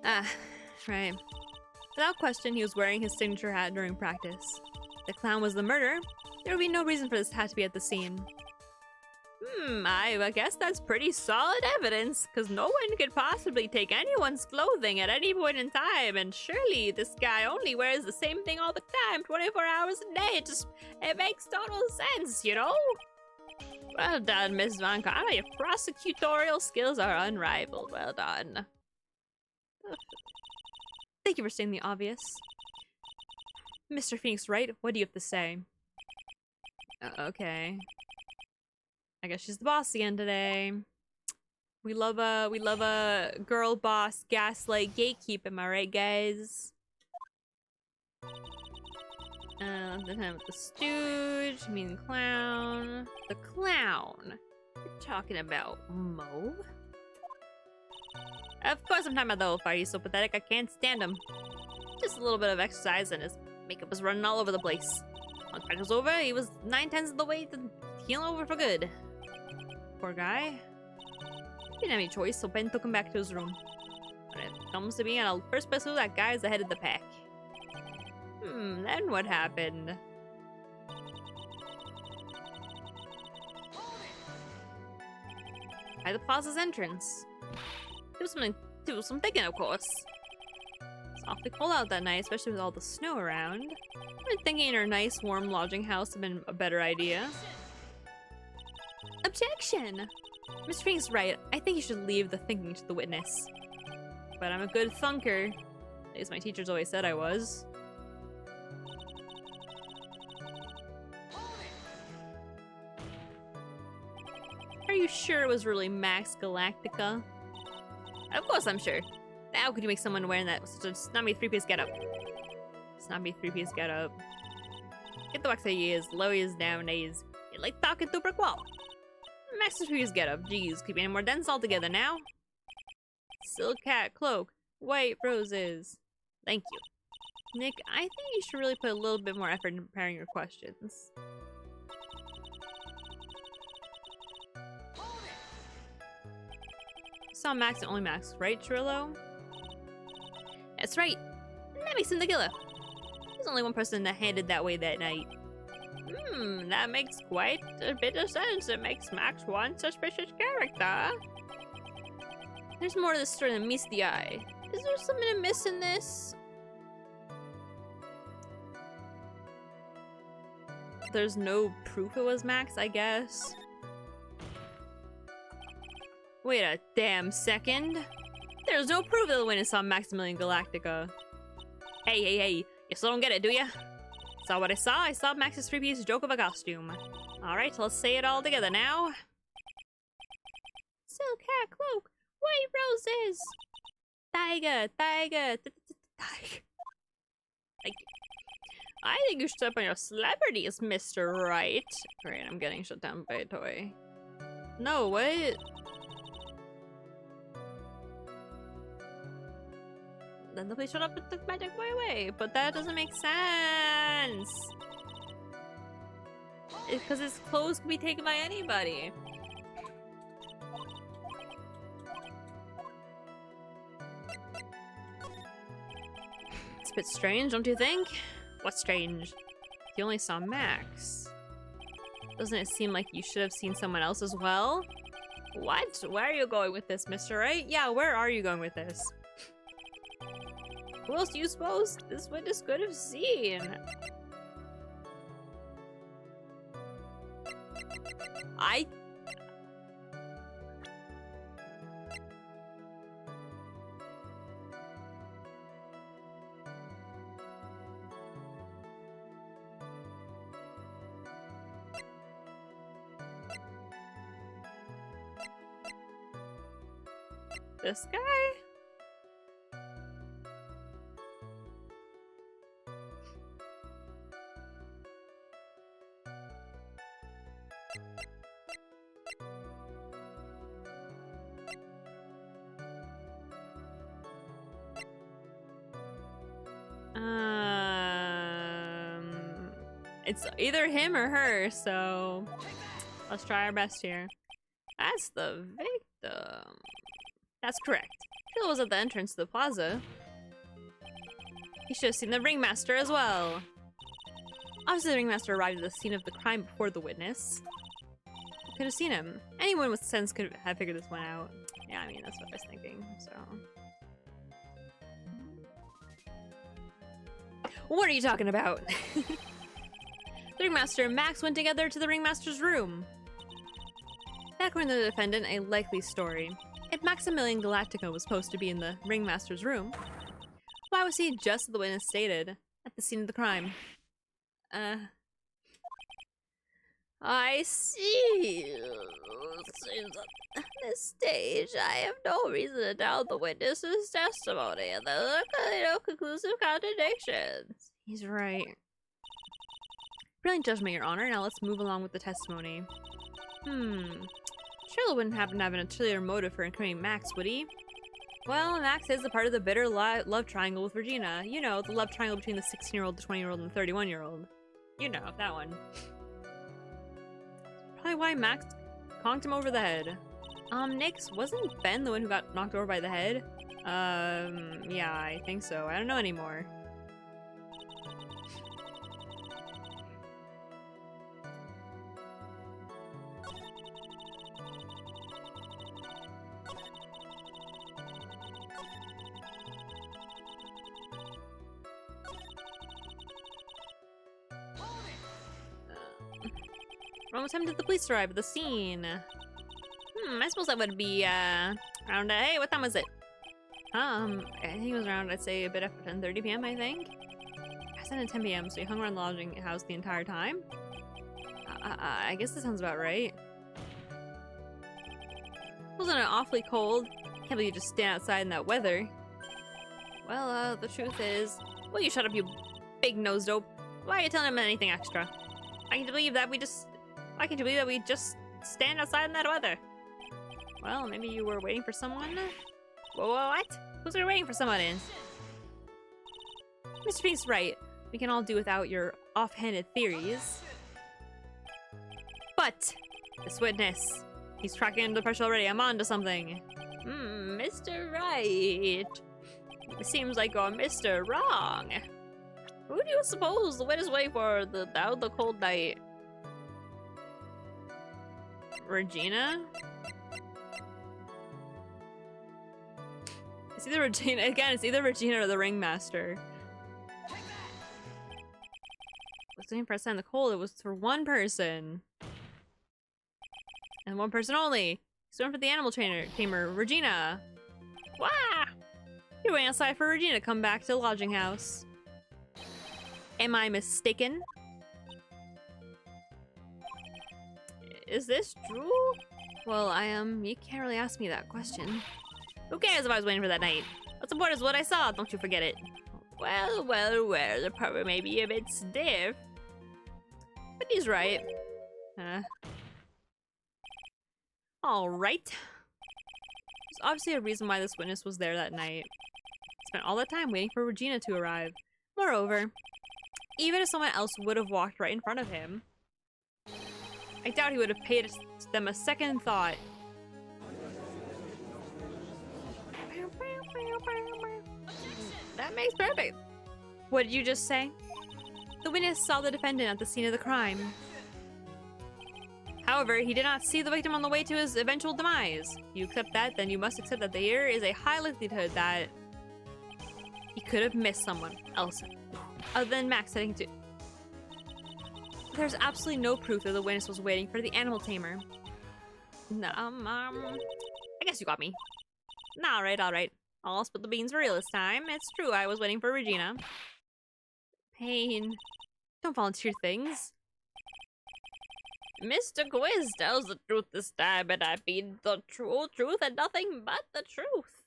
Ah, right. Without question, he was wearing his signature hat during practice. If the clown was the murderer, there would be no reason for this hat to be at the scene. I guess that's pretty solid evidence, because no one could possibly take anyone's clothing at any point in time, and surely this guy only wears the same thing all the time, 24 hours a day. It makes total sense, you know? Well done, Miss Von Connor. Your prosecutorial skills are unrivaled. Well done. Thank you for stating the obvious. Mr. Phoenix Wright, what do you have to say? Okay. I guess she's the boss again today. We love a girl boss gaslight gatekeep, am I right, guys? The time with the stooge, mean clown. The clown? You're talking about Mo? Of course I'm talking about the old fire. He's so pathetic, I can't stand him. Just a little bit of exercise and his makeup was running all over the place. Once practice was over, he was 9/10 of the way to healing over for good. Poor guy. He didn't have any choice, so Ben took him back to his room. When it comes to being a first pursuit, that guy's the head of the pack. Then what happened? By the plaza's entrance. Do some thinking, of course. It's awfully cold out that night, especially with all the snow around. I've been thinking her nice, warm lodging house would have been a better idea. Objection! Mr. Phoenix Wright, I think you should leave the thinking to the witness. But I'm a good thunker. At least my teachers always said I was. Are you sure it was really Max Galactica? Of course I'm sure. How could you make someone wearing that such a snobby three-piece getup? Snobby three-piece getup. Get the wax out of your ears, lower yours nowadays. You're like talking to a brick wall. Max three-piece getup, geez, keep any more dense altogether now. Silk hat, cloak, white roses. Thank you. Nick, I think you should really put a little bit more effort in preparing your questions. Saw Max and only Max, right, Trillo? That's right. That makes him the killer. There's only one person that handed that way that night. That makes quite a bit of sense. It makes Max one suspicious character. There's more to this story than meets the eye. Is there something to miss in this? There's no proof it was Max, I guess. Wait a damn second. There's no proof that the witness saw Maximilian Galactica. Hey, you still don't get it, do ya? Saw what I saw? I saw Max's three-piece joke of a costume. Alright, let's say it all together now. Silk hat, cloak, white roses. Tiger. I think you should step on your celebrities, Mr. Wright. Great, I'm getting shut down by a toy. No, what? Then the police showed up and took Magic Boy away, but that doesn't make sense. It's because his clothes can be taken by anybody. It's a bit strange, don't you think? What's strange? You only saw Max. Doesn't it seem like you should have seen someone else as well? What? Where are you going with this, Mr. Wright? Yeah, where are you going with this? Who else do you suppose this witness could have seen? This guy? It's either him or her, so let's try our best here. That's the victim. That's correct. Phil was at the entrance to the plaza. He should have seen the ringmaster as well. Obviously, the ringmaster arrived at the scene of the crime before the witness. Could have seen him. Anyone with sense could have figured this one out. Yeah, I mean, that's what I was thinking, so. What are you talking about? The ringmaster and Max went together to the ringmaster's room. That, according to the defendant, a likely story. If Maximilian Galactico was supposed to be in the ringmaster's room, why was he, just as the witness stated, at the scene of the crime? I see. At this stage, I have no reason to doubt the witness's testimony, and there are no conclusive contradictions. He's right. Brilliant judgment, Your Honor. Now let's move along with the testimony. Surely wouldn't happen to have an ulterior motive for incriminating Max, would he? Well, Max is a part of the bitter love triangle with Regina. You know, the love triangle between the 16-year-old, the 20-year-old, and the 31-year-old. You know, that one. Probably why Max conked him over the head. Nix, wasn't Ben the one who got knocked over by the head? Yeah, I think so. I don't know anymore. Around what time did the police arrive at the scene? I suppose that would be, around, hey, what time was it? I think it was around, I'd say, a bit after 10:30 p.m., I think? I sent at 10 p.m., so you hung around the lodging house the entire time? I guess that sounds about right. Wasn't it awfully cold? Can't believe you just stand outside in that weather. Well, the truth is... Will you shut up, you big-nosed dope? Why are you telling him anything extra? I can't believe that we just... Why can't you believe that we just stand outside in that weather? Well, maybe you were waiting for someone? Whoa, what? Who's waiting for someone in? Mr. Phoenix Wright, we can all do without your offhanded theories. But, this witness, he's tracking under the pressure already. I'm on to something. Mr. Wright. It seems like you're Mr. Wrong. Who do you suppose the witness waiting for out the cold night? Regina? It's either Regina, again, it's either Regina or the ringmaster. I was waiting for a sign in the cold, it was for one person. And one person only. He's going for the animal tamer, Regina. Wah! You're waiting outside for Regina to come back to the lodging house. Am I mistaken? Is this true? Well, you can't really ask me that question. Who cares if I was waiting for that night? What's important is what I saw, don't you forget it. Well, the part may be a bit stiff. But he's right. Alright. There's obviously a reason why this witness was there that night. Spent all that time waiting for Regina to arrive. Moreover, even if someone else would have walked right in front of him, I doubt he would have paid them a second thought. That makes perfect. What did you just say? The witness saw the defendant at the scene of the crime. However, he did not see the victim on the way to his eventual demise. You accept that, then you must accept that there is a high likelihood that he could have missed someone else other than Max heading to... There's absolutely no proof that the witness was waiting for the animal tamer. I guess you got me. Alright. I'll split the beans for real this time. It's true, I was waiting for Regina. Pain. Don't volunteer things. Mr. Quiz tells the truth this time, and I mean the true truth and nothing but the truth.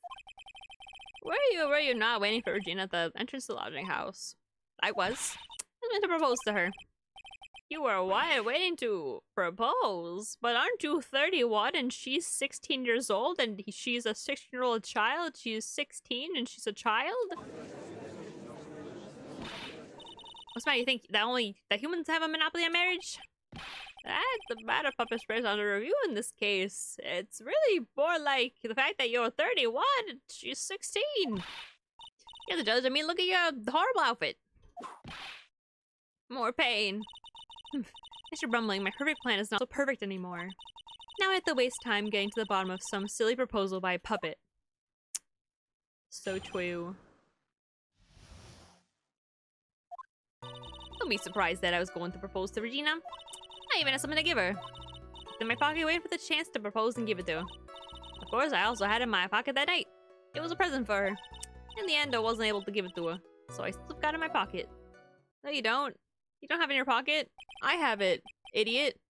Were you not waiting for Regina at the entrance to the lodging house? I was. I was going to propose to her. You were waiting to propose, but aren't you 31 and she's 16 years old and she's a 16-year-old child? She's 16 and she's a child? What's the matter? You think that humans have a monopoly on marriage? That's the matter Puppet Express under review in this case. It's really more like the fact that you're 31 and she's 16. You're the judge. I mean, look at your horrible outfit. More pain. Mr. Brumbling, my perfect plan is not so perfect anymore. Now I have to waste time getting to the bottom of some silly proposal by a puppet. So true. Don't be surprised that I was going to propose to Regina. I even had something to give her. In my pocket, waiting for the chance to propose and give it to her. Of course, I also had it in my pocket that night. It was a present for her. In the end, I wasn't able to give it to her, so I still got it in my pocket. No, you don't. You don't have it in your pocket? I have it, idiot.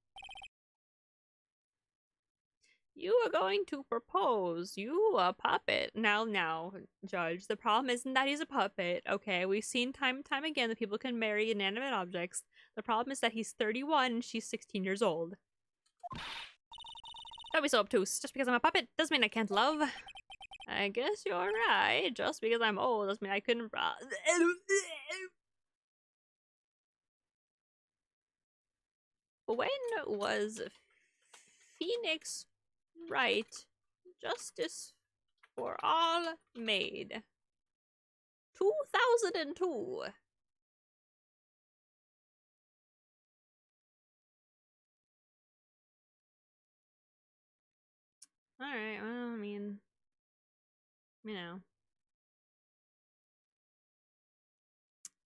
You are going to propose. You a puppet. Now, Judge. The problem isn't that he's a puppet, okay? We've seen time and time again that people can marry inanimate objects. The problem is that he's 31 and she's 16 years old. Don't be so obtuse. Just because I'm a puppet doesn't mean I can't love. I guess you're right. Just because I'm old doesn't mean I couldn't... When was Phoenix Wright Justice for All made? 2002. Alright, well, I mean, you know.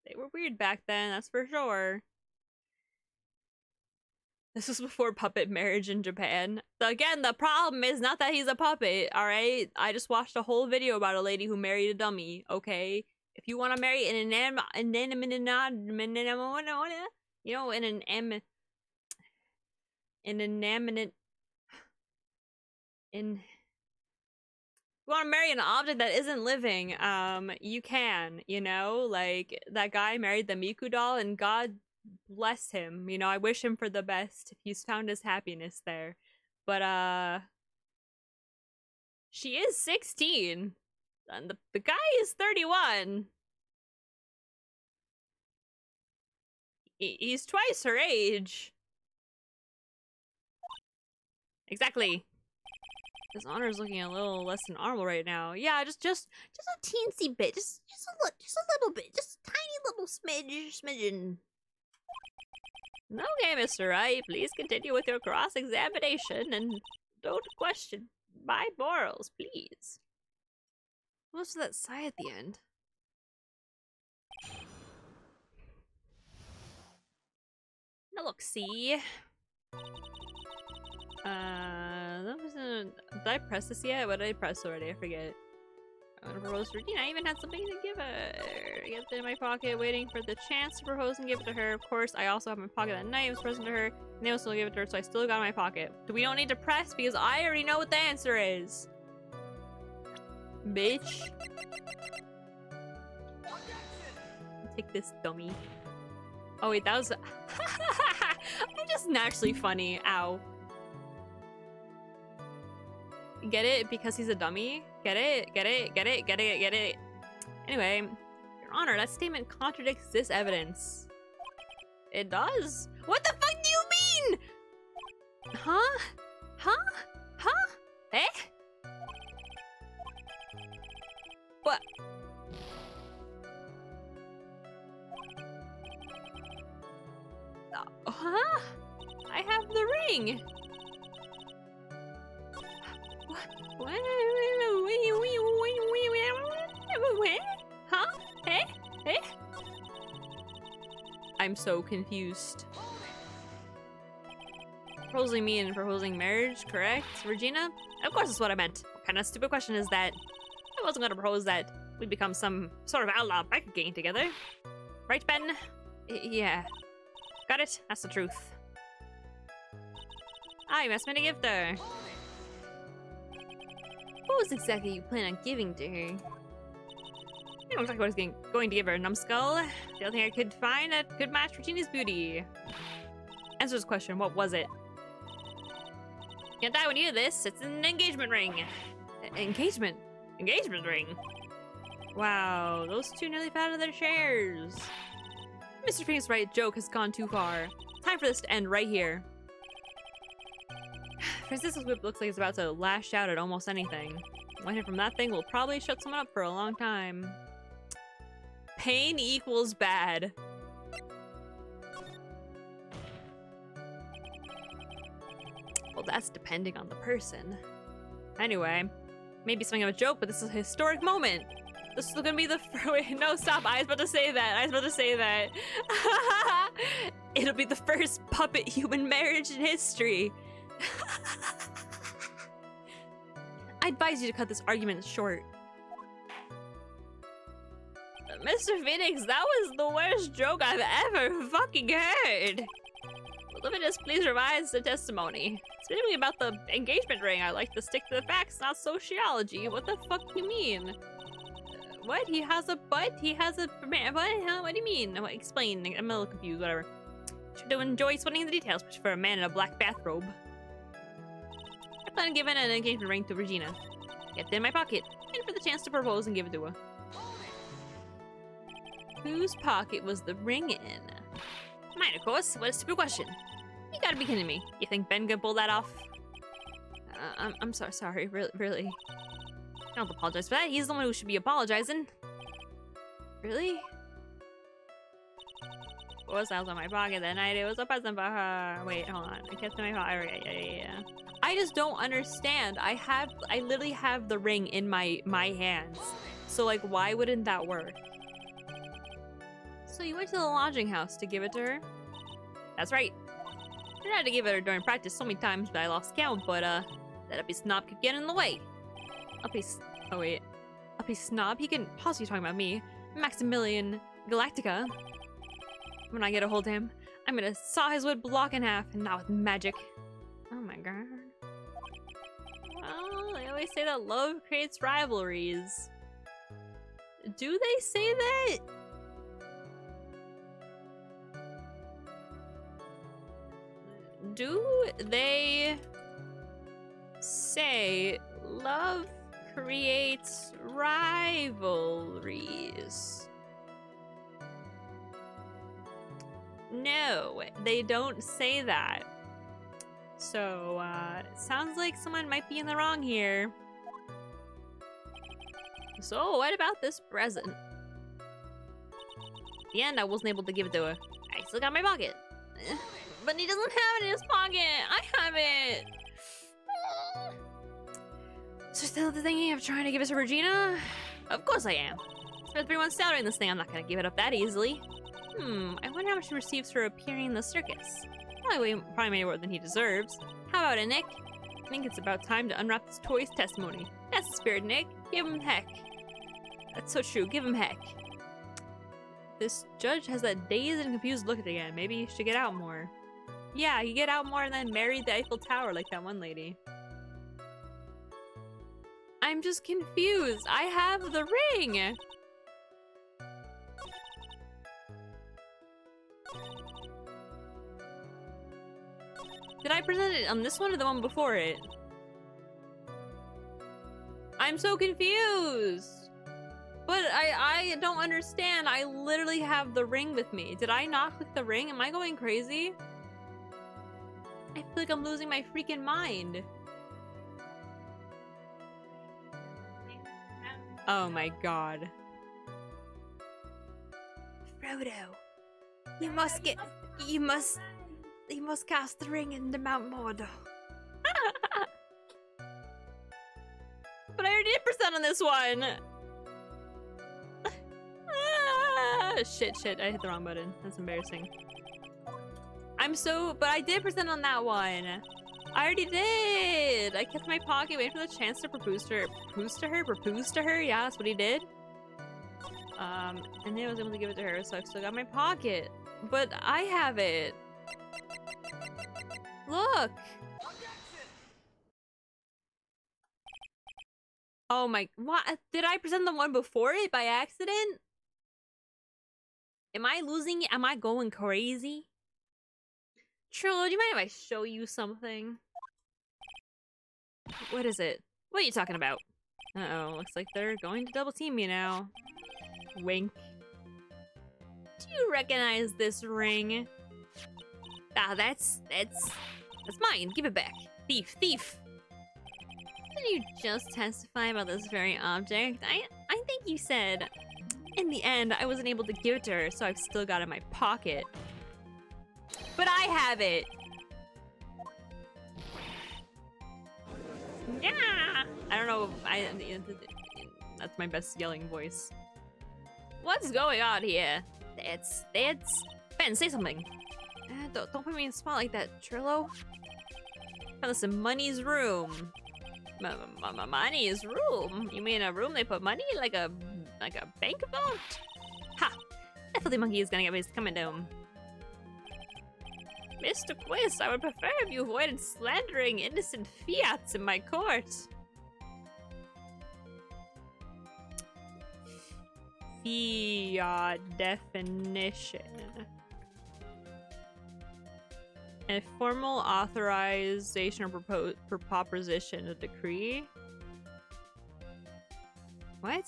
They were weird back then, that's for sure. This was before puppet marriage in Japan. Again, the problem is not that he's a puppet, alright? I just watched a whole video about a lady who married a dummy, okay? If you want to marry an inanimate, you know, an inanimate, you want to marry an object that isn't living, you can, you know? Like, that guy married the Miku doll, and God bless him. You know, I wish him for the best if he's found his happiness there. But, she is 16. And the guy is 31. He's twice her age. Exactly. His honor's looking a little less than normal right now. Yeah, just a teensy bit. Just a little bit. Just a tiny little smidgen. Okay, Mr. Wright, please continue with your cross-examination and don't question my morals, please. What's that sigh at the end? Now look, see? Did I press this yet? What did I press already? I forget. I'm gonna propose to Regina. I even had something to give her. Get it in my pocket, waiting for the chance to propose and give it to her. Of course, I also have my pocket that night. I was present to her, and they also gave it to her, so I still got it in my pocket. We don't need to press because I already know what the answer is. Bitch. Take this, dummy. Oh wait, that was... I'm just naturally funny. Ow. Get it? Because he's a dummy? Get it? Get it? Get it? Get it? Get it? Anyway, Your Honor, that statement contradicts this evidence. It does? What the fuck do you mean? Huh? Huh? Huh? Eh? What? Huh? I have the ring. What? Huh? Eh? Eh? I'm so confused. Proposing me and proposing marriage, correct? Regina? Of course that's what I meant. What kind of stupid question is that? I wasn't gonna propose that we become some sort of outlaw biker gang together. Right, Ben? Yeah. Got it? That's the truth. Ah, you must have been a gifter. What was exactly you plan on giving to her? I don't exactly what I was going to give her, numbskull. The only thing I could find that could match Regina's beauty. Answer this question, what was it? Can't die when you hear this. It's an engagement ring. Engagement? Engagement ring? Wow, those two nearly fell out of their chairs. Mr. Phoenix Wright joke has gone too far. Time for this to end right here. Francisco's whip looks like it's about to lash out at almost anything. One hit from that thing will probably shut someone up for a long time. Pain equals bad. Well, that's depending on the person. Anyway, maybe something of a joke, but this is a historic moment. This is gonna be the wait, no, stop. I was about to say that. It'll be the first puppet-human marriage in history. I advise you to cut this argument short. Mr. Phoenix, that was the worst joke I've ever fucking heard. Limitus, please revise the testimony. Speaking about the engagement ring, I like to stick to the facts, not sociology. What the fuck do you mean? What? He has a butt? He has a... What? What do you mean? Explain. I'm a little confused, whatever. Should enjoy explaining the details, especially for a man in a black bathrobe. I plan on giving an engagement ring to Regina. Get it in my pocket, and for the chance to propose and give it to her. Whose pocket was the ring in? Mine, of course. What a stupid question. You gotta be kidding me. You think Ben could pull that off? I'm sorry. Really. I don't apologize for that. He's the one who should be apologizing. Really? What was else in my pocket that night? It was a present for her. Wait, hold on. I kept it in my pocket. Yeah. I just don't understand. I literally have the ring in my hands. So, like, why wouldn't that work? So you went to the lodging house to give it to her? That's right. I tried to give it her during practice so many times, but I lost count, but, that uppy snob could get in the way. Uppy snob? He couldn't possibly be talking about me. Maximilian Galactica. When I get a hold of him, I'm gonna saw his wood block in half, and not with magic. Oh my god. Well, they always say that love creates rivalries. Do they say that? Do they say love creates rivalries? No, they don't say that. So, it sounds like someone might be in the wrong here. So, what about this present? In the end, I wasn't able to give it to her. I still got my pocket. But he doesn't have it in his pocket. I have it. So still thinking of trying to give it to Regina? Of course I am. Spent 3 months salary in this thing. I'm not gonna give it up that easily. I wonder how much he receives for appearing in the circus. Probably more than he deserves. How about it, Nick? I think it's about time to unwrap this toy's testimony. That's the spirit, Nick. Give him heck. That's so true. Give him heck. This judge has that dazed and confused look at it again. Maybe he should get out more. Yeah, you get out more and then marry the Eiffel Tower like that one lady. I'm just confused. I have the ring. Did I present it on this one or the one before it? I'm so confused. But I don't understand. I literally have the ring with me. Did I not click the ring? Am I going crazy? I feel like I'm losing my freaking mind. Oh my god. Frodo, you must cast the ring into Mount Mordor. But I already did % on this one. Shit, I hit the wrong button. That's embarrassing. But I did % on that one. I already did. I kept my pocket waiting for the chance to propose to her. Propose to her? Yeah, that's what he did. And then I was able to give it to her, so I've still got my pocket. But I have it. Look. Oh my, what? Did I present the one before it by accident? Am I losing it? Am I going crazy? Trillo, do you mind if I show you something? What is it? What are you talking about? Uh-oh, looks like they're going to double team me now. Wink. Do you recognize this ring? Ah, that's mine. Give it back. Thief, thief. Didn't you just testify about this very object? I think you said, in the end, I wasn't able to give it to her, so I've still got it in my pocket. But I have it! Yeah! I don't know, that's my best yelling voice. What's going on here? That's... Ben, say something. Don't put me in a spot like that, Trillo. Found this in Money's room. Money's room? You mean a room they put money? Like a bank vault? Ha! That filthy monkey is gonna get me coming to him. Mr. Quiz, I would prefer if you avoided slandering innocent fiats in my court. Fiat definition. A formal authorization or proposition, a decree. What?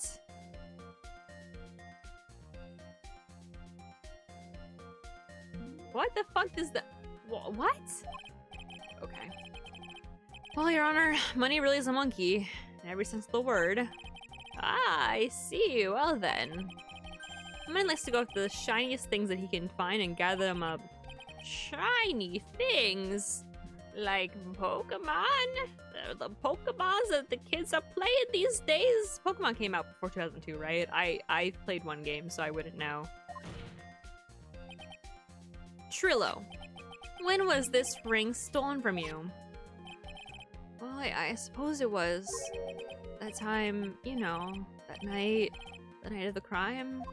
What the fuck does that? What? Okay. Well, Your Honor, money really is a monkey, in every sense of the word. Ah, I see. Well then. Man likes to go after the shiniest things that he can find and gather them up. Shiny things? Like Pokemon? The Pokemons that the kids are playing these days? Pokemon came out before 2002, right? I played one game, so I wouldn't know. Trillo, when was this ring stolen from you? Well, I suppose it was that time, you know, that night, the night of the crime.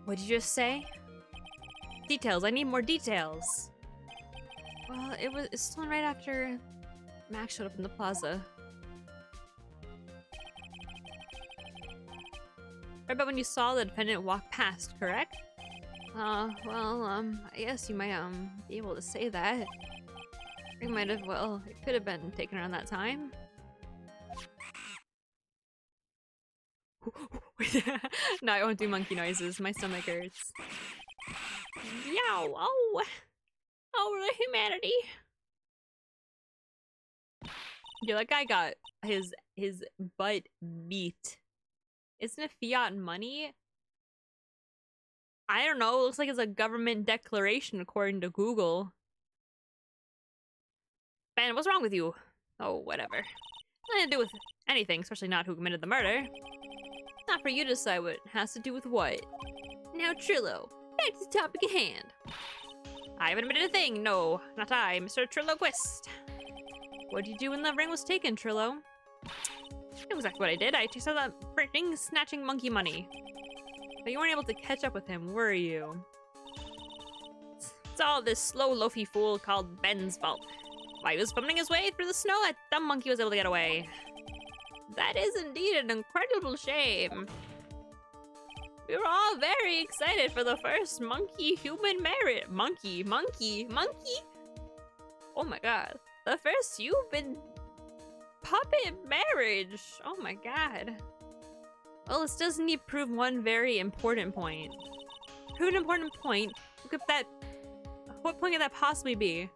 What did you just say? Details, I need more details. Well, it's stolen right after Max showed up in the plaza. Right about when you saw the defendant walk past, correct? Well, I guess you might, be able to say that. It might have, well, it could have been taken around that time. No, I won't do monkey noises. My stomach hurts. Yow! Oh! Oh, the humanity! Yeah, that guy got his butt beat. Isn't it fiat money? I don't know. It looks like it's a government declaration according to Google. Ben, what's wrong with you? Oh, whatever. Nothing to do with anything, especially not who committed the murder. Not for you to decide what has to do with what. Now, Trillo, back to the topic at hand. I haven't admitted a thing. No, not I, Mr. Trilloquist. What did you do when the ring was taken, Trillo? It was exactly what I did. I chased out that freaking snatching monkey money. But you weren't able to catch up with him, were you? It's all this slow, loafy fool called Ben's fault. While he was fumbling his way through the snow, that dumb monkey was able to get away. That is indeed an incredible shame. We were all very excited for the first monkey-human marriage. Monkey? Oh my god. The first human puppet marriage. Oh my god. Well, this does need to prove one very important point. Prove an important point? Look at that. What point could that possibly be?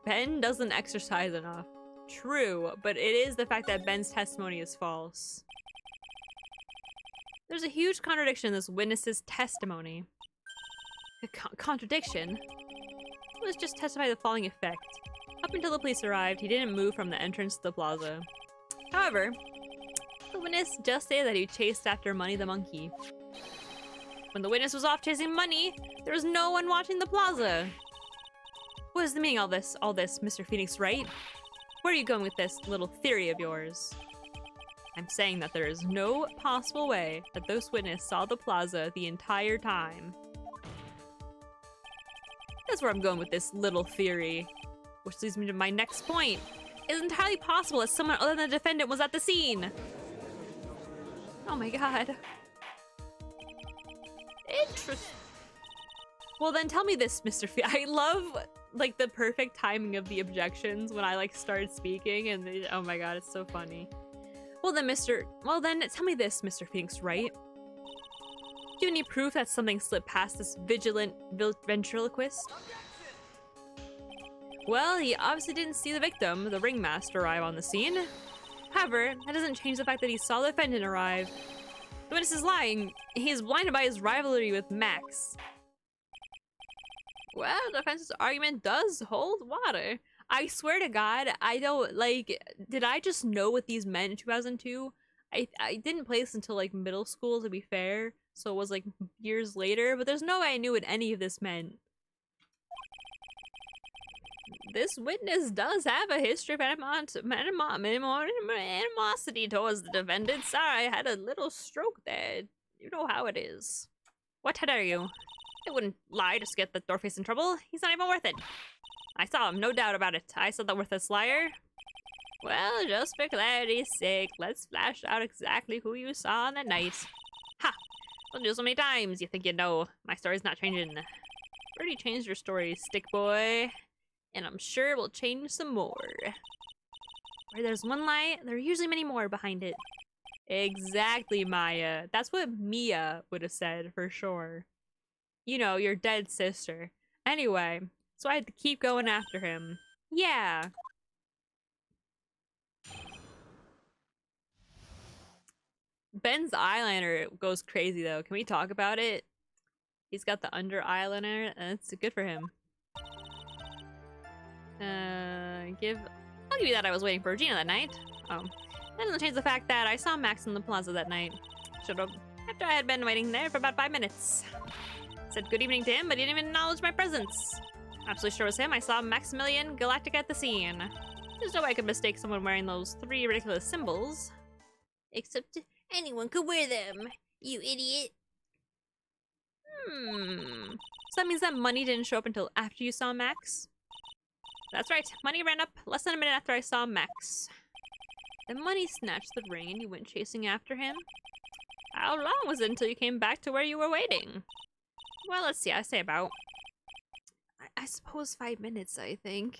Ben doesn't exercise enough. True, but it is the fact that Ben's testimony is false. There's a huge contradiction in this witness's testimony. A contradiction? It was just testified to the following effect. Up until the police arrived, he didn't move from the entrance to the plaza. However, the witness just stated that he chased after Money the monkey. When the witness was off chasing Money, there was no one watching the plaza. What is the meaning of all this, Mr. Phoenix Wright? Where are you going with this little theory of yours? I'm saying that there is no possible way that those witnesses saw the plaza the entire time. That's where I'm going with this little theory. Which leads me to my next point. It's entirely possible that someone other than the defendant was at the scene. Oh my god. Interesting. Well then tell me this, Mr. I love like the perfect timing of the objections when I like started speaking and oh my god, it's so funny. Well then tell me this, Mr. Phoenix Wright. Do you have any proof that something slipped past this vigilant ventriloquist? Well, he obviously didn't see the victim, the ringmaster, arrive on the scene. However, that doesn't change the fact that he saw the defendant arrive. The witness is lying. He is blinded by his rivalry with Max. Well, the defense's argument does hold water. I swear to God, I don't, like, did I just know what these meant in 2002? I didn't play this until, like, middle school, to be fair. So it was, like, years later. But there's no way I knew what any of this meant. This witness does have a history of animosity towards the defendant. Sorry, I had a little stroke there. You know how it is. What dare you? I wouldn't lie just to get the doorface in trouble. He's not even worth it. I saw him, no doubt about it. I saw the worthless liar. Well, just for clarity's sake, let's flash out exactly who you saw on that night. Ha! Told you so many times, you think you know. My story's not changing. Already changed your story, stick boy. And I'm sure it will change some more. Where there's one lie, there are usually many more behind it. Exactly, Maya. That's what Mia would have said, for sure. You know, your dead sister. Anyway, so I had to keep going after him. Yeah. Ben's eyeliner goes crazy, though. Can we talk about it? He's got the under eyeliner, and it's good for him. I'll give you that I was waiting for Regina that night. Oh. That doesn't change the fact that I saw Max in the plaza that night. Showed up after I had been waiting there for about 5 minutes. Said good evening to him, but he didn't even acknowledge my presence. Absolutely sure it was him. I saw Maximilian Galactic at the scene. There's no way I could mistake someone wearing those 3 ridiculous symbols. Except anyone could wear them, you idiot. So that means that money didn't show up until after you saw Max? That's right, money ran up less than a minute after I saw Max. Then money snatched the ring and you went chasing after him? How long was it until you came back to where you were waiting? Well, let's see, I say about... I suppose 5 minutes, I think.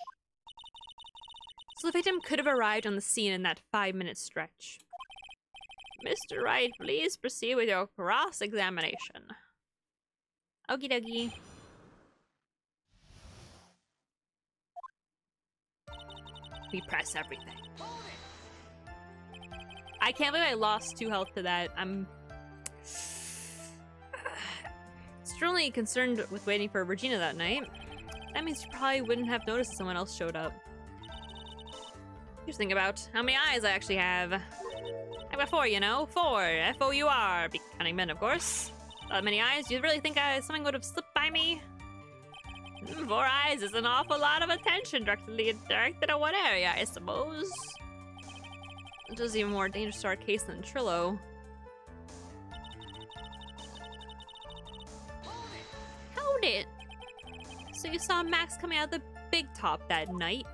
So the victim could have arrived on the scene in that 5-minute stretch. Mr. Wright, please proceed with your cross-examination. Okie dokie. We press everything. I can't believe I lost 2 health to that. I'm extremely concerned with waiting for Regina that night. That means you probably wouldn't have noticed if someone else showed up. Just think about how many eyes I actually have. I've got 4, you know? 4. F-O-U-R. Be counting men, of course. That many eyes? Do you really think something would have slipped by me? 4 eyes is an awful lot of attention directed at one area, I suppose. It was even more dangerous to our case than Trillo. Hold it! So you saw Max coming out of the big top that night?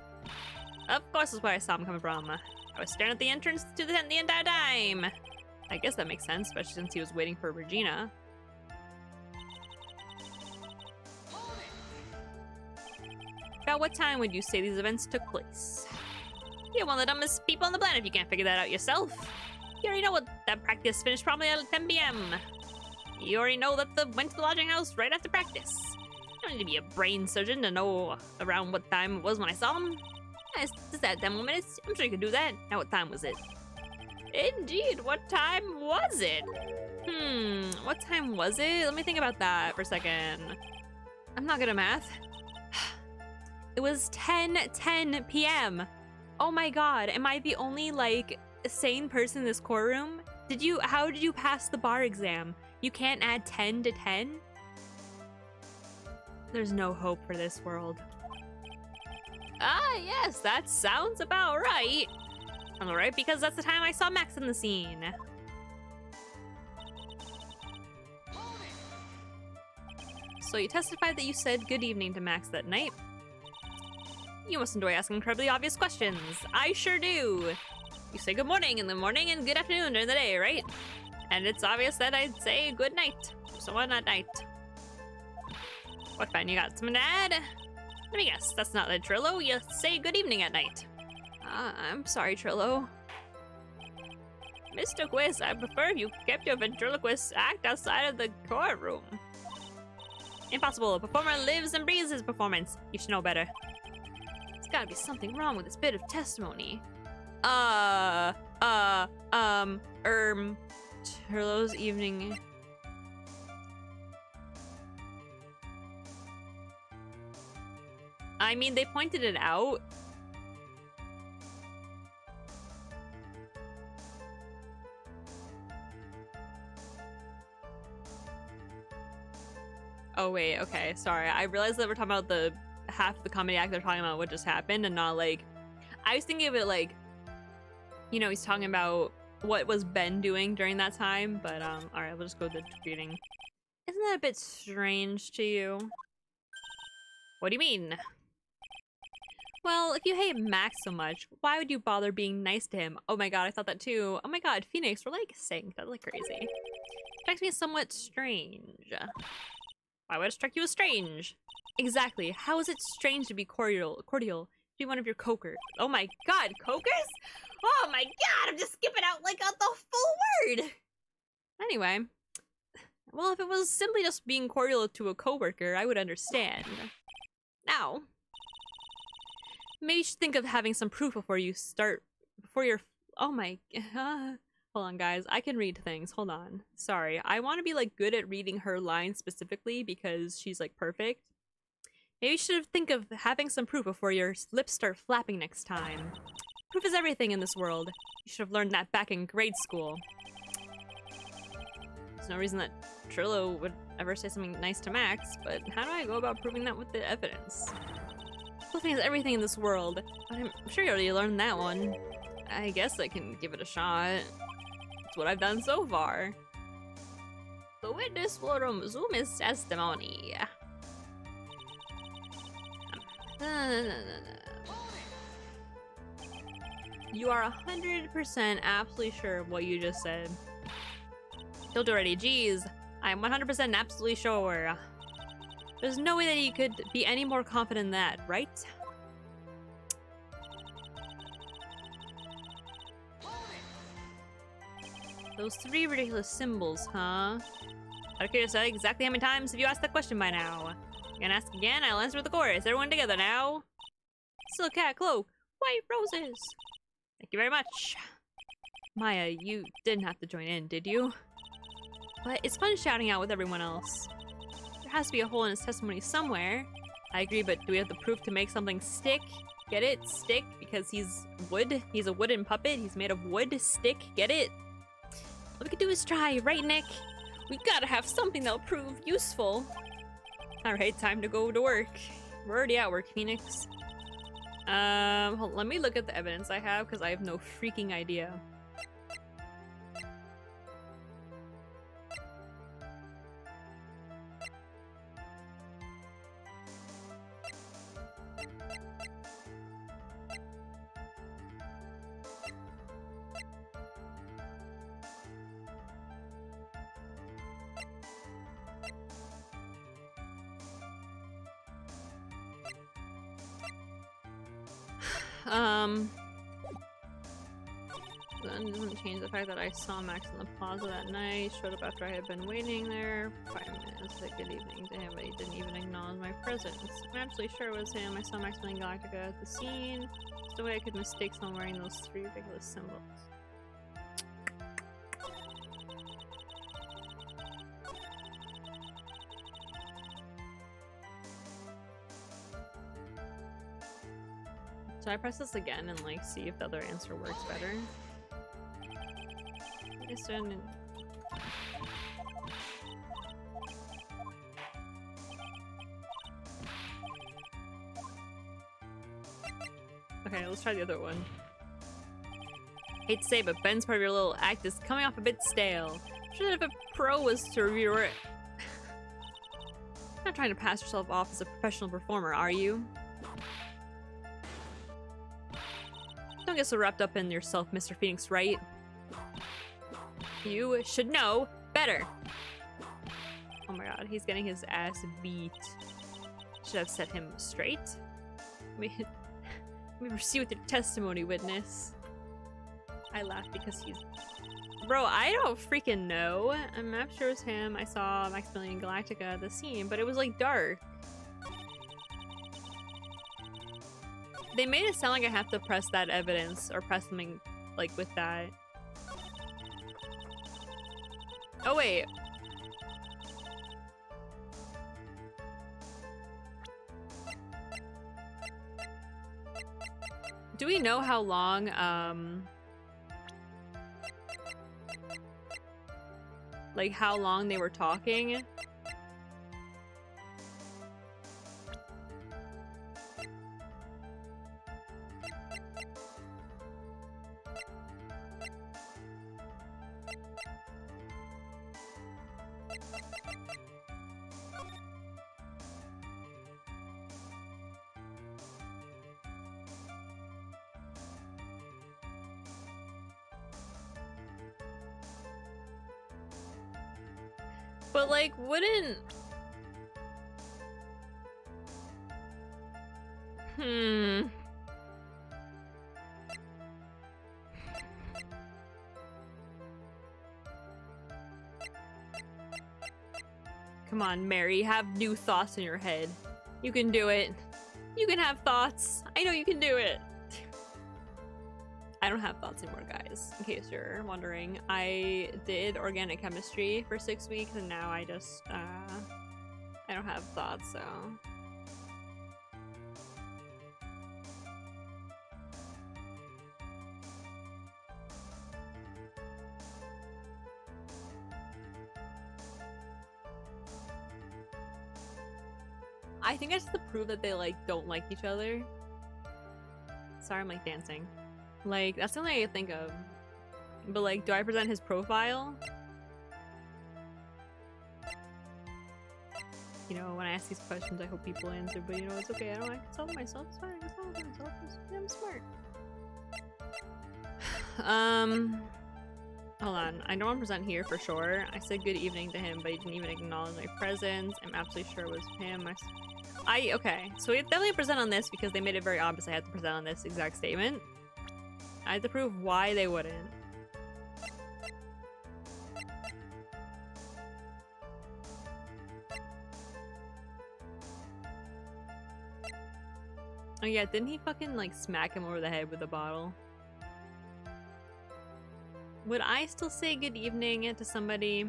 Of course that's where I saw him coming from. I was staring at the entrance to the tent the entire time. I guess that makes sense, especially since he was waiting for Regina. About what time would you say these events took place? You're one of the dumbest people on the planet if you can't figure that out yourself. You already know what that practice finished probably at 10 p.m. You already know that they went to the lodging house right after practice. You don't need to be a brain surgeon to know around what time it was when I saw him. Just that 10 more minutes. I'm sure you could do that. Now what time was it? Indeed, what time was it? What time was it? Let me think about that for a second. I'm not good at math. It was 10:10 p.m. Oh my god, am I the only, like, sane person in this courtroom? How did you pass the bar exam? You can't add 10 to 10? There's no hope for this world. Ah, yes, that sounds about right. I'm alright because that's the time I saw Max in the scene. So you testified that you said good evening to Max that night? You must enjoy asking incredibly obvious questions. I sure do. You say good morning in the morning and good afternoon during the day, right? And it's obvious that I'd say good night. So what at night? What, Ben, you got something to add? Let me guess, that's not the Trillo. You say good evening at night. I'm sorry, Trillo. Mr. Quiz, I prefer if you kept your ventriloquist act outside of the courtroom. Impossible. A performer lives and breathes his performance. You should know better. There's gotta be something wrong with this bit of testimony. Trillo's evening. I mean, they pointed it out. Oh wait, okay, sorry. I realized that we're talking about the half of the comedy act they're talking about what just happened and not like... I was thinking of it like, you know, he's talking about what was Ben doing during that time, but alright, we'll just go to the reading. Isn't that a bit strange to you? What do you mean? Well, if you hate Max so much, why would you bother being nice to him? Oh my god, I thought that too. Oh my god, Phoenix, we're like synced. That's like crazy. Strikes me somewhat strange. Why would it strike you as strange? Exactly. How is it strange to be cordial? To be one of your cokers. Oh my god, cokers? Oh my god, I'm just skipping out like the full word! Anyway. Well, if it was simply just being cordial to a coworker, I would understand. Now, maybe you should think of having some proof before you're... Oh my... Hold on, guys. I can read things. Hold on. Sorry. I want to be, like, good at reading her lines specifically because she's, like, perfect. Maybe you should think of having some proof before your lips start flapping next time. Proof is everything in this world. You should have learned that back in grade school. There's no reason that Trillo would ever say something nice to Max, but how do I go about proving that with the evidence? Proofing is everything in this world. I'm sure you already learned that one. I guess I can give it a shot. That's what I've done so far. The witness will resume his testimony. You are 100% absolutely sure of what you just said. Don't do already. Geez, I'm 100% absolutely sure. There's no way that you could be any more confident than that, right? Those three ridiculous symbols, huh? Out of curiosity, exactly how many times have you asked that question by now? You gonna ask again? I'll answer with the chorus. Everyone together now. Silk cat, cloak, white roses. Thank you very much. Maya, you didn't have to join in, did you? But it's fun shouting out with everyone else. There has to be a hole in his testimony somewhere. I agree, but do we have the proof to make something stick? Get it? Stick? Because he's wood? He's a wooden puppet? He's made of wood? Stick? Get it? All we can do is try, right, Nick? We gotta have something that'll prove useful. Alright, time to go to work. We're already at work, Phoenix. Hold on, let me look at the evidence I have, because I have no freaking idea. That doesn't change the fact that I saw Max in the plaza that night, showed up after I had been waiting there 5 minutes, said good evening to him, but he didn't even acknowledge my presence. I'm absolutely sure it was him. I saw Maximilian Galactica at the scene. There's no way I could mistake someone wearing those three ridiculous symbols. Should I press this again and like see if the other answer works better? Okay, let's try the other one. Hate to say, but Ben's part of your little act is coming off a bit stale. I'm sure that if a pro was to review it... You're not trying to pass yourself off as a professional performer, are you? Don't get so wrapped up in yourself, Mr. Phoenix Wright. You should know better. Oh my god, he's getting his ass beat. Should have set him straight. Let me proceed with your testimony, witness. I laugh because he's... Bro, I don't freaking know. I'm not sure it was him. I saw Maximilian Galactica at the scene, but it was like dark. They made it sound like I have to press that evidence or press something like with that. Oh wait. Do we know how long, like how long they were talking? But like, wouldn't... Come on, Mary, have new thoughts in your head. You can do it. You can have thoughts. I know you can do it. I don't have thoughts anymore, guys, in case you're wondering. I did organic chemistry for 6 weeks, and now I just, I don't have thoughts, so... I think I just have to prove that they, like, don't like each other. Sorry, I'm, like, dancing. Like, that's the only thing I can think of. But, like, do I present his profile? You know, when I ask these questions, I hope people answer, but you know, it's okay. I can solve myself. It's fine. I can solve myself. I'm smart. Hold on. I don't want to present here for sure. I said good evening to him, but he didn't even acknowledge my presence. I'm absolutely sure it was him. Okay. So we definitely present on this because they made it very obvious I had to present on this exact statement. I had to prove why they wouldn't. Oh yeah, didn't he fucking like smack him over the head with a bottle? Would I still say good evening to somebody?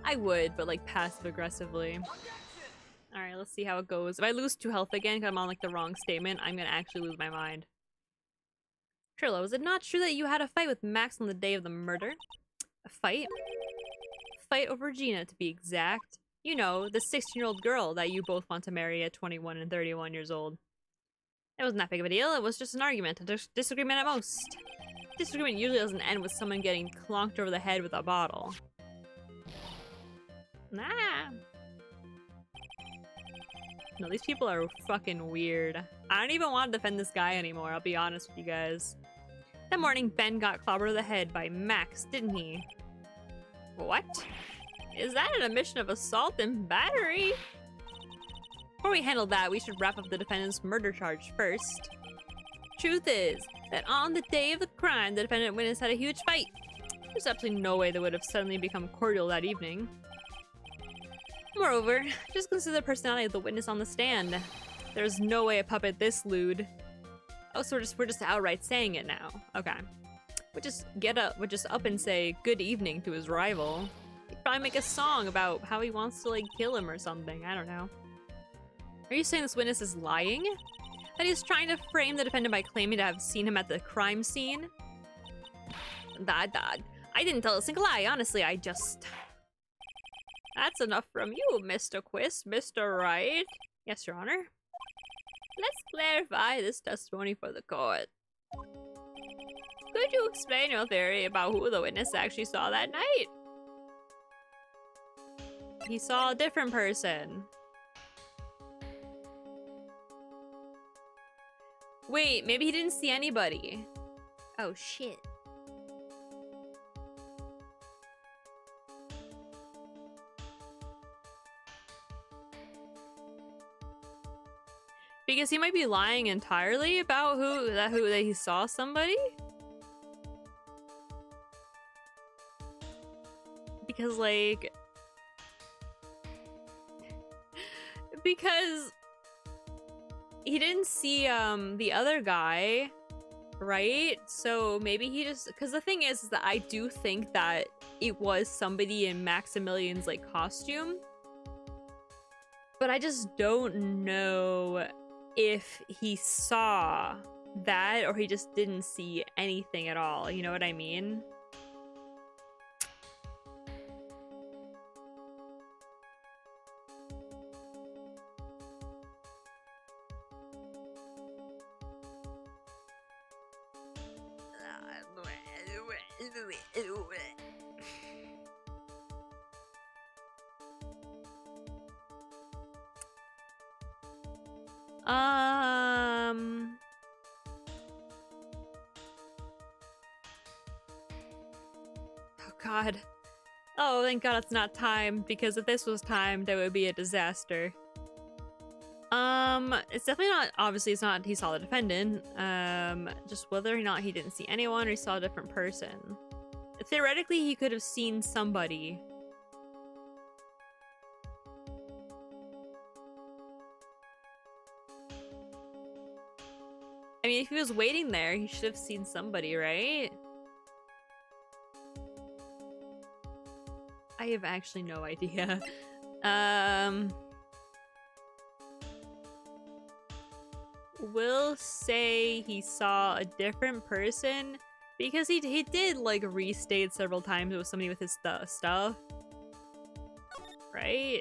I would, but like passive aggressively. Alright, let's see how it goes. If I lose 2 health again because I'm on like the wrong statement, I'm gonna actually lose my mind. Trillo, is it not true that you had a fight with Max on the day of the murder? A fight? Fight over Gina, to be exact. You know, the 16-year-old girl that you both want to marry at 21 and 31 years old. It wasn't that big of a deal, it was just an argument, a disagreement at most. Disagreement usually doesn't end with someone getting clonked over the head with a bottle. Nah. No, these people are fucking weird. I don't even want to defend this guy anymore, I'll be honest with you guys. That morning, Ben got clobbered over the head by Max, didn't he? What? Is that an admission of assault and battery? Before we handle that, we should wrap up the defendant's murder charge first. Truth is that on the day of the crime, the defendant and witness had a huge fight. There's absolutely no way they would have suddenly become cordial that evening. Moreover, just consider the personality of the witness on the stand. There's no way a puppet this lewd. Oh, so we're just outright saying it now. Okay. We'll just up and say good evening to his rival. He'd probably make a song about how he wants to like kill him or something. I don't know. Are you saying this witness is lying? That he's trying to frame the defendant by claiming to have seen him at the crime scene? Dad. I didn't tell a single lie, honestly, I just... That's enough from you, Mr. Quist, Mr. Wright. Yes, Your Honor. Let's clarify this testimony for the court. Could you explain your theory about who the witness actually saw that night? He saw a different person. Wait, maybe he didn't see anybody. Oh shit. Because he might be lying entirely about that he saw somebody. Because like because he didn't see the other guy, right? So maybe he just, because the thing is that I do think that it was somebody in Maximilian's like costume, but I just don't know if he saw that or he just didn't see anything at all. You know what I mean? Oh god. Oh, thank god it's not timed, because if this was timed, it would be a disaster. It's definitely not, obviously it's not he saw the defendant. Just whether or not he didn't see anyone or he saw a different person. Theoretically, he could have seen somebody. I mean, if he was waiting there, he should have seen somebody, right? I have actually no idea. We'll say he saw a different person because he did like restate several times it was somebody with his stuff, right?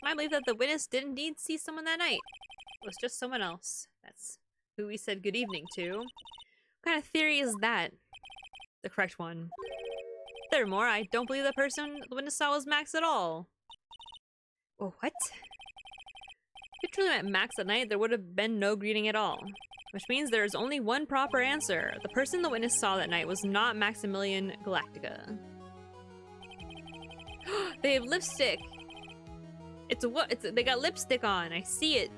I believe that the witness did indeed see someone that night. It was just someone else. That's who we said good evening to. What kind of theory is that? The correct one. Furthermore, I don't believe the person the witness saw was Max at all. Oh, what? If it truly meant Max at night, there would have been no greeting at all. Which means there is only one proper answer. The person the witness saw that night was not Maximilian Galactica. They have lipstick! They got lipstick on, I see it.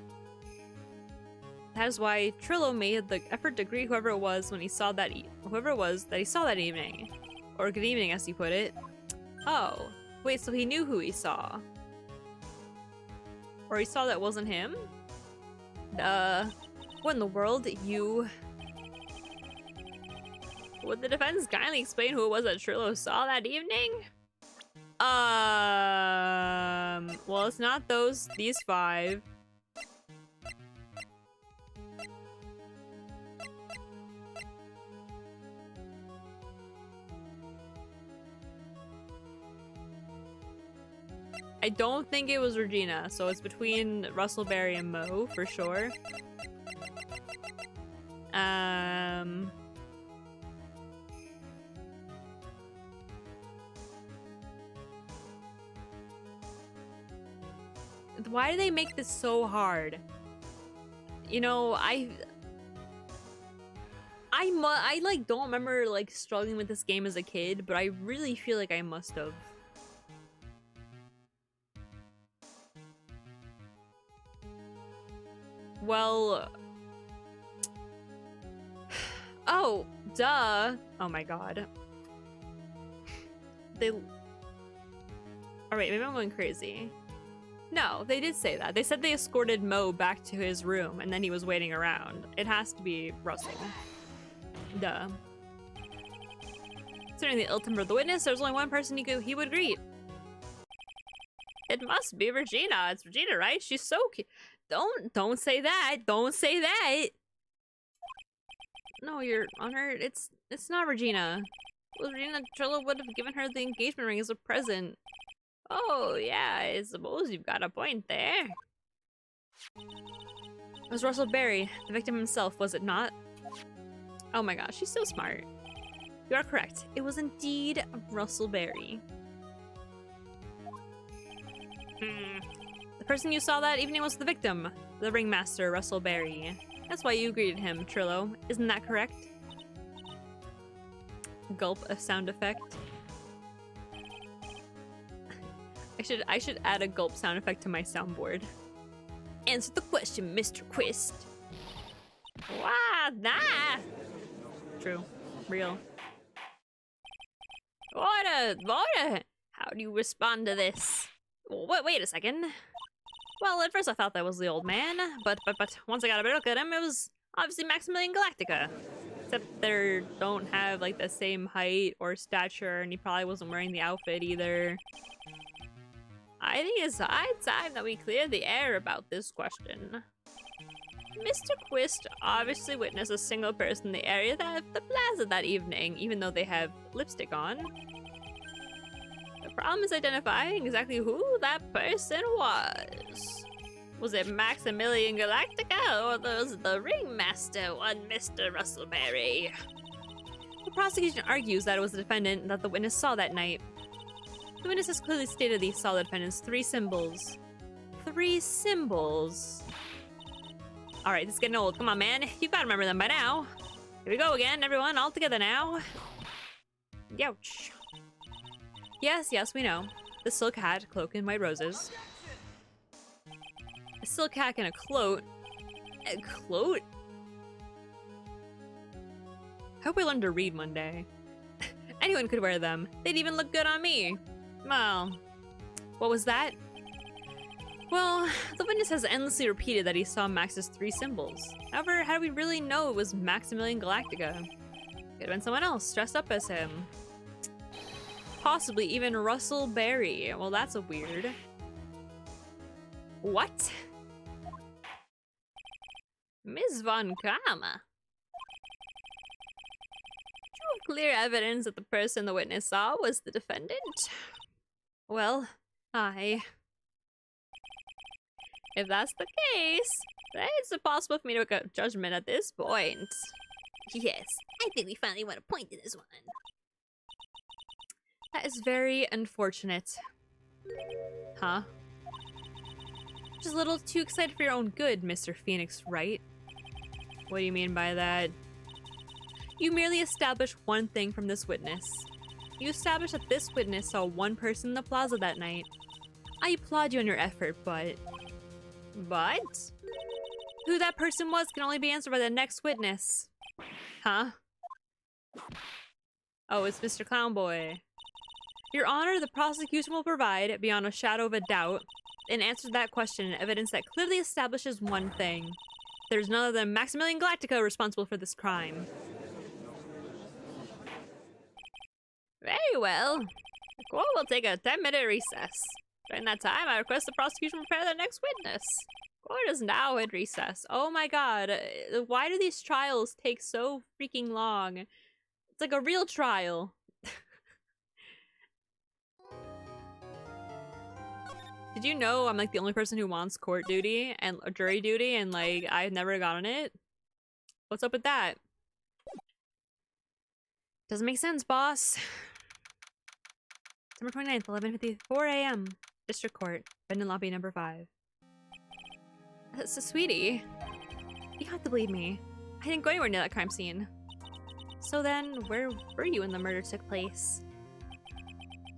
That is why Trillo made the effort to greet whoever it was when he saw that whoever it was that he saw that evening. Or good evening, as he put it. Oh, wait, so he knew who he saw. Or he saw that wasn't him? What in the world? Would the defense kindly explain who it was that Trillo saw that evening? Well, it's not these five. I don't think it was Regina, so it's between Russell Berry and Mo for sure. Why do they make this so hard? You know, I like don't remember like struggling with this game as a kid, but I really feel like I must have. Well, oh, duh. Oh my god. Alright, maybe I'm going crazy. No, they did say that. They said they escorted Mo back to his room and then he was waiting around. It has to be Russell. Duh. Considering the ill temper of the witness, there's only one person he would greet. It must be Regina. It's Regina, right? She's so cute. Don't say that. Don't say that. No, Your Honor, it's not Regina. Well, Regina, Trillo would have given her the engagement ring as a present. Oh, yeah, I suppose you've got a point there. It was Russell Berry, the victim himself, was it not? Oh my gosh, she's so smart. You are correct. It was indeed Russell Berry. The The person you saw that evening was the victim, the ringmaster, Russell Berry. That's why you greeted him, Trillo. Isn't that correct? Gulp, a sound effect. I should add a gulp sound effect to my soundboard. Answer the question, Mr. Quist. Wow, nah. True. Real. Order! How do you respond to this? Wait a second. Well, at first I thought that was the old man, but once I got a better look at him, it was obviously Maximilian Galactica. Except they don't have like the same height or stature, and he probably wasn't wearing the outfit either. I think it's high time that we clear the air about this question. Mr. Quist obviously witnessed a single person in the area that the plaza that evening, even though they have lipstick on. The problem is identifying exactly who that person was. Was it Maximilian Galactica, or was the ringmaster one Mr. Russell Berry? The prosecution argues that it was the defendant that the witness saw that night. The witness has clearly stated he saw the defendant's 3 symbols. 3 symbols? Alright, this is getting old. Come on, man. You gotta remember them by now. Here we go again, everyone. All together now. Youch. Yes, we know. The silk hat, cloak, and white roses. A silk hat and a cloak. A cloak? I hope I learn to read one day. Anyone could wear them. They'd even look good on me. Well, what was that? Well, the witness has endlessly repeated that he saw Max's 3 symbols. However, how do we really know it was Maximilian Galactica? Could have been someone else dressed up as him. Possibly even Russell Berry. Well, that's a weird. What? Ms. Von Karma. Do you have clear evidence that the person the witness saw was the defendant? Well, if that's the case, then it's impossible for me to make a judgment at this point. Yes, I think we finally won a point in this one. That is very unfortunate. Huh? Just a little too excited for your own good, Mr. Phoenix Wright. What do you mean by that? You merely established one thing from this witness. You established that this witness saw one person in the plaza that night. I applaud you on your effort, but... Who that person was can only be answered by the next witness. Huh? Oh, it's Mr. Clownboy. Your Honor, the prosecution will provide, beyond a shadow of a doubt, an answer to that question and evidence that clearly establishes one thing. There's none other than Maximilian Galactica responsible for this crime. Very well. The court will take a 10-minute recess. During that time, I request the prosecution prepare the next witness. Court is now in recess. Oh my god. Why do these trials take so freaking long? It's like a real trial. Did you know I'm like the only person who wants court duty and jury duty, and like I've never gotten it? What's up with that? Doesn't make sense, boss. December 29th, 11:54 a.m. District Court, Bendon Lobby number 5. So, sweetie, you have to believe me. I didn't go anywhere near that crime scene. So then, where were you when the murder took place?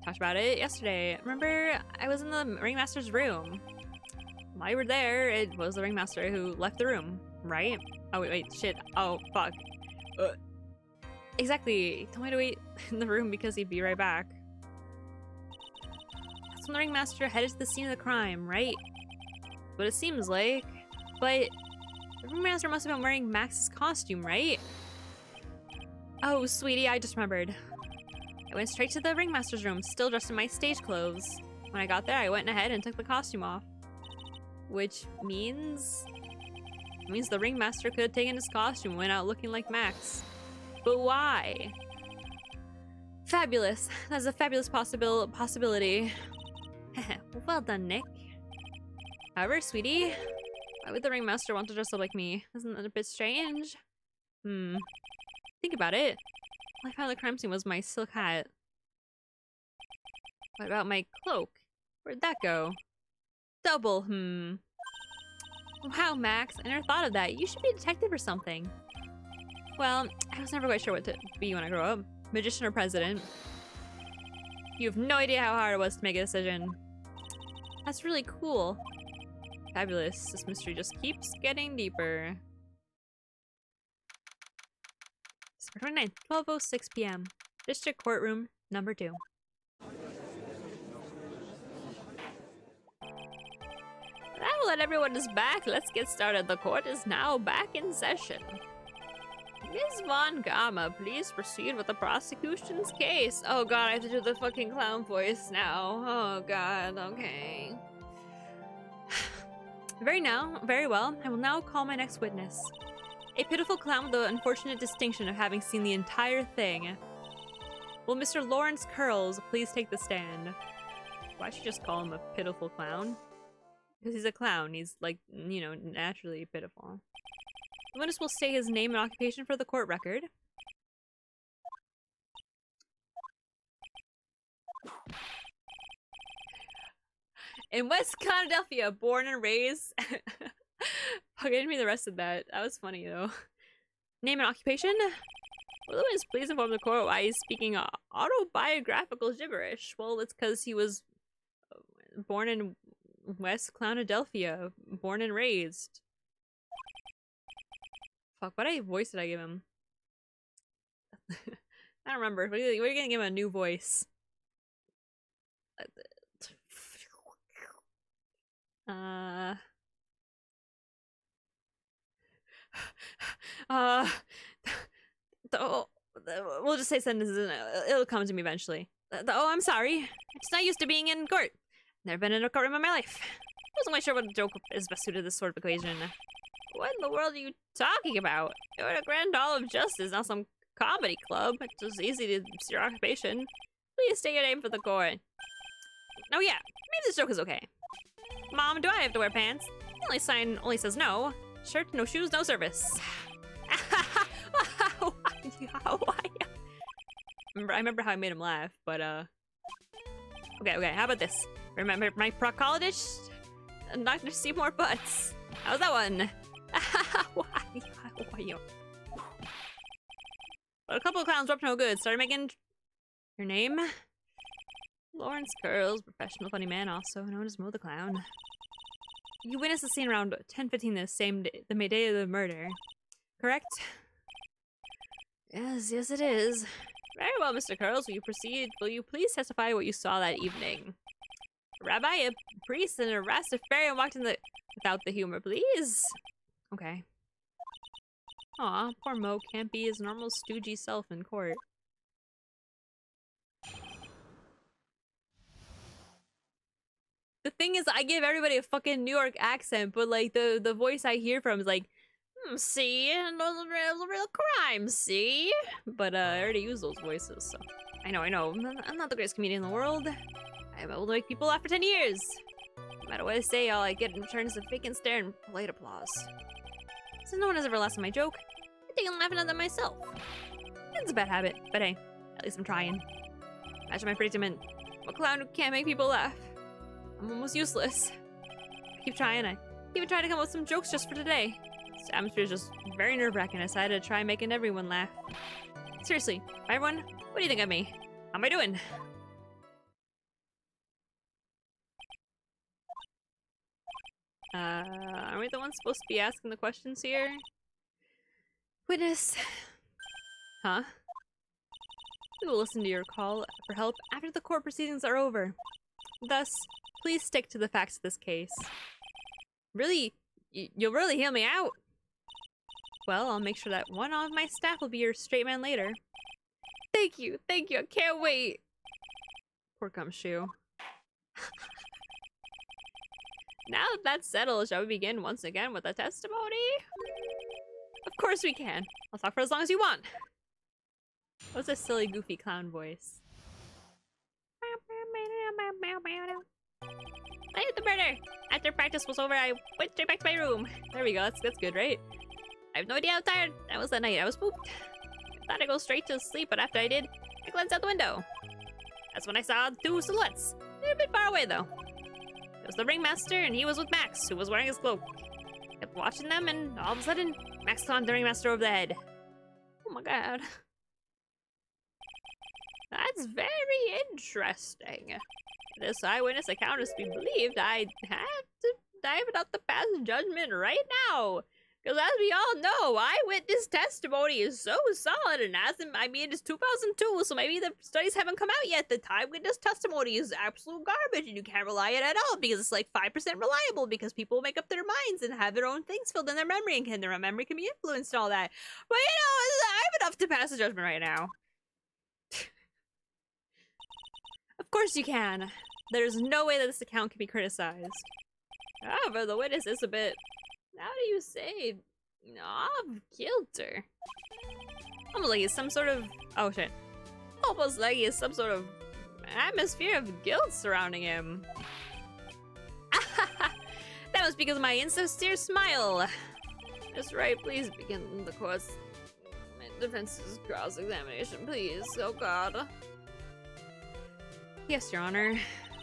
Talked about it yesterday. Remember, I was in the ringmaster's room. While you were there, it was the ringmaster who left the room, right? Oh, wait, shit. Oh, fuck. Exactly. He told me to wait in the room because he'd be right back. That's when the ringmaster headed to the scene of the crime, right? What it seems like. But the ringmaster must have been wearing Max's costume, right? Oh, sweetie, I just remembered. I went straight to the ringmaster's room, still dressed in my stage clothes. When I got there, I went ahead and took the costume off. Which means... It means the ringmaster could have taken his costume and went out looking like Max. But why? Fabulous. That's a fabulous possibility. Well done, Nick. However, sweetie, why would the ringmaster want to dress up like me? Isn't that a bit strange? Think about it. All I found at the crime scene was my silk hat. What about my cloak? Where'd that go? Double, Wow, Max, I never thought of that. You should be a detective or something. Well, I was never quite sure what to be when I grow up. Magician or president. You have no idea how hard it was to make a decision. That's really cool. Fabulous. This mystery just keeps getting deeper. September 29th, 12:06 p.m. District Courtroom, number 2. Now that everyone is back, let's get started. The court is now back in session. Ms. Von Gamma, please proceed with the prosecution's case. Oh god, I have to do the fucking clown voice now. Oh god, okay. Very well. I will now call my next witness. A pitiful clown with the unfortunate distinction of having seen the entire thing. Will Mr. Lawrence Curls please take the stand? Why should you just call him a pitiful clown? Because he's a clown. He's, like, you know, naturally pitiful. The witness will state his name and occupation for the court record. In West Philadelphia, born and raised. Give me the rest of that. That was funny, though. Name and occupation? Will the witness please inform the court why he's speaking autobiographical gibberish? Well, it's because he was born in West Clownadelphia, born and raised. Fuck, what voice did I give him? I don't remember. We're gonna give him a new voice. We'll just say sentences and it'll come to me eventually. Oh, I'm sorry. I'm just not used to being in court. Never been in a courtroom in my life. Wasn't quite sure what joke is best suited to this sort of occasion. What in the world are you talking about? You're at a Grand Hall of Justice, not some comedy club. It's just easy to see your occupation. Please state your name for the court. Oh yeah, maybe this joke is okay. Mom, do I have to wear pants? The only sign only says no. Shirt, no shoes, no service. I remember how I made him laugh, but okay, how about this? Remember my proctologist? Dr. Seymour Butts. How's that one? But a couple of clowns were up to no good. Started making your name? Lawrence Curls, professional funny man, also known as Mo the Clown. You witnessed the scene around 10:15 the same day, the day of the murder, correct? Yes, it is. Very well, Mr. Curls. Will you proceed? Will you please testify what you saw that evening? A rabbi, a priest, and a Rastafarian walked in without the humor, please. Okay. Aw, poor Mo can't be his normal stoogey self in court. The thing is, I give everybody a fucking New York accent, but like the voice I hear from is like, see, those are real crimes, see? But I already use those voices, so I know. I'm not the greatest comedian in the world. I'm able to make people laugh for 10 years. No matter what I say, all I get in return is a vacant stare and polite applause. Since no one has ever laughed at my joke, I think I'm laughing at them myself. It's a bad habit, but hey, at least I'm trying. Imagine my predicament. I'm a clown who can't make people laugh. I'm almost useless. I keep trying. I even tried to come up with some jokes just for today. This atmosphere is just very nerve-wracking. I decided to try making everyone laugh. Seriously, everyone, what do you think of me? How am I doing? Aren't we the ones supposed to be asking the questions here? Witness. Huh? We will listen to your call for help after the court proceedings are over. Thus, please stick to the facts of this case. Really? You'll really heal me out? Well, I'll make sure that one of my staff will be your straight man later. Thank you, I can't wait. Poor gumshoe. Now that that's settled, shall we begin once again with a testimony? Of course we can. I'll talk for as long as you want. What's a silly, goofy clown voice? I hit the murder! After practice was over, I went straight back to my room. There we go, that's good, right? I have no idea how tired I was that night. I was pooped. I thought I'd go straight to sleep, but after I did, I glanced out the window. That's when I saw two silhouettes. They're a bit far away, though. It was the ringmaster, and he was with Max, who was wearing his cloak. Kept watching them, and all of a sudden, Max clonked the ringmaster over the head. Oh my god. That's very interesting. This eyewitness account is to be believed. I have to dive it up the pass judgment right now. Because as we all know, eyewitness testimony is so solid and it's 2002, so maybe the studies haven't come out yet. The eyewitness testimony is absolute garbage and you can't rely on it at all because it's like 5% reliable because people make up their minds and have their own things filled in their memory and their memory can be influenced and all that. But you know, I have enough to pass a judgment right now. Of course you can. There's no way that this account can be criticized. However, the witness is a bit... How do you say? Off-kilter. Almost like he's some sort of... Oh shit. Almost like he has some sort of atmosphere of guilt surrounding him. That was because of my insincere smile. Mr. Wright, please begin the court's defense's cross-examination, please. Oh god. Yes, Your Honor.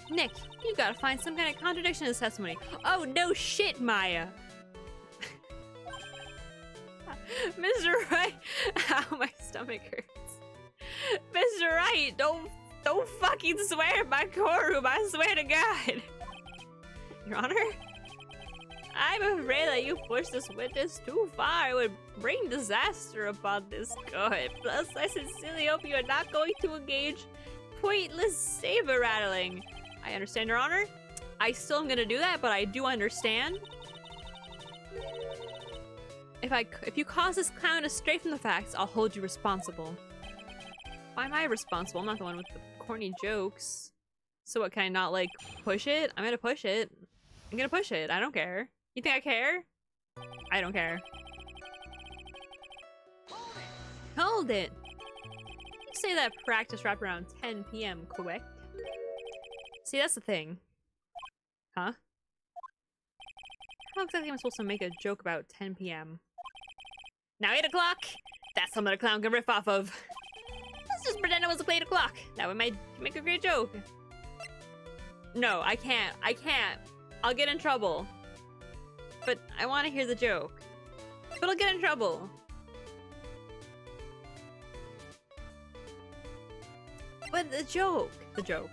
Nick, you gotta find some kind of contradiction in his testimony. Oh no shit, Maya. Mr. Wright, ow, my stomach hurts. Mr. Wright, don't fucking swear in my courtroom, I swear to God. Your Honor, I'm afraid that you pushed this witness too far. It would bring disaster upon this court. Plus, I sincerely hope you are not going to engage pointless saber rattling. I understand, Your Honor. I still am gonna do that, but I do understand. If you cause this clown to stray from the facts, I'll hold you responsible. Why am I responsible? I'm not the one with the corny jokes. So what, can I not, like, push it? I'm gonna push it. I'm gonna push it. I don't care. You think I care? I don't care. Hold it! You say that practice wrapped around 10 p.m., correct? See, that's the thing. Huh? How exactly am I supposed to make a joke about 10 p.m.? Now 8 o'clock! That's something a clown can riff off of. Let's just pretend it was 8 o'clock. That would make a great joke. No, I can't. I can't. I'll get in trouble. But I want to hear the joke. But I'll get in trouble. But the joke. The joke.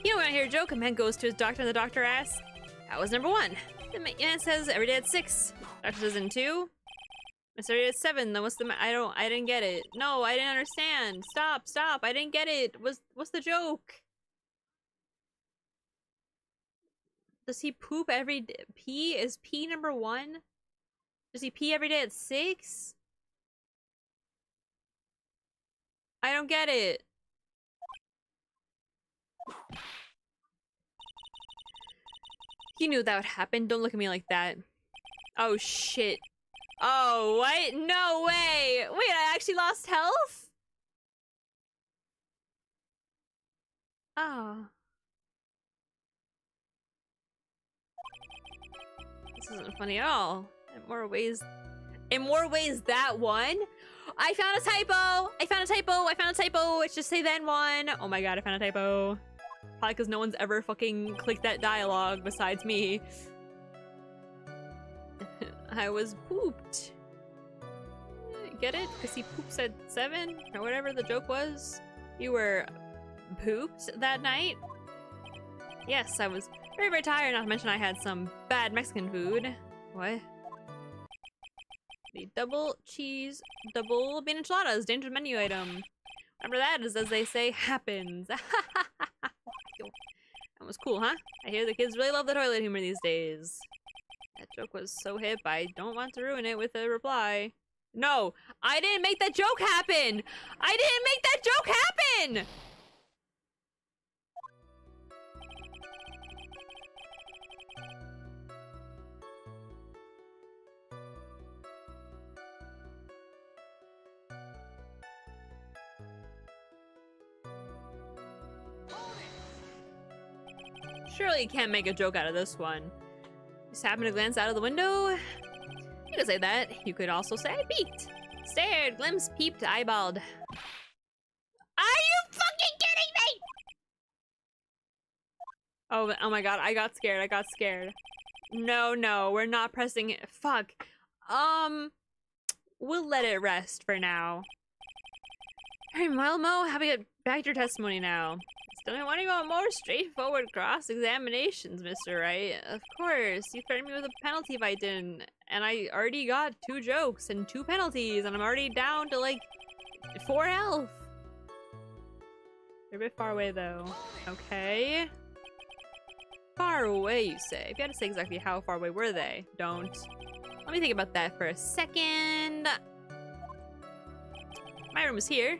You know, when I hear a joke, a man goes to his doctor and the doctor asks, "That was number 1. The man says every day at 6. Doctor says in 2. It's every day at 7. Then what's the I didn't get it. No, I didn't understand. Stop. I didn't get it. What's the joke? Does he poop every day? Pee? Is pee number 1? Does he pee every day at 6? I don't get it. You knew that would happen. Don't look at me like that. Oh shit. Oh, what? No way! Wait, I actually lost health? Oh. This isn't funny at all. In more ways that one? I found a typo! I found a typo! Let's just say then 1. Oh my god, I found a typo. Probably because no one's ever fucking clicked that dialogue besides me. I was pooped. Get it? Because he poops at 7? Or whatever the joke was. You were pooped that night? Yes, I was very, very tired, not to mention I had some bad Mexican food. What? The double cheese, double bean enchiladas, dangerous menu item. Remember that is, as they say, happens. That was cool, huh? I hear the kids really love the toilet humor these days. That joke was so hip, I don't want to ruin it with a reply. No, I didn't make that joke happen! I didn't make that joke happen! Surely you can't make a joke out of this one. Just happened to glance out of the window? You could say that. You could also say I peeked. Stared, glimpsed, peeped, eyeballed. Are you fucking kidding me? Oh my god, I got scared. I got scared. No, we're not pressing it. Fuck. We'll let it rest for now. Alright, Mo, how do we get back to your testimony now? Still wanting about more straightforward cross-examinations, Mr. Wright. Of course, you threatened me with a penalty if I didn't. And I already got 2 jokes and 2 penalties, and I'm already down to, like, 4 health. They're a bit far away, though. Okay. Far away, you say? If you had to say exactly how far away were they, don't. Let me think about that for a second. My room is here.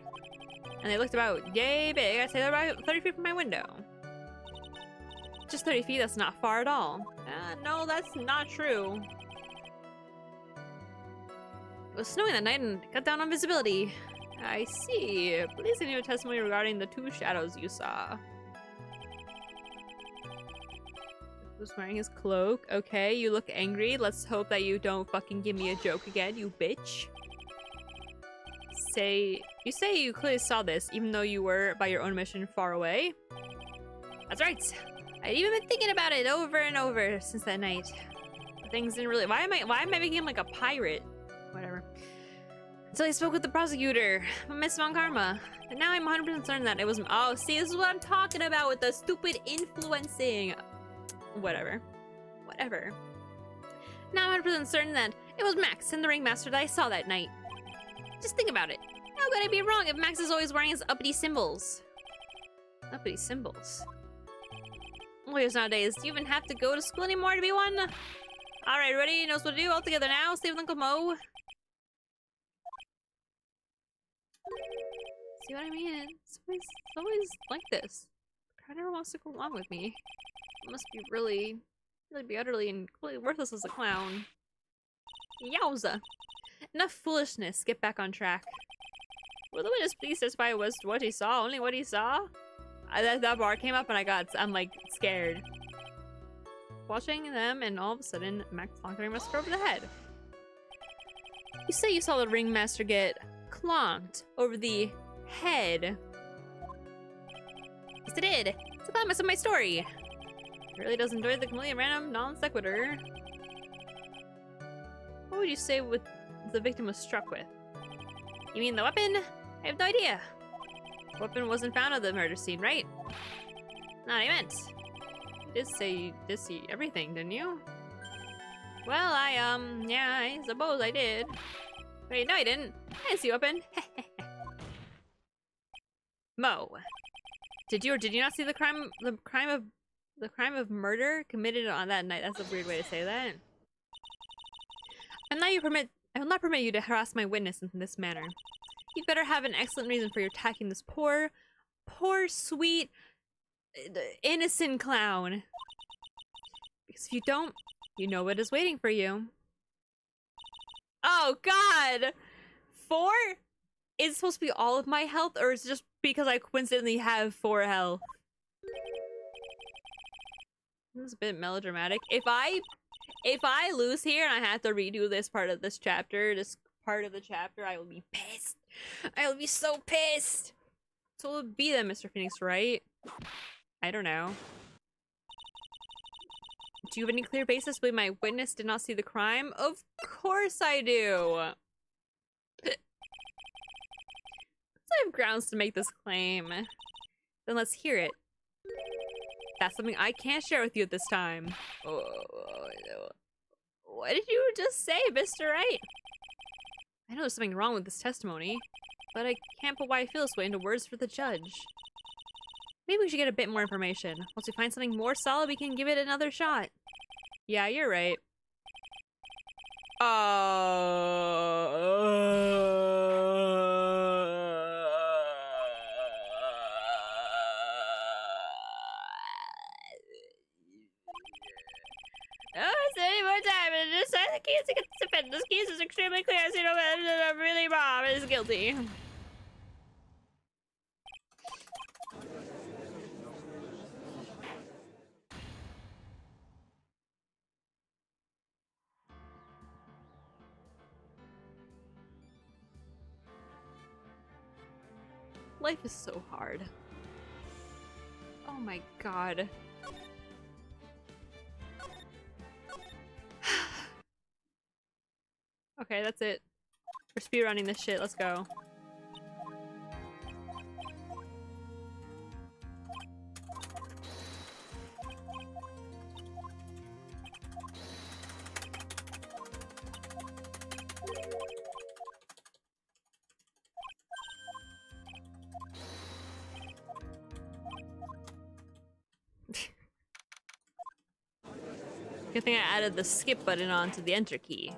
And they looked about yay big. I'd say they're about 30 feet from my window. Just 30 feet, that's not far at all. No, that's not true. It was snowing that night and cut down on visibility. I see. Please give me a testimony regarding the 2 shadows you saw. Was wearing his cloak. Okay, you look angry. Let's hope that you don't fucking give me a joke again, you bitch. You say you clearly saw this, even though you were, by your own admission, far away? That's right. I'd even been thinking about it over and over since that night. Things didn't really— why am I making him like a pirate? Whatever. Until I spoke with the prosecutor, Miss Von Karma. And now I'm 100% certain that it was— oh, see, this is what I'm talking about with the stupid influencing. Whatever. Now I'm 100% certain that it was Max and the ringmaster that I saw that night. Just think about it. How could I be wrong if Max is always wearing his uppity symbols? Uppity symbols? Lawyers nowadays, do you even have to go to school anymore to be one? Alright, ready? Knows what to do? All together now? Stay with Uncle Mo. See what I mean? It's always like this. The crowd never wants to go along with me. It must be really be utterly and completely worthless as a clown. Yowza! Enough foolishness. Get back on track. Will the witness please testify as to what he saw? Only what he saw? That bar came up and I'm like scared. Watching them and all of a sudden Max clonked the ringmaster over the head. You say you saw the ringmaster get clonked over the head. Yes, I did. It's a climax of my story. It really does enjoy the completely random non sequitur. What would you say the victim was struck with? You mean the weapon? I have no idea. The weapon wasn't found at the murder scene, right? Not what I meant. You did see everything, didn't you? Well, yeah, I suppose I did. Wait, no I didn't. I didn't see a weapon. Mo, did you or did you not see the crime of murder committed on that night? That's a weird way to say that. I will not permit you to harass my witness in this manner. You better have an excellent reason for your attacking this poor, sweet, innocent clown. Because if you don't, you know what is waiting for you. Oh God! 4? Is it supposed to be all of my health, or is it just because I coincidentally have 4 health? This is a bit melodramatic. If I lose here and I have to redo this part of the chapter, I will be pissed. I will be so pissed. So will it be then, Mr. Phoenix Wright? I don't know. Do you have any clear basis to believe my witness did not see the crime? Of course I do. I have grounds to make this claim. Then let's hear it. That's something I can't share with you at this time. What did you just say, Mr. Wright? I know there's something wrong with this testimony, but I can't put why I feel this way into words for the judge. Maybe we should get a bit more information. Once we find something more solid, we can give it another shot. Yeah, you're right. Any more time and just sign the case against the defendant. This case is extremely clear, so you know that really Bob is guilty. Life is so hard. Oh my God. Okay, that's it. We're speedrunning this shit. Let's go. Good thing I added the skip button onto the enter key.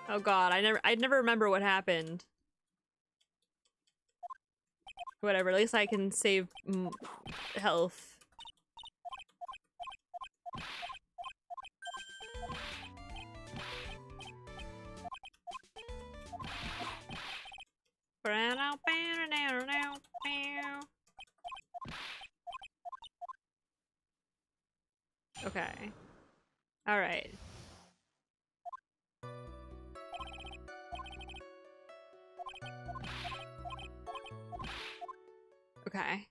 Oh god, I never remember what happened. Whatever, at least I can save health. Okay. Alright. Okay.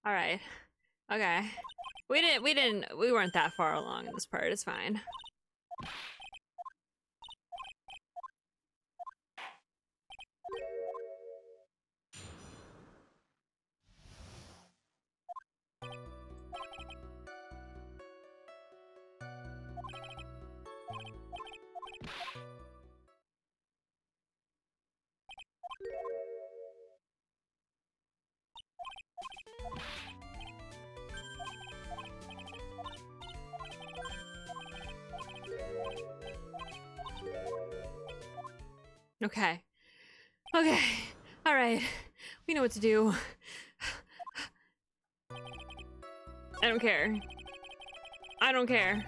Alright. Okay. We weren't that far along in this part, it's fine. Okay. Okay. Alright. We know what to do. I don't care. I don't care.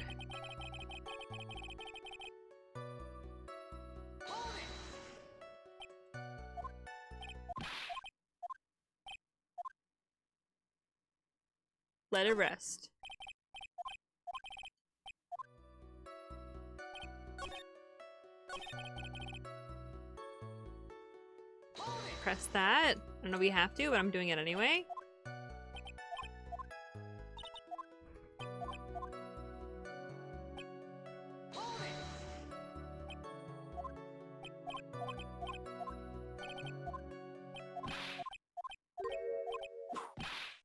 Let it rest. Press that. I don't know if we have to, but I'm doing it anyway.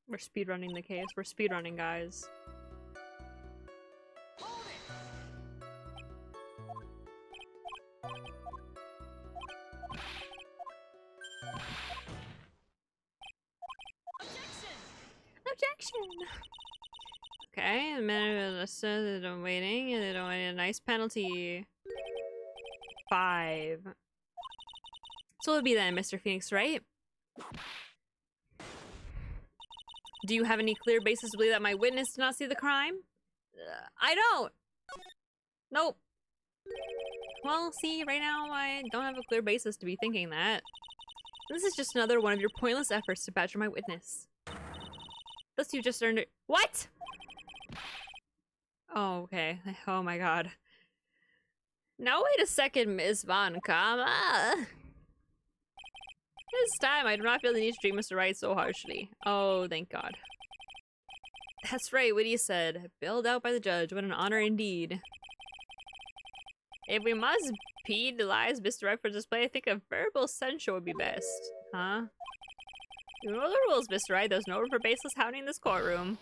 We're speedrunning the case. We're speedrunning, guys. Okay, a minute says that I'm waiting, and they don't want a nice penalty. 5. So it would be then, Mr. Phoenix Wright. Do you have any clear basis to believe that my witness did not see the crime? I don't! Nope. Well, see, right now I don't have a clear basis to be thinking that. This is just another one of your pointless efforts to badger my witness. Thus you just earned it. What?! Oh, okay. Oh my god. Now wait a second, Miss Von Kama. This time I do not feel the need to treat Mr. Wright so harshly. Oh, thank god. That's right, what he said. Bailed out by the judge. What an honor indeed. If we must penalize Mr. Wright for display, I think a verbal censure would be best. Huh? You know the rules, Mr. Wright. There's no room for baseless hounding in this courtroom.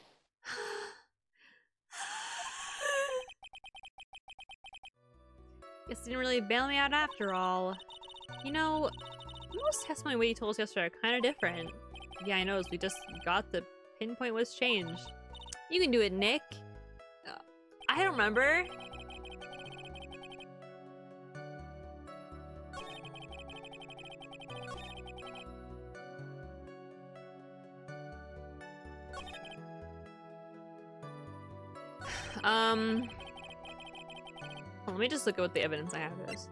Guess he didn't really bail me out after all. You know, most testimony what you told us yesterday are kind of different. Yeah, I know, we just got the pinpoint was changed. You can do it, Nick. I don't remember. Let me just look at what the evidence I have is.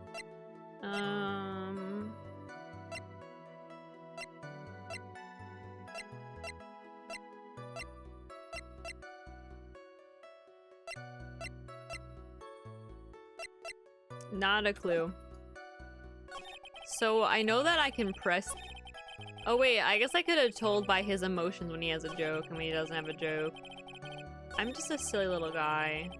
Not a clue. So I know that I can press... Oh wait, I guess I could have told by his emotions when he has a joke and when he doesn't have a joke. I'm just a silly little guy.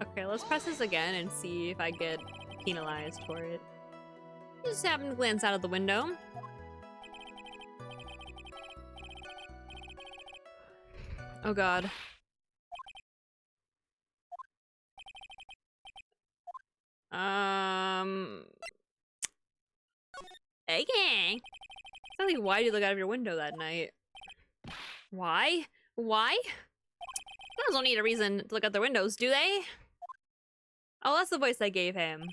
Okay, let's press this again and see if I get penalized for it. Just happen to glance out of the window. Oh god. Okay. Exactly why do you look out of your window that night? Why? Why? Girls don't need a reason to look out their windows, do they? Oh, that's the voice I gave him.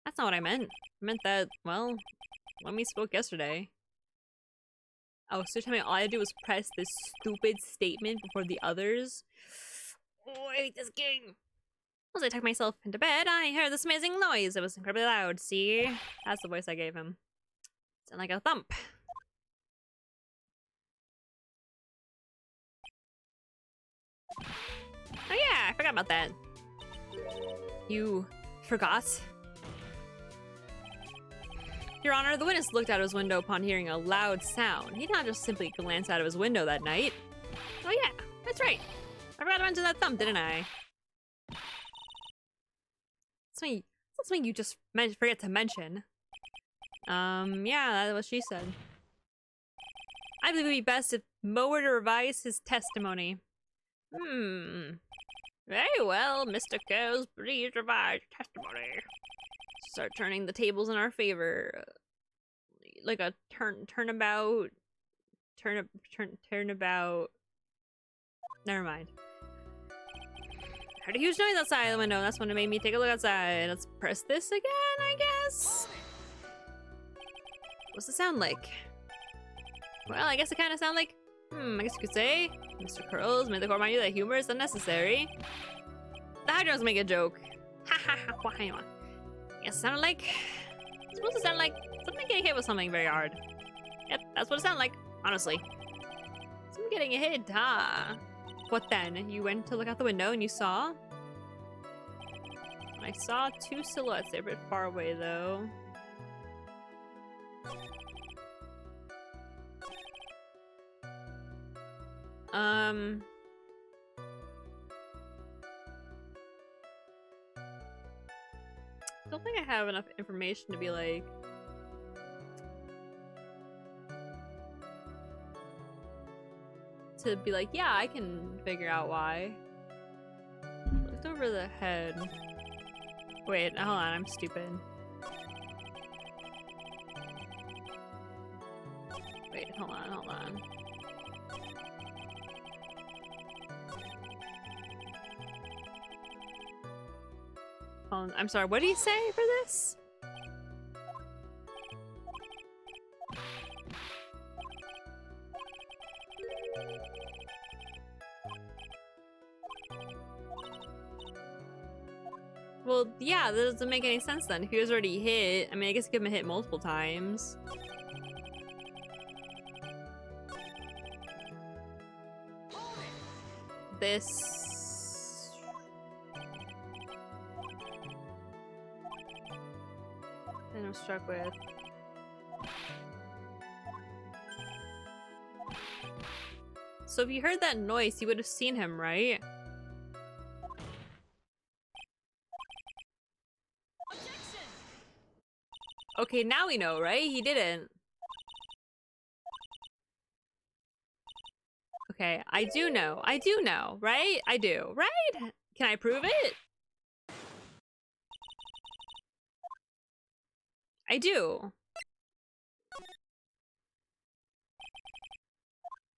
That's not what I meant. I meant that, well, when we spoke yesterday. Oh, so you're telling me all I had to do was press this stupid statement before the others? Oh, I hate this game. As I tucked myself into bed, I heard this amazing noise. It was incredibly loud, see? That's the voice I gave him. It sounded like a thump. Oh yeah, I forgot about that. You forgot? Your Honor, the witness looked out of his window upon hearing a loud sound. He did not just simply glance out of his window that night. Oh yeah, that's right. I forgot to mention that thump, didn't I? That's something you just forget to mention. Yeah, that's what she said. I believe it would be best if Mo were to revise his testimony. Very well, Mr. Coes, please revise your testimony. Start turning the tables in our favor. Like a turnabout. Never mind. I heard a huge noise outside the window. That's when it made me take a look outside. Let's press this again, I guess. What's it sound like? Well, I guess it kind of sound like, I guess you could say, Mr. Curls made the court remind you that humor is unnecessary. The hydros make a joke. Ha ha ha, why not? Yes, it sounded like, it's supposed to sound like something getting hit with something very hard. Yep, that's what it sounded like, honestly. Something getting hit, huh? What then? You went to look out the window and you saw? I saw two silhouettes. They're a bit far away, though. I don't think I have enough information to be like... yeah, I can figure out why. Looked over the head. Wait, hold on, I'm stupid. Wait, hold on. I'm sorry, what did he say for this? Well, yeah, that doesn't make any sense then. If he was already hit, I mean, I guess he could have been hit multiple times. This... And I'm struck with... So if you heard that noise, you would have seen him, right? Okay, now we know, right? He didn't. Okay, I do know, right? I do, right? Can I prove it? I do.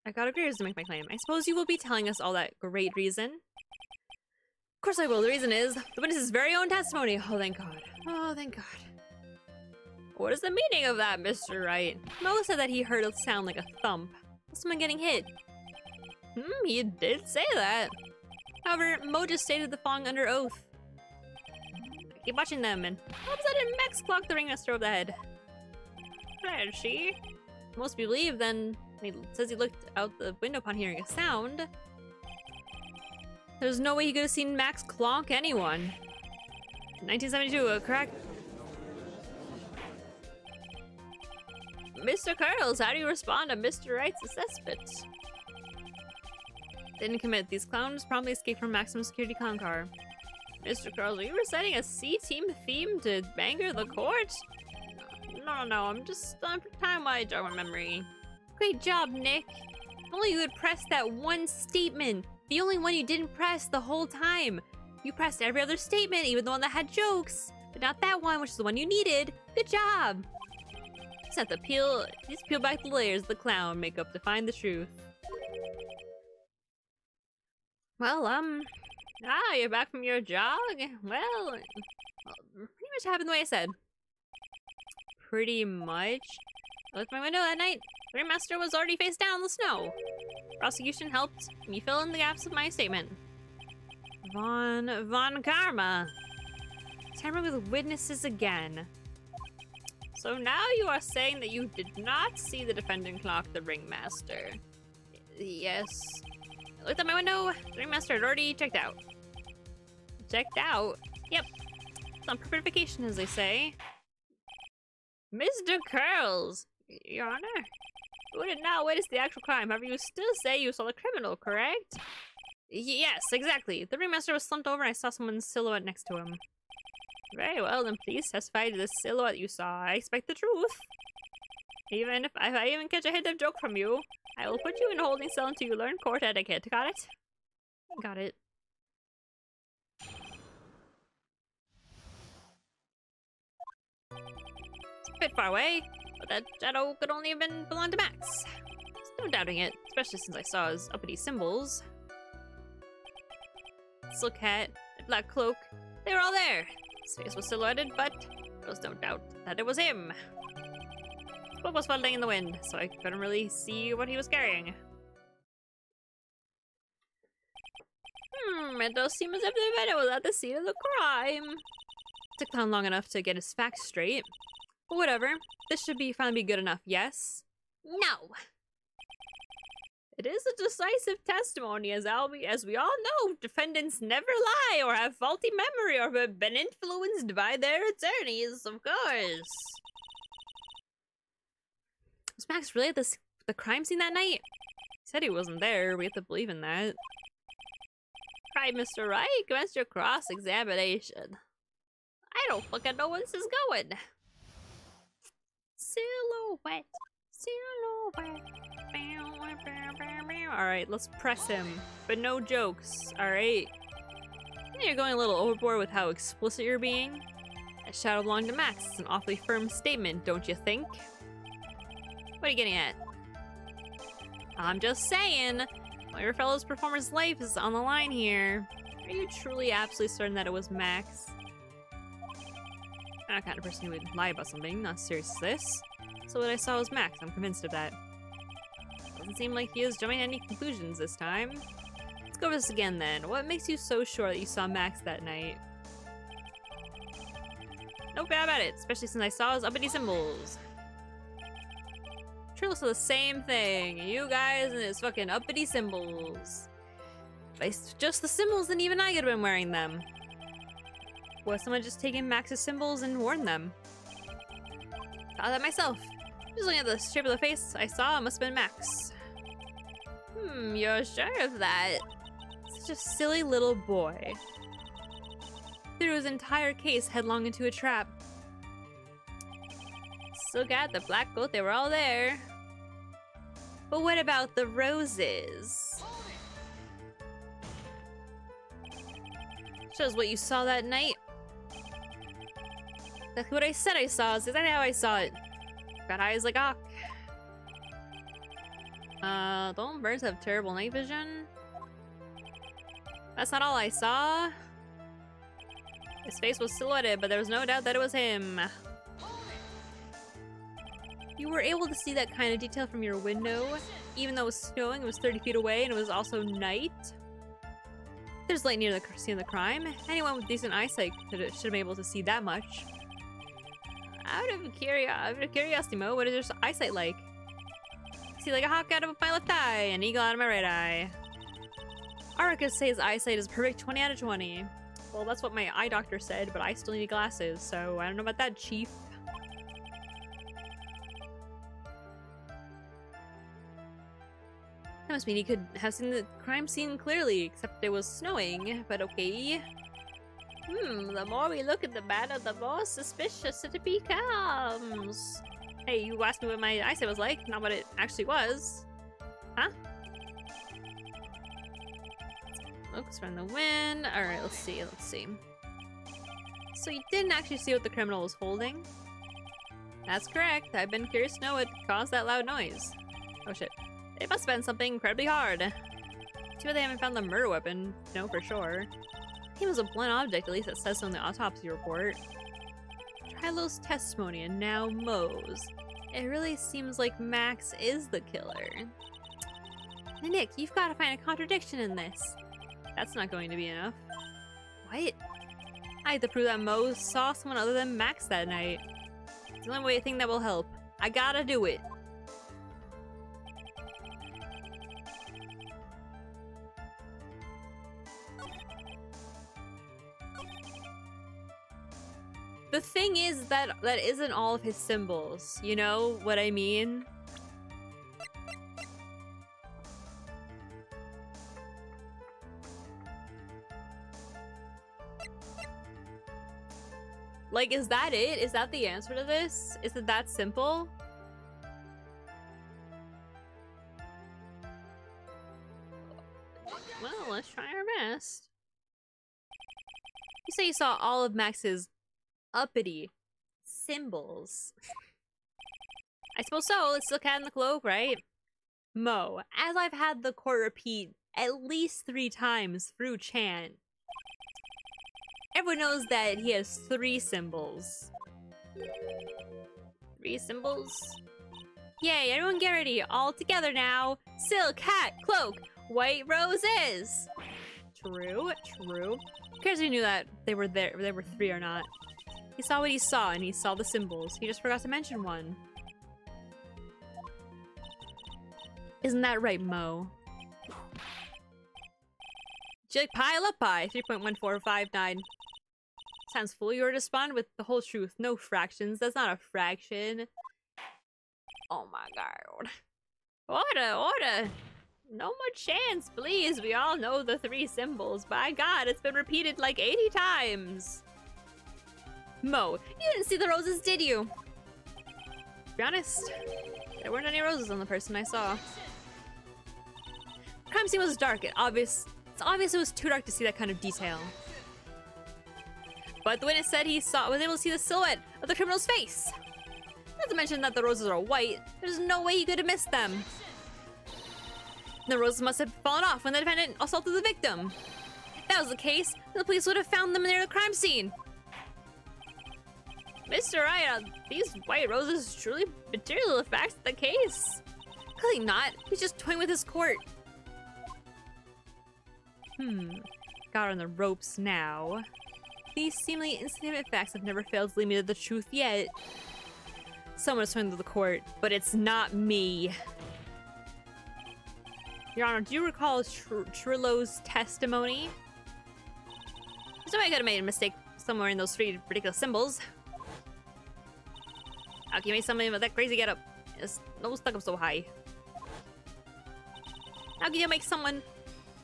I got agrees to make my claim. I suppose you will be telling us all that great reason. Of course I will. The reason is the witness's very own testimony. Oh, thank God. Oh, thank God. What is the meaning of that, Mr. Wright? Mo said that he heard a sound like a thump. Someone getting hit. He did say that. However, Mo just stated the following under oath. I keep watching them, and all of a sudden, Max clocked the ringmaster over the head. Where is she? Most believe then, he says he looked out the window upon hearing a sound. There's no way he could have seen Max clonk anyone. 1972, correct? Mr. Curls, how do you respond to Mr. Wright's assessment? Didn't commit. These clowns promptly escaped from maximum security clown car. Mr. Curls, are you reciting a C-Team theme to banger the court? No, I'm just time while I jog my memory. Great job, Nick. If only you had pressed that one statement. The only one you didn't press the whole time. You pressed every other statement, even the one that had jokes. But not that one, which is the one you needed. Good job. Just have to peel back the layers of the clown makeup to find the truth. Well, you're back from your jog? Well, pretty much happened the way I said. Pretty much. I looked my window that night. The ringmaster was already face down in the snow. Prosecution helped me fill in the gaps of my statement. Von Karma. Tampering with witnesses again. So now you are saying that you did not see the defendant clock the ringmaster. Yes. I looked at my window. The ringmaster had already checked out. Checked out? Yep. It's on purification, as they say. Mr. Curls! Your Honor? You did not witness the actual crime, however you still say you saw the criminal, correct? Yes, exactly. The ringmaster was slumped over and I saw someone's silhouette next to him. Very well, then please testify to the silhouette you saw. I expect the truth. Even if I even catch a hint of joke from you, I will put you in a holding cell until you learn court etiquette. Got it? Got it. It's a bit far away, but that shadow could only have belonged to Max. There's no doubting it, especially since I saw his uppity symbols. Silk hat, the black cloak, they were all there. His face was silhouetted, but there was no doubt that it was him. His book was fluttering in the wind, so I couldn't really see what he was carrying. It does seem as if the defendant was at the scene of the crime. It took Clown long enough to get his facts straight. But whatever, this should finally be good enough, yes? No. It is a decisive testimony, as we all know, defendants never lie or have faulty memory or have been influenced by their attorneys, of course. Was Max really at the crime scene that night? He said he wasn't there. We have to believe in that. Right, Mr. Wright, commence your cross-examination. I don't fucking know where this is going. Silhouette. Alright, let's press him. But no jokes, alright? You're going a little overboard with how explicit you're being. That shadow belonged to Max. It's an awfully firm statement, don't you think? What are you getting at? I'm just saying. Well, your fellow's performer's life is on the line here. Are you truly absolutely certain that it was Max? I'm not the kind of person who would lie about something, not as serious as this. So what I saw was Max, I'm convinced of that. Doesn't seem like he is jumping to any conclusions this time. Let's go over this again then. What makes you so sure that you saw Max that night? No doubt about it, especially since I saw his uppity symbols. True looks like the same thing. You guys and his fucking uppity symbols. It's just the symbols, then even I could have been wearing them. Was someone just taking Max's symbols and worn them? Thought that myself. Just looking at the shape of the face I saw, it must have been Max. You're sure of that? Such a silly little boy. Threw his entire case headlong into a trap. Still got the black goat, they were all there. But what about the roses? Shows what you saw that night. Exactly what I said I saw is exactly how I saw it. Got eyes like Ock. Don't birds have terrible night vision? That's not all I saw. His face was silhouetted, but there was no doubt that it was him. You were able to see that kind of detail from your window, even though it was snowing, it was 30 feet away, and it was also night. There's light near the scene of the crime. Anyone with decent eyesight should have been able to see that much. Out of curiosity mode, what is your eyesight like? I see like a hawk out of my left eye, an eagle out of my right eye. Our could say his eyesight is perfect 20 out of 20. Well, that's what my eye doctor said, but I still need glasses, so I don't know about that, Chief. That must mean he could have seen the crime scene clearly, except it was snowing, but okay. The more we look at the matter, the more suspicious it becomes. Hey, you asked me what my eyesight was like, not what it actually was. Huh? Looks from the wind. Alright, let's see. So you didn't actually see what the criminal was holding? That's correct. I've been curious to know what caused that loud noise. Oh shit. It must have been something incredibly hard. Too bad they haven't found the murder weapon. No, for sure. It was a blunt object, at least it says so in the autopsy report. Trilo's testimony and now Moe's. It really seems like Max is the killer. Nick, you've got to find a contradiction in this. That's not going to be enough. What? I have to prove that Moe saw someone other than Max that night. It's the only thing that will help. I gotta do it. The thing is that isn't all of his symbols. You know what I mean? Like, is that it? Is that the answer to this? Is it that simple? Well, let's try our best. You say you saw all of Max's uppity symbols. I suppose so. It's the cat in the cloak, right? Moe, as I've had the court repeat at least 3 times through chant, everyone knows that he has 3 symbols. 3 symbols? Yay, everyone get ready. All together now. Silk, hat, cloak, white roses. True. Who cares if he knew that they were 3 or not? He saw what he saw, and he saw the symbols. He just forgot to mention one. Isn't that right, Moe? Jig pile up by 3.1459. Sounds fool. You were to respond with the whole truth. No fractions. That's not a fraction. Oh my god. Order! No more chance, please. We all know the 3 symbols. By God, it's been repeated like 80 times. Moe, you didn't see the roses, did you? To be honest, there weren't any roses on the person I saw. The crime scene was dark. It's obvious it was too dark to see that kind of detail. But the witness said he was able to see the silhouette of the criminal's face. Not to mention that the roses are white. There's no way he could have missed them. The roses must have fallen off when the defendant assaulted the victim. If that was the case, the police would have found them near the crime scene. Mr. Wright, these white roses truly material the facts of the case? Clearly not. He's just toying with his court. Got on the ropes now. These seemingly insignificant facts have never failed to lead me to the truth yet. Someone is toying with the court, but it's not me. Your Honor, do you recall Trilo's testimony? There's no way I could have made a mistake somewhere in those 3 ridiculous symbols. How can you make something with that crazy getup? No stuck up so high. How can you make someone...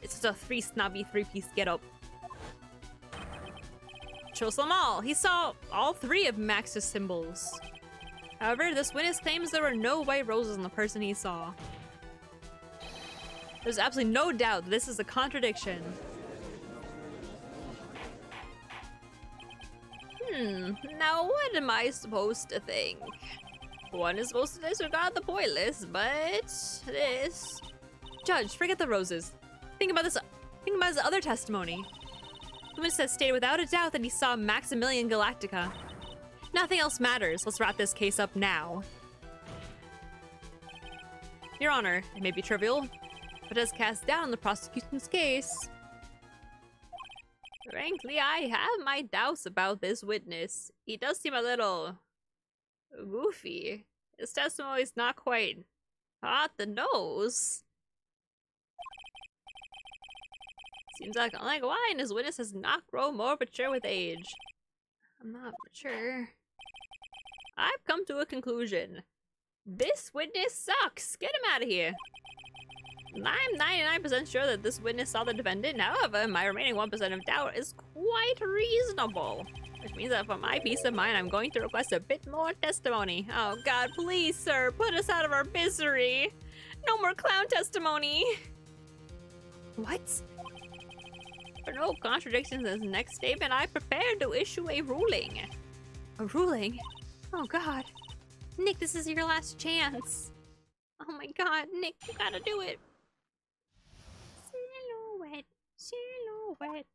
It's just a 3 snobby 3-piece getup. Shows them all. He saw all 3 of Max's symbols. However, this witness claims there were no white roses on the person he saw. There's absolutely no doubt that this is a contradiction. Now what am I supposed to think? One is supposed to disregard the pointless, but this... Judge, forget the roses. Think about his other testimony. The witness has stated without a doubt that he saw Maximilian Galactica. Nothing else matters. Let's wrap this case up now. Your Honor, it may be trivial, but does cast doubt on the prosecution's case. Frankly, I have my doubts about this witness. He does seem a little... goofy. His testimony is not quite hot the nose. Seems like unlike wine, his witness has not grown more mature with age. I'm not mature. I've come to a conclusion. This witness sucks. Get him out of here. I'm 99% sure that this witness saw the defendant. However, my remaining 1% of doubt is quite reasonable. Which means that for my peace of mind, I'm going to request a bit more testimony. Oh God, please, sir, put us out of our misery. No more clown testimony. What? For no contradictions in this next statement, I prepared to issue a ruling. A ruling? Oh God. Nick, this is your last chance. Oh my God, Nick, you gotta do it. Silhouette, silhouette.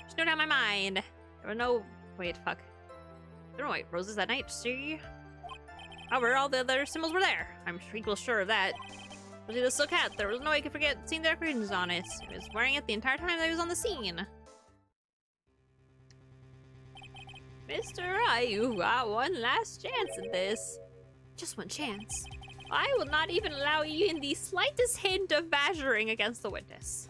Just no doubt in my mind. There were no... Wait, fuck. There were no white roses that night, see? However, all the other symbols were there. I'm equal sure of that. Especially the silk hat. There was no way I could forget seeing the decorations on it. He was wearing it the entire time that he was on the scene. Mr. Wright, you got one last chance at this. Just one chance. I will not even allow you in the slightest hint of badgering against the witness.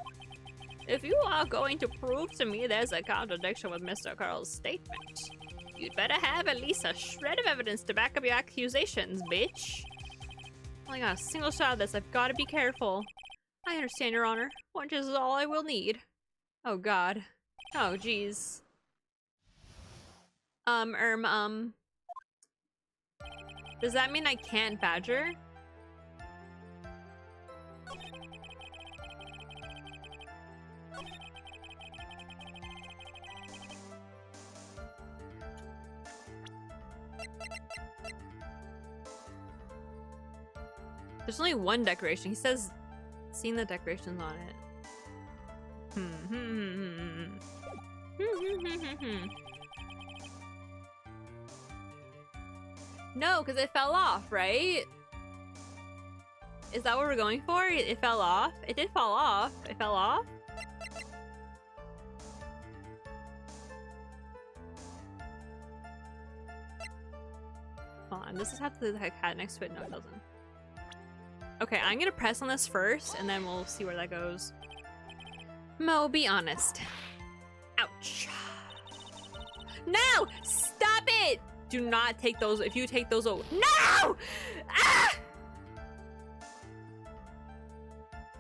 If you are going to prove to me there's a contradiction with Mr. Carl's statement, you'd better have at least a shred of evidence to back up your accusations, bitch. I only got a single shot of this. I've got to be careful. I understand, Your Honor. One is all I will need. Oh God. Oh jeez. Does that mean I can't badger? There's only one decoration. He says, seen the decorations on it. No, because it fell off, right? Is that what we're going for? It fell off? It did fall off. It fell off? Hold on, does this have the hat next to it? No, it doesn't. Okay, I'm gonna press on this first, and then we'll see where that goes. Mo, be honest. Ouch. No! Stop it! Do not take those. If you take those over. No! Ah!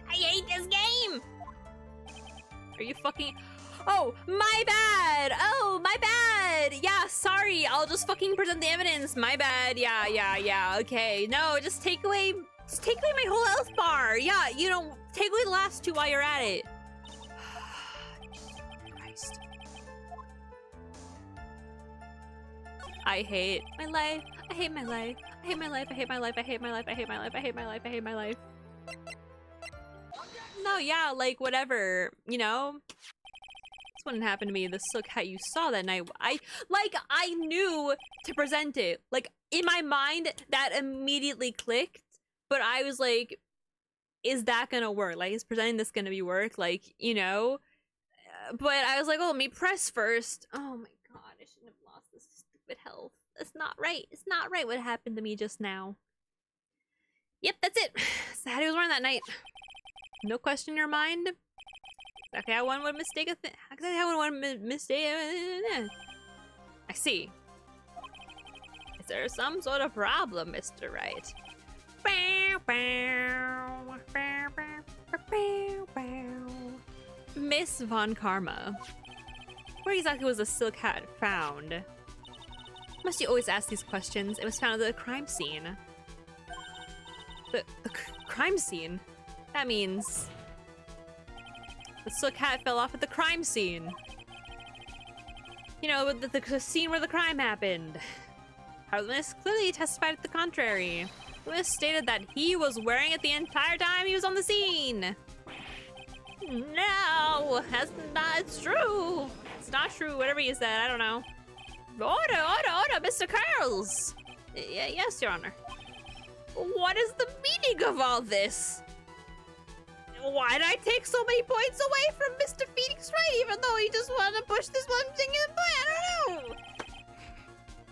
I hate this game! Are you fucking... Oh, my bad! Oh, my bad! Yeah, sorry. I'll just fucking present the evidence. My bad. Yeah. Okay. No, just take away my whole health bar. Yeah, you know, take away the last two while you're at it. Christ. I hate my life. I hate my life. I hate my life. I hate my life. I hate my life. I hate my life. I hate my life. I hate my life. No, yeah, like whatever, you know? This wouldn't happen to me. The silk hat you saw that night. I knew to present it. Like, in my mind, that immediately clicked. But I was like, is that gonna work? Like, is presenting this gonna be work? Like, you know? But I was like, oh, let me press first. Oh my god, I shouldn't have lost this stupid health. That's not right. It's not right what happened to me just now. Yep, that's it. That's the hat he was wearing that night. No question in your mind. Exactly how one would mistake a thing. Exactly how one would mistake. I see. Is there some sort of problem, Mr. Wright? Miss Von Karma. Where exactly was the silk hat found? Must you always ask these questions? It was found at the crime scene. The crime scene? That means the silk hat fell off at the crime scene. You know, the scene where the crime happened. Our witness clearly testified to the contrary. The witness stated that he was wearing it the entire time he was on the scene. No, that's not true. It's not true, whatever you said, I don't know. Order, Mr. Carls. Yes, Your Honor. What is the meaning of all this? Why did I take so many points away from Mr. Phoenix Wright, even though he just wanted to push this one thing in the play? I don't know.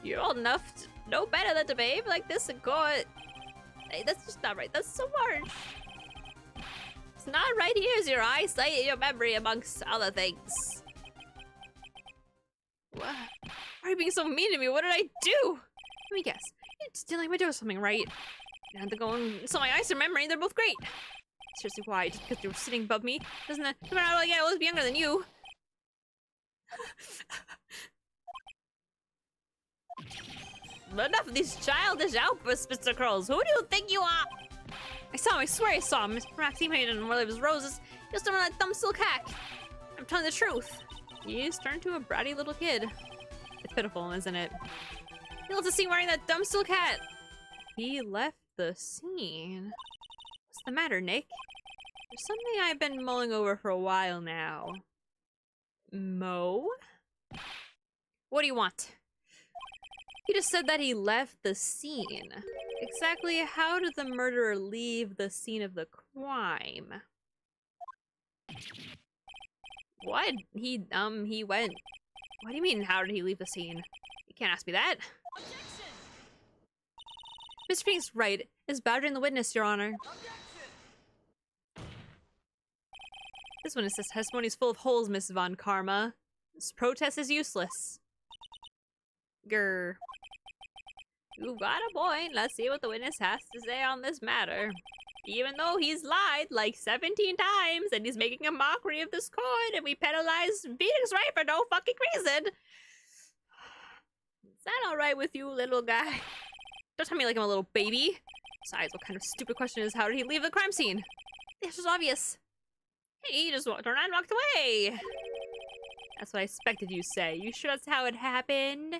You're old enough to know better than to behave like this in court. Hey, that's just not right. That's so hard. It's not right. Here's your eyesight and your memory, amongst other things. What? Why are you being so mean to me? What did I do? Let me guess. You're stealing my dough or something, right? I have to go and so my eyes are memory, they're both great. Seriously, why? Just because you were sitting above me? Doesn't that matter how I get? I was younger than you. Enough of these childish outbursts, Mr. Curls. Who do you think you are? I saw him, I swear I saw him. Mr. Maxime didn't one of his roses. He was that dumb silk hack. I'm telling the truth. He's turned to a bratty little kid. It's pitiful, isn't it? He left the scene wearing that dumb silk hat. He left the scene? What's the matter, Nick? There's something I've been mulling over for a while now. Mo? What do you want? He just said that he left the scene. Exactly how did the murderer leave the scene of the crime? What? He went... What do you mean, how did he leave the scene? You can't ask me that. Objection! Mr. Phoenix Wright is bothering the witness, Your Honor. Objection! This witness's testimony is full of holes, Miss Von Karma. This protest is useless. Grr. You've got a point. Let's see what the witness has to say on this matter. Even though he's lied like 17 times and he's making a mockery of this court and we penalize Phoenix Wright for no fucking reason. Is that alright with you, little guy? Don't tell me like I'm a little baby. Besides, what kind of stupid question is how did he leave the crime scene? The answer's obvious. He just walked around and walked away. That's what I expected you to say. You sure that's how it happened?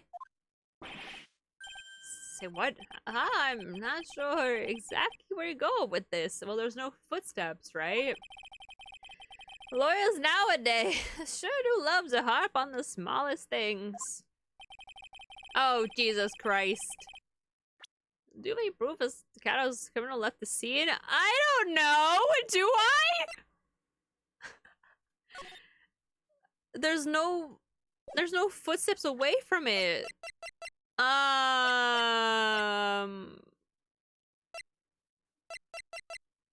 Say what? I'm not sure exactly where you go with this. Well, there's no footsteps, right? Lawyers nowadays sure do love to harp on the smallest things. Oh, Jesus Christ. Do you have any proof as Cato's criminal left the scene? I don't know! Do I? There's no footsteps away from it.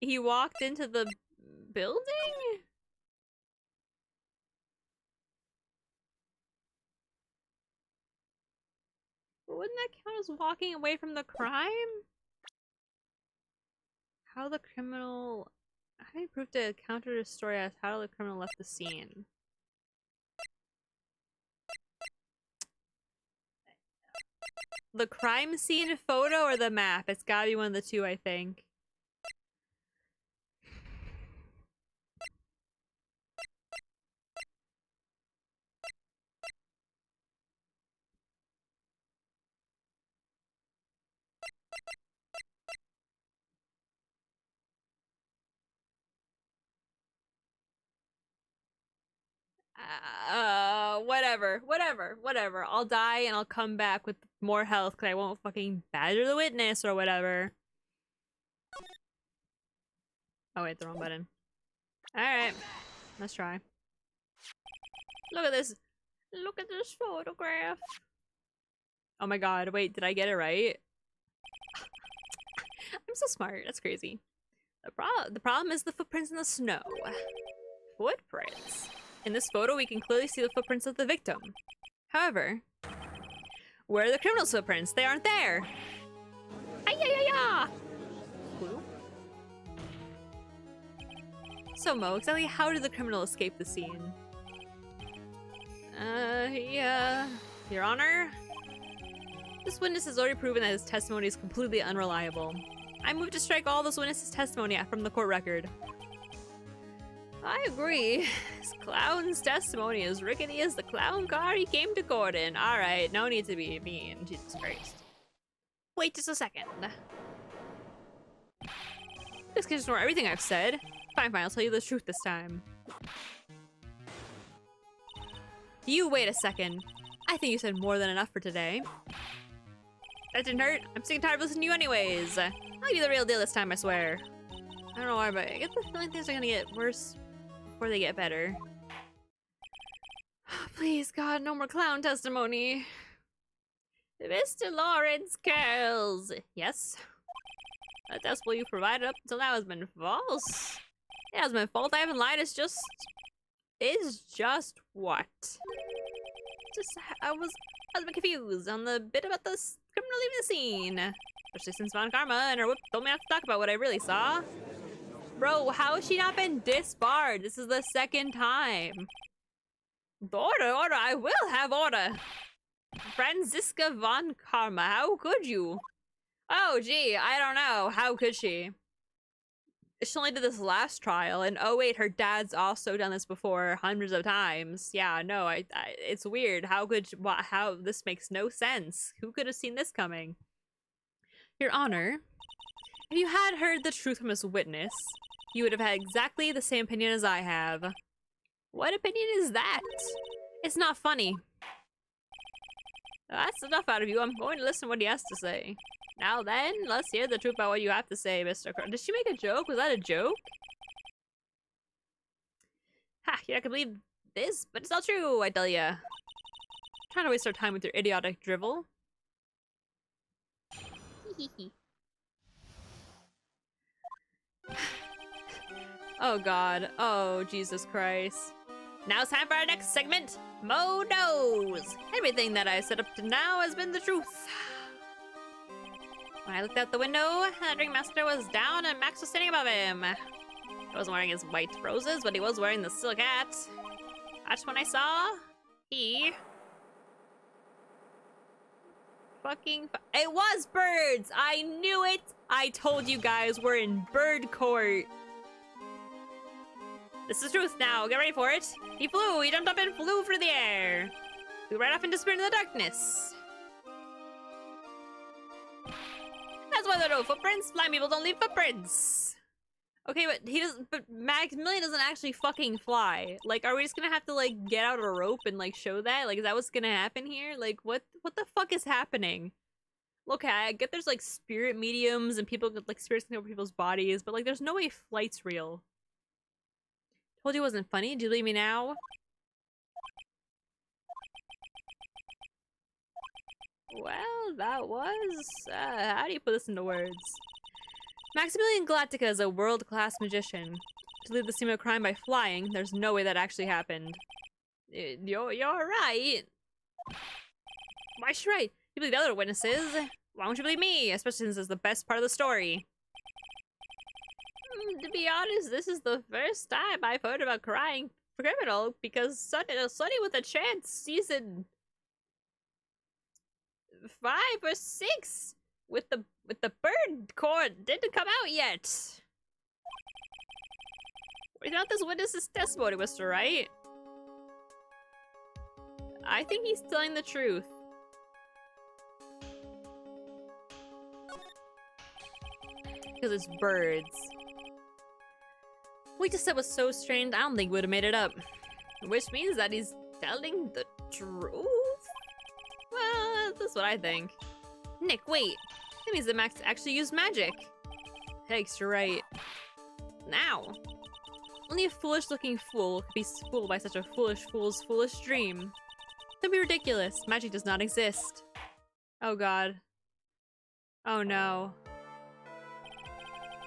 He walked into the building? Wouldn't that count as walking away from the crime? How the criminal... How do you prove to counter the story as how the criminal left the scene? The crime scene photo or the map? It's gotta be one of the two, I think. Whatever. I'll die and I'll come back with more health because I won't fucking badger the witness or whatever. Oh wait, the wrong button. Alright, let's try. Look at this. Look at this photograph. Oh my god, wait, did I get it right? I'm so smart, that's crazy. The problem is the footprints in the snow. Footprints? In this photo, we can clearly see the footprints of the victim. However, where are the criminal's footprints? They aren't there. Ay-ya-ya-ya! Clue? So, Mo, exactly how did the criminal escape the scene? Your Honor? This witness has already proven that his testimony is completely unreliable. I move to strike all this witness's testimony from the court record. I agree. This clown's testimony is rickety as the clown car he came to court in. Alright, no need to be mean. Jesus Christ. Wait just a second. This can ignore everything I've said. Fine, I'll tell you the truth this time. You wait a second. I think you said more than enough for today. That didn't hurt. I'm sick and tired of listening to you anyways. I'll give you the real deal this time, I swear. I don't know why, but I get the feeling things are gonna get worse before they get better. Please, God, no more clown testimony. Mr. Lawrence Curls. Yes? The decimal you provided up until now has been false. It hasn't been false. I haven't lied. It's just what? I was I was a bit confused on the bit about the criminal leaving the scene. Especially since Von Karma and her whip told me not to talk about what I really saw. Bro, how has she not been disbarred? This is the second time. Order, I will have order. Franziska Von Karma, how could you? Oh, gee, I don't know. How could she? She only did this last trial, and oh wait, her dad's also done this before hundreds of times. Yeah, no, it's weird. How this makes no sense. Who could have seen this coming? Your Honor, if you had heard the truth from this witness, you would have had exactly the same opinion as I have. What opinion is that? It's not funny. That's enough out of you. I'm going to listen to what he has to say. Now then, let's hear the truth about what you have to say, Mr. Did she make a joke? Was that a joke? Ha, you're not gonna believe this, but it's all true, I tell ya. Trying to waste our time with your idiotic drivel. Oh god. Oh, Jesus Christ. Now it's time for our next segment, Mo Knows. Everything that I've said up to now has been the truth. When I looked out the window, the ringmaster was down and Max was standing above him. He wasn't wearing his white roses, but he was wearing the silk hat. That's when I saw he... It was birds! I knew it! I told you guys we're in bird court. This is truth now. Get ready for it. He flew. He jumped up and flew through the air. Flew right off and disappeared in the darkness. That's why there are no footprints. Blind people don't leave footprints. Okay, but but Maximilian doesn't actually fucking fly. Like, are we just gonna have to, like, get out a rope and, like, show that? Like, is that what's gonna happen here? Like, what the fuck is happening? Look, I get there's, like, spirit mediums and people, like, spirits can go over people's bodies, but, like, there's no way flight's real. Told you it wasn't funny. Do you believe me now? Well, that was... how do you put this into words? Maximilian Galactica is a world-class magician. To leave the scene of a crime by flying, there's no way that actually happened. You're right. Why should I? You believe the other witnesses. Why won't you believe me? Especially since it's the best part of the story. To be honest, this is the first time I've heard about crying criminal because Sunny with a Chance season 5 or 6 with the bird court didn't come out yet. Without this witness's testimony, Mr. Wright, I think he's telling the truth. Because it's birds. What he just said was so strange, I don't think we would have made it up. Which means that he's telling the truth? Well, that's what I think. Nick, wait. That means that Max actually used magic. Thanks, you're right. Now, only a foolish-looking fool could be fooled by such a foolish fool's foolish dream. Don't be ridiculous. Magic does not exist. Oh god. Oh no.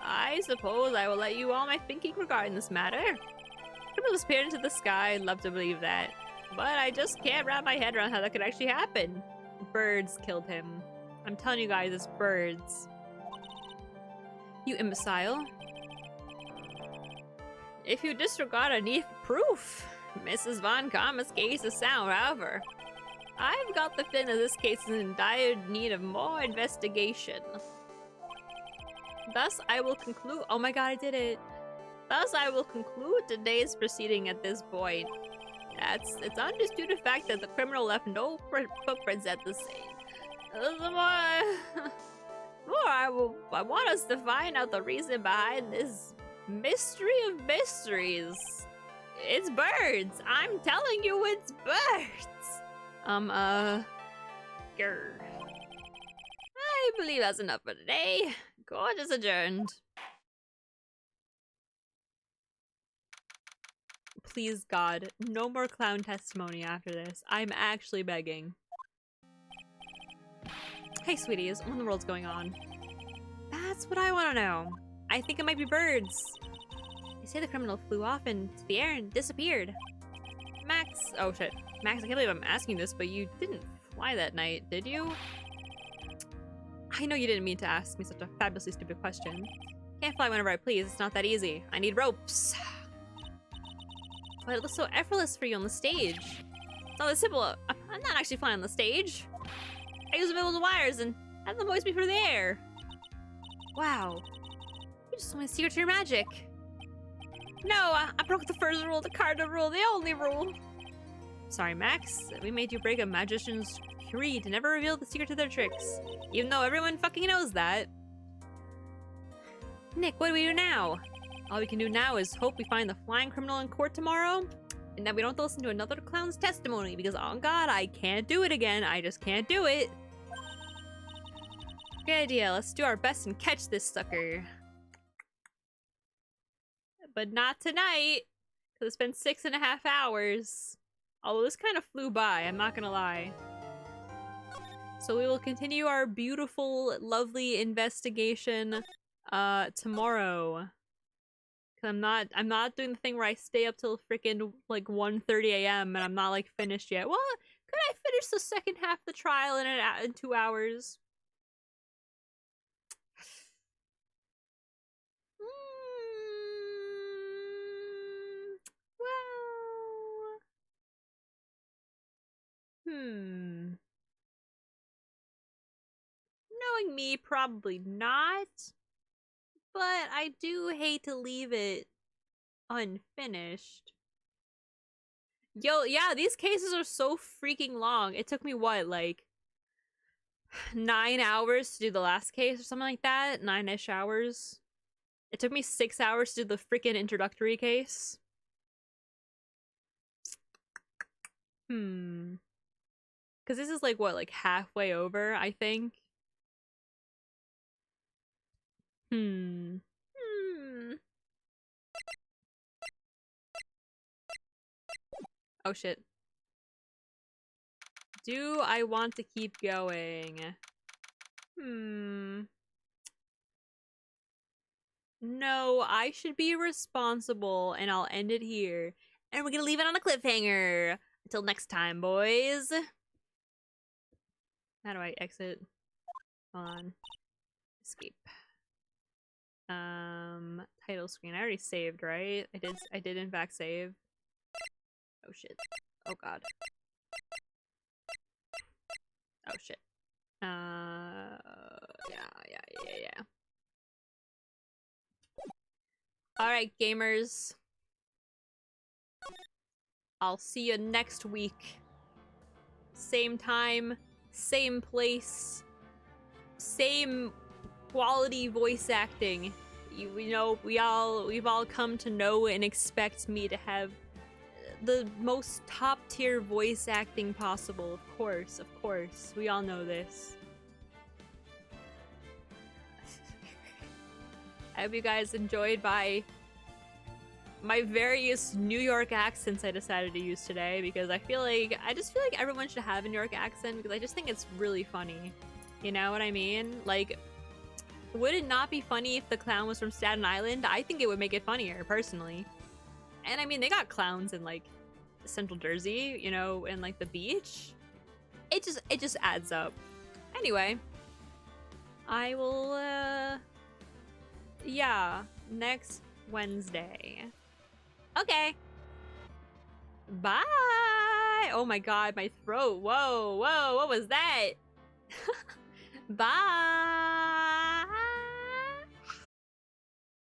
I suppose I will let you all my thinking regarding this matter. Criminal disappeared into the sky. I'd love to believe that. But I just can't wrap my head around how that could actually happen. Birds killed him. I'm telling you guys, it's birds. You imbecile. If you disregard a need for proof, Mrs. Von Karma's case is sound, however. I've got the feeling that this case is in dire need of more investigation. Thus, I will conclude- oh my god, I did it! Thus, I will conclude today's proceeding at this point. It's undisputed fact that the criminal left no footprints at the scene. The more I want us to find out the reason behind this mystery of mysteries. It's birds! I'm telling you, it's birds! Grr. I believe that's enough for today. Court is adjourned. Please, God, no more clown testimony after this. I'm actually begging. Hey, sweeties, what in the world's going on? That's what I want to know. I think it might be birds. They say the criminal flew off into the air and disappeared. Max, oh shit. Max, I can't believe I'm asking this, but you didn't fly that night, did you? I know you didn't mean to ask me such a fabulously stupid question. Can't fly whenever I please, it's not that easy. I need ropes. But it looks so effortless for you on the stage. It's not that simple. I'm not actually flying on the stage. I use the wires and have them hoist me through the air. Wow. You just told me the secret to your magic. No, I broke the first rule, the cardinal rule, the only rule. Sorry, Max. We made you break a magician's creed to never reveal the secret to their tricks. Even though everyone fucking knows that. Nick, what do we do now? All we can do now is hope we find the flying criminal in court tomorrow, and that we don't have to listen to another clown's testimony, because oh god, I can't do it again. I just can't do it. Good idea. Let's do our best and catch this sucker. But not tonight, because it's been 6.5 hours. Although this kind of flew by, I'm not gonna lie. So we will continue our beautiful, lovely investigation tomorrow. Cause I'm not doing the thing where I stay up till freaking like 1:30 a.m. and I'm not like finished yet. Well, could I finish the second half of the trial in 2 hours? Well, knowing me, probably not. But I do hate to leave it unfinished. Yo, yeah, these cases are so freaking long. It took me, what, like 9 hours to do the last case or something like that? 9-ish hours. It took me 6 hours to do the freaking introductory case. Because this is like, what, like halfway over, I think? Oh shit. Do I want to keep going? No, I should be responsible, and I'll end it here. And we're gonna leave it on a cliffhanger. Until next time, boys. How do I exit? Hold on. Escape. Title screen. I already saved, right? I did in fact save. Oh shit. Oh god. Oh shit. Yeah. Alright, gamers. I'll see you next week. Same time, same place, same quality voice acting. You know, we've all come to know and expect me to have the most top tier voice acting possible. Of course. We all know this. I hope you guys enjoyed my various New York accents I decided to use today, because I just feel like everyone should have a New York accent, because I just think it's really funny. You know what I mean? Like, would it not be funny if the clown was from Staten Island? I think it would make it funnier, personally. And I mean, they got clowns in like Central Jersey, you know, and like the beach. It just adds up. Anyway, I will yeah, next Wednesday. Okay. Bye. Oh my god, my throat. Whoa, what was that? Bye.